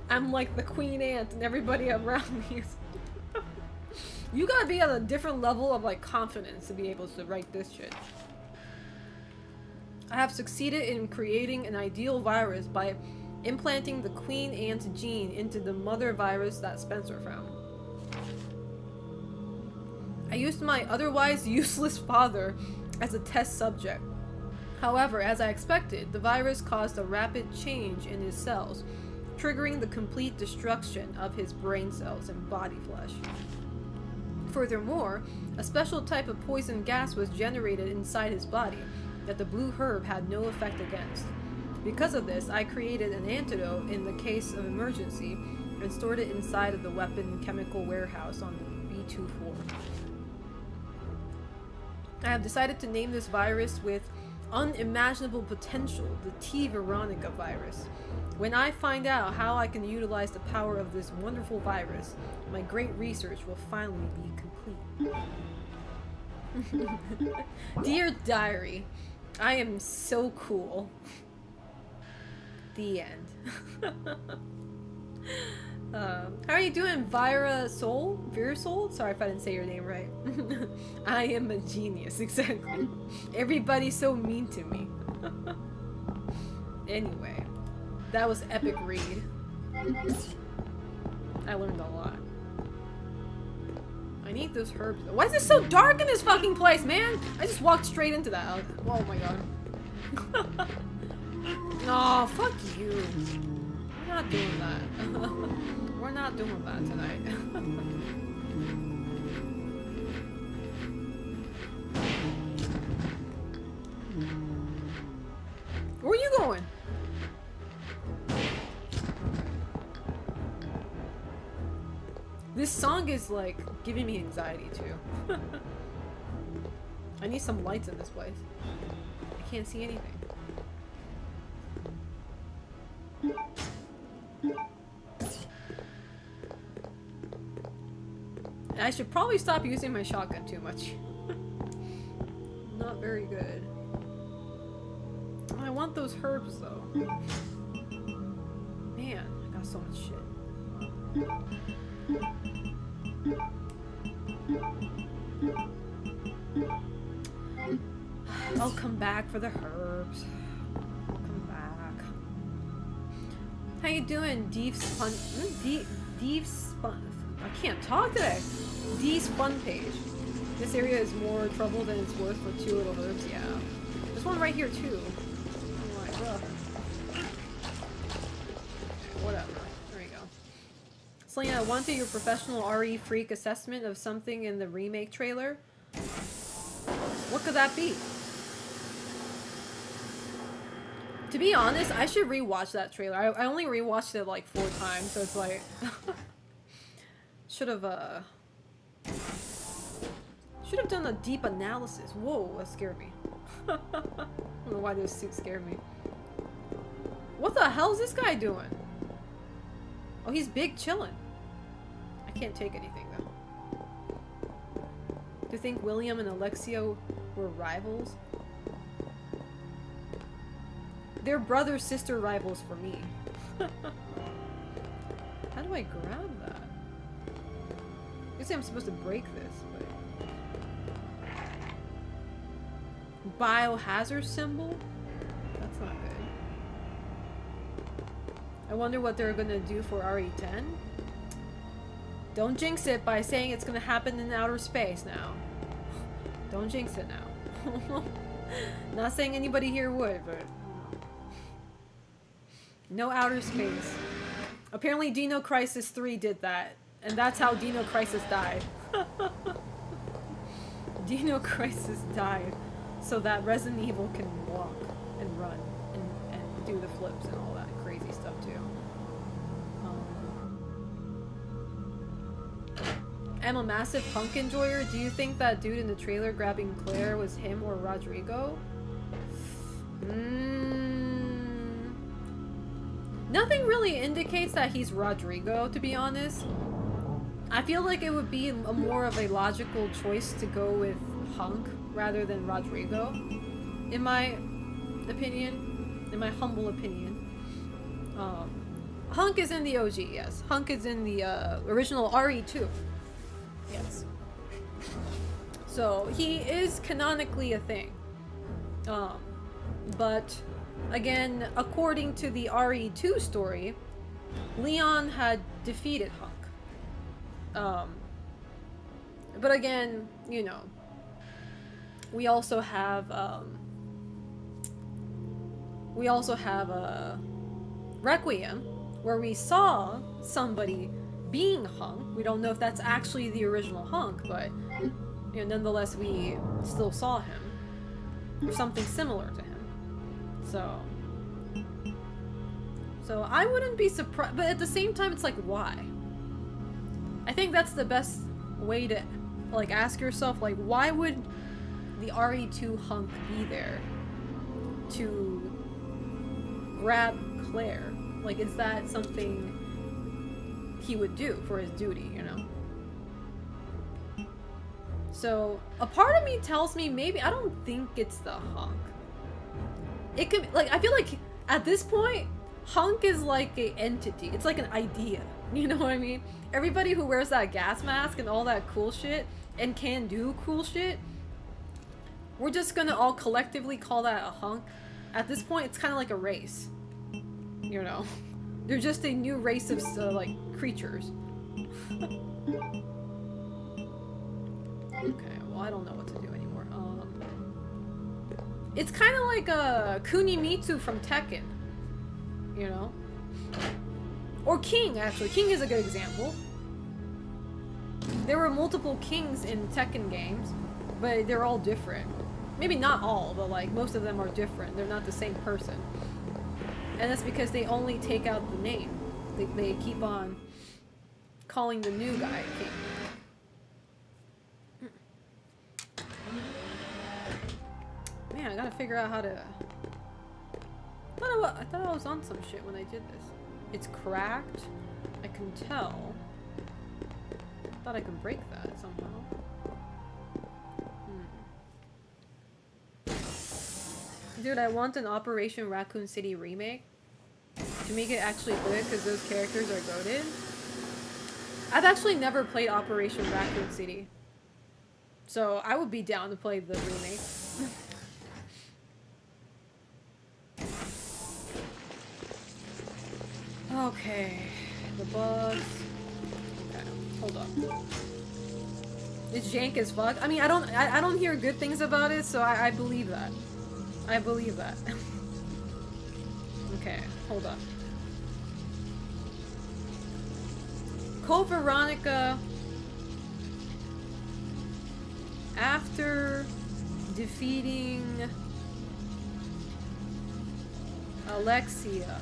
I'm like the queen ant and everybody around me is... You gotta be at a different level of like confidence to be able to write this shit. I have succeeded in creating an ideal virus by implanting the queen ant gene into the mother virus that Spencer found. I used my otherwise useless father as a test subject. However, as I expected, the virus caused a rapid change in his cells, triggering the complete destruction of his brain cells and body flesh. Furthermore, a special type of poison gas was generated inside his body that the blue herb had no effect against. Because of this, I created an antidote in the case of emergency and stored it inside of the weapon chemical warehouse on the B2 floor. I have decided to name this virus with unimaginable potential, the T Veronica virus. When I find out how I can utilize the power of this wonderful virus, my great research will finally be complete. Dear Diary, I am so cool. The end. How are you doing, Virasol? Sorry if I didn't say your name right. I am a genius, exactly. Everybody's so mean to me. Anyway, that was epic read. I learned a lot. I need those herbs. Why is it so dark in this fucking place, man? I just walked straight into that. Oh my god. Oh, fuck you. We're not doing that. We're not doing that tonight. Where are you going? This song is like giving me anxiety too. I need some lights in this place. I can't see anything. I should probably stop using my shotgun too much. Not very good. I want those herbs though. Man, I got so much shit. I'll come back for the herbs. I'll come back. How you doing, Deeves Fun? Deeves Fun. I can't talk today. Dee's Fun page. This area is more trouble than it's worth for 2 little herbs. Yeah. There's one right here too. I'm like, ugh. Whatever. There you go. Selena, I wanted your professional RE freak assessment of something in the remake trailer. What could that be? To be honest, I should rewatch that trailer. I only rewatched it like 4 times, so it's like... Should have done a deep analysis. Whoa, that scared me. I don't know why those suits scared me. What the hell is this guy doing? Oh, he's big chillin'. I can't take anything though. Do you think William and Alexio were rivals? They're brother-sister rivals for me. How do I grab that? I guess I'm supposed to break this, but... Biohazard symbol? That's not good. I wonder what they're gonna do for RE10. Don't jinx it by saying it's gonna happen in outer space now. Don't jinx it now. Not saying anybody here would, but... No outer space. Apparently Dino Crisis 3 did that. And that's how Dino Crisis died. Dino Crisis died so that Resident Evil can walk and run and do the flips and all that crazy stuff too. I'm a massive punk enjoyer. Do you think that dude in the trailer grabbing Claire was him or Rodrigo? Nothing really indicates that he's Rodrigo, to be honest. I feel like it would be more of a logical choice to go with Hunk rather than Rodrigo, in my opinion, in my humble opinion. Hunk is in the OG, yes. Hunk is in the original RE2. Yes. So he is canonically a thing. But again, according to the RE2 story, Leon had defeated Hunk. But again, you know, we also have Requiem, where we saw somebody being Hunk. We don't know if that's actually the original Hunk, but you know, nonetheless, we still saw him, or something similar to him. So I wouldn't be surprised, but at the same time, it's like, why? I think that's the best way to, like, ask yourself, like, why would the RE2 Hunk be there to grab Claire? Like, is that something he would do for his duty, you know? So, a part of me tells me maybe, I don't think it's the hunk. It could, like, I feel like at this point, hunk is like an entity. It's like an idea. You know what I mean? Everybody who wears that gas mask and all that cool shit and can do cool shit, we're just gonna all collectively call that a hunk. At this point, it's kind of like a race. You know? They're just a new race of, like, creatures. Okay, well, I don't know what to do anymore. It's kind of like a Kunimitsu from Tekken. You know? Or King, actually. King is a good example. There were multiple kings in Tekken games, but they're all different. Maybe not all, but like most of them are different. They're not the same person. And that's because they only take out the name. They keep on calling the new guy king. Man, I gotta figure out how to... I thought I was on some shit when I did this. It's cracked. I can tell. I thought I could break that somehow. Dude, I want an Operation Raccoon City remake to make it actually good because those characters are goated. I've actually never played Operation Raccoon City, so I would be down to play the remake. Okay, the bugs. Okay, hold up. It's jank as fuck. I mean, I don't hear good things about it, so I believe that. I believe that. Okay, hold up. Veronica, after defeating Alexia,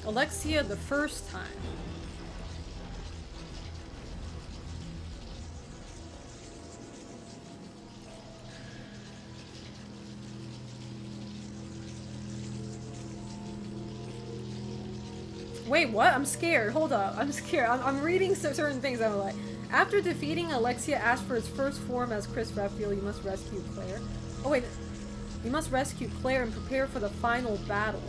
Alexia the first time. Wait, what? I'm scared. Hold up. I'm scared. I'm reading certain things. I'm like, after defeating Alexia asked for its first form as Chris Redfield, you must rescue Claire. Oh wait, you must rescue Claire and prepare for the final battle.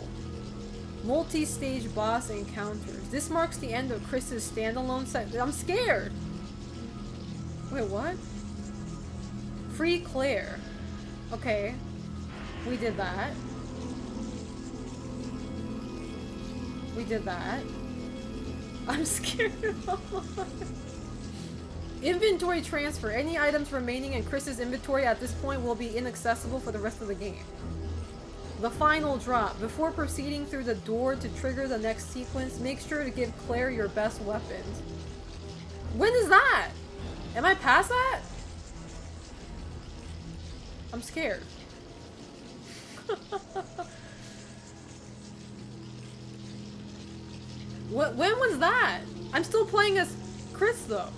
Multi-stage boss encounters. This marks the end of Chris's standalone set. I'm scared. Wait, what? Free Claire. Okay. We did that. We did that. I'm scared. Inventory transfer. Any items remaining in Chris's inventory at this point will be inaccessible for the rest of the game. The final drop. Before proceeding through the door to trigger the next sequence, make sure to give Claire your best weapons. When is that? Am I past that? I'm scared. When was that? I'm still playing as Chris though.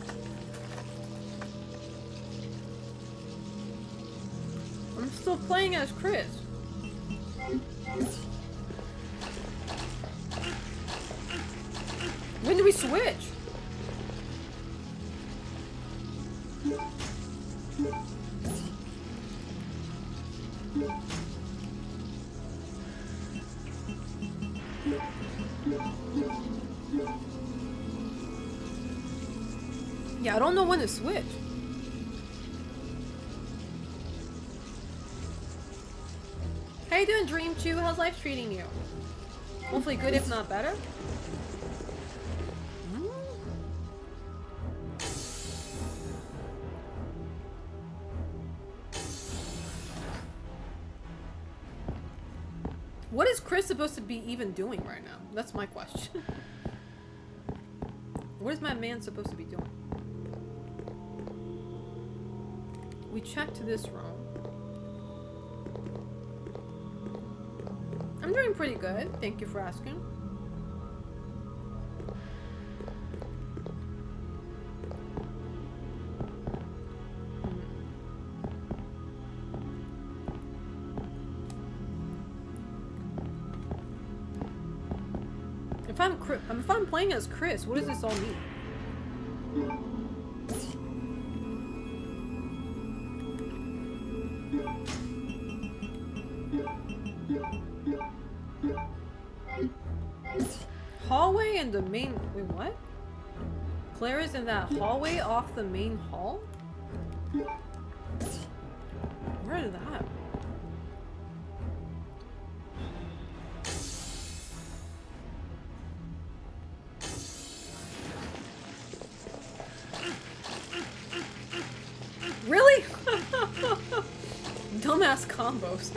I'm still playing as Chris. When do we switch? Yeah, I don't know when to switch. How you doing, Dream Chew? How's life treating you? Hopefully good, if not better. What is Chris supposed to be even doing right now? That's my question. What is my man supposed to be doing? We checked this room. I'm doing pretty good. Thank you for asking. If I'm playing as Chris, what does this all mean? Hallway and the main... Wait, what? Claire is in that hallway off the main hall? Where is that? Really? Dumbass combos.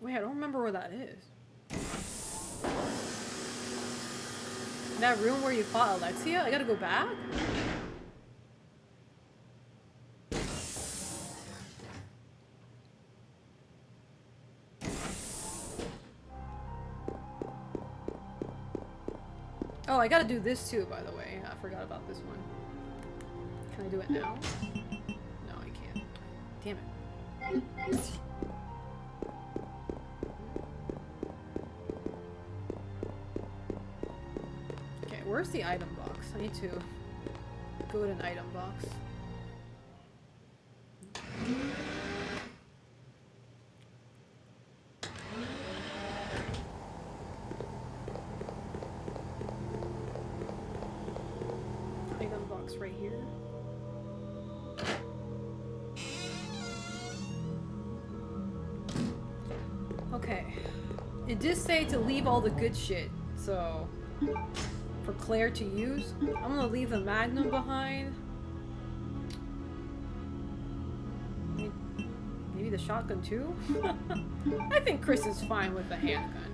Wait, I don't remember where that is. That room where you fought Alexia? I gotta go back? Oh, I gotta do this too, by the way. I forgot about this one. Can I do it now? No, I can't. Damn it. Okay, where's the item box? I need to go to an item box. Right here. Okay. It did say to leave all the good shit, so for Claire to use. I'm gonna leave the Magnum behind. Maybe the shotgun too? I think Chris is fine with the handgun.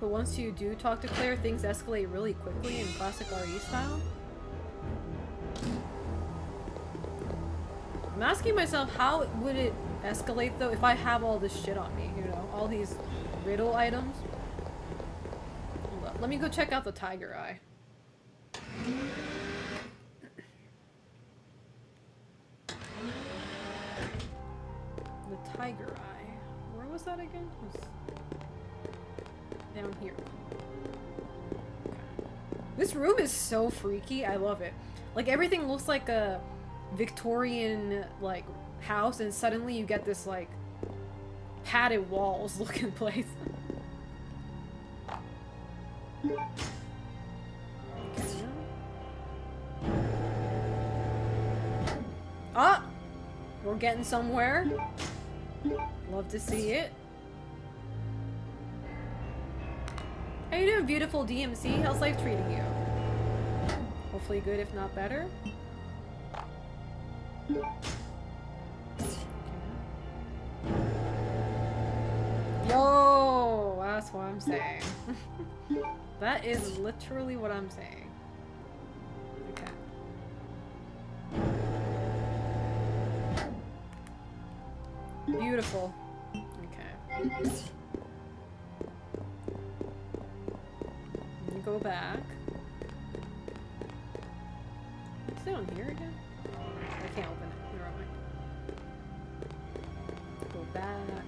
But once you do talk to Claire, things escalate really quickly in classic RE style. I'm asking myself, how would it escalate though if I have all this shit on me, you know? All these riddle items. Hold up. Let me go check out the tiger eye. The tiger eye. Where was that again? Down here. Okay. This room is so freaky. I love it. Like everything looks like a Victorian like house, and suddenly you get this like padded walls looking place. Okay. Ah! We're getting somewhere. Love to see it. How you doing, beautiful DMC? How's life treating you? Hopefully good, if not better. Okay. Yo! That's what I'm saying. That is literally what I'm saying. Okay. Beautiful. Okay. Go back. What's down here again? I can't open it. Never mind. Go back.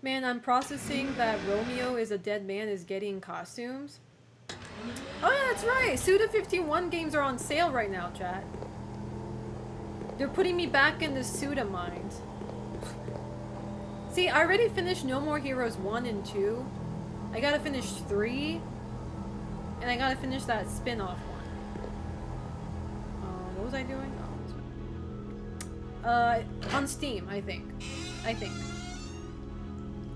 Man, I'm processing that Romeo is a dead man is getting costumes. Oh yeah, that's right! Suda 51 games are on sale right now, chat. They're putting me back in the Suda mind. See, I already finished No More Heroes 1 and 2. I gotta finish 3, and I gotta finish that spin-off one. What was I doing? Oh, this one. On Steam, I think.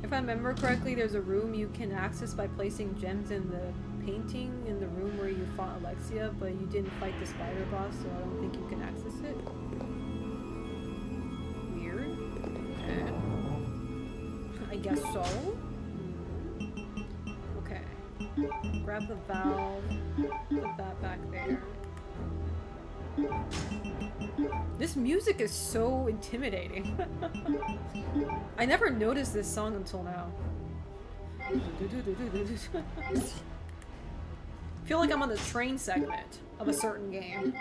If I remember correctly, there's a room you can access by placing gems in the painting in the room where you fought Alexia, but you didn't fight the spider boss, so I don't think you can access it. Weird. Okay. I guess so. Okay. Grab the valve. Put that back there. This music is so intimidating. I never noticed this song until now. Feel like I'm on the train segment of a certain game.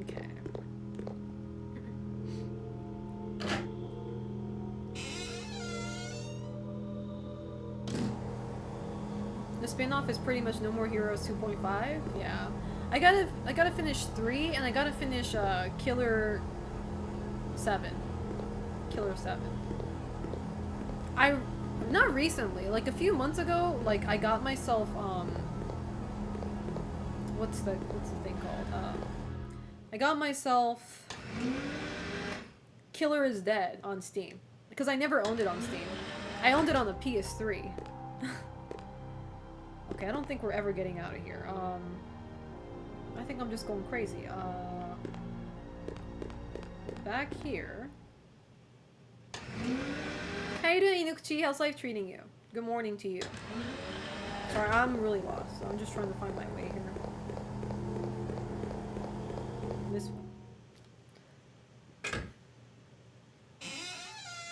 Okay. The spin-off is pretty much No More Heroes 2.5. Yeah. I gotta finish 3 and I gotta finish Killer 7. Killer 7. Not recently, like a few months ago, like I got myself what's the thing called? I got myself Killer is Dead on Steam. Because I never owned it on Steam. I owned it on the PS3. Okay, I don't think we're ever getting out of here. I think I'm just going crazy. Back here. How you doing, Inukuchi? How's life treating you? Good morning to you. Sorry, I'm really lost, so I'm just trying to find my way here. This one.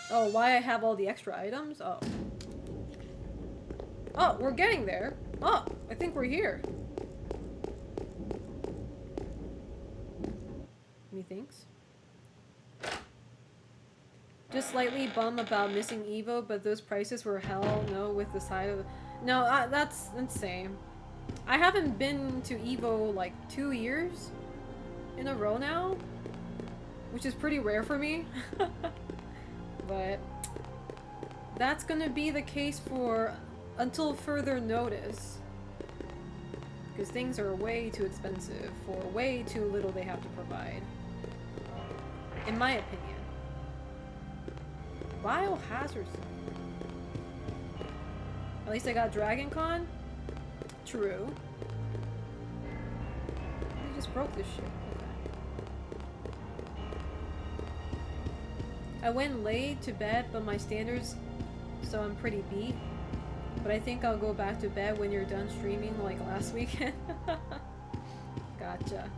Oh, why I have all the extra items? Oh. Oh, we're getting there. Oh, I think we're here. Methinks. Just slightly bummed about missing Evo, but those prices were hell no with the side of... No, that's insane. I haven't been to Evo like 2 years in a row now, which is pretty rare for me. But that's gonna be the case for until further notice. Because things are way too expensive for way too little they have to provide. In my opinion. Biohazard. At least I got Dragon Con. True. I just broke this shit. Okay. I went late to bed, but my standards, so I'm pretty beat. But I think I'll go back to bed when you're done streaming like last weekend. Gotcha.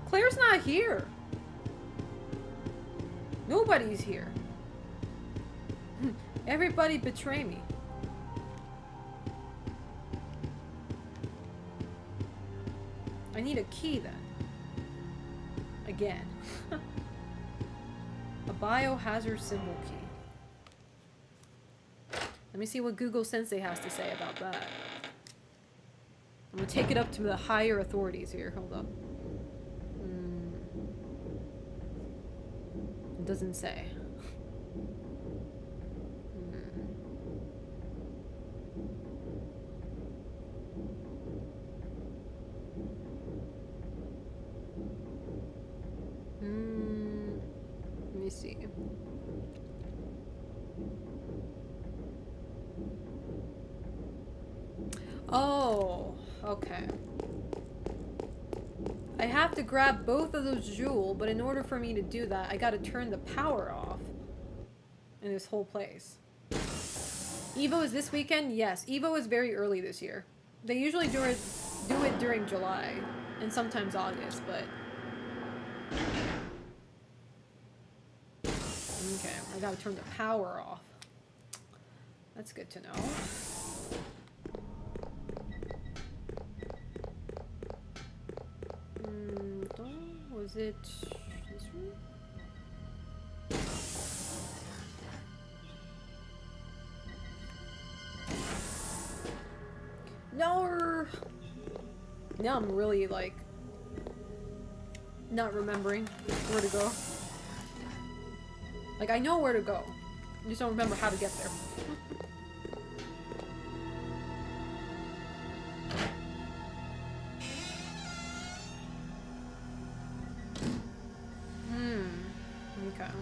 Claire's not here. Nobody's here. Everybody betray me. I need a key then. Again. A biohazard symbol key. Let me see what Google Sensei has to say about that. I'm gonna take it up to the higher authorities here. Hold up. It doesn't say. Let me see. Oh, okay. I have to grab both of those jewels, but in order for me to do that, I gotta turn the power off in this whole place. Evo is this weekend? Yes, Evo is very early this year. They usually do it during July and sometimes August, but... Okay, I gotta turn the power off. That's good to know. Was it this room? No! Now I'm really like not remembering where to go. Like I know where to go. I just don't remember how to get there. Okay.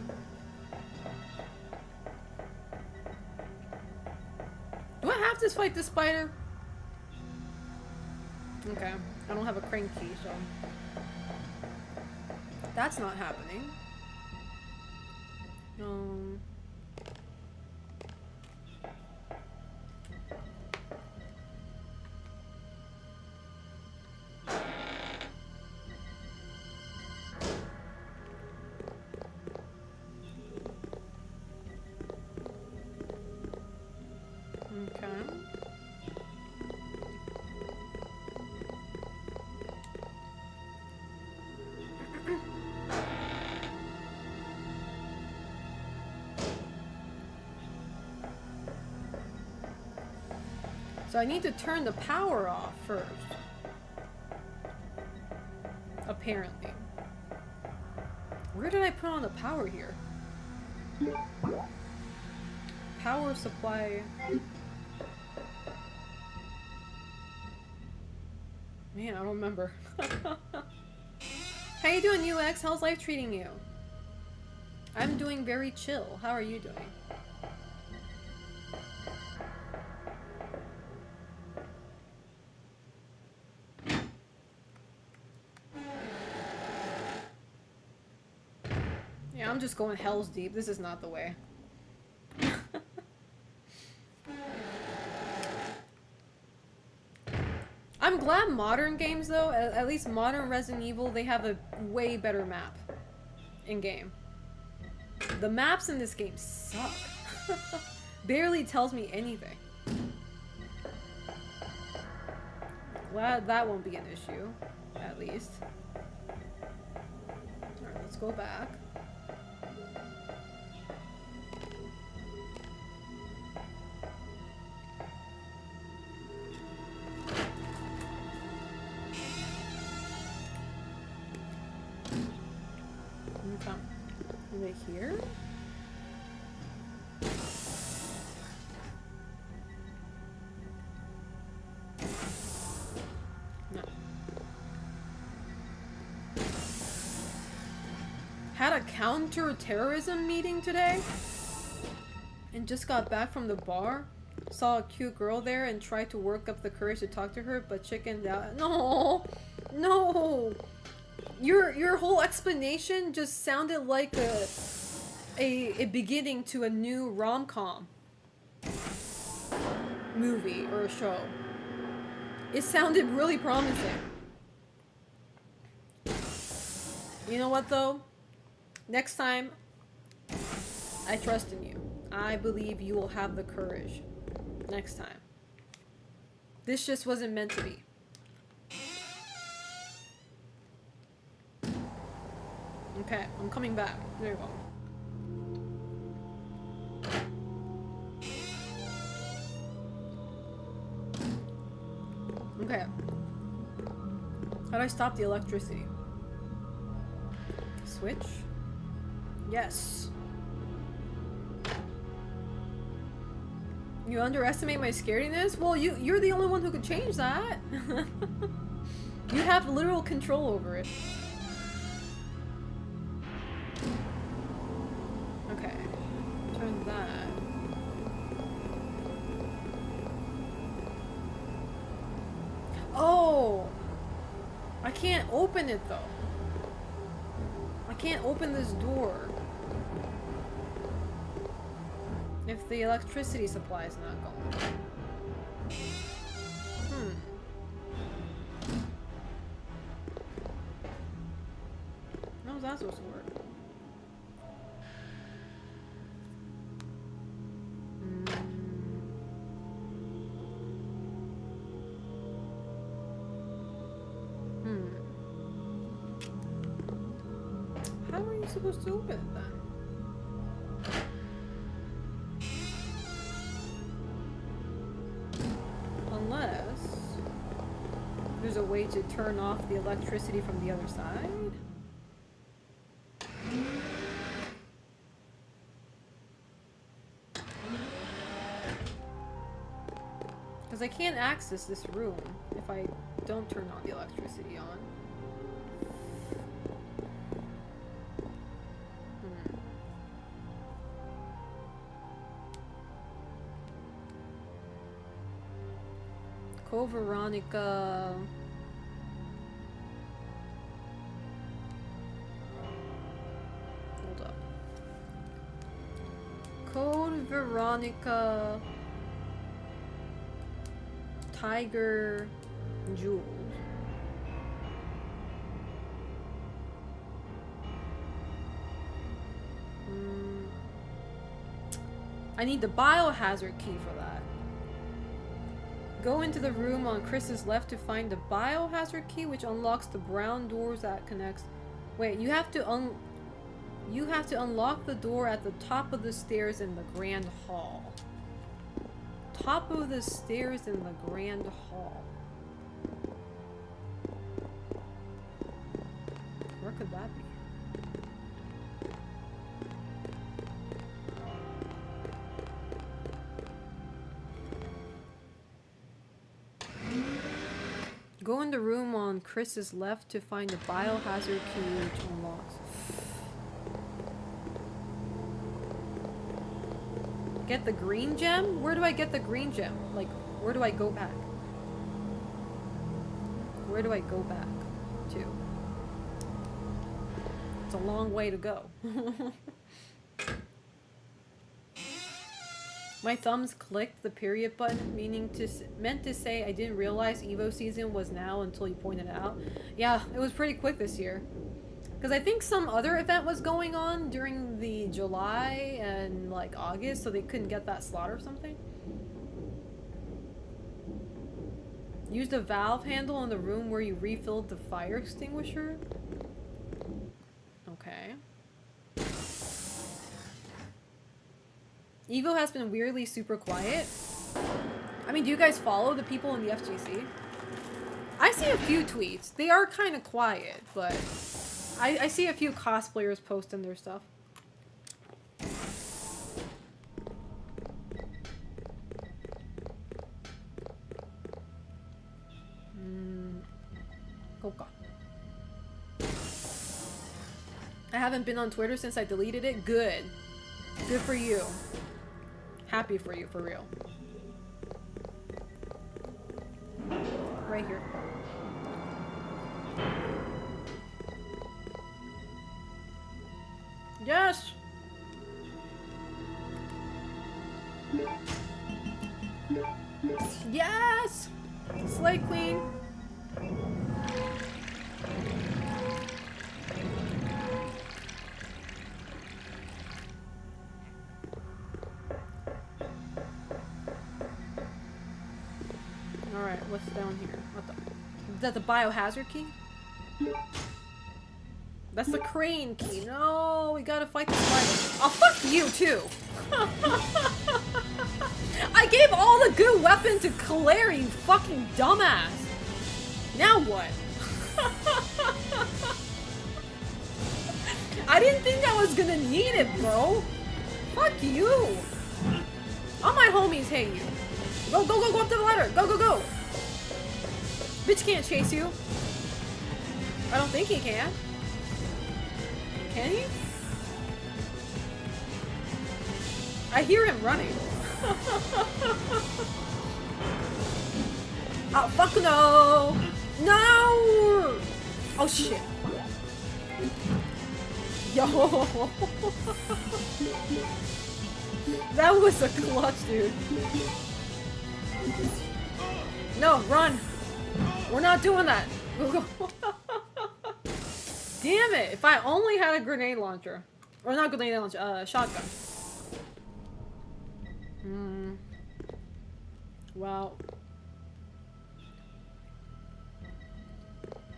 What just fight the spider? Okay. I don't have a crank key, so... That's not happening. Okay. So I need to turn the power off first. Apparently. Where did I put on the power here? Power supply. Man, I don't remember. How you doing, UX? How's life treating you? I'm doing very chill. How are you doing? Yeah, I'm just going hells deep. This is not the way. I'm glad modern games, though, at least modern Resident Evil, they have a way better map in-game. The maps in this game suck. Barely tells me anything. Glad that won't be an issue, at least. Alright, let's go back. Are they here? No. Had a counter-terrorism meeting today? And just got back from the bar. Saw a cute girl there and tried to work up the courage to talk to her, but chickened out. No! No! Your whole explanation just sounded like a beginning to a new rom-com movie or a show. It sounded really promising. You know what though? Next time, I trust in you. I believe you will have the courage. Next time. This just wasn't meant to be. Okay, I'm coming back. There you go. Okay. How do I stop the electricity? Switch? Yes. You underestimate my scariness? Well, you're the only one who could change that. You have literal control over it. Okay. Turn that. Oh! I can't open it though. I can't open this door if the electricity supply is not going. How's that supposed to work? How are you supposed to open it then? Unless there's a way to turn off the electricity from the other side? Because I can't access this room if I don't turn on the electricity on. Veronica. Hold up. Code Veronica. Tiger Jewels. I need the biohazard key for that. Go into the room on Chris's left to find the biohazard key, which unlocks the brown doors that connects. Wait, you have to unlock the door at the top of the stairs in the grand hall. Top of the stairs in the grand hall. Where could that be? Go in the room on Chris's left to find the biohazard key which unlocks. Get the green gem? Where do I get the green gem? Like, where do I go back? Where do I go back to? It's a long way to go. My thumbs clicked the period button, meant to say I didn't realize Evo season was now until you pointed it out. Yeah, it was pretty quick this year. Because I think some other event was going on during the July and like August, so they couldn't get that slot or something. Use the valve handle in the room where you refilled the fire extinguisher. Okay. Evo has been weirdly super quiet. I mean, do you guys follow the people in the FGC? I see a few tweets. They are kind of quiet, but I see a few cosplayers posting their stuff. Okay. I haven't been on Twitter since I deleted it. Good. Good for you. Happy for you, for real. Right here. Yes! Yes! Slay Queen! Alright, what's down here? What the? Is that the biohazard key? That's the crane key. No, we gotta fight the spider. Oh, fuck you, too! I gave all the good weapons to Claire, you fucking dumbass! Now what? I didn't think I was gonna need it, bro! Fuck you! All my homies hate you. Go, go, go, go up to the ladder! Go, go, go! Bitch can't chase you. I don't think he can. Can he? I hear him running. Oh, fuck no! No! Oh, shit. Yo! That was a clutch, dude. No, run! We're not doing that! Go, go. Damn it! If I only had a grenade launcher. Or not grenade launcher, shotgun. Well.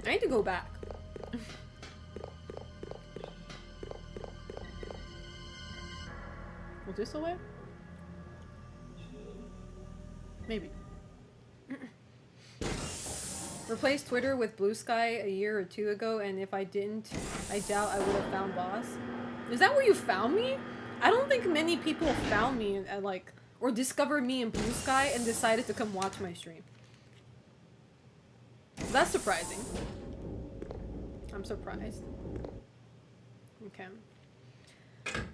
I need to go back. Was this the way? Maybe. Replaced Twitter with Blue Sky a year or two ago, and if I didn't, I doubt I would have found Boss. Is that where you found me? I don't think many people found me at like, or discovered me in Blue Sky and decided to come watch my stream. That's surprising. I'm surprised. Okay.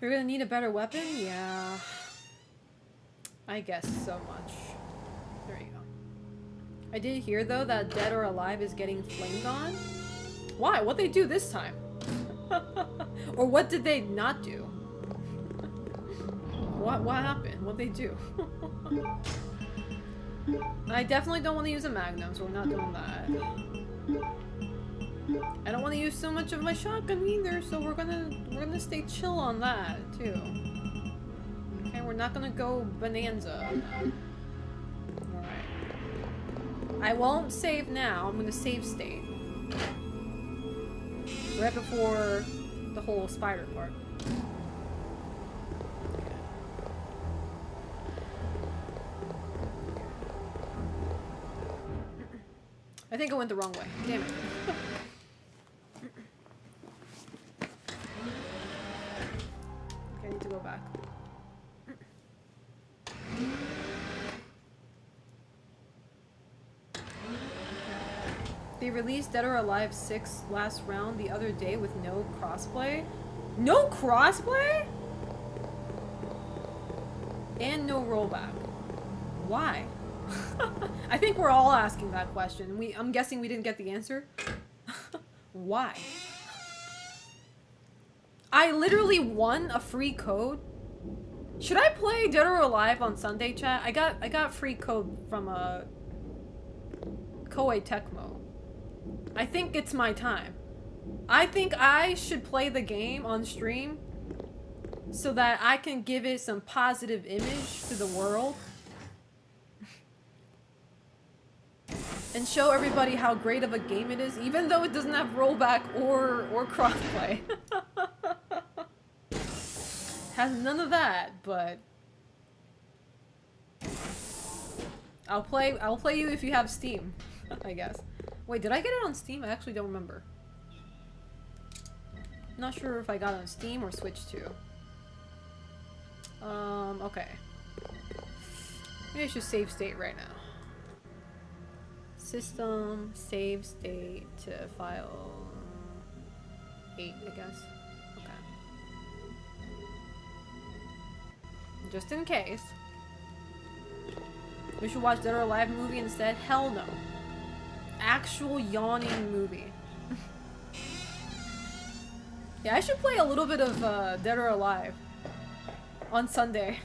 You're gonna need a better weapon? Yeah. I guess so much. There you go. I did hear though that Dead or Alive is getting flamed on. Why? What'd they do this time? Or what did they not do? What happened? What'd they do? I definitely don't want to use a Magnum, so we're not doing that. I don't want to use so much of my shotgun either, so we're gonna stay chill on that too. Okay, we're not gonna go bonanza. Alright. I won't save now, I'm gonna save state. Right before the whole spider part. I think I went the wrong way. Damn it. Okay, I need to go back. They released Dead or Alive 6 last round the other day with no crossplay. No crossplay? And no rollback. Why? I think we're all asking that question. I'm guessing we didn't get the answer. Why? I literally won a free code. Should I play Dead or Alive on Sunday, chat? I got free code from Koei Tecmo. I think it's my time. I think I should play the game on stream so that I can give it some positive image to the world. And show everybody how great of a game it is, even though it doesn't have rollback or crossplay. Has none of that, but I'll play you if you have Steam, I guess. Wait, did I get it on Steam? I actually don't remember. Not sure if I got it on Steam or Switch too. Okay. Maybe I should save state right now. System, save state to file 8, I guess. Okay. Just in case. We should watch Dead or Alive movie instead? Hell no. Actual yawning movie. Yeah, I should play a little bit of Dead or Alive on Sunday.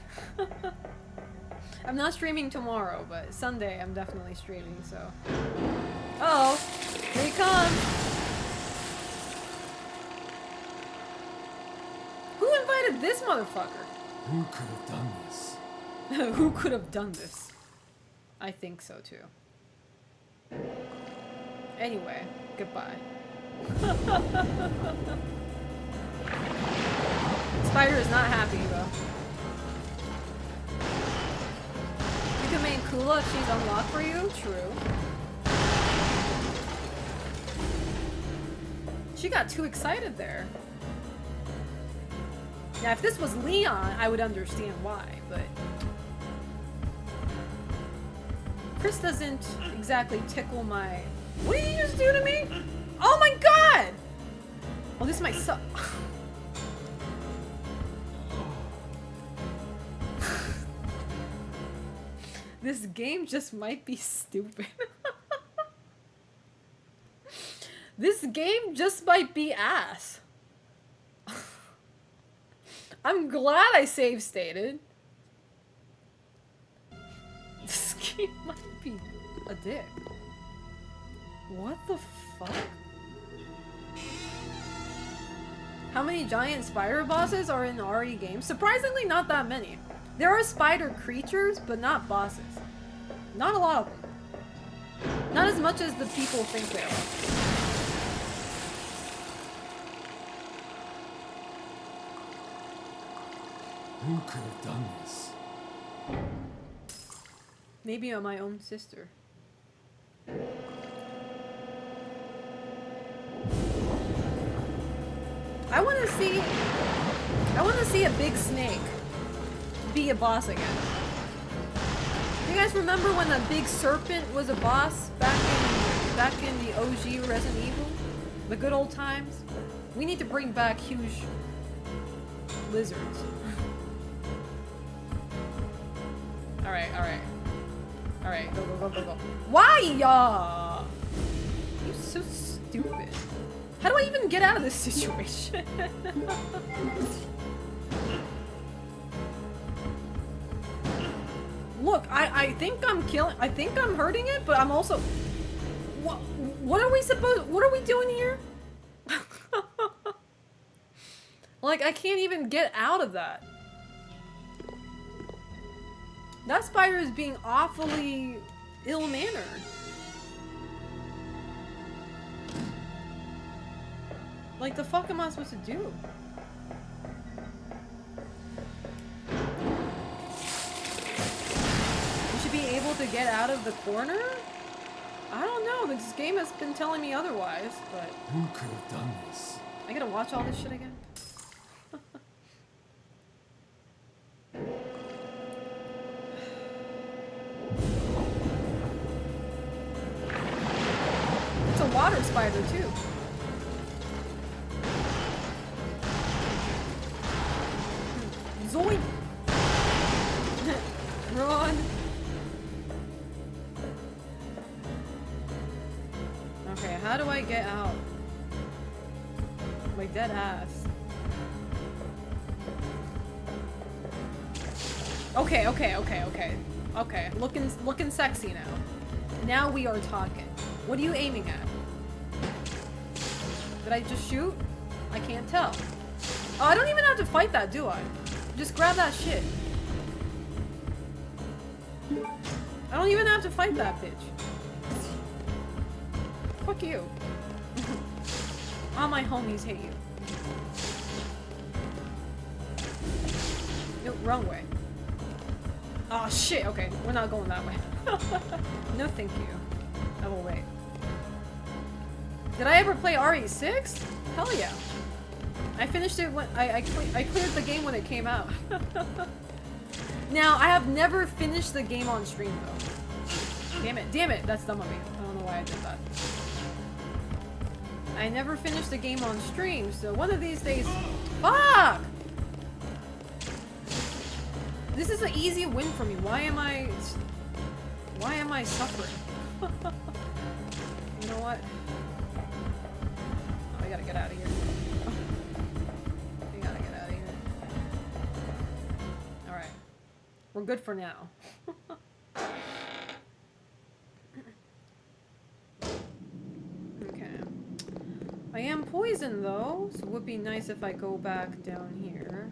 I'm not streaming tomorrow, but Sunday I'm definitely streaming, so. Uh-oh! Here he comes! Who invited this motherfucker? Who could have done this? Who could have done this? I think so too. Anyway, goodbye. Spider is not happy though. You can make Kula if she's unlocked for you? True. She got too excited there. Yeah, if this was Leon, I would understand why, but Chris doesn't exactly tickle my... What did you just do to me? Oh my god! Well, this might suck. This game just might be stupid. This game just might be ass. I'm glad I save stated. This game might be a dick. What the fuck? How many giant spider bosses are in RE games? Surprisingly, not that many. There are spider creatures, but not bosses. Not a lot of them. Not as much as the people think they are. Who could have done this? Maybe I'm my own sister. I want to see a big snake be a boss again. You guys remember when the big serpent was a boss back in the OG Resident Evil? The good old times? We need to bring back huge lizards. Alright. Alright, go, go, go, go, go. Why, y'all? You're so stupid. How do I even get out of this situation? Look, I think I'm hurting it, but I'm also... What are we doing here? Like, I can't even get out of that. That spider is being awfully ill-mannered. Like, the fuck am I supposed to do? You should be able to get out of the corner? I don't know, this game has been telling me otherwise, but... Who could have done this? I gotta watch all this shit again? It's a water spider, too. Zoink! Run! Okay, how do I get out? Like dead ass. Okay. Okay, looking sexy now. Now we are talking. What are you aiming at? Did I just shoot? I can't tell. Oh, I don't even have to fight that, do I? Just grab that shit. I don't even have to fight that bitch. Fuck you. All my homies hate you. No, wrong way. Oh shit, okay, we're not going that way. No thank you. I will wait. Did I ever play RE6? Hell yeah. I finished it when I cleared the game when it came out. Now, I have never finished the game on stream though. Damn it, that's dumb of me. I don't know why I did that. I never finished the game on stream, so one of these days... Fuck! This is an easy win for me. Why am I suffering? You know what? Oh, I gotta get out of here. I gotta get out of here. Alright. We're good for now. Okay. I am poisoned though, so it would be nice if I go back down here.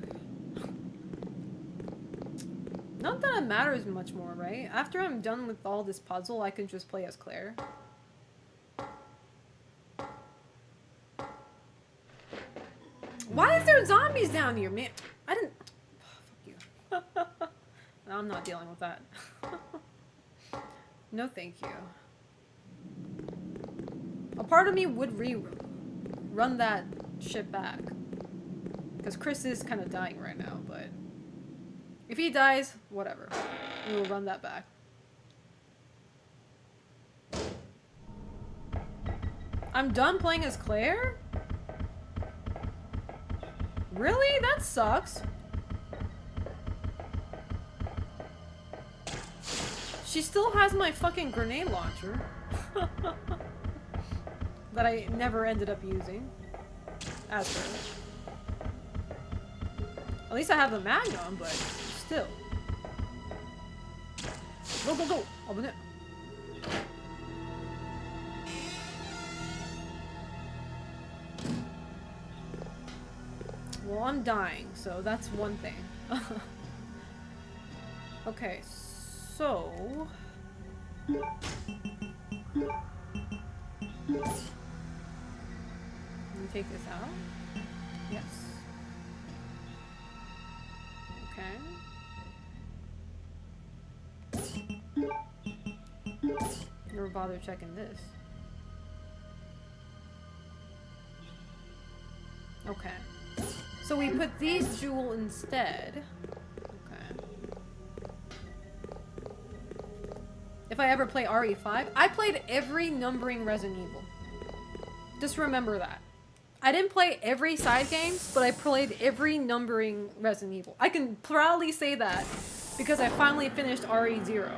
Not that it matters much more, right? After I'm done with all this puzzle, I can just play as Claire. Why is there zombies down here, man? I didn't... Oh, fuck you. No, I'm not dealing with that. No thank you. A part of me would run that shit back. Because Chris is kind of dying right now, but... If he dies, whatever. We will run that back. I'm done playing as Claire? Really? That sucks. She still has my fucking grenade launcher. That I never ended up using. As her. At least I have the Magnum, but still. Go, go, go! Open it. Well, I'm dying, so that's one thing. Okay, so... Let me take this out. Yes. Okay. Never bother checking this. Okay. So we put these jewel instead. Okay. If I ever play RE5, I played every numbering Resident Evil. Just remember that. I didn't play every side games, but I played every numbering Resident Evil. I can proudly say that because I finally finished RE0.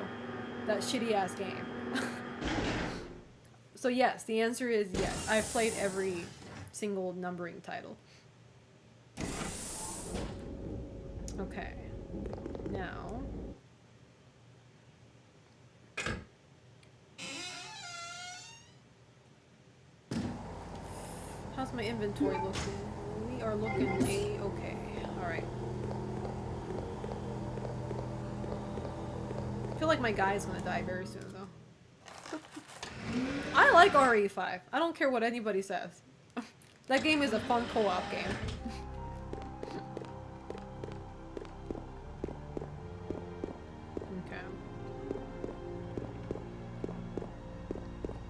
That shitty ass game. So yes, the answer is yes. I've played every single numbering title. Okay. Now... how's my inventory looking? We are looking A-okay. Alright. I feel like my guy is gonna die very soon, though. I like RE5. I don't care what anybody says. That game is a fun co-op game. Okay.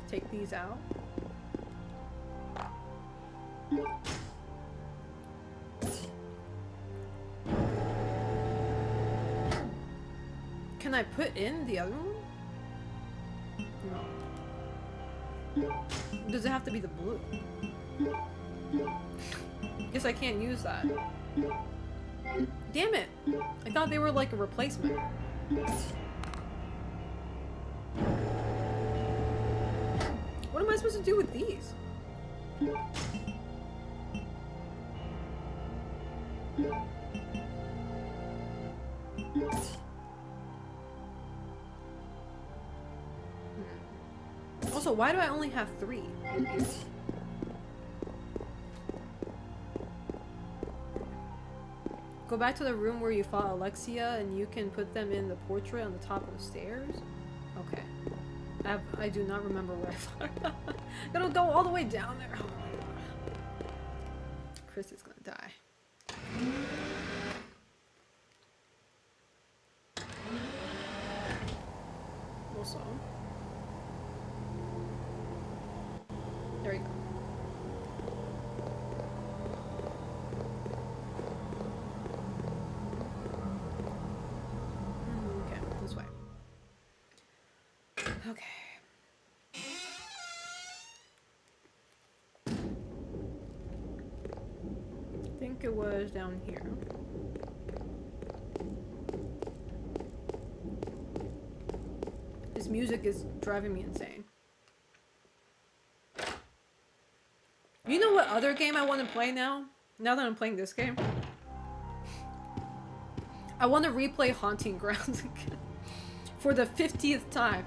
Take these out. Can I put in the other one? No. Does it have to be the blue? Guess I can't use that. Damn it! I thought they were like a replacement. What am I supposed to do with these? Also, why do I only have 3? Go back to the room where you fought Alexia and you can put them in the portrait on the top of the stairs? Okay. I do not remember where I fought her. Gotta go all the way down there. Oh my god. Chris is gonna die. Also. There we go. Okay, this way. Okay. I think it was down here. This music is driving me insane. You know what other game I want to play now? Now that I'm playing this game? I want to replay Haunting Grounds again. For the 50th time.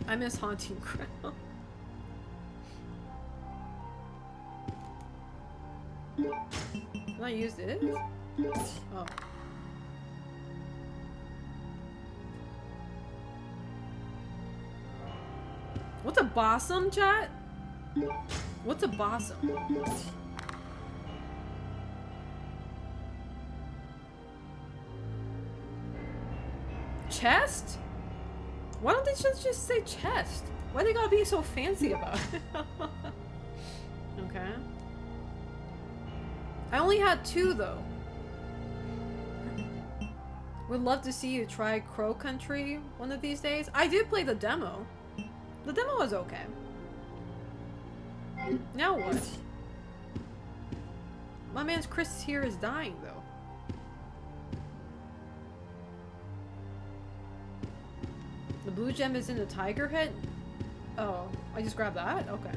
I miss Haunting Grounds. Can I use this? Oh. What's a bossum, chat? What's a bossum? Chest? Why don't they just say chest? Why they gotta be so fancy about it? Okay. I only had 2 though. Would love to see you try Crow Country one of these days. I did play the demo. The demo was okay. Now what? My man's Chris here is dying though. The blue gem is in the tiger head? Oh, I just grabbed that? Okay.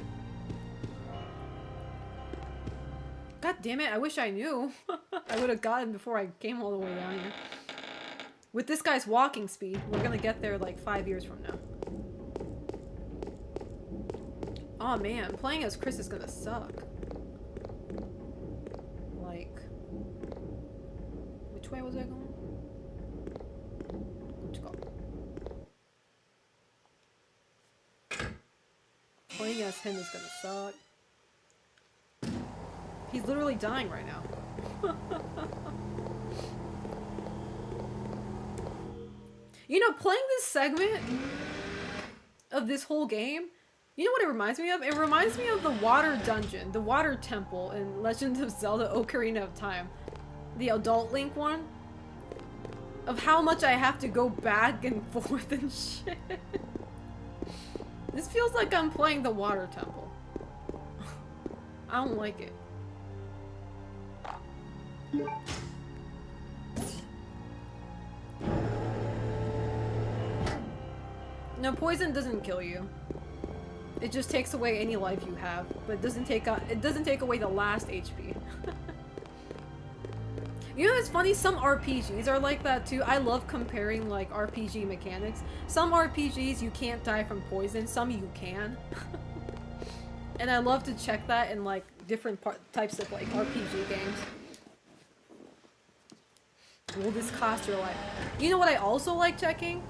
God damn it, I wish I knew. I would have gotten before I came all the way down here. With this guy's walking speed, we're gonna get there like 5 years from now. Oh man, playing as Chris is gonna suck. Like... which way was I going? Let's go. Playing as him is gonna suck. He's literally dying right now. You know, playing this segment of this whole game, you know what it reminds me of? It reminds me of the water dungeon, the water temple in Legend of Zelda Ocarina of Time. The adult Link one. Of how much I have to go back and forth and shit. This feels like I'm playing the water temple. I don't like it. No, poison doesn't kill you. It just takes away any life you have, but it doesn't take away the last HP. You know what's funny? Some RPGs are like that too. I love comparing like RPG mechanics. Some RPGs you can't die from poison, some you can. And I love to check that in like different types of like RPG games. Will this cost your life? You know what I also like checking?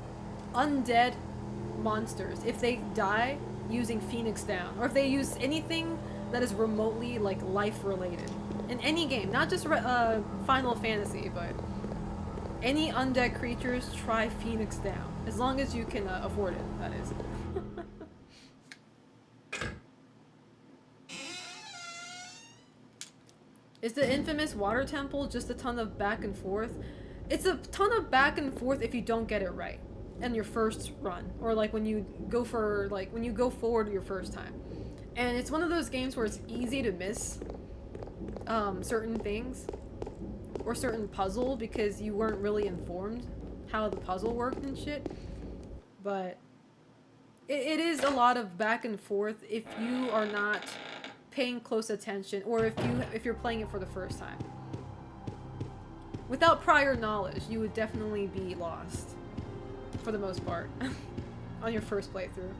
Undead monsters. If they die using Phoenix Down, or if they use anything that is remotely like life related in any game, not just Final Fantasy, but any undead creatures, try Phoenix Down, as long as you can afford it, that is. Is the infamous water temple just a ton of back and forth? It's a ton of back and forth if you don't get it right in your first run, or like when you go forward your first time. And it's one of those games where it's easy to miss certain things or certain puzzle because you weren't really informed how the puzzle worked and shit. But it is a lot of back and forth if you are not paying close attention, or if you're playing it for the first time. Without prior knowledge, you would definitely be lost for the most part on your first playthrough.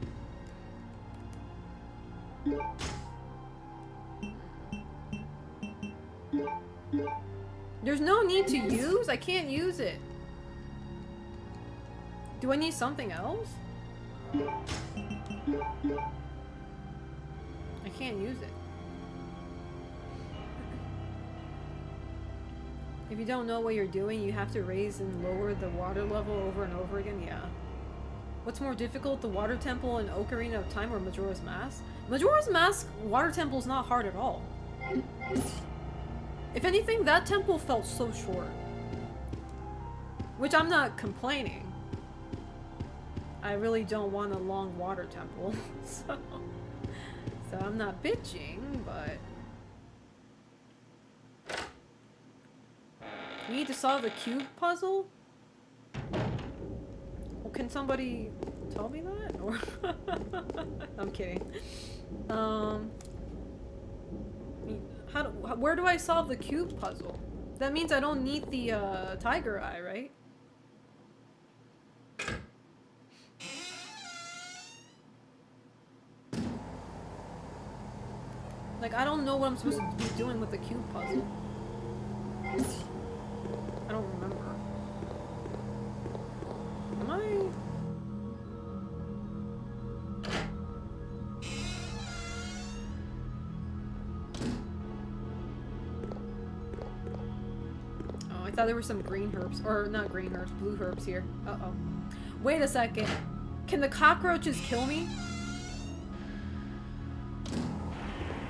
There's no need to use? I can't use it. Do I need something else? I can't use it. If you don't know what you're doing, you have to raise and lower the water level over and over again. Yeah. What's more difficult, the water temple in Ocarina of Time or Majora's Mask? Majora's Mask water temple is not hard at all. If anything, that temple felt so short. Which I'm not complaining. I really don't want a long water temple. So I'm not bitching, but... You need to solve the cube puzzle? Well, can somebody tell me that? Or I'm kidding. Where do I solve the cube puzzle? That means I don't need the tiger eye, right? Like, I don't know what I'm supposed to be doing with the cube puzzle. I don't remember. Am I? Oh, I thought there were some green herbs. Or not green herbs, blue herbs here. Uh-oh. Wait a second. Can the cockroaches kill me?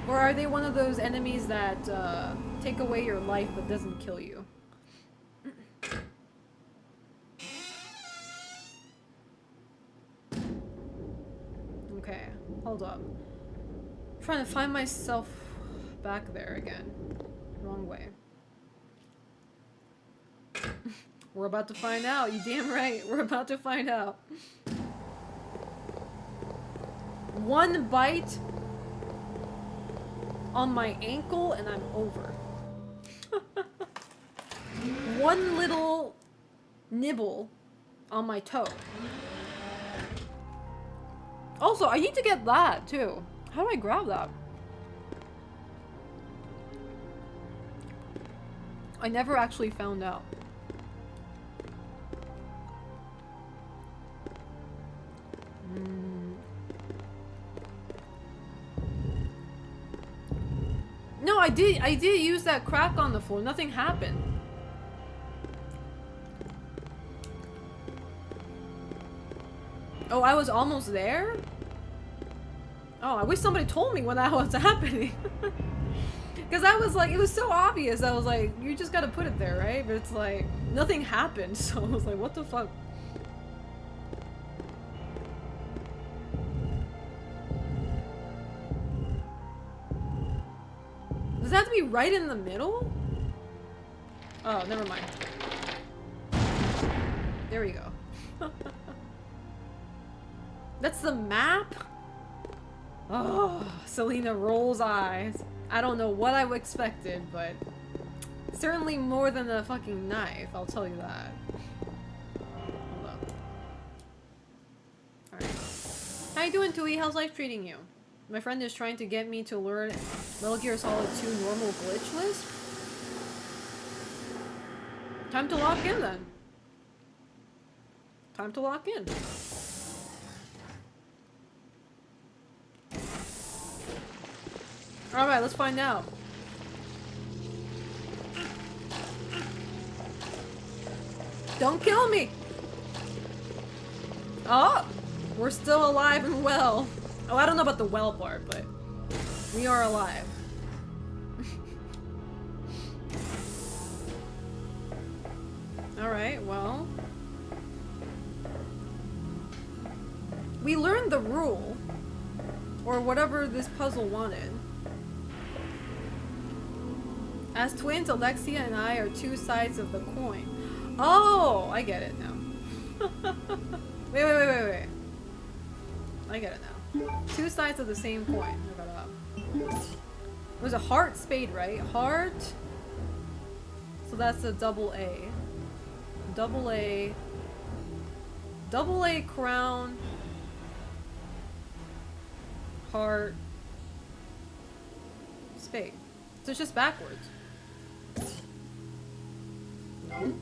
Or are they one of those enemies that take away your life but doesn't kill you? Okay, hold up. I'm trying to find myself back there again. Wrong way. We're about to find out. You damn right. We're about to find out. One bite on my ankle and I'm over. One little nibble on my toe. Also, I need to get that too. How do I grab that? I never actually found out. No, I did use that crack on the floor. Nothing happened. Oh, I was almost there? Oh, I wish somebody told me when that was happening. Because I was like, it was so obvious. I was like, you just gotta put it there, right? But it's like, nothing happened. So I was like, what the fuck? Does that have to be right in the middle? Oh, never mind. There we go. That's the map? Oh, Selena rolls eyes. I don't know what I expected, but certainly more than a fucking knife, I'll tell you that. Hold up. Alright. How you doing, Tui? How's life treating you? My friend is trying to get me to learn Metal Gear Solid 2 normal glitch list. Time to lock in then. Time to lock in. Alright, let's find out. Don't kill me! Oh! We're still alive and well. Oh, I don't know about the well part, but we are alive. Alright, well. We learned the rule. Or whatever this puzzle wanted. As twins, Alexia and I are two sides of the coin. Oh! I get it now. Wait. I get it now. Two sides of the same coin. It was a heart spade, right? Heart. So that's a double A. Double A. Double A crown. Heart. Spade. So it's just backwards. No.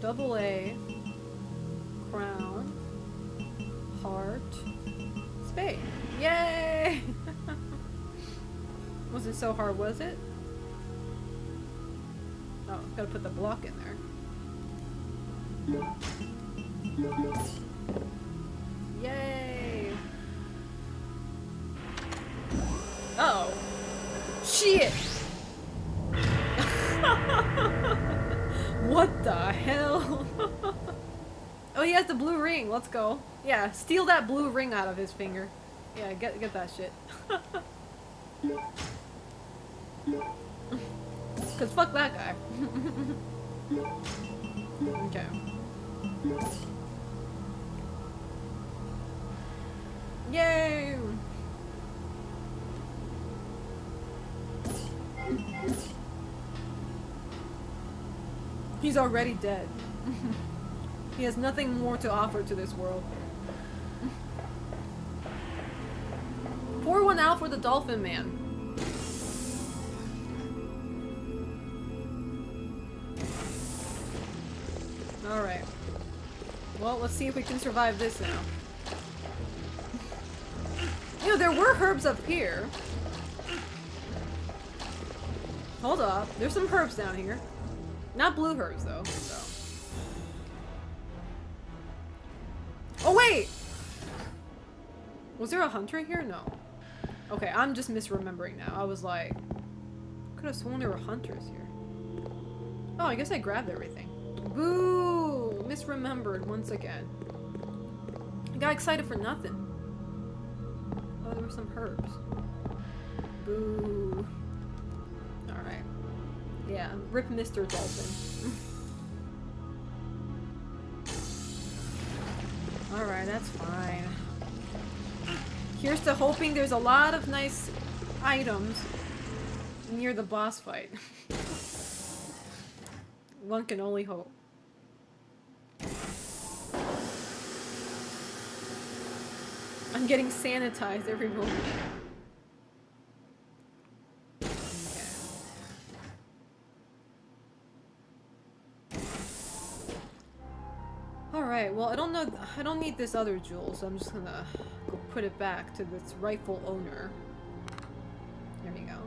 Double A, crown, heart, spade. Yay! Wasn't so hard, was it? Oh, gotta put the block in there. Yay! Uh oh. Shit! What the hell? Oh, he has the blue ring. Let's go. Yeah, steal that blue ring out of his finger. Yeah, get that shit. Cause fuck that guy. Okay. Yay! He's already dead. He has nothing more to offer to this world. Pour one out for the Dolphin Man. Alright. Well, let's see if we can survive this now. You know, there were herbs up here. Hold up. There's some herbs down here. Not blue herbs, though. So. Oh, wait! Was there a hunter here? No. Okay, I'm just misremembering now. I was like... could have sworn there were hunters here. Oh, I guess I grabbed everything. Boo! Misremembered once again. I got excited for nothing. Oh, there were some herbs. Boo. Alright. Yeah, rip Mr. Dolphin. Alright, that's fine. Here's to hoping there's a lot of nice items near the boss fight. One can only hope. I'm getting sanitized every moment. Alright, well, I don't need this other jewel, so I'm just gonna go put it back to its rightful owner. There you go.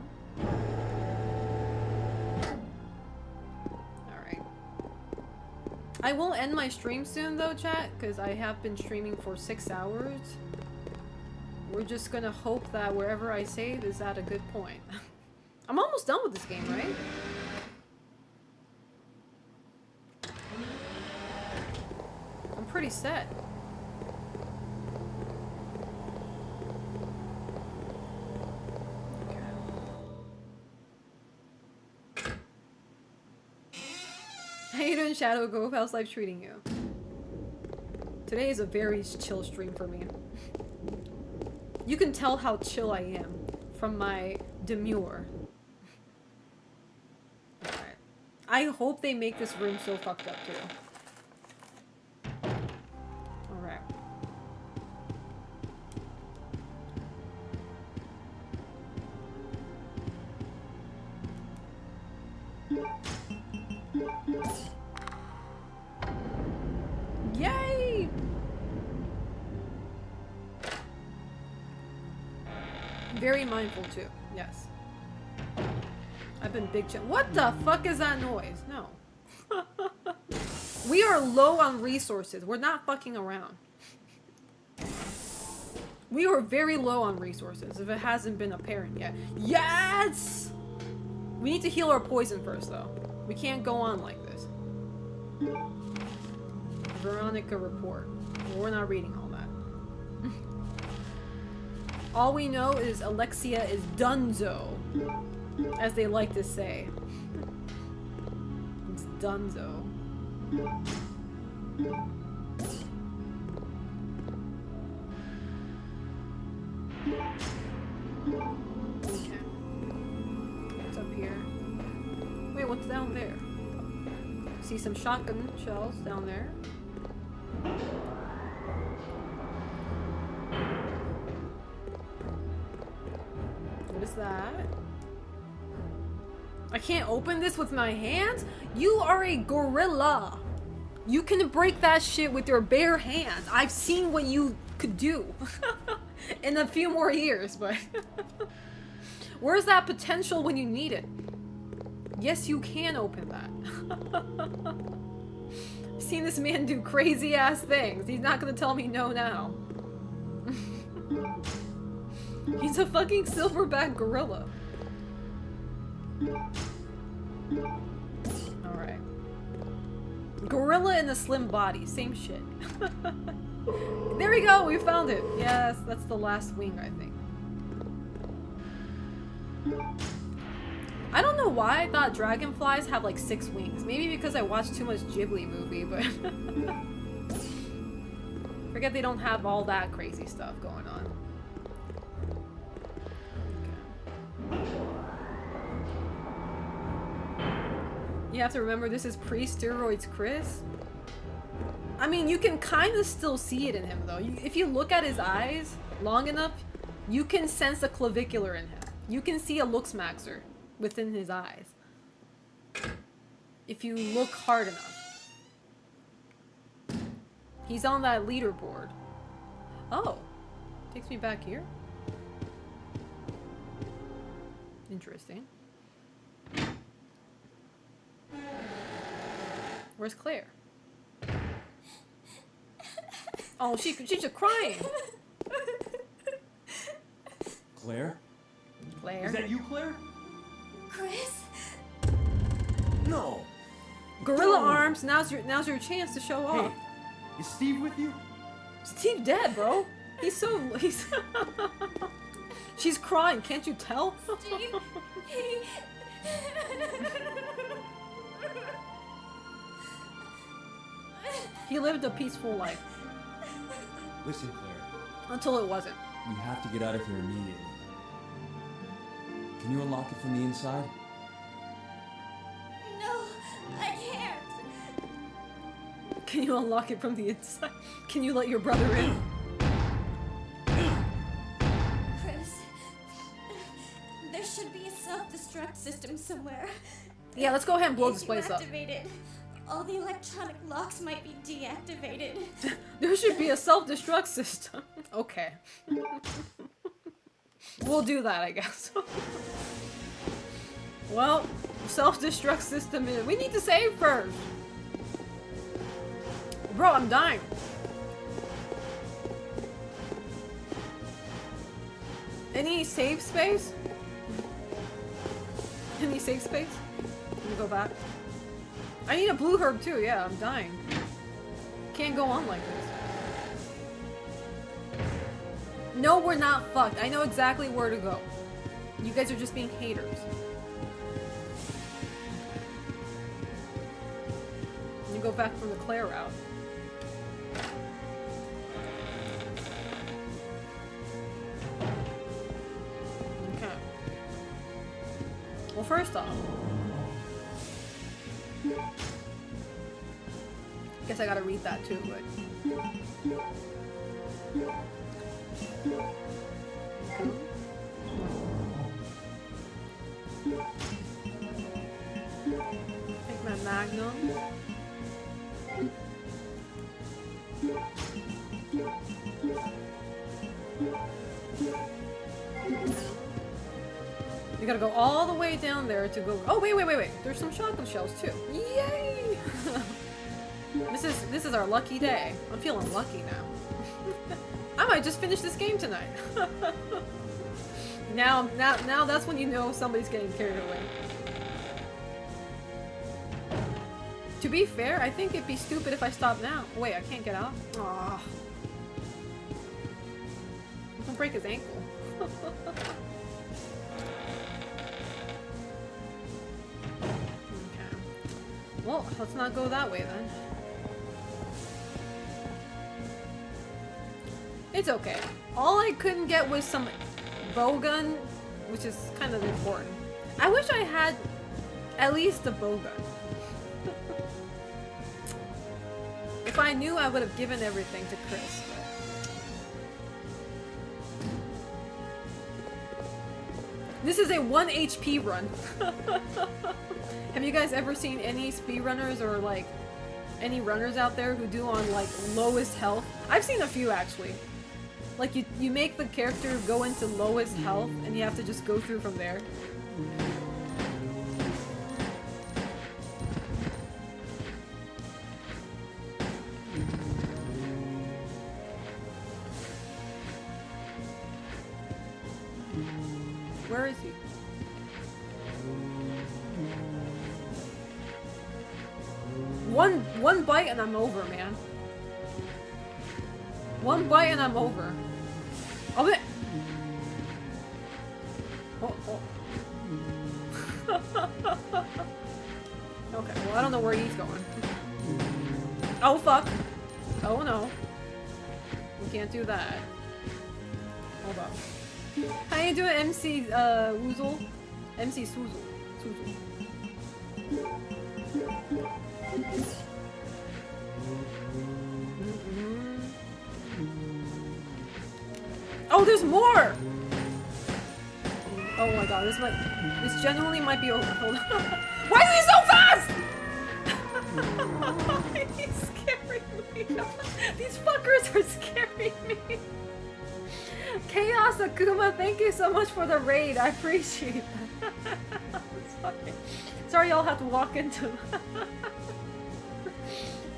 Alright. I will end my stream soon, though, chat, because I have been streaming for 6 hours. We're just gonna hope that wherever I save is at a good point. I'm almost done with this game, right? I'm pretty set. Okay. doing, Shadow Grove? How's life treating you? Today is a very chill stream for me. You can tell how chill I am from my demure. Alright. I hope they make this room so fucked up too. Alright. Yay! Very mindful too, yes. I've been big chat. What the fuck is that noise? No. We are low on resources. We're not fucking around. We are very low on resources, if it hasn't been apparent yet. Yes! We need to heal our poison first, though. We can't go on like this. Veronica report. Well, we're not reading all that. All we know is Alexia is dunzo, as they like to say. It's dunzo. Okay. What's up here? Wait, what's down there? See some shotgun shells down there. What is that? I can't open this with my hands? You are a gorilla. You can break that shit with your bare hands. I've seen what you could do. In a few more years, but... Where's that potential when you need it? Yes, you can open that. I've seen this man do crazy ass things. He's not gonna tell me no now. He's a fucking silverback gorilla. Alright. Gorilla in a slim body. Same shit. There we go! We found it! Yes, that's the last wing, I think. I don't know why I thought dragonflies have like 6 wings. Maybe because I watched too much Ghibli movie, but... Forget they don't have all that crazy stuff going on. Okay. You have to remember this is pre-steroids Chris. I mean, you can kind of still see it in him, though. If you look at his eyes long enough, you can sense a clavicular in him. You can see a Luxmaxer within his eyes. If you look hard enough. He's on that leaderboard. Oh. Takes me back here. Interesting. Where's Claire? Oh, she's just crying. Claire? Claire. Is that you, Claire? Chris? No. Gorilla No. arms. Now's your chance to show off. Hey, is Steve with you? Steve dead, bro. He's She's crying. Can't you tell? Steve? He lived a peaceful life Listen, Claire. until it wasn't. We have to get out of here immediately. Can you unlock it from the inside? No, I can't. Can you unlock it from the inside? Can you let your brother in? Chris, there should be a self-destruct system somewhere. Yeah, let's go ahead and blow If this you place up. activate it, all the electronic locks might be deactivated. There should be a self-destruct system. Okay. We'll do that, I guess. Well, self-destruct system is... We need to save first. Bro, I'm dying. Any save space? Any save space? Let me go back. I need a blue herb too, yeah, I'm dying. Can't go on like this. No, we're not fucked. I know exactly where to go. You guys are just being haters. to go back from the Claire route. Okay. Well, first off, guess I gotta read that too, but. Take my Magnum. You gotta go all the way down there to go. Oh wait! There's some shotgun shells too. Yay! This is our lucky day. I'm feeling lucky now. I might just finish this game tonight. Now that's when you know somebody's getting carried away. To be fair, I think it'd be stupid if I stop now. Wait, I can't get out? Aww. Don't break his ankle. Okay. Well, let's not go that way then. It's okay. All I couldn't get was some bowgun, which is kind of important. I wish I had at least a bowgun. If I knew, I would have given everything to Chris. But... This is a 1 HP run. Have you guys ever seen any speedrunners or like any runners out there who do on like lowest health? I've seen a few actually. Like you make the character go into lowest health and you have to just go through from there. Where is he? One bite and I'm over, man. One bite and I'm over. Oh, it. Oh. Okay, well I don't know where he's going. Oh fuck. Oh no. We can't do that. Hold up. How you doing, MC Woozle? MC Soozle. Oh, there's more! Oh my god, this genuinely might be over. Hold on. Why are you so fast? He's scaring me. These fuckers are scaring me. Chaos Akuma, thank you so much for the raid. I appreciate that. Sorry y'all have to walk into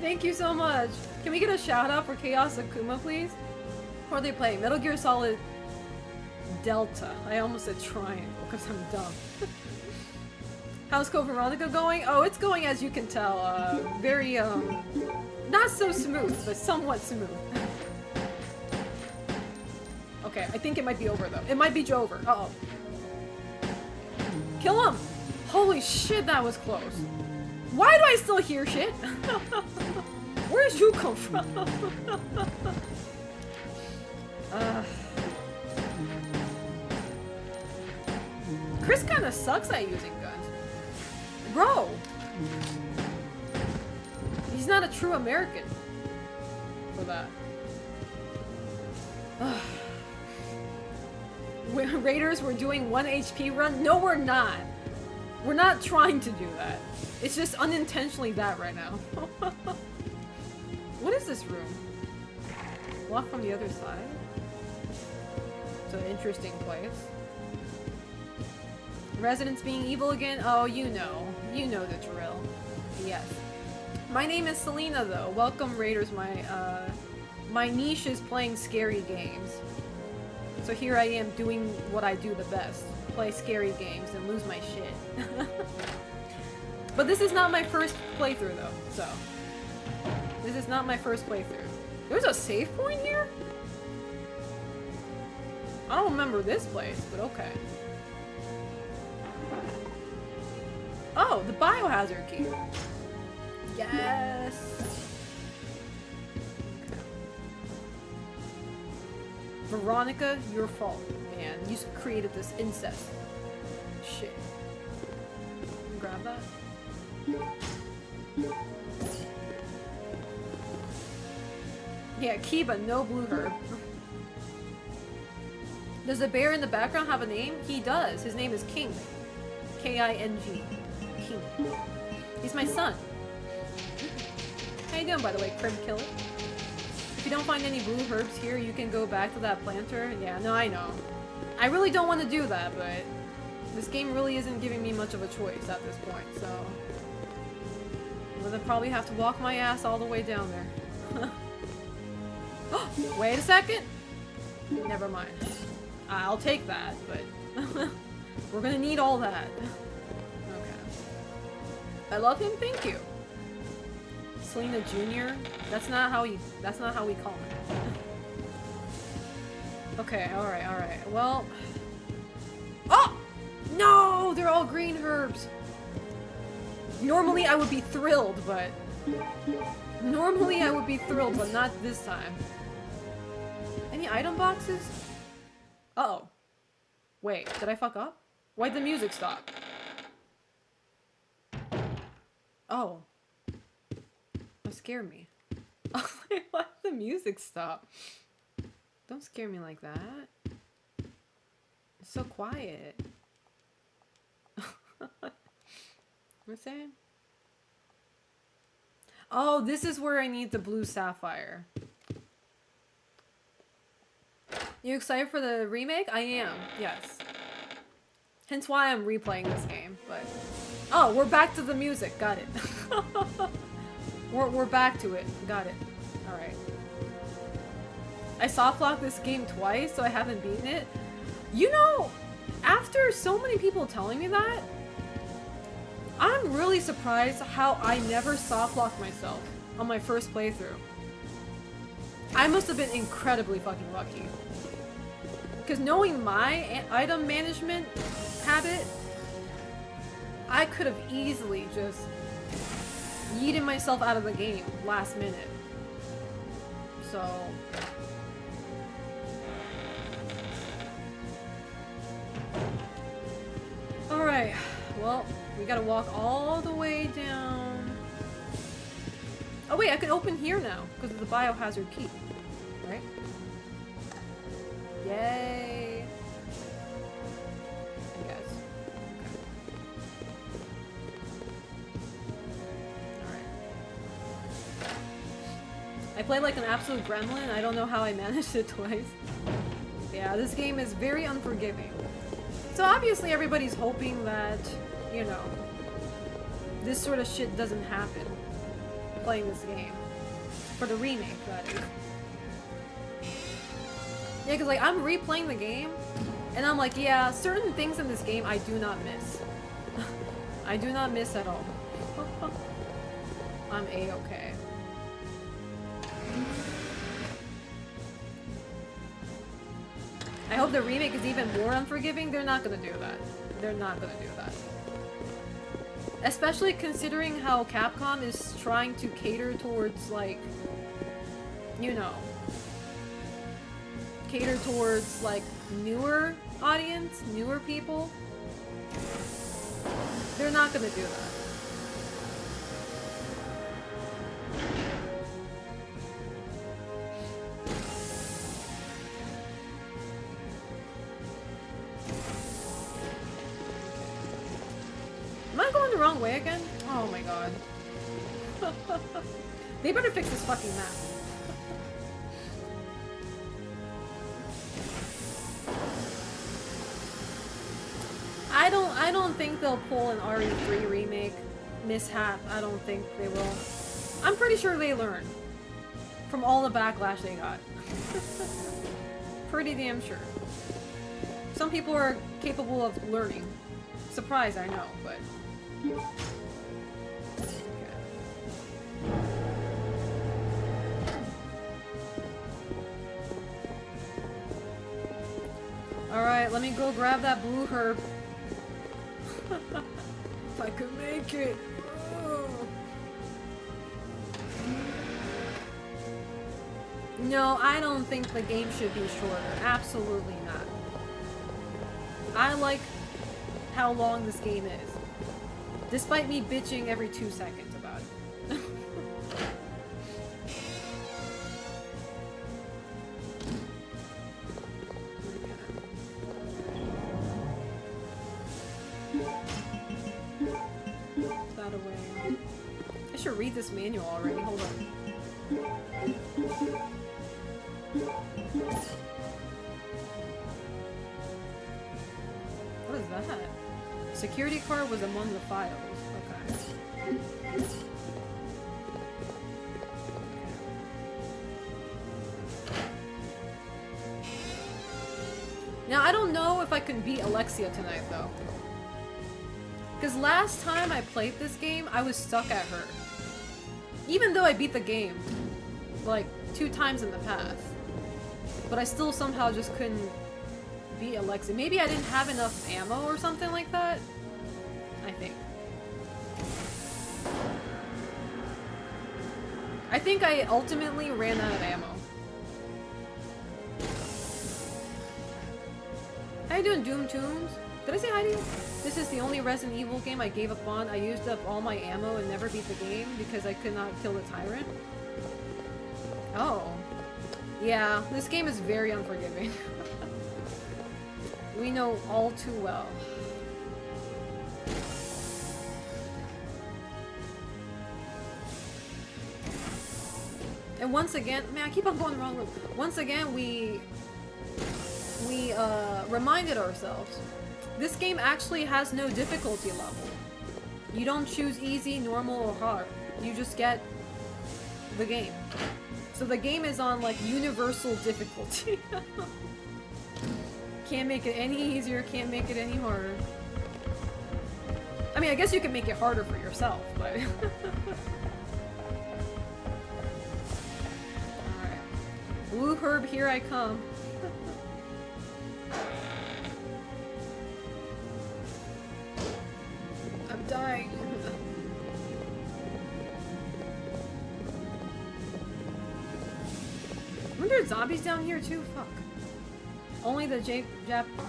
Thank you so much. Can we get a shout out for Chaos Akuma, please? What are they playing? Metal Gear Solid Delta. I almost said Triangle because I'm dumb. How's Veronica going? Oh, it's going as you can tell. Very, not so smooth, but somewhat smooth. Okay, I think it might be over though. It might be Jover. Uh-oh. Kill him! Holy shit, that was close. Why do I still hear shit? Where did you come from? Chris kinda sucks at using guns. Bro! He's not a true American for that. Raiders, we're doing 1 HP run? No, we're not. We're not trying to do that. It's just unintentionally that right now. What is this room? Locked from the other side? It's an interesting place. Residents being evil again? Oh, you know. You know the drill. Yes. My name is Selena, though. Welcome, Raiders. My niche is playing scary games. So here I am doing what I do the best. Play scary games and lose my shit. But this is not my first playthrough though, so. This is not my first playthrough. There's a save point here? I don't remember this place, but okay. Oh, the biohazard key. Yes! Veronica, your fault, man. You created this incest. Shit. Grab that. Yeah, Kiba, no blue herb. Does the bear in the background have a name? He does. His name is King. K-I-N-G. King. He's my son. How you doing, by the way, Crib Killer? If you don't find any blue herbs here, you can go back to that planter. Yeah, no, I know. I really don't want to do that, but this game really isn't giving me much of a choice at this point, so I'm gonna probably have to walk my ass all the way down there. Wait a second! Never mind. I'll take that, but we're gonna need all that. Okay. I love him, thank you. Selena Jr. That's not how we call him. Okay, alright. Well. Oh! No! They're all green herbs! Normally I would be thrilled, but not this time. Any item boxes? Uh-oh. Wait, did I fuck up? Why'd the music stop? Oh. That scared me. Why'd the music stop? Don't scare me like that. It's so quiet. What's that? Oh, this is where I need the blue sapphire. You excited for the remake? I am, yes. Hence why I'm replaying this game, but... Oh, we're back to the music. Got it. We're back to it. Got it. Alright. I softlocked this game twice, so I haven't beaten it. You know, after so many people telling me that, I'm really surprised how I never softlocked myself on my first playthrough. I must have been incredibly fucking lucky. Because knowing my item management habit, I could have easily just yeeted myself out of the game last minute. So... Alright, well, we gotta walk all the way down. Oh wait, I can open here now, because of the biohazard key, right? Yay! I guess. Okay. Alright. I played like an absolute gremlin. I don't know how I managed it twice. Yeah, this game is very unforgiving. So obviously everybody's hoping that, you know, this sort of shit doesn't happen playing this game. For the remake, that is. Yeah, because like I'm replaying the game and I'm like, yeah, certain things in this game I do not miss. I do not miss at all. I'm A-okay. I hope the remake is even more unforgiving. They're not gonna do that. They're not gonna do that. Especially considering how Capcom is trying to cater towards, like, you know, cater towards, like, newer audience, newer people. They're not gonna do that. Am I going the wrong way again? Oh my god. They better fix this fucking map. I don't think they'll pull an RE3 remake mishap. I don't think they will. I'm pretty sure they learned from all the backlash they got. Pretty damn sure. Some people are capable of learning. Surprised, I know, but... Alright, let me go grab that blue herb. If I could make it. Oh. No, I don't think the game should be shorter. Absolutely not. I like how long this game is. Despite me bitching every 2 seconds about it. That away. I should read this manual already. Hold on. What is that? Security card was among the files. Okay. Now, I don't know if I can beat Alexia tonight, though. Because last time I played this game, I was stuck at her. Even though I beat the game, like, 2 times in the past. But I still somehow just couldn't beat Alexia. Maybe I didn't have enough ammo or something like that? I think. I think I ultimately ran out of ammo. How you doing, Doom Tombs? Did I say hi to you? This is the only Resident Evil game I gave up on. I used up all my ammo and never beat the game because I could not kill the tyrant. Oh. Yeah, this game is very unforgiving. We know all too well. And once again, man, I keep on going the wrong way. Once again, we reminded ourselves, this game actually has no difficulty level. You don't choose easy, normal, or hard. You just get the game. So the game is on, like, universal difficulty. Can't make it any easier, can't make it any harder. I mean, I guess you can make it harder for yourself, but... Alright. Blue herb, here I come. I'm dying. I wonder if zombies down here too? Fuck. Only the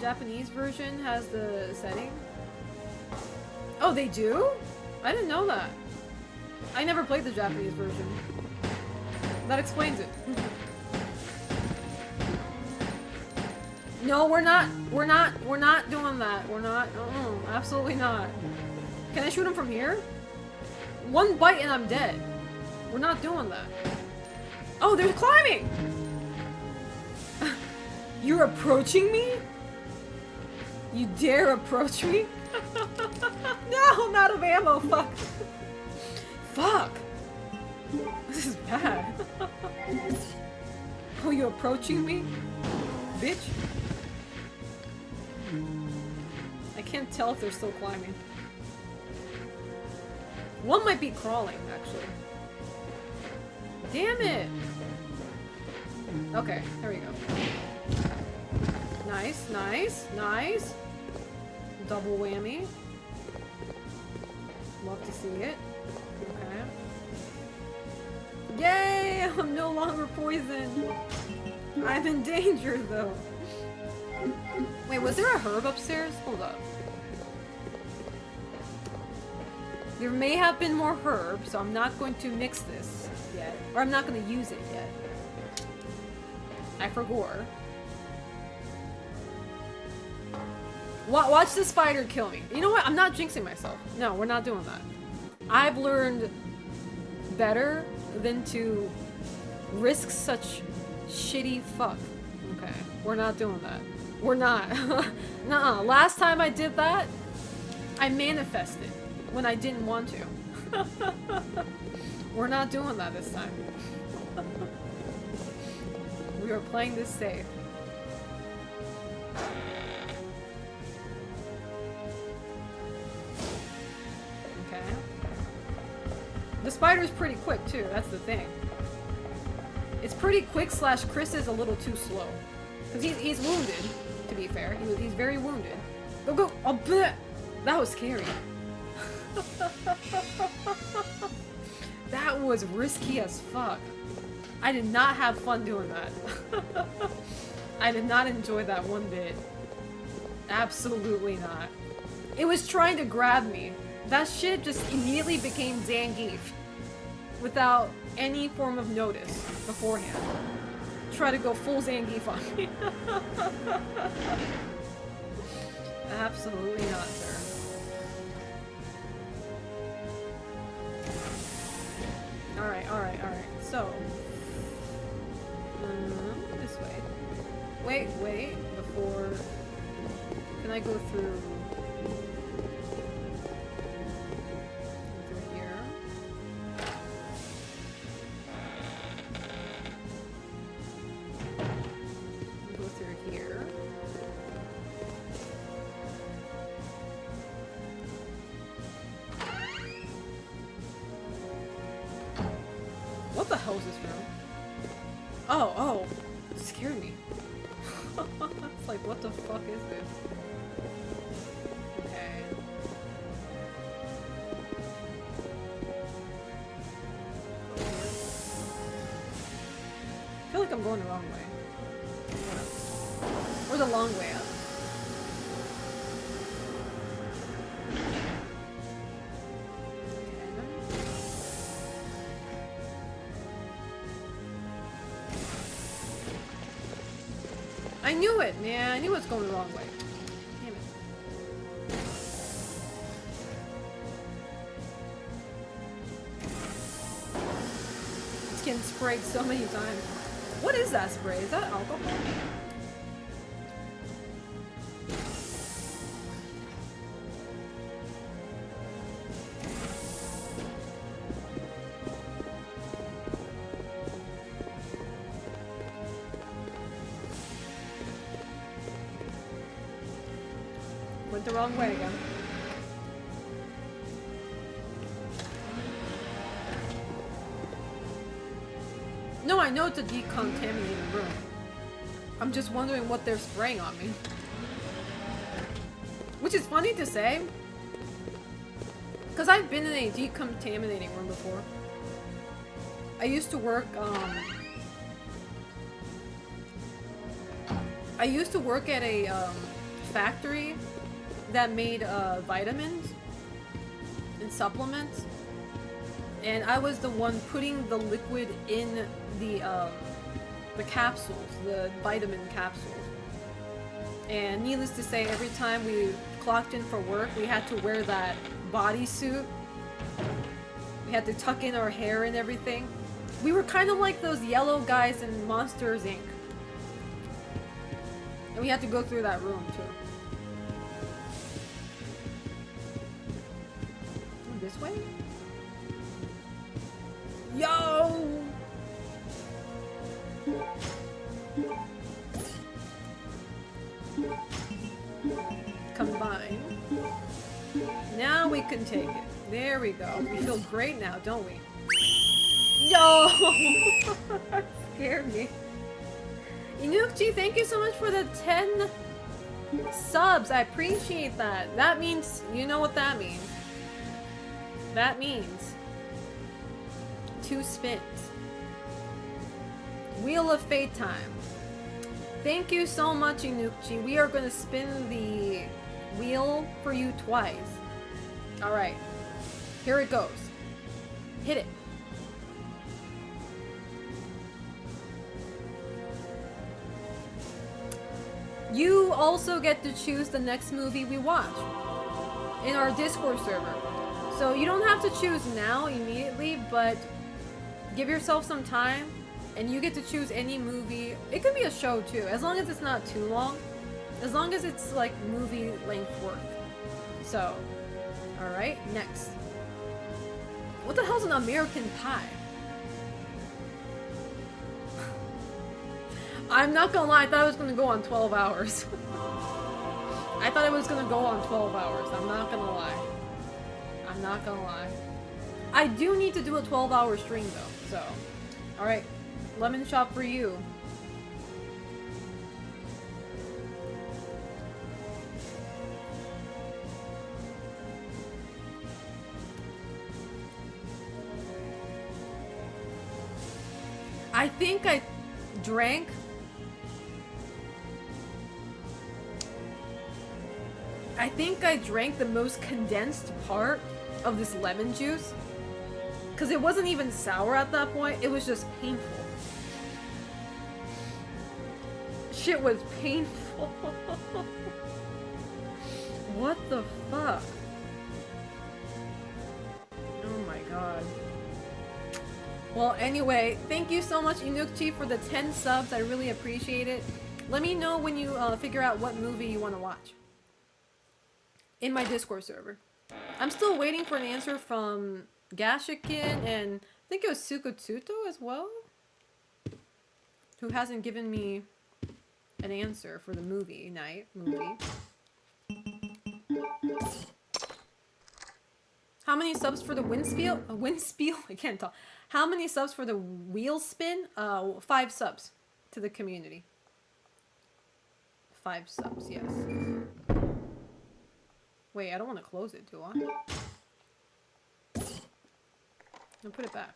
Japanese version has the setting? Oh, they do? I didn't know that. I never played the Japanese version. That explains it. No, we're not doing that. We're not, absolutely not. Can I shoot him from here? One bite and I'm dead. We're not doing that. Oh, they're climbing! You're approaching me? You dare approach me? No, I'm out of ammo, fuck. Fuck. This is bad. Oh, you approaching me? Bitch. I can't tell if they're still climbing. One might be crawling, actually. Damn it! Okay, there we go. Nice, nice, nice. Double whammy. Love to see it. Okay. Yay! I'm no longer poisoned. I'm in danger, though. Wait, was there a herb upstairs? Hold up. There may have been more herb, so I'm not going to mix this yet. Or I'm not going to use it yet. I forgot. Watch the spider kill me. You know what? I'm not jinxing myself. No, we're not doing that. I've learned better than to risk such shitty fuck. Okay, we're not doing that. We're not. Nuh-uh. Last time I did that, I manifested when I didn't want to. We're not doing that this time. We are playing this safe. Okay. The spider's pretty quick too, that's the thing. It's pretty quick / Chris is a little too slow. Because he's wounded, to be fair. He's very wounded. Go, go! Oh, bleh! That was scary. That was risky as fuck. I did not have fun doing that. I did not enjoy that one bit. Absolutely not. It was trying to grab me. That shit just immediately became Zangief. Without any form of notice beforehand. Try to go full Zangief on me. Absolutely not, sir. Alright, alright, alright. So. This way. Wait. Before. Can I go through? Through here? Go through here. What the hell is this room? Oh, it scared me. It's like, what the fuck is this? Okay. I feel like I'm going the wrong way. Or the long way up. I knew it, man. I knew it was going the wrong way. Damn it. It's getting sprayed so many times. What is that spray? Is that alcohol? Went the wrong way again. No, I know it's a decontaminated room. I'm just wondering what they're spraying on me. Which is funny to say. Because I've been in a decontaminating room before. I used to work, at a, factory that made vitamins and supplements, and I was the one putting the liquid in the capsules, the vitamin capsules. And needless to say, every time we clocked in for work, we had to wear that bodysuit. We had to tuck in our hair and everything. We were kind of like those yellow guys in Monsters Inc. And we had to go through that room too. This way? Yo! Combine. Now we can take it. There we go. We feel great now, don't we? Yo! That scared me. Inukchi, thank you so much for the 10 subs. I appreciate that. That means, you know what that means. That means 2 spins. Wheel of Fate time. Thank you so much, Inukchi. We are going to spin the wheel for you twice. Alright. Here it goes. Hit it. You also get to choose the next movie we watch in our Discord server. So you don't have to choose now immediately, but give yourself some time and you get to choose any movie. It could be a show too, as long as it's not too long. As long as it's like movie length worth. So, alright, next. What the hell's an American Pie? I'm not gonna lie, I thought it was gonna go on 12 hours. I thought it was gonna go on 12 hours. I'm not gonna lie. I'm not gonna lie. I do need to do a 12-hour stream though, so. Alright, lemon shop for you. I think I drank the most condensed part of this lemon juice. Because it wasn't even sour at that point. It was just painful. Shit was painful. What the fuck? Oh my god. Well, anyway, thank you so much, Inukchi, for the 10 subs. I really appreciate it. Let me know when you figure out what movie you want to watch. In my Discord server. I'm still waiting for an answer from Gashikin and I think it was Sukutsuto as well. Who hasn't given me an answer for the movie night. How many subs for the windspiel? Windspiel? I can't talk. How many subs for the wheel spin? 5 subs to the community. 5 subs, yes. Wait, I don't want to close it, do I? No, put it back.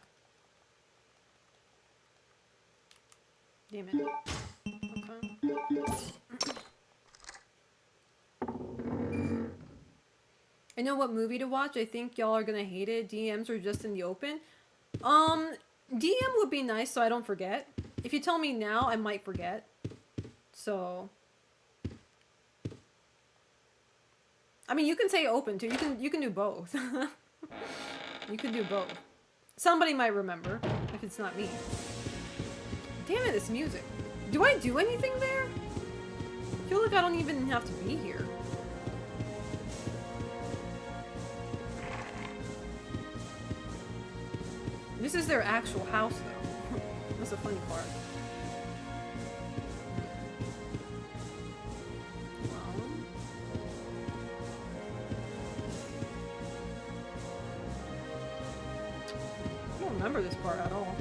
Damn it. Okay. I know what movie to watch. I think y'all are gonna hate it. DMs are just in the open. DM would be nice so I don't forget. If you tell me now, I might forget. So... I mean, you can say open too. You can do both. You can do both. Somebody might remember if it's not me. Damn it, this music. Do I do anything there? I feel like I don't even have to be here. This is their actual house, though. That's the funny part. I don't remember this part at all.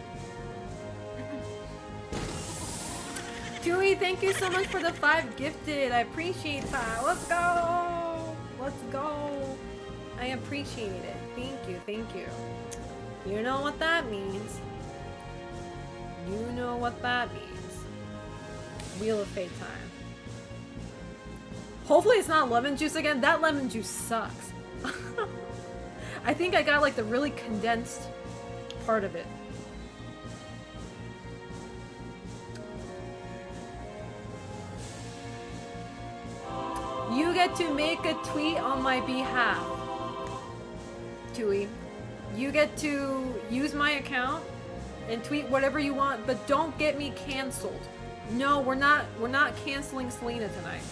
Dewey, thank you so much for the 5 gifted. I appreciate that. Let's go! Let's go! I appreciate it. Thank you, thank you. You know what that means. You know what that means. Wheel of Fate time. Hopefully it's not lemon juice again. That lemon juice sucks. I think I got like the really condensed part of it. You get to make a tweet on my behalf. Tui. You get to use my account and tweet whatever you want, but don't get me canceled. No, we're not canceling Selena tonight.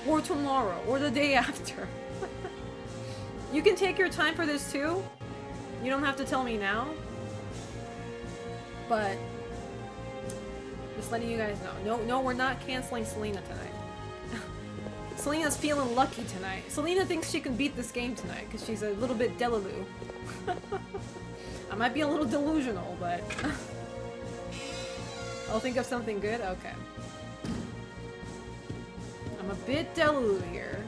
Or tomorrow, or the day after. You can take your time for this too. You don't have to tell me now. But just letting you guys know. No, we're not canceling Selena tonight. Selena's feeling lucky tonight. Selena thinks she can beat this game tonight because she's a little bit delulu. I might be a little delusional, but I'll think of something good. Okay. I'm a bit delulu here.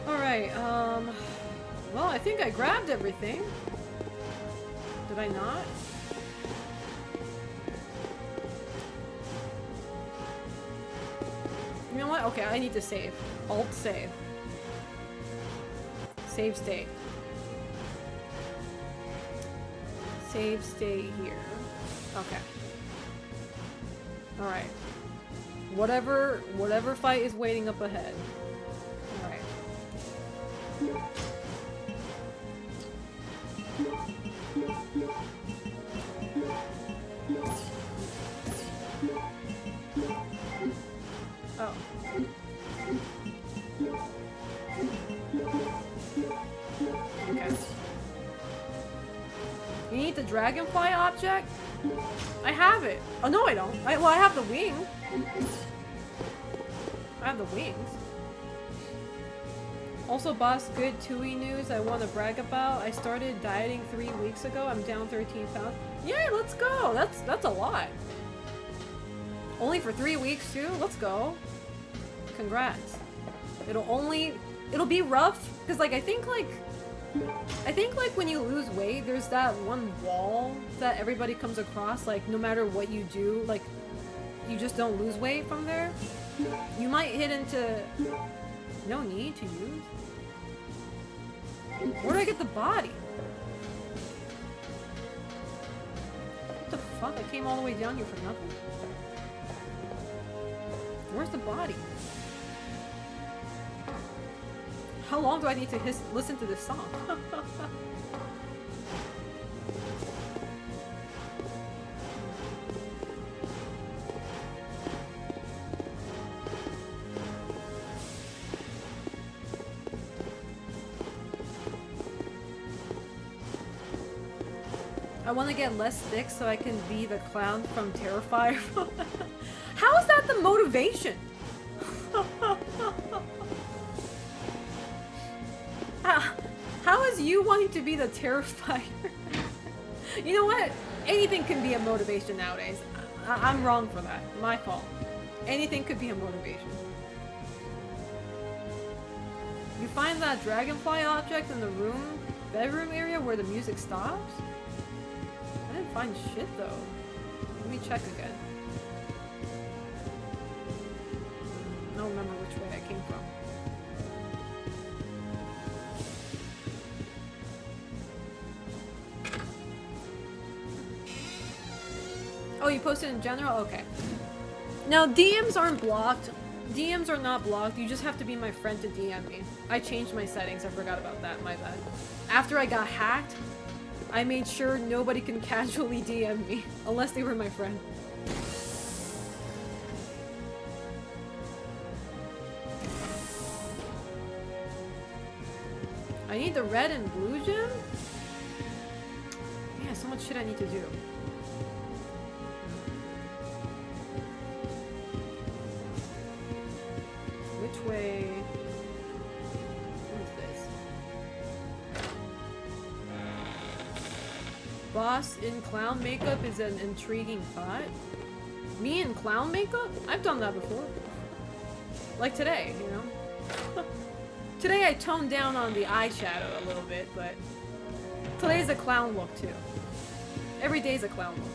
Alright, well, I think I grabbed everything. Did I not? You know what? Okay, I need to save. Alt save. Save state. Save state here. Okay. Alright. Whatever fight is waiting up ahead. Alright. Oh. Okay. You need the dragonfly object? I have it. Oh, no, I don't. Well, I have the wing. I have the wings. Also, boss, good TUI news I want to brag about. I started dieting 3 weeks ago. I'm down 13 pounds. Yay, let's go. That's a lot. Only for 3 weeks, too? Let's go. Congrats. It'll be rough, because like I think like when you lose weight, there's that one wall that everybody comes across, like no matter what you do, like you just don't lose weight from there. You might hit into... No need to use. Where do I get the body? What the fuck? I came all the way down here for nothing? Where's the body? How long do I need to listen to this song? I want to get less thick so I can be the clown from Terrifier. How is that the motivation? How is you wanting to be the Terrifier? You know what? Anything can be a motivation nowadays. I'm wrong for that. My fault. Anything could be a motivation. You find that dragonfly object in the bedroom area where the music stops? I didn't find shit though. Let me check again. I don't remember which way I came from. Oh, you posted in general? Okay. No, DMs aren't blocked. DMs are not blocked. You just have to be my friend to DM me. I changed my settings. I forgot about that. My bad. After I got hacked, I made sure nobody can casually DM me. Unless they were my friend. I need the red and blue gem? Yeah, so much shit I need to do. Which way? What is this? Boss in clown makeup is an intriguing thought. Me in clown makeup? I've done that before. Like today, you know? Today I toned down on the eyeshadow a little bit, but today's a clown look too. Every day's a clown look.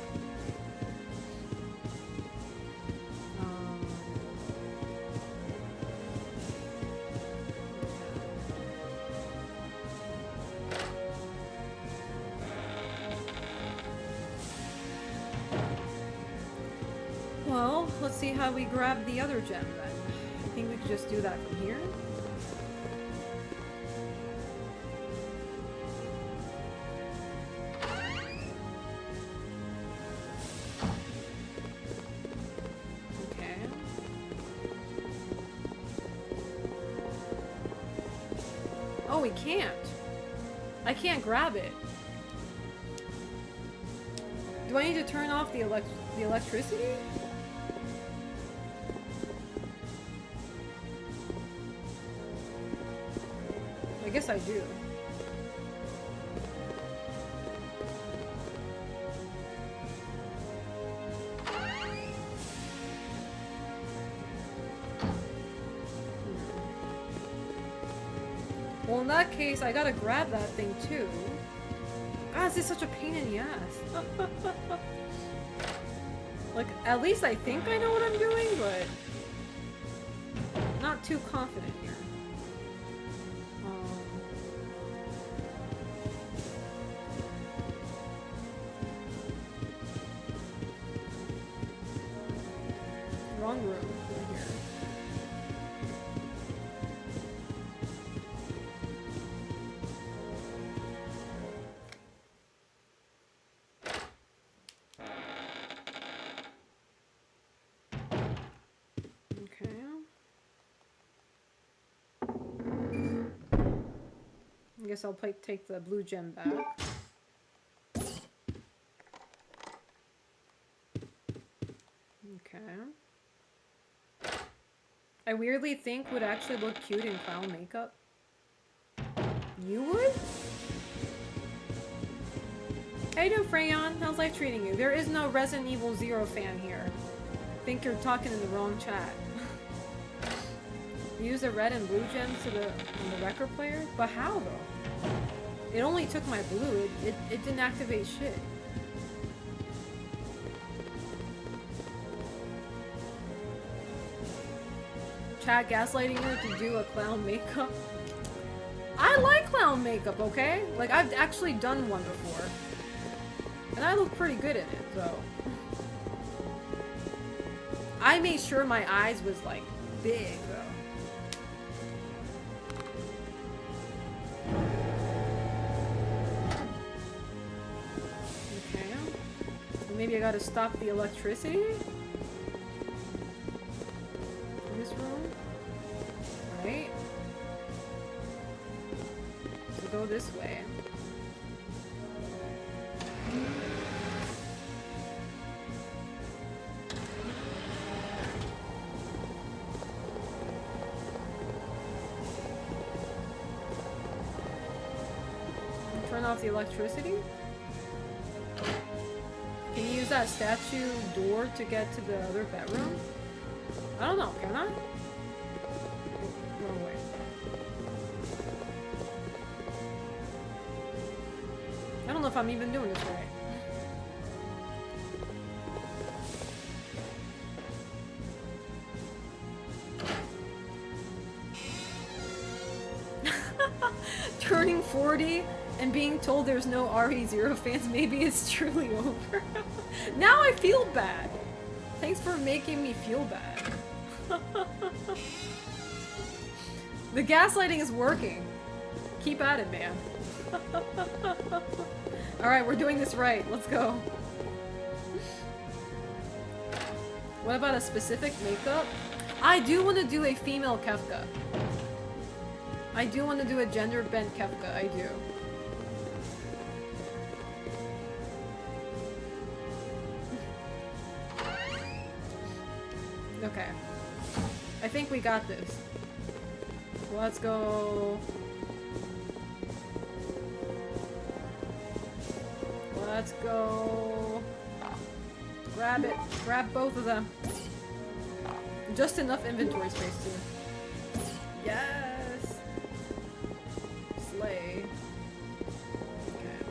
Well, let's see how we grab the other gem then. I think we could just do that from here. Okay. Oh, we can't. I can't grab it. Do I need to turn off the electricity? I guess I do. Well, in that case, I gotta grab that thing too. God, this is such a pain in the ass. Like, at least I think I know what I'm doing, but not too confident here. Wrong room. Over here. Okay. I guess I'll take the blue gem back. Okay. I weirdly think would actually look cute in clown makeup. You would? How you doing, Freyon? How's life treating you? There is no Resident Evil 0 fan here. I think you're talking in the wrong chat. Use the red and blue gems to on the record player? But how though? It only took my blue. It didn't activate shit. Chat gaslighting her to do a clown makeup. I like clown makeup, okay? Like, I've actually done one before. And I look pretty good in it, so. I made sure my eyes was, like, big, though. Okay. Maybe I gotta stop the electricity? In this room? Right? So go this way. Turn off the electricity? Can you use that statue door to get to the other bedroom? I don't know, can I? Wrong way. I don't know if I'm even doing this right. Turning 40 and being told there's no RE0 fans, maybe it's truly over. Now I feel bad. Thanks for making me feel bad. The gaslighting is working. Keep at it, man. Alright, we're doing this right. Let's go. What about a specific makeup? I do want to do a female Kefka. I do want to do a gender bent Kefka. I do. Okay. I think we got this. Let's go. Let's go. Grab it. Grab both of them. Just enough inventory space too. Yes. Slay. Okay.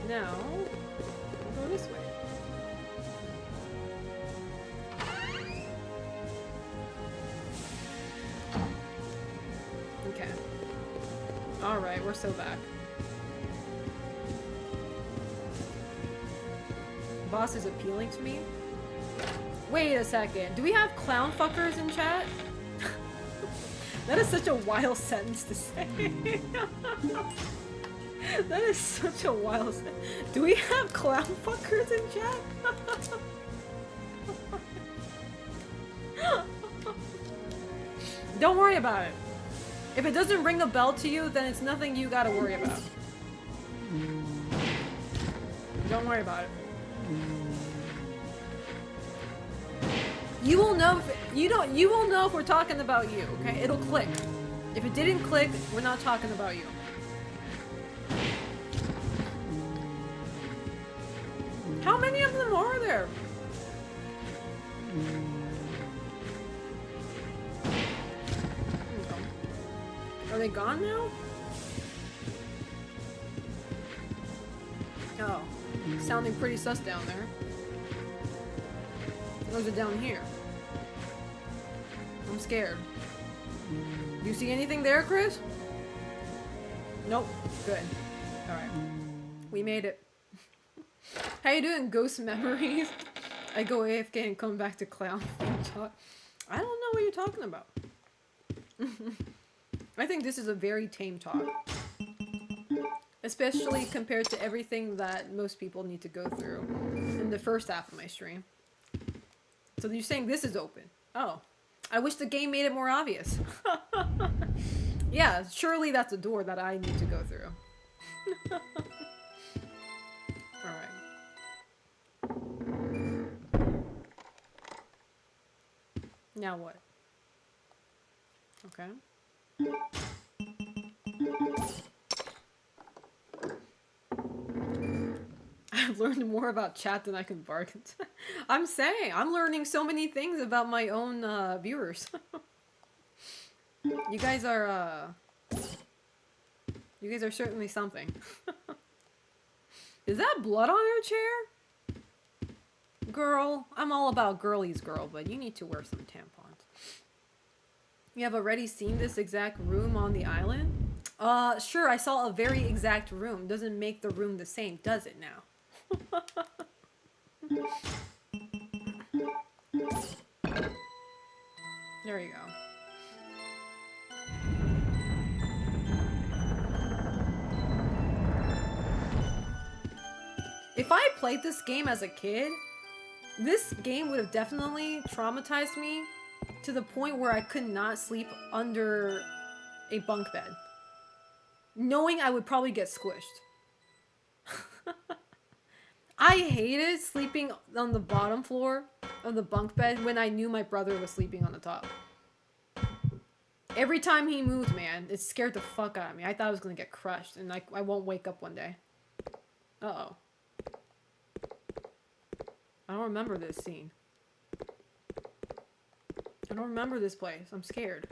Now, we'll go this way. Okay. Alright, we're so back. Boss is appealing to me. Wait a second. Do we have clown fuckers in chat? That is such a wild sentence to say. That is such a wild sentence. Do we have clown fuckers in chat? Don't worry about it. If it doesn't ring a bell to you, then it's nothing you gotta worry about. Don't worry about it. You will know if you will know if we're talking about you, okay? It'll click. If it didn't click, we're not talking about you. How many of them are there? Are they gone now? Oh, sounding pretty sus down there. Those are down here. I'm scared. Do you see anything there, Chris? Nope. Good. Alright. We made it. How you doing, Ghost Memories? I go AFK and come back to clown talk. I don't know what you're talking about. I think this is a very tame talk. Especially compared to everything that most people need to go through in the first half of my stream. So you're saying this is open? Oh. I wish the game made it more obvious. Yeah, surely that's a door that I need to go through. Alright. Now what? Okay. I've learned more about chat than I can bargain. I'm saying, I'm learning so many things about my own viewers. You guys are, you guys are certainly something. Is that blood on her chair? Girl, I'm all about girlies, girl, but you need to wear some tampons. You have already seen this exact room on the island? Sure, I saw a very exact room. Doesn't make the room the same, does it now? There you go. If I played this game as a kid, this game would have definitely traumatized me to the point where I could not sleep under a bunk bed. Knowing I would probably get squished. I hated sleeping on the bottom floor of the bunk bed when I knew my brother was sleeping on the top. Every time he moved, man, it scared the fuck out of me. I thought I was gonna get crushed and I won't wake up one day. Uh-oh. I don't remember this scene. I don't remember this place. I'm scared.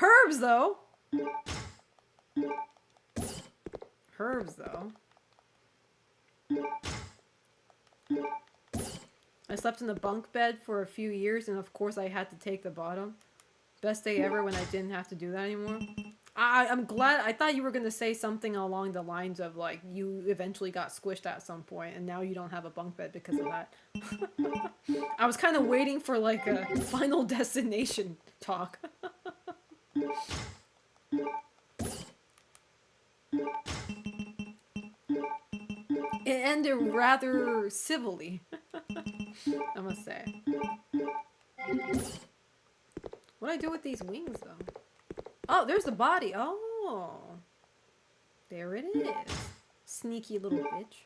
Herbs, though! Herbs, though. I slept in the bunk bed for a few years, and of course I had to take the bottom. Best day ever when I didn't have to do that anymore. I'm glad. I thought you were going to say something along the lines of, like, you eventually got squished at some point, and now you don't have a bunk bed because of that. I was kind of waiting for, like, a Final Destination talk. It ended rather civilly, I must say. What do I do with these wings, though? Oh, there's the body. Oh. There it is. Sneaky little bitch.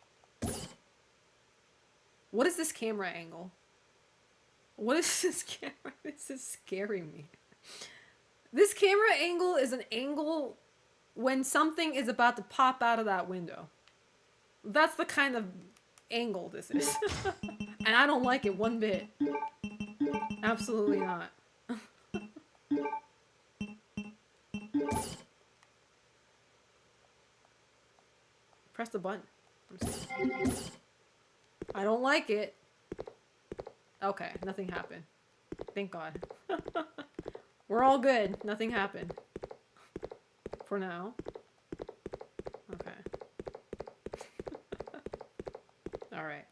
What is this camera angle? What is this camera? This is scaring me. This camera angle is an angle when something is about to pop out of that window. That's the kind of angle this is. And I don't like it one bit. Absolutely not. Press the button. I don't like it. Okay, nothing happened. Thank God. We're all good. Nothing happened. For now. Okay. Alright.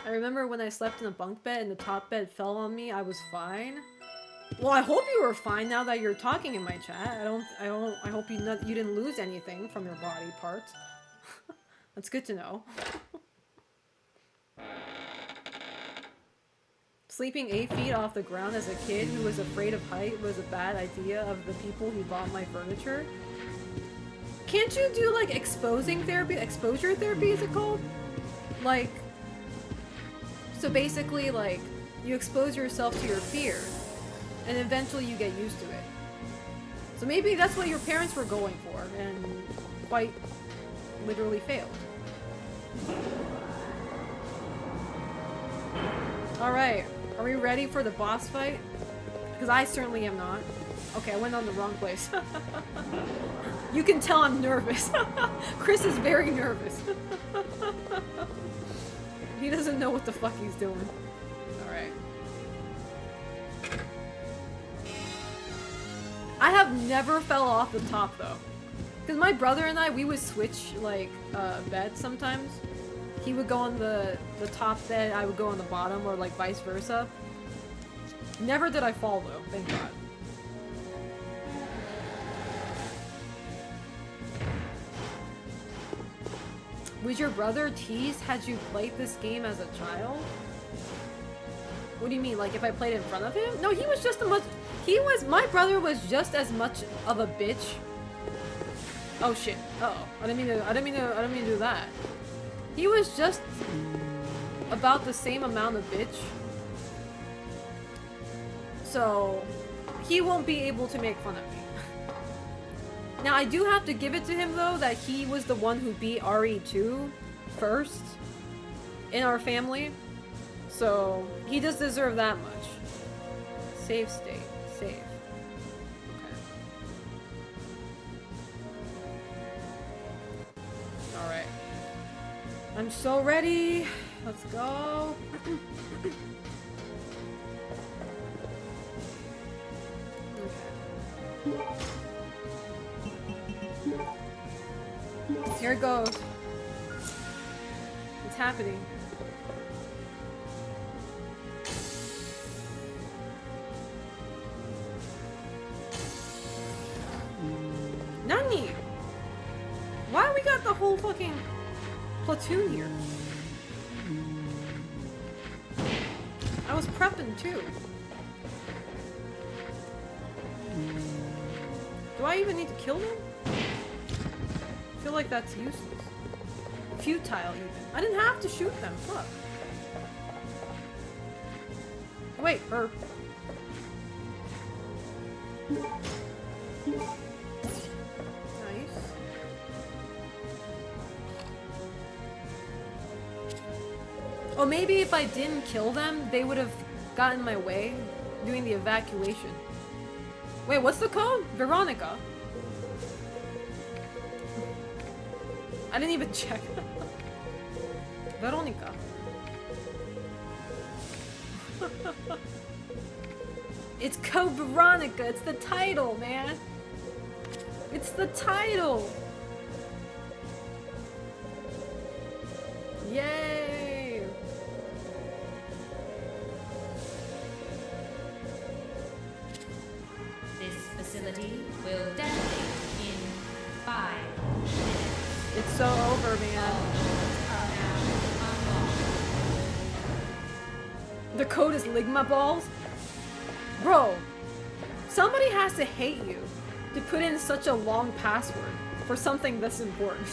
I remember when I slept in a bunk bed and the top bed fell on me, I was fine. Well, I hope you were fine now that you're talking in my chat. I hope you didn't lose anything from your body parts. That's good to know. Sleeping 8 feet off the ground as a kid who was afraid of height was a bad idea of the people who bought my furniture. Can't you do, like, exposure therapy is it called? Like, so basically, like, you expose yourself to your fear. And eventually you get used to it. So maybe that's what your parents were going for, and quite literally failed. Alright, are we ready for the boss fight? Because I certainly am not. Okay, I went on the wrong place. You can tell I'm nervous. Chris is very nervous. He doesn't know what the fuck he's doing. Alright. I have never fell off the top, though. Because my brother and I, we would switch, like, beds sometimes. He would go on the top bed, I would go on the bottom, or, like, vice versa. Never did I fall, though, thank God. Was your brother teased had you played this game as a child? What do you mean, like, if I played in front of him? No, he was just my brother was just as much of a bitch. Oh shit. Uh-oh. I didn't mean to do that. He was just about the same amount of bitch. So, he won't be able to make fun of me. Now, I do have to give it to him, though, that he was the one who beat RE2 first in our family. So, he does deserve that much. Save state. Save. Okay. Alright. I'm so ready. Let's go. Here it goes. It's happening. Nani? Why we got the whole fucking platoon here? I was prepping too. Do I even need to kill them? I feel like that's useless. Futile even. I didn't have to shoot them. Fuck. Wait, herb. Nice. Oh, maybe if I didn't kill them, they would have gotten in my way doing the evacuation. Wait, what's the code? Veronica. I didn't even check. Veronica. It's code Veronica. It's the title, man. It's the title. Yay. This facility will detonate in 5 minutes. It's so over, man. The code is Ligma balls? Bro, somebody has to hate you to put in such a long password for something this important.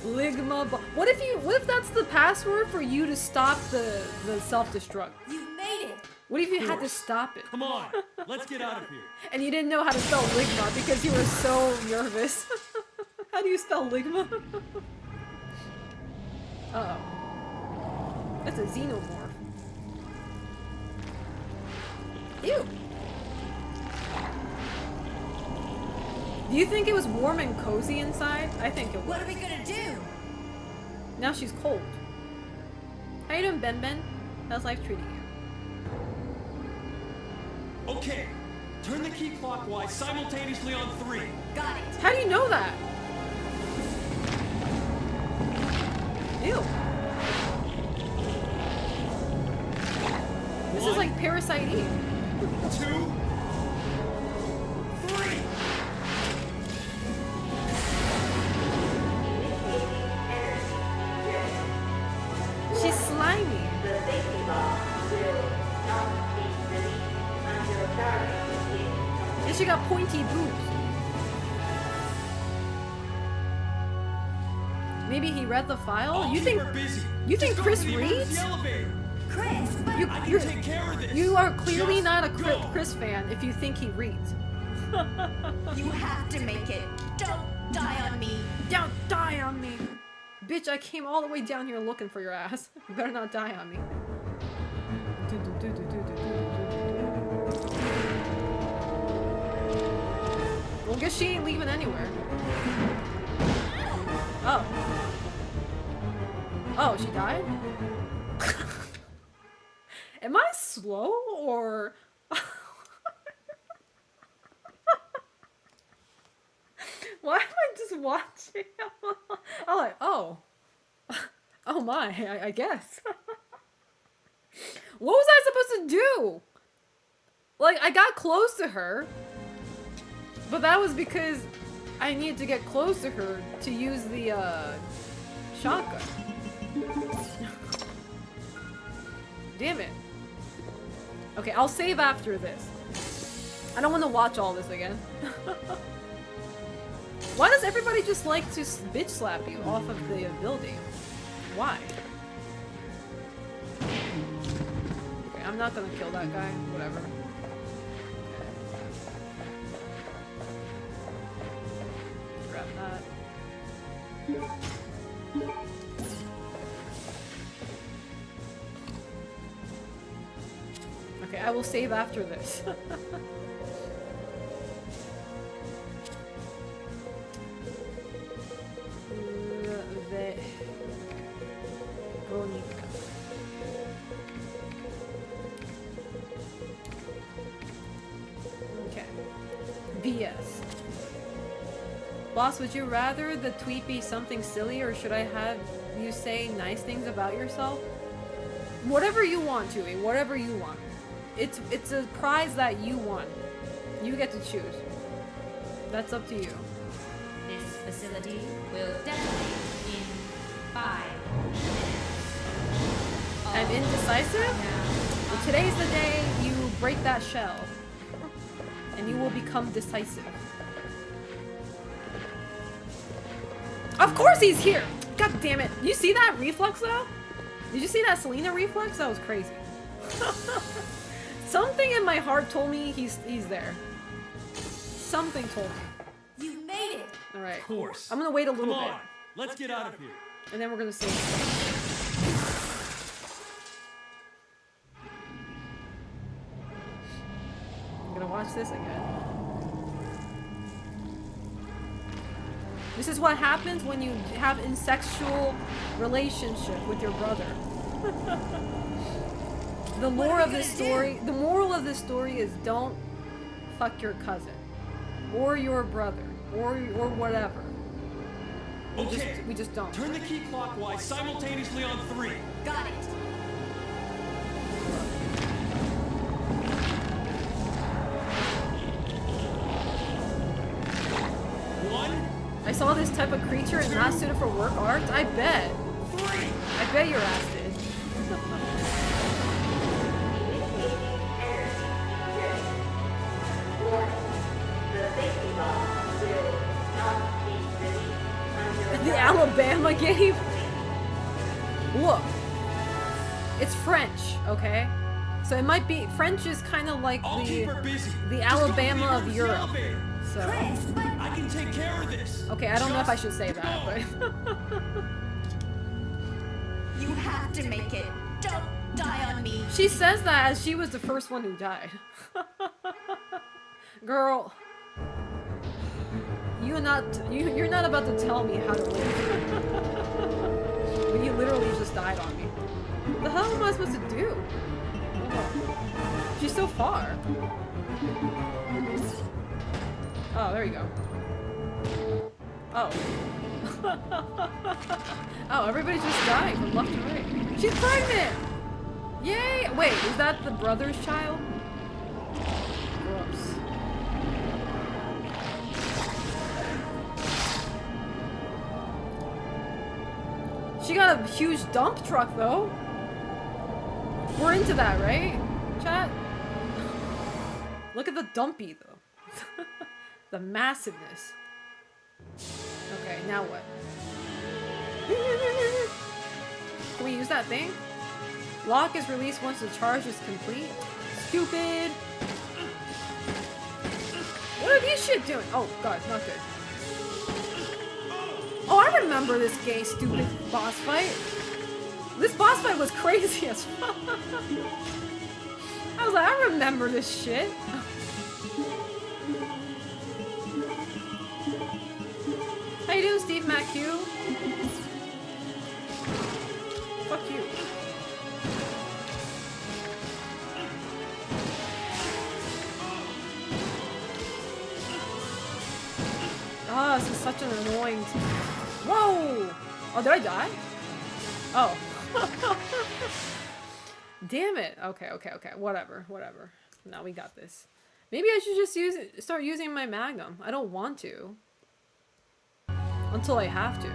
Ligma ball. What if that's the password for you to stop the self-destruct? You made it! What if you had to stop it? Come on, let's get out of here. And you didn't know how to spell Ligma because you were so nervous. How do you spell Ligma? Uh-oh. That's a xenomorph. Ew. Do you think it was warm and cozy inside? I think it was. What are we gonna do? Now she's cold. How you doing, Ben Ben? How's life treating you? Okay, turn the key clockwise simultaneously on 3. Got it. How do you know that? Ew. This is like Parasite Eve. 2, 3. She's slimy. And she got pointy boobs. Maybe he read the file? You think Chris reads? Chris, but You are clearly not a Chris fan if you think he reads. you have to make it. Don't die on me. Don't die on me! Bitch, I came all the way down here looking for your ass. You better not die on me. Well, guess she ain't leaving anywhere. Oh. Oh, she died? Am I slow or... Why am I just watching? I'm like, oh. Oh my, I guess. What was I supposed to do? Like, I got close to her. But that was because I needed to get close to her to use the, shotgun. Damn it. Okay, I'll save after this. I don't want to watch all this again. Why does everybody just like to bitch slap you off of the building? Why? Okay, I'm not gonna kill that guy. Whatever. Okay. Grab that. will save after this. Veronica. Okay. BS. Boss, would you rather the tweet be something silly, or should I have you say nice things about yourself? Whatever you want, Chewie. Whatever you want. It's a prize that you won. You get to choose. That's up to you. This facility will detonate in 5 minutes. I'm indecisive? Well, today's the day you break that shell. And you will become decisive. Of course he's here! God damn it. You see that reflex though? Did you see that Selena reflex? That was crazy. Something in my heart told me he's there. Something told me. You made it! Alright. Of course. I'm gonna wait a little Come bit. on, let's get out of here. And then we're gonna save. I'm gonna watch this again. This is what happens when you have incestual relationship with your brother. The moral of this story is don't fuck your cousin or your brother or whatever. We just don't. Turn the key clockwise simultaneously on 3. Got it. I saw this type of creature is not suited for work arts. I bet. I bet your ass did. The Alabama game? Look. It's French, okay? So it might be, French is kind of like the Alabama of Europe. So. I can take care of this. Okay, I don't know if I should say that, but. You have to make it. Don't die on me. She says that as she was the first one who died. Girl. You're not about to tell me how to live. When you literally just died on me. What the hell am I supposed to do? She's so far. Oh, there you go. Oh. Oh, everybody's just dying from left to right. She's pregnant! Yay! Wait, is that the brother's child? Gross. She got a huge dump truck, though. We're into that, right? Chat? Look at the dumpy, though. The massiveness. Okay, now what? Can we use that thing? Lock is released once the charge is complete. Stupid! What are these shit doing? Oh god, not good. Oh, I remember this gay, stupid boss fight. This boss fight was crazy as fuck. I was like, I remember this shit. How you doing, Steve MacHugh? Fuck you. Oh, this is such an annoying... Whoa! Oh, did I die? Oh. Damn it. Okay. Whatever. Now we got this. Maybe I should just start using my Magnum. I don't want to. Until I have to.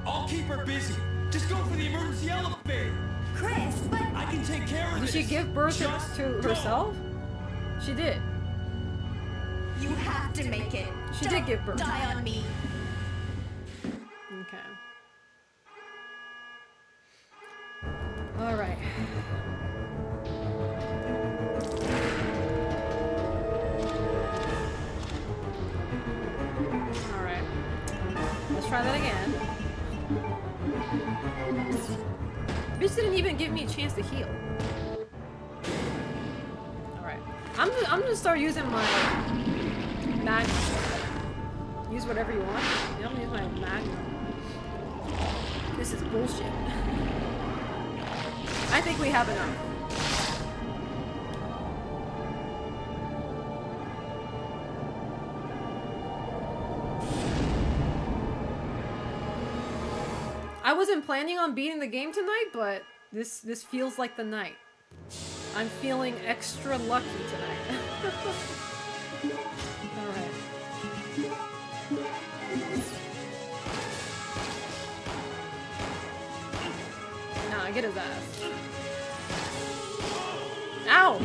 I'll keep her busy. Just go for the emergency elevator. Chris, but I can take care of Did this. she give birth to herself? She did. you have to make it. She did give birth. Die on me. Okay. Alright. Alright. Let's try that again. Bitch didn't even give me a chance to heal. I'm gonna start using my Magnum. Use whatever you want. I'm gonna use my Magnum. This is bullshit. I think we have enough. I wasn't planning on beating the game tonight, but this feels like the night. I'm feeling extra lucky tonight. Alright. Nah, get his ass. Ow!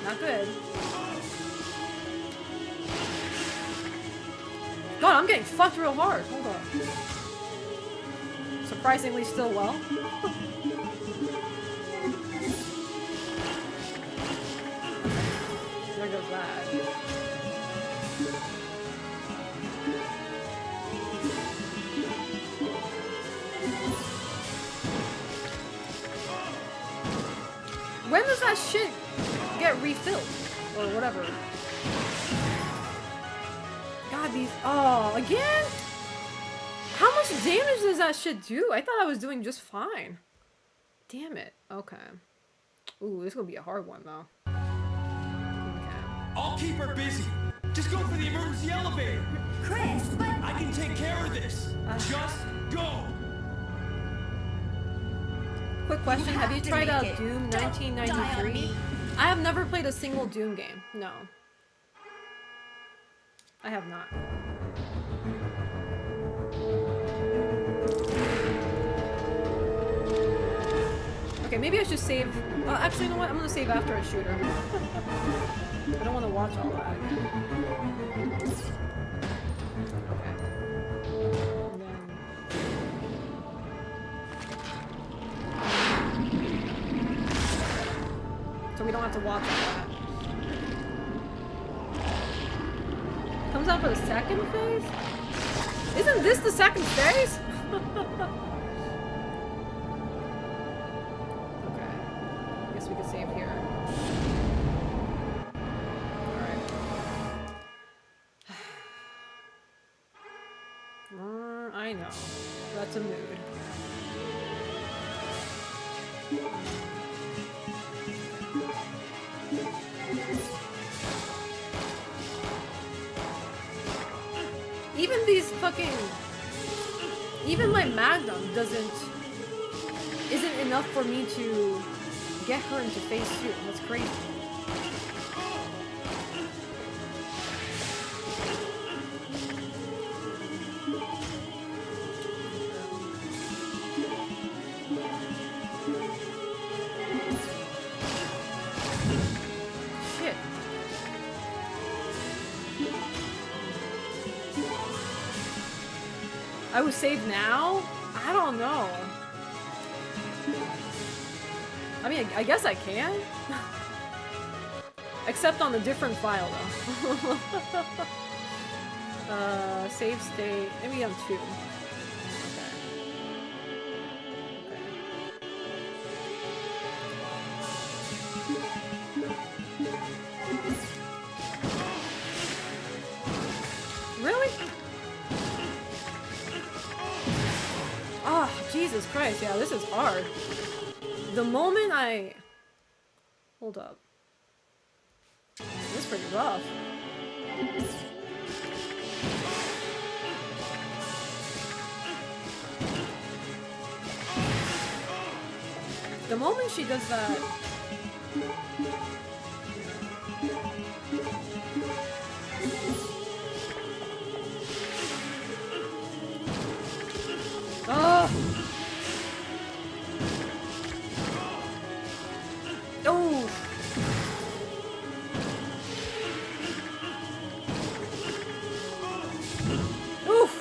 Not good. God, I'm getting fucked real hard. Hold on. Surprisingly still well. There goes that. When does that shit get refilled? Or whatever. God, these... Oh, again? How much damage does that shit do? I thought I was doing just fine. Damn it. Okay. Ooh, this is gonna be a hard one, though. Okay. I'll keep her busy. Just go for the emergency elevator. Chris, but I can take care of this. Just go. Quick question, have you have to tried make out it. Doom Don't die on 1993? me. I have never played a single Doom game. No. I have not. Okay, maybe I should save... actually, you know what? I'm gonna save after a shooter. I don't want to watch all that again. Okay. And then... So we don't have to watch all that. Comes out for the second phase? Isn't this the second phase? Okay. I guess we could save here. Alright. I know. That's a mood. Even these fucking... Even my Magnum isn't enough for me to get her into phase 2. That's crazy. Shit. I was saved now? I don't know. I mean, I guess I can. Except on a different file, though. Save state. Maybe on 2. Okay. Really? Oh, Jesus Christ. Yeah, this is hard. The moment I... Hold up. This is pretty rough. The moment she does that... Oh! Oh! Oof!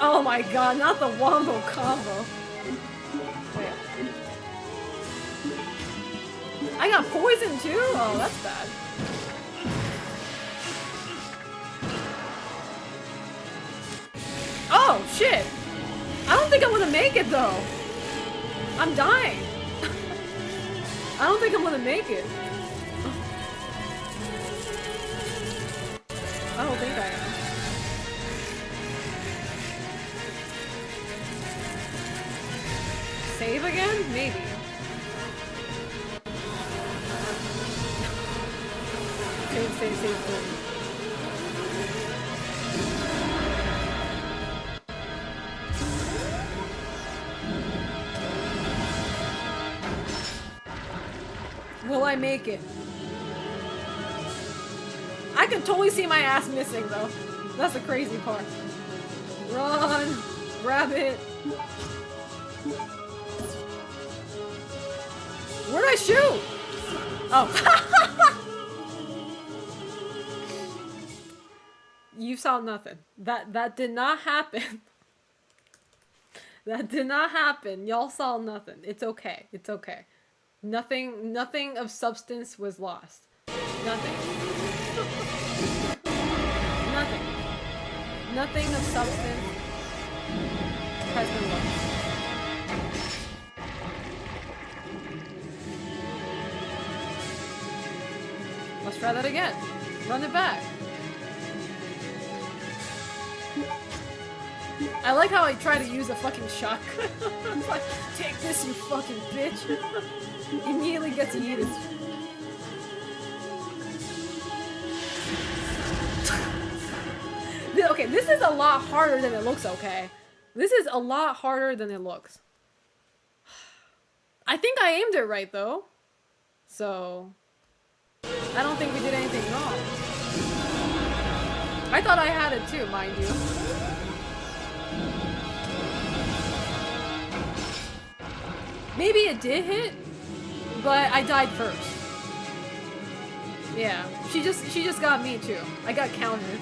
Oh my god, not the wombo combo. Wait. I got poisoned too? Oh, that's bad. Oh, shit! I don't think I'm gonna make it though. I'm dying. I don't think I'm gonna make it. I don't think I am. Save again? Maybe. Save. Will I make it? I can totally see my ass missing though. That's the crazy part. Run! Grab it! Where'd I shoot? Oh. You saw nothing. That did not happen. That did not happen. Y'all saw nothing. It's okay. It's okay. Nothing of substance was lost. Nothing. Nothing of substance has been lost. Let's try that again. Run it back. I like how I try to use a fucking shotgun. It's like, take this, you fucking bitch. Immediately gets yeeted. Okay, this is a lot harder than it looks, okay? This is a lot harder than it looks. I think I aimed it right, though. So... I don't think we did anything wrong. I thought I had it too, mind you. Maybe it did hit, but I died first. Yeah, she just got me too. I got countered.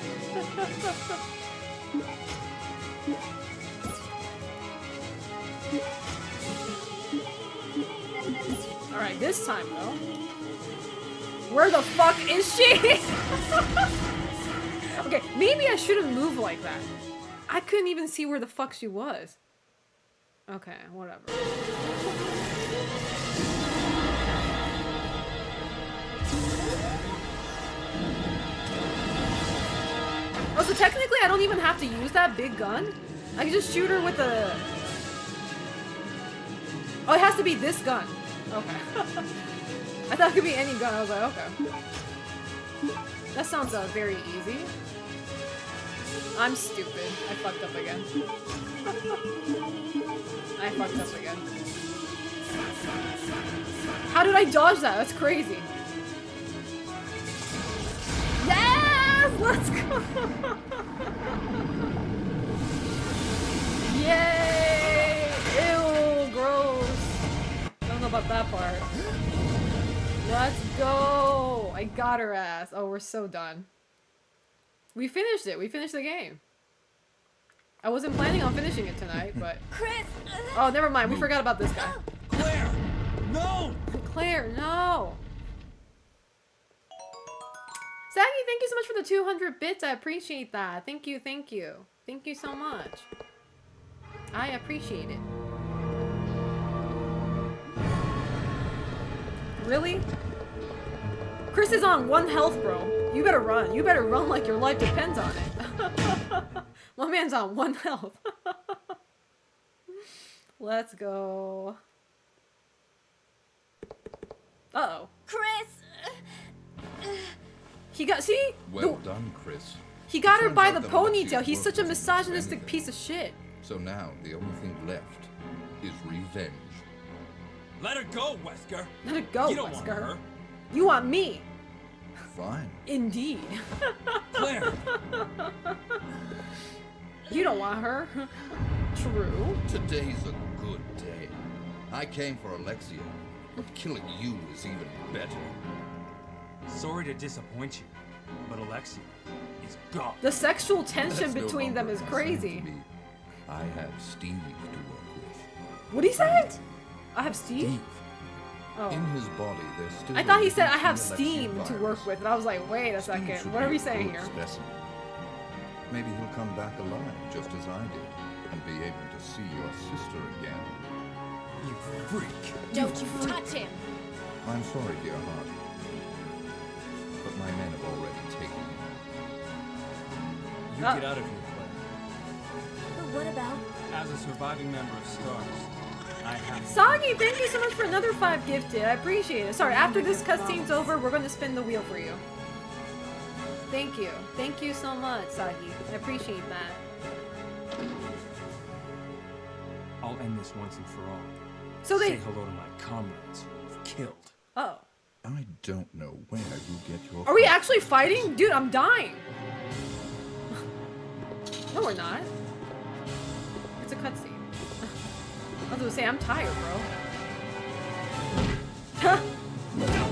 Alright, this time though. Where the fuck is she? Okay, maybe I shouldn't move like that. I couldn't even see where the fuck she was. Okay, whatever. Oh, so technically I don't even have to use that big gun? I can just shoot her with a... Oh, it has to be this gun. Okay. I thought it could be any gun. I was like, okay. That sounds very easy. I'm stupid. I fucked up again. I fucked up again. How did I dodge that? That's crazy. Yes! Let's go! Yay! Ew, gross. I don't know about that part. Let's go! I got her ass. Oh, we're so done. We finished it. We finished the game. I wasn't planning on finishing it tonight, but... Chris! Oh, never mind. We forgot about this guy. Claire! No! Claire, no! Saggy, thank you so much for the 200 bits. I appreciate that. Thank you, thank you. Thank you so much. I appreciate it. Really? Chris is on 1 health, bro. You better run. You better run like your life depends on it. My man's on 1 health. Let's go. Uh-oh. Chris! He got, see? Well done, Chris. He got her Turns by out the that Alexia's ponytail. He's such a work isn't misogynistic anything. piece of shit. So now, the only thing left is revenge. Let her go, Wesker. Let it go, You don't want Wesker. her. You want me. Fine. Indeed. Claire! You don't want her. True. Today's a good day. I came for Alexia, but killing you is even better. Sorry to disappoint you, but Alexia is gone. The sexual tension That's no between them longer is a concern crazy. to me. I have Steve to work with. What'd he say? I have Steve? Steve. Oh. In his body, there's still. I thought he said I a have Alexia steam to virus. work with, and I was like, wait a Steve second. should What are be we a saying good here? specimen. Maybe he'll come back alive, just as I did, and be able to see your sister again. You freak. Don't you touch him! I'm sorry, dear heart. But my men have already taken you. You get out of here, Claire. But what about... As a surviving member of Stars, I have... Soggy, thank you so much for another 5 gifted. I appreciate it. Sorry, after this cutscene's over, we're gonna spin the wheel for you. Thank you. Thank you so much, Soggy. I appreciate that. I'll end this once and for all. So they... Say hello to my comrades who've killed. Oh. I don't know where you get your... Are we actually fighting? Dude, I'm dying. No, we're not. It's a cutscene. I was gonna say, I'm tired, bro.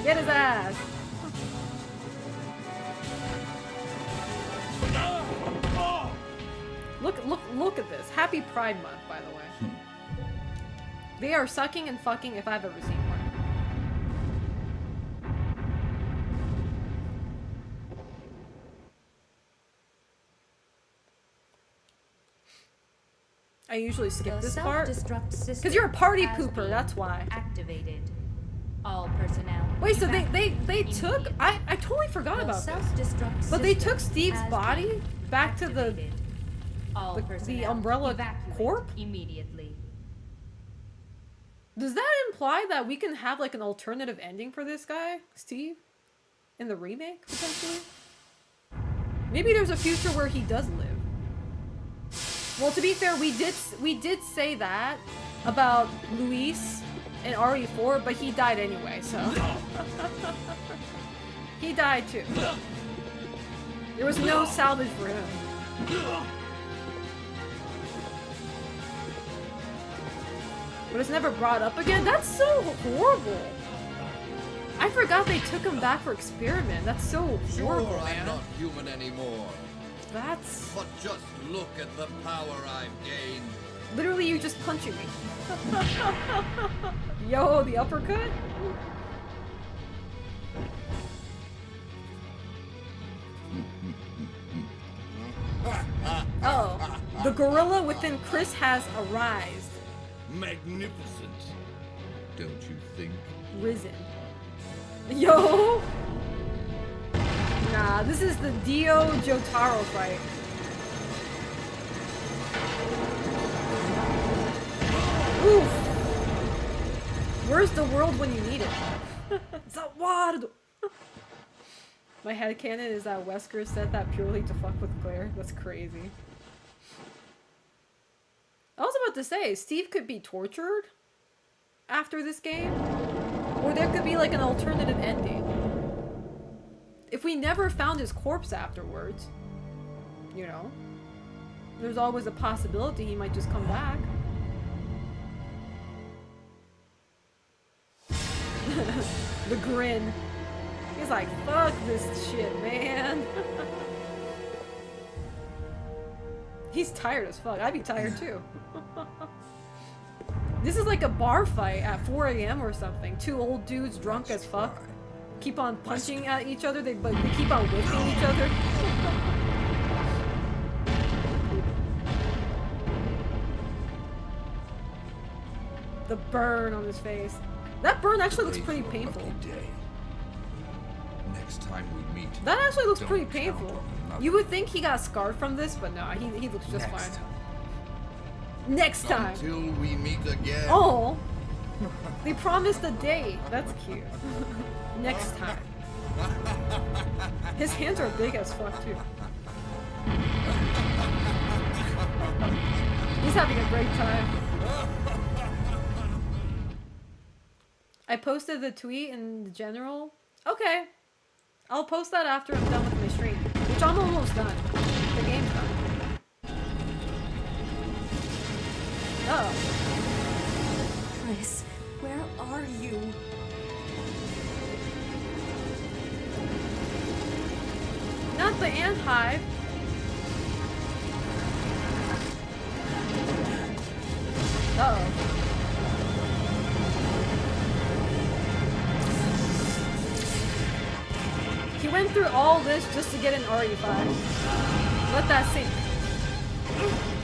Get his ass. Look at this. Happy Pride Month, by the way. They are sucking and fucking if I've ever seen one. I usually skip this part. Because you're a party pooper, that's why. Activated. All personnel. Wait, so they took... I totally forgot about this. But they took Steve's body back to the Umbrella Corp? Immediately. Does that imply that we can have like an alternative ending for this guy, Steve? In the remake, potentially? Maybe there's a future where he does live. Well, to be fair, we did say that about Luis in RE4, but he died anyway, so... He died too. There was no salvage for him. But it's never brought up again? That's so horrible! I forgot they took him back for experiment. That's so horrible, I'm man. not human anymore. That's... But just look at the power I've gained. Literally, you just punching me. Yo, the uppercut? Oh, the gorilla within Chris has arisen. Magnificent. Don't you think? Risen. Yo! Nah, this is the Dio Jotaro fight. Oof! Where's the world when you need it? Zawad! My headcanon is that Wesker said that purely to fuck with Claire. That's crazy. I was about to say, Steve could be tortured after this game. Or there could be like an alternative ending. If we never found his corpse afterwards, you know, there's always a possibility he might just come back. The grin. He's like, fuck this shit, man. He's tired as fuck. I'd be tired too. This is like a bar fight at 4 a.m. or something. 2 old dudes drunk as fuck. Keep on punching at each other, but they keep on whipping each other. The burn on his face. That burn actually looks pretty painful. Next time we meet. That actually looks don't pretty count painful. on nothing. You would think he got scarred from this, but no, he looks just fine. Next time. Until we meet again. Oh, they promised a date. That's cute. Next time. His hands are big as fuck too. He's having a great time. I posted the tweet in the general. Okay. I'll post that after I'm done with my stream. Which I'm almost done. The game's done. Oh. Chris, where are you? Not the ant hive. Uh-oh. He went through all this just to get an RE5. Let that sink.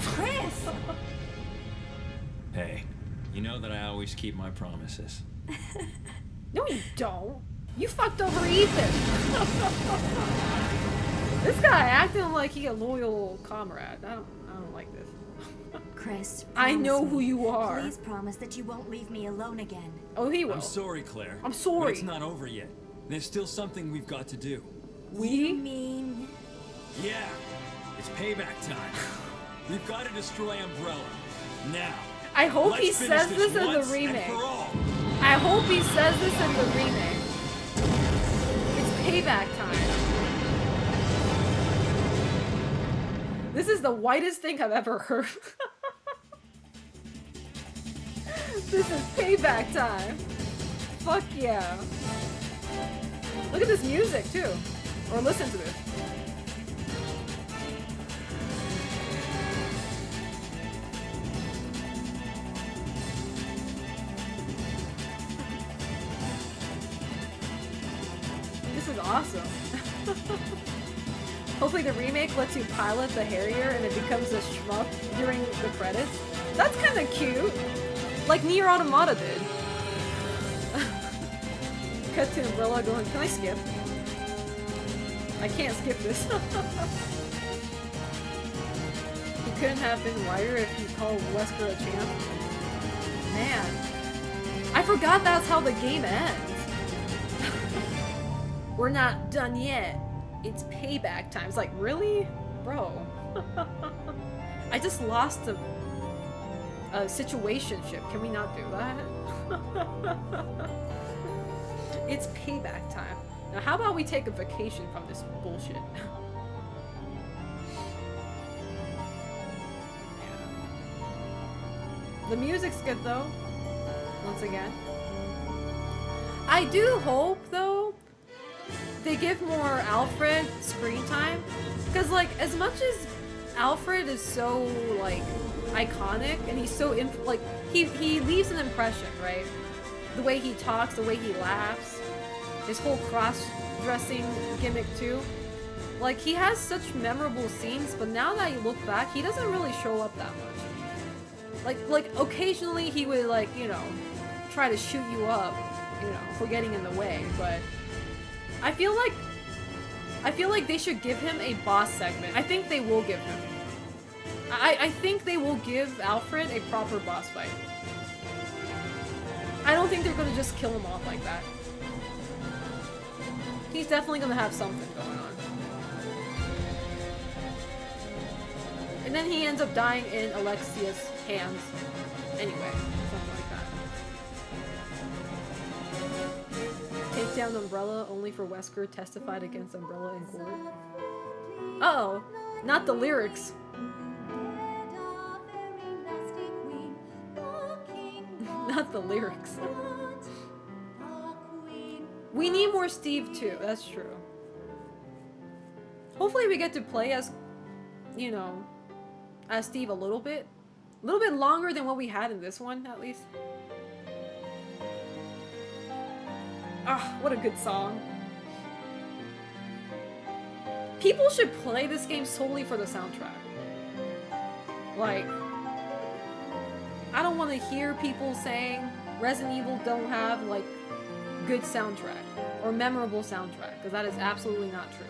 Chris! Hey, you know that I always keep my promises. No, you don't. You fucked over Ethan. This guy acting like he a loyal comrade. I don't like this. Chris, I know promise who me. you are. Please promise that you won't leave me alone again. Oh, he will. I'm sorry, Claire. I'm sorry. But it's not over yet. There's still something we've got to do. You We? mean... Yeah, it's payback time. We've got to destroy Umbrella. Now. I hope Let's he finish says this in the once and remake. for all. I hope he says this in the remake. It's payback time. This is the whitest thing I've ever heard. This is payback time. Fuck yeah. Look at this music too. Or listen to this. This is awesome. Hopefully the remake lets you pilot the Harrier and it becomes a shmup during the credits. That's kind of cute. Like Nier Automata did. Cut to Umbrella going, can I skip? I can't skip this. He couldn't have been whiter if you called Wesker a champ. Man. I forgot that's how the game ends. We're not done yet. It's payback time. It's like, really? Bro. I just lost a situationship. Can we not do that? It's payback time. Now how about we take a vacation from this bullshit? The music's good though. Once again. I do hope though they give more Alfred screen time, because like as much as Alfred is so like iconic and he's so like he leaves an impression, right? The way he talks, the way he laughs, his whole cross-dressing gimmick too. Like he has such memorable scenes, but now that you look back, he doesn't really show up that much. Like occasionally he would like, you know, try to shoot you up, you know, for getting in the way, but I feel like they should give him a boss segment. I think they will give him. I think they will give Alfred a proper boss fight. I don't think they're gonna just kill him off like that. He's definitely gonna have something going on. And then he ends up dying in Alexia's hands. Anyway, something like that. Take down Umbrella only for Wesker testified against Umbrella in court. Uh-oh, not the lyrics. Not the lyrics. We need more Steve too, that's true. Hopefully we get to play as, you know, as Steve a little bit longer than what we had in this one, at least. Ah, what a good song. People should play this game solely for the soundtrack. Like, I don't want to hear people saying Resident Evil don't have, like, good soundtrack or memorable soundtrack, because that is absolutely not true.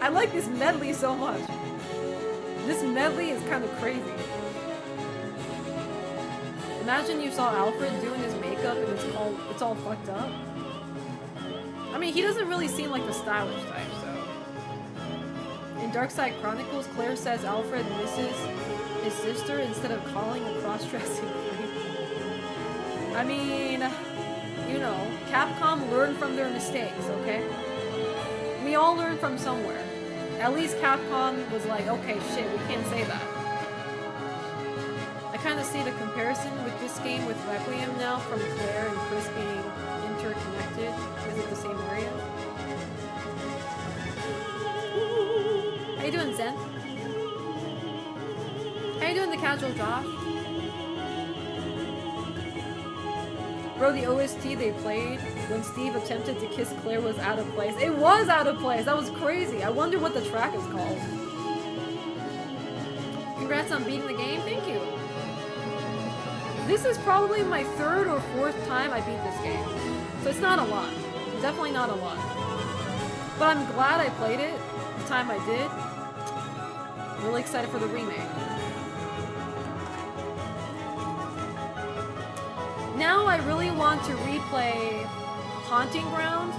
I like this medley so much. This medley is kind of crazy. Imagine you saw Alfred doing his makeup and it's all fucked up. I mean, he doesn't really seem like the stylish type, so. In Darkside Chronicles, Claire says Alfred misses his sister instead of calling a cross-dressing freak. I mean, you know, Capcom learned from their mistakes, okay? We all learn from somewhere. At least Capcom was like, okay, shit, we can't say that. I kind of see the comparison with this game with Requiem now, from Claire and Chris being interconnected. Is it the same area? How you doing, Zen? How you doing, the casual Josh? Bro, the OST they played when Steve attempted to kiss Claire was out of place. It was out of place! That was crazy! I wonder what the track is called. congrats on beating the game. Thank you. This is probably my 3rd or 4th time I beat this game. So it's not a lot. Definitely not a lot. But I'm glad I played it the time I did. Really excited for the remake. Now I really want to replay Haunting Ground,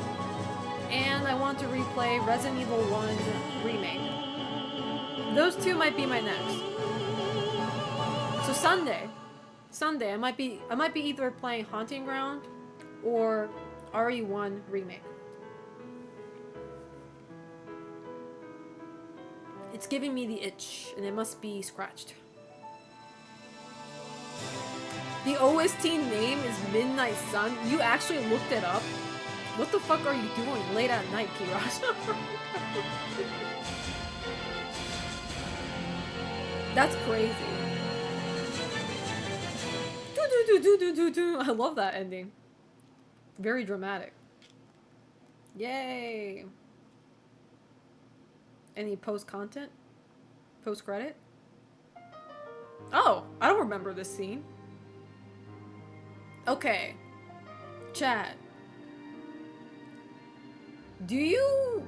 and I want to replay Resident Evil 1 Remake. Those two might be my next. So Sunday, I might be either playing Haunting Ground or RE1 Remake. It's giving me the itch, and it must be scratched. The OST name is Midnight Sun. You actually looked it up? What the fuck are you doing late at night, Kirash? That's crazy. I love that ending. Very dramatic. Yay. Any post-content? Post-credit? Oh, I don't remember this scene. Okay. Chad. Do you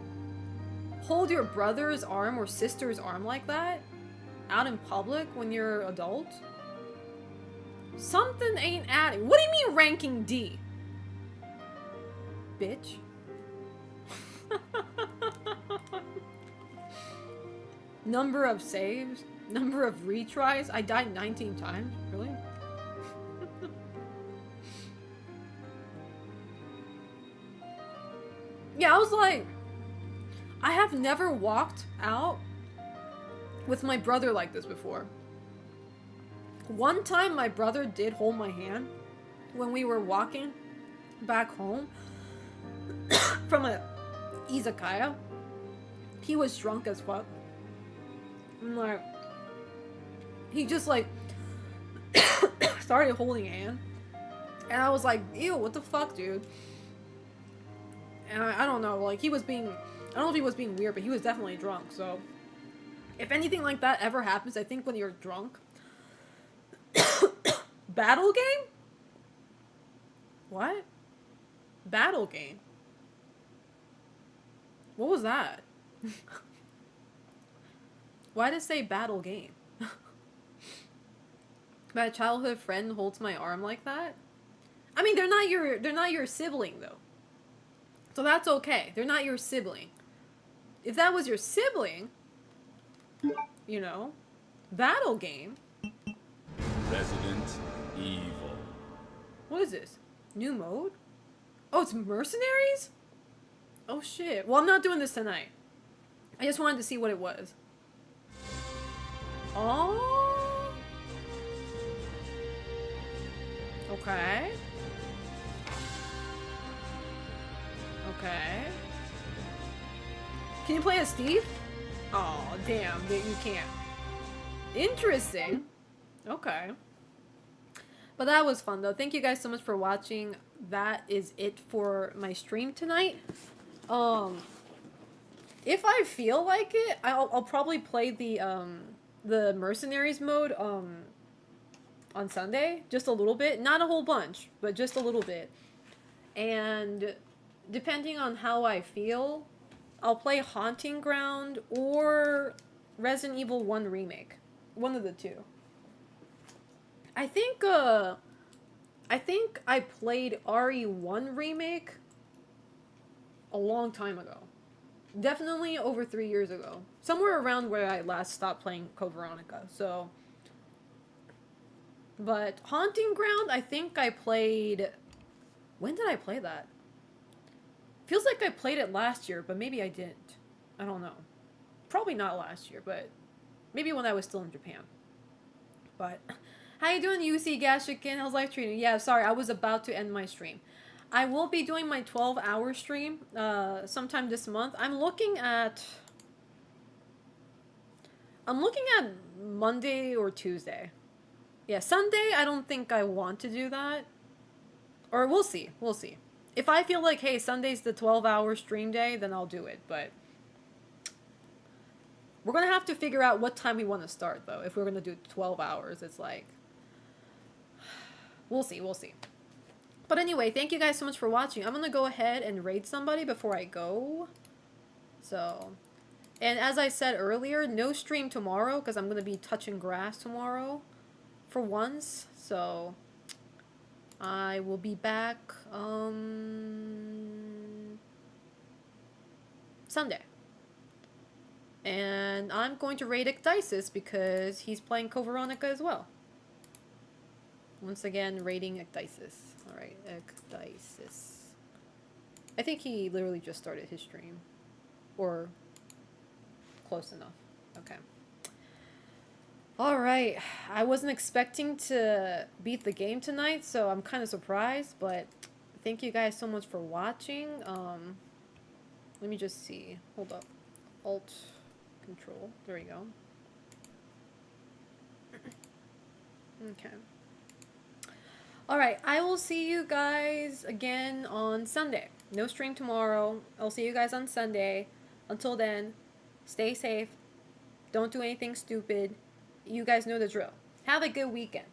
hold your brother's arm or sister's arm like that? Out in public when you're adult? Something ain't adding. What do you mean ranking D? Bitch. Number of saves? Number of retries? I died 19 times? Really? Yeah, I was like, I have never walked out with my brother like this before. One time my brother did hold my hand when we were walking back home from a izakaya. He was drunk as fuck. And like, he just like started holding hand. And I was like, ew, what the fuck, dude? And I don't know, like, he was being, I don't know if he was being weird, but he was definitely drunk, so. If anything like that ever happens, I think when you're drunk. Battle game? What? Battle game? What was that? Why did it say battle game? My childhood friend holds my arm like that? I mean, they're not your sibling, though. So that's okay. They're not your sibling. If that was your sibling, you know, battle game. Resident Evil. What is this? New mode? Oh, it's mercenaries? Oh shit. Well, I'm not doing this tonight. I just wanted to see what it was. Oh. Okay. Okay. Can you play as Steve? Oh, damn, you can't. Interesting. Okay. But that was fun, though. Thank you guys so much for watching. That is it for my stream tonight. If I feel like it, I'll probably play the mercenaries mode on Sunday, just a little bit, not a whole bunch, but just a little bit. And depending on how I feel, I'll play Haunting Ground or Resident Evil 1 Remake. One of the two. I think I played RE1 Remake a long time ago. Definitely over 3 years ago. Somewhere around where I last stopped playing Code Veronica, so. But Haunting Ground, I think I played... When did I play that? Feels like I played it last year, but maybe I didn't. I don't know. Probably not last year, but maybe when I was still in Japan. But, how you doing, UC Gashikin? How's life treating you? Yeah, sorry, I was about to end my stream. I will be doing my 12-hour stream sometime this month. I'm looking at Monday or Tuesday. Yeah, Sunday, I don't think I want to do that. Or we'll see. We'll see. If I feel like, hey, Sunday's the 12-hour stream day, then I'll do it. But We're gonna have to figure out what time we want to start, though. If we're gonna do 12 hours, it's like... We'll see, we'll see. But anyway, thank you guys so much for watching. I'm gonna go ahead and raid somebody before I go. So... And as I said earlier, no stream tomorrow, because I'm gonna be touching grass tomorrow. For once, so... I will be back, Sunday. And I'm going to raid Ecdysis because he's playing Veronica as well. Once again, raiding Ecdysis. Alright, Ecdysis. I think he literally just started his stream. Or close enough. Okay. Alright. I wasn't expecting to beat the game tonight, so I'm kind of surprised, but thank you guys so much for watching. Let me just see. Hold up. Alt Control. There we go. Okay. Alright, I will see you guys again on Sunday. No stream tomorrow. I'll see you guys on Sunday. Until then, stay safe. Don't do anything stupid. You guys know the drill. Have a good weekend.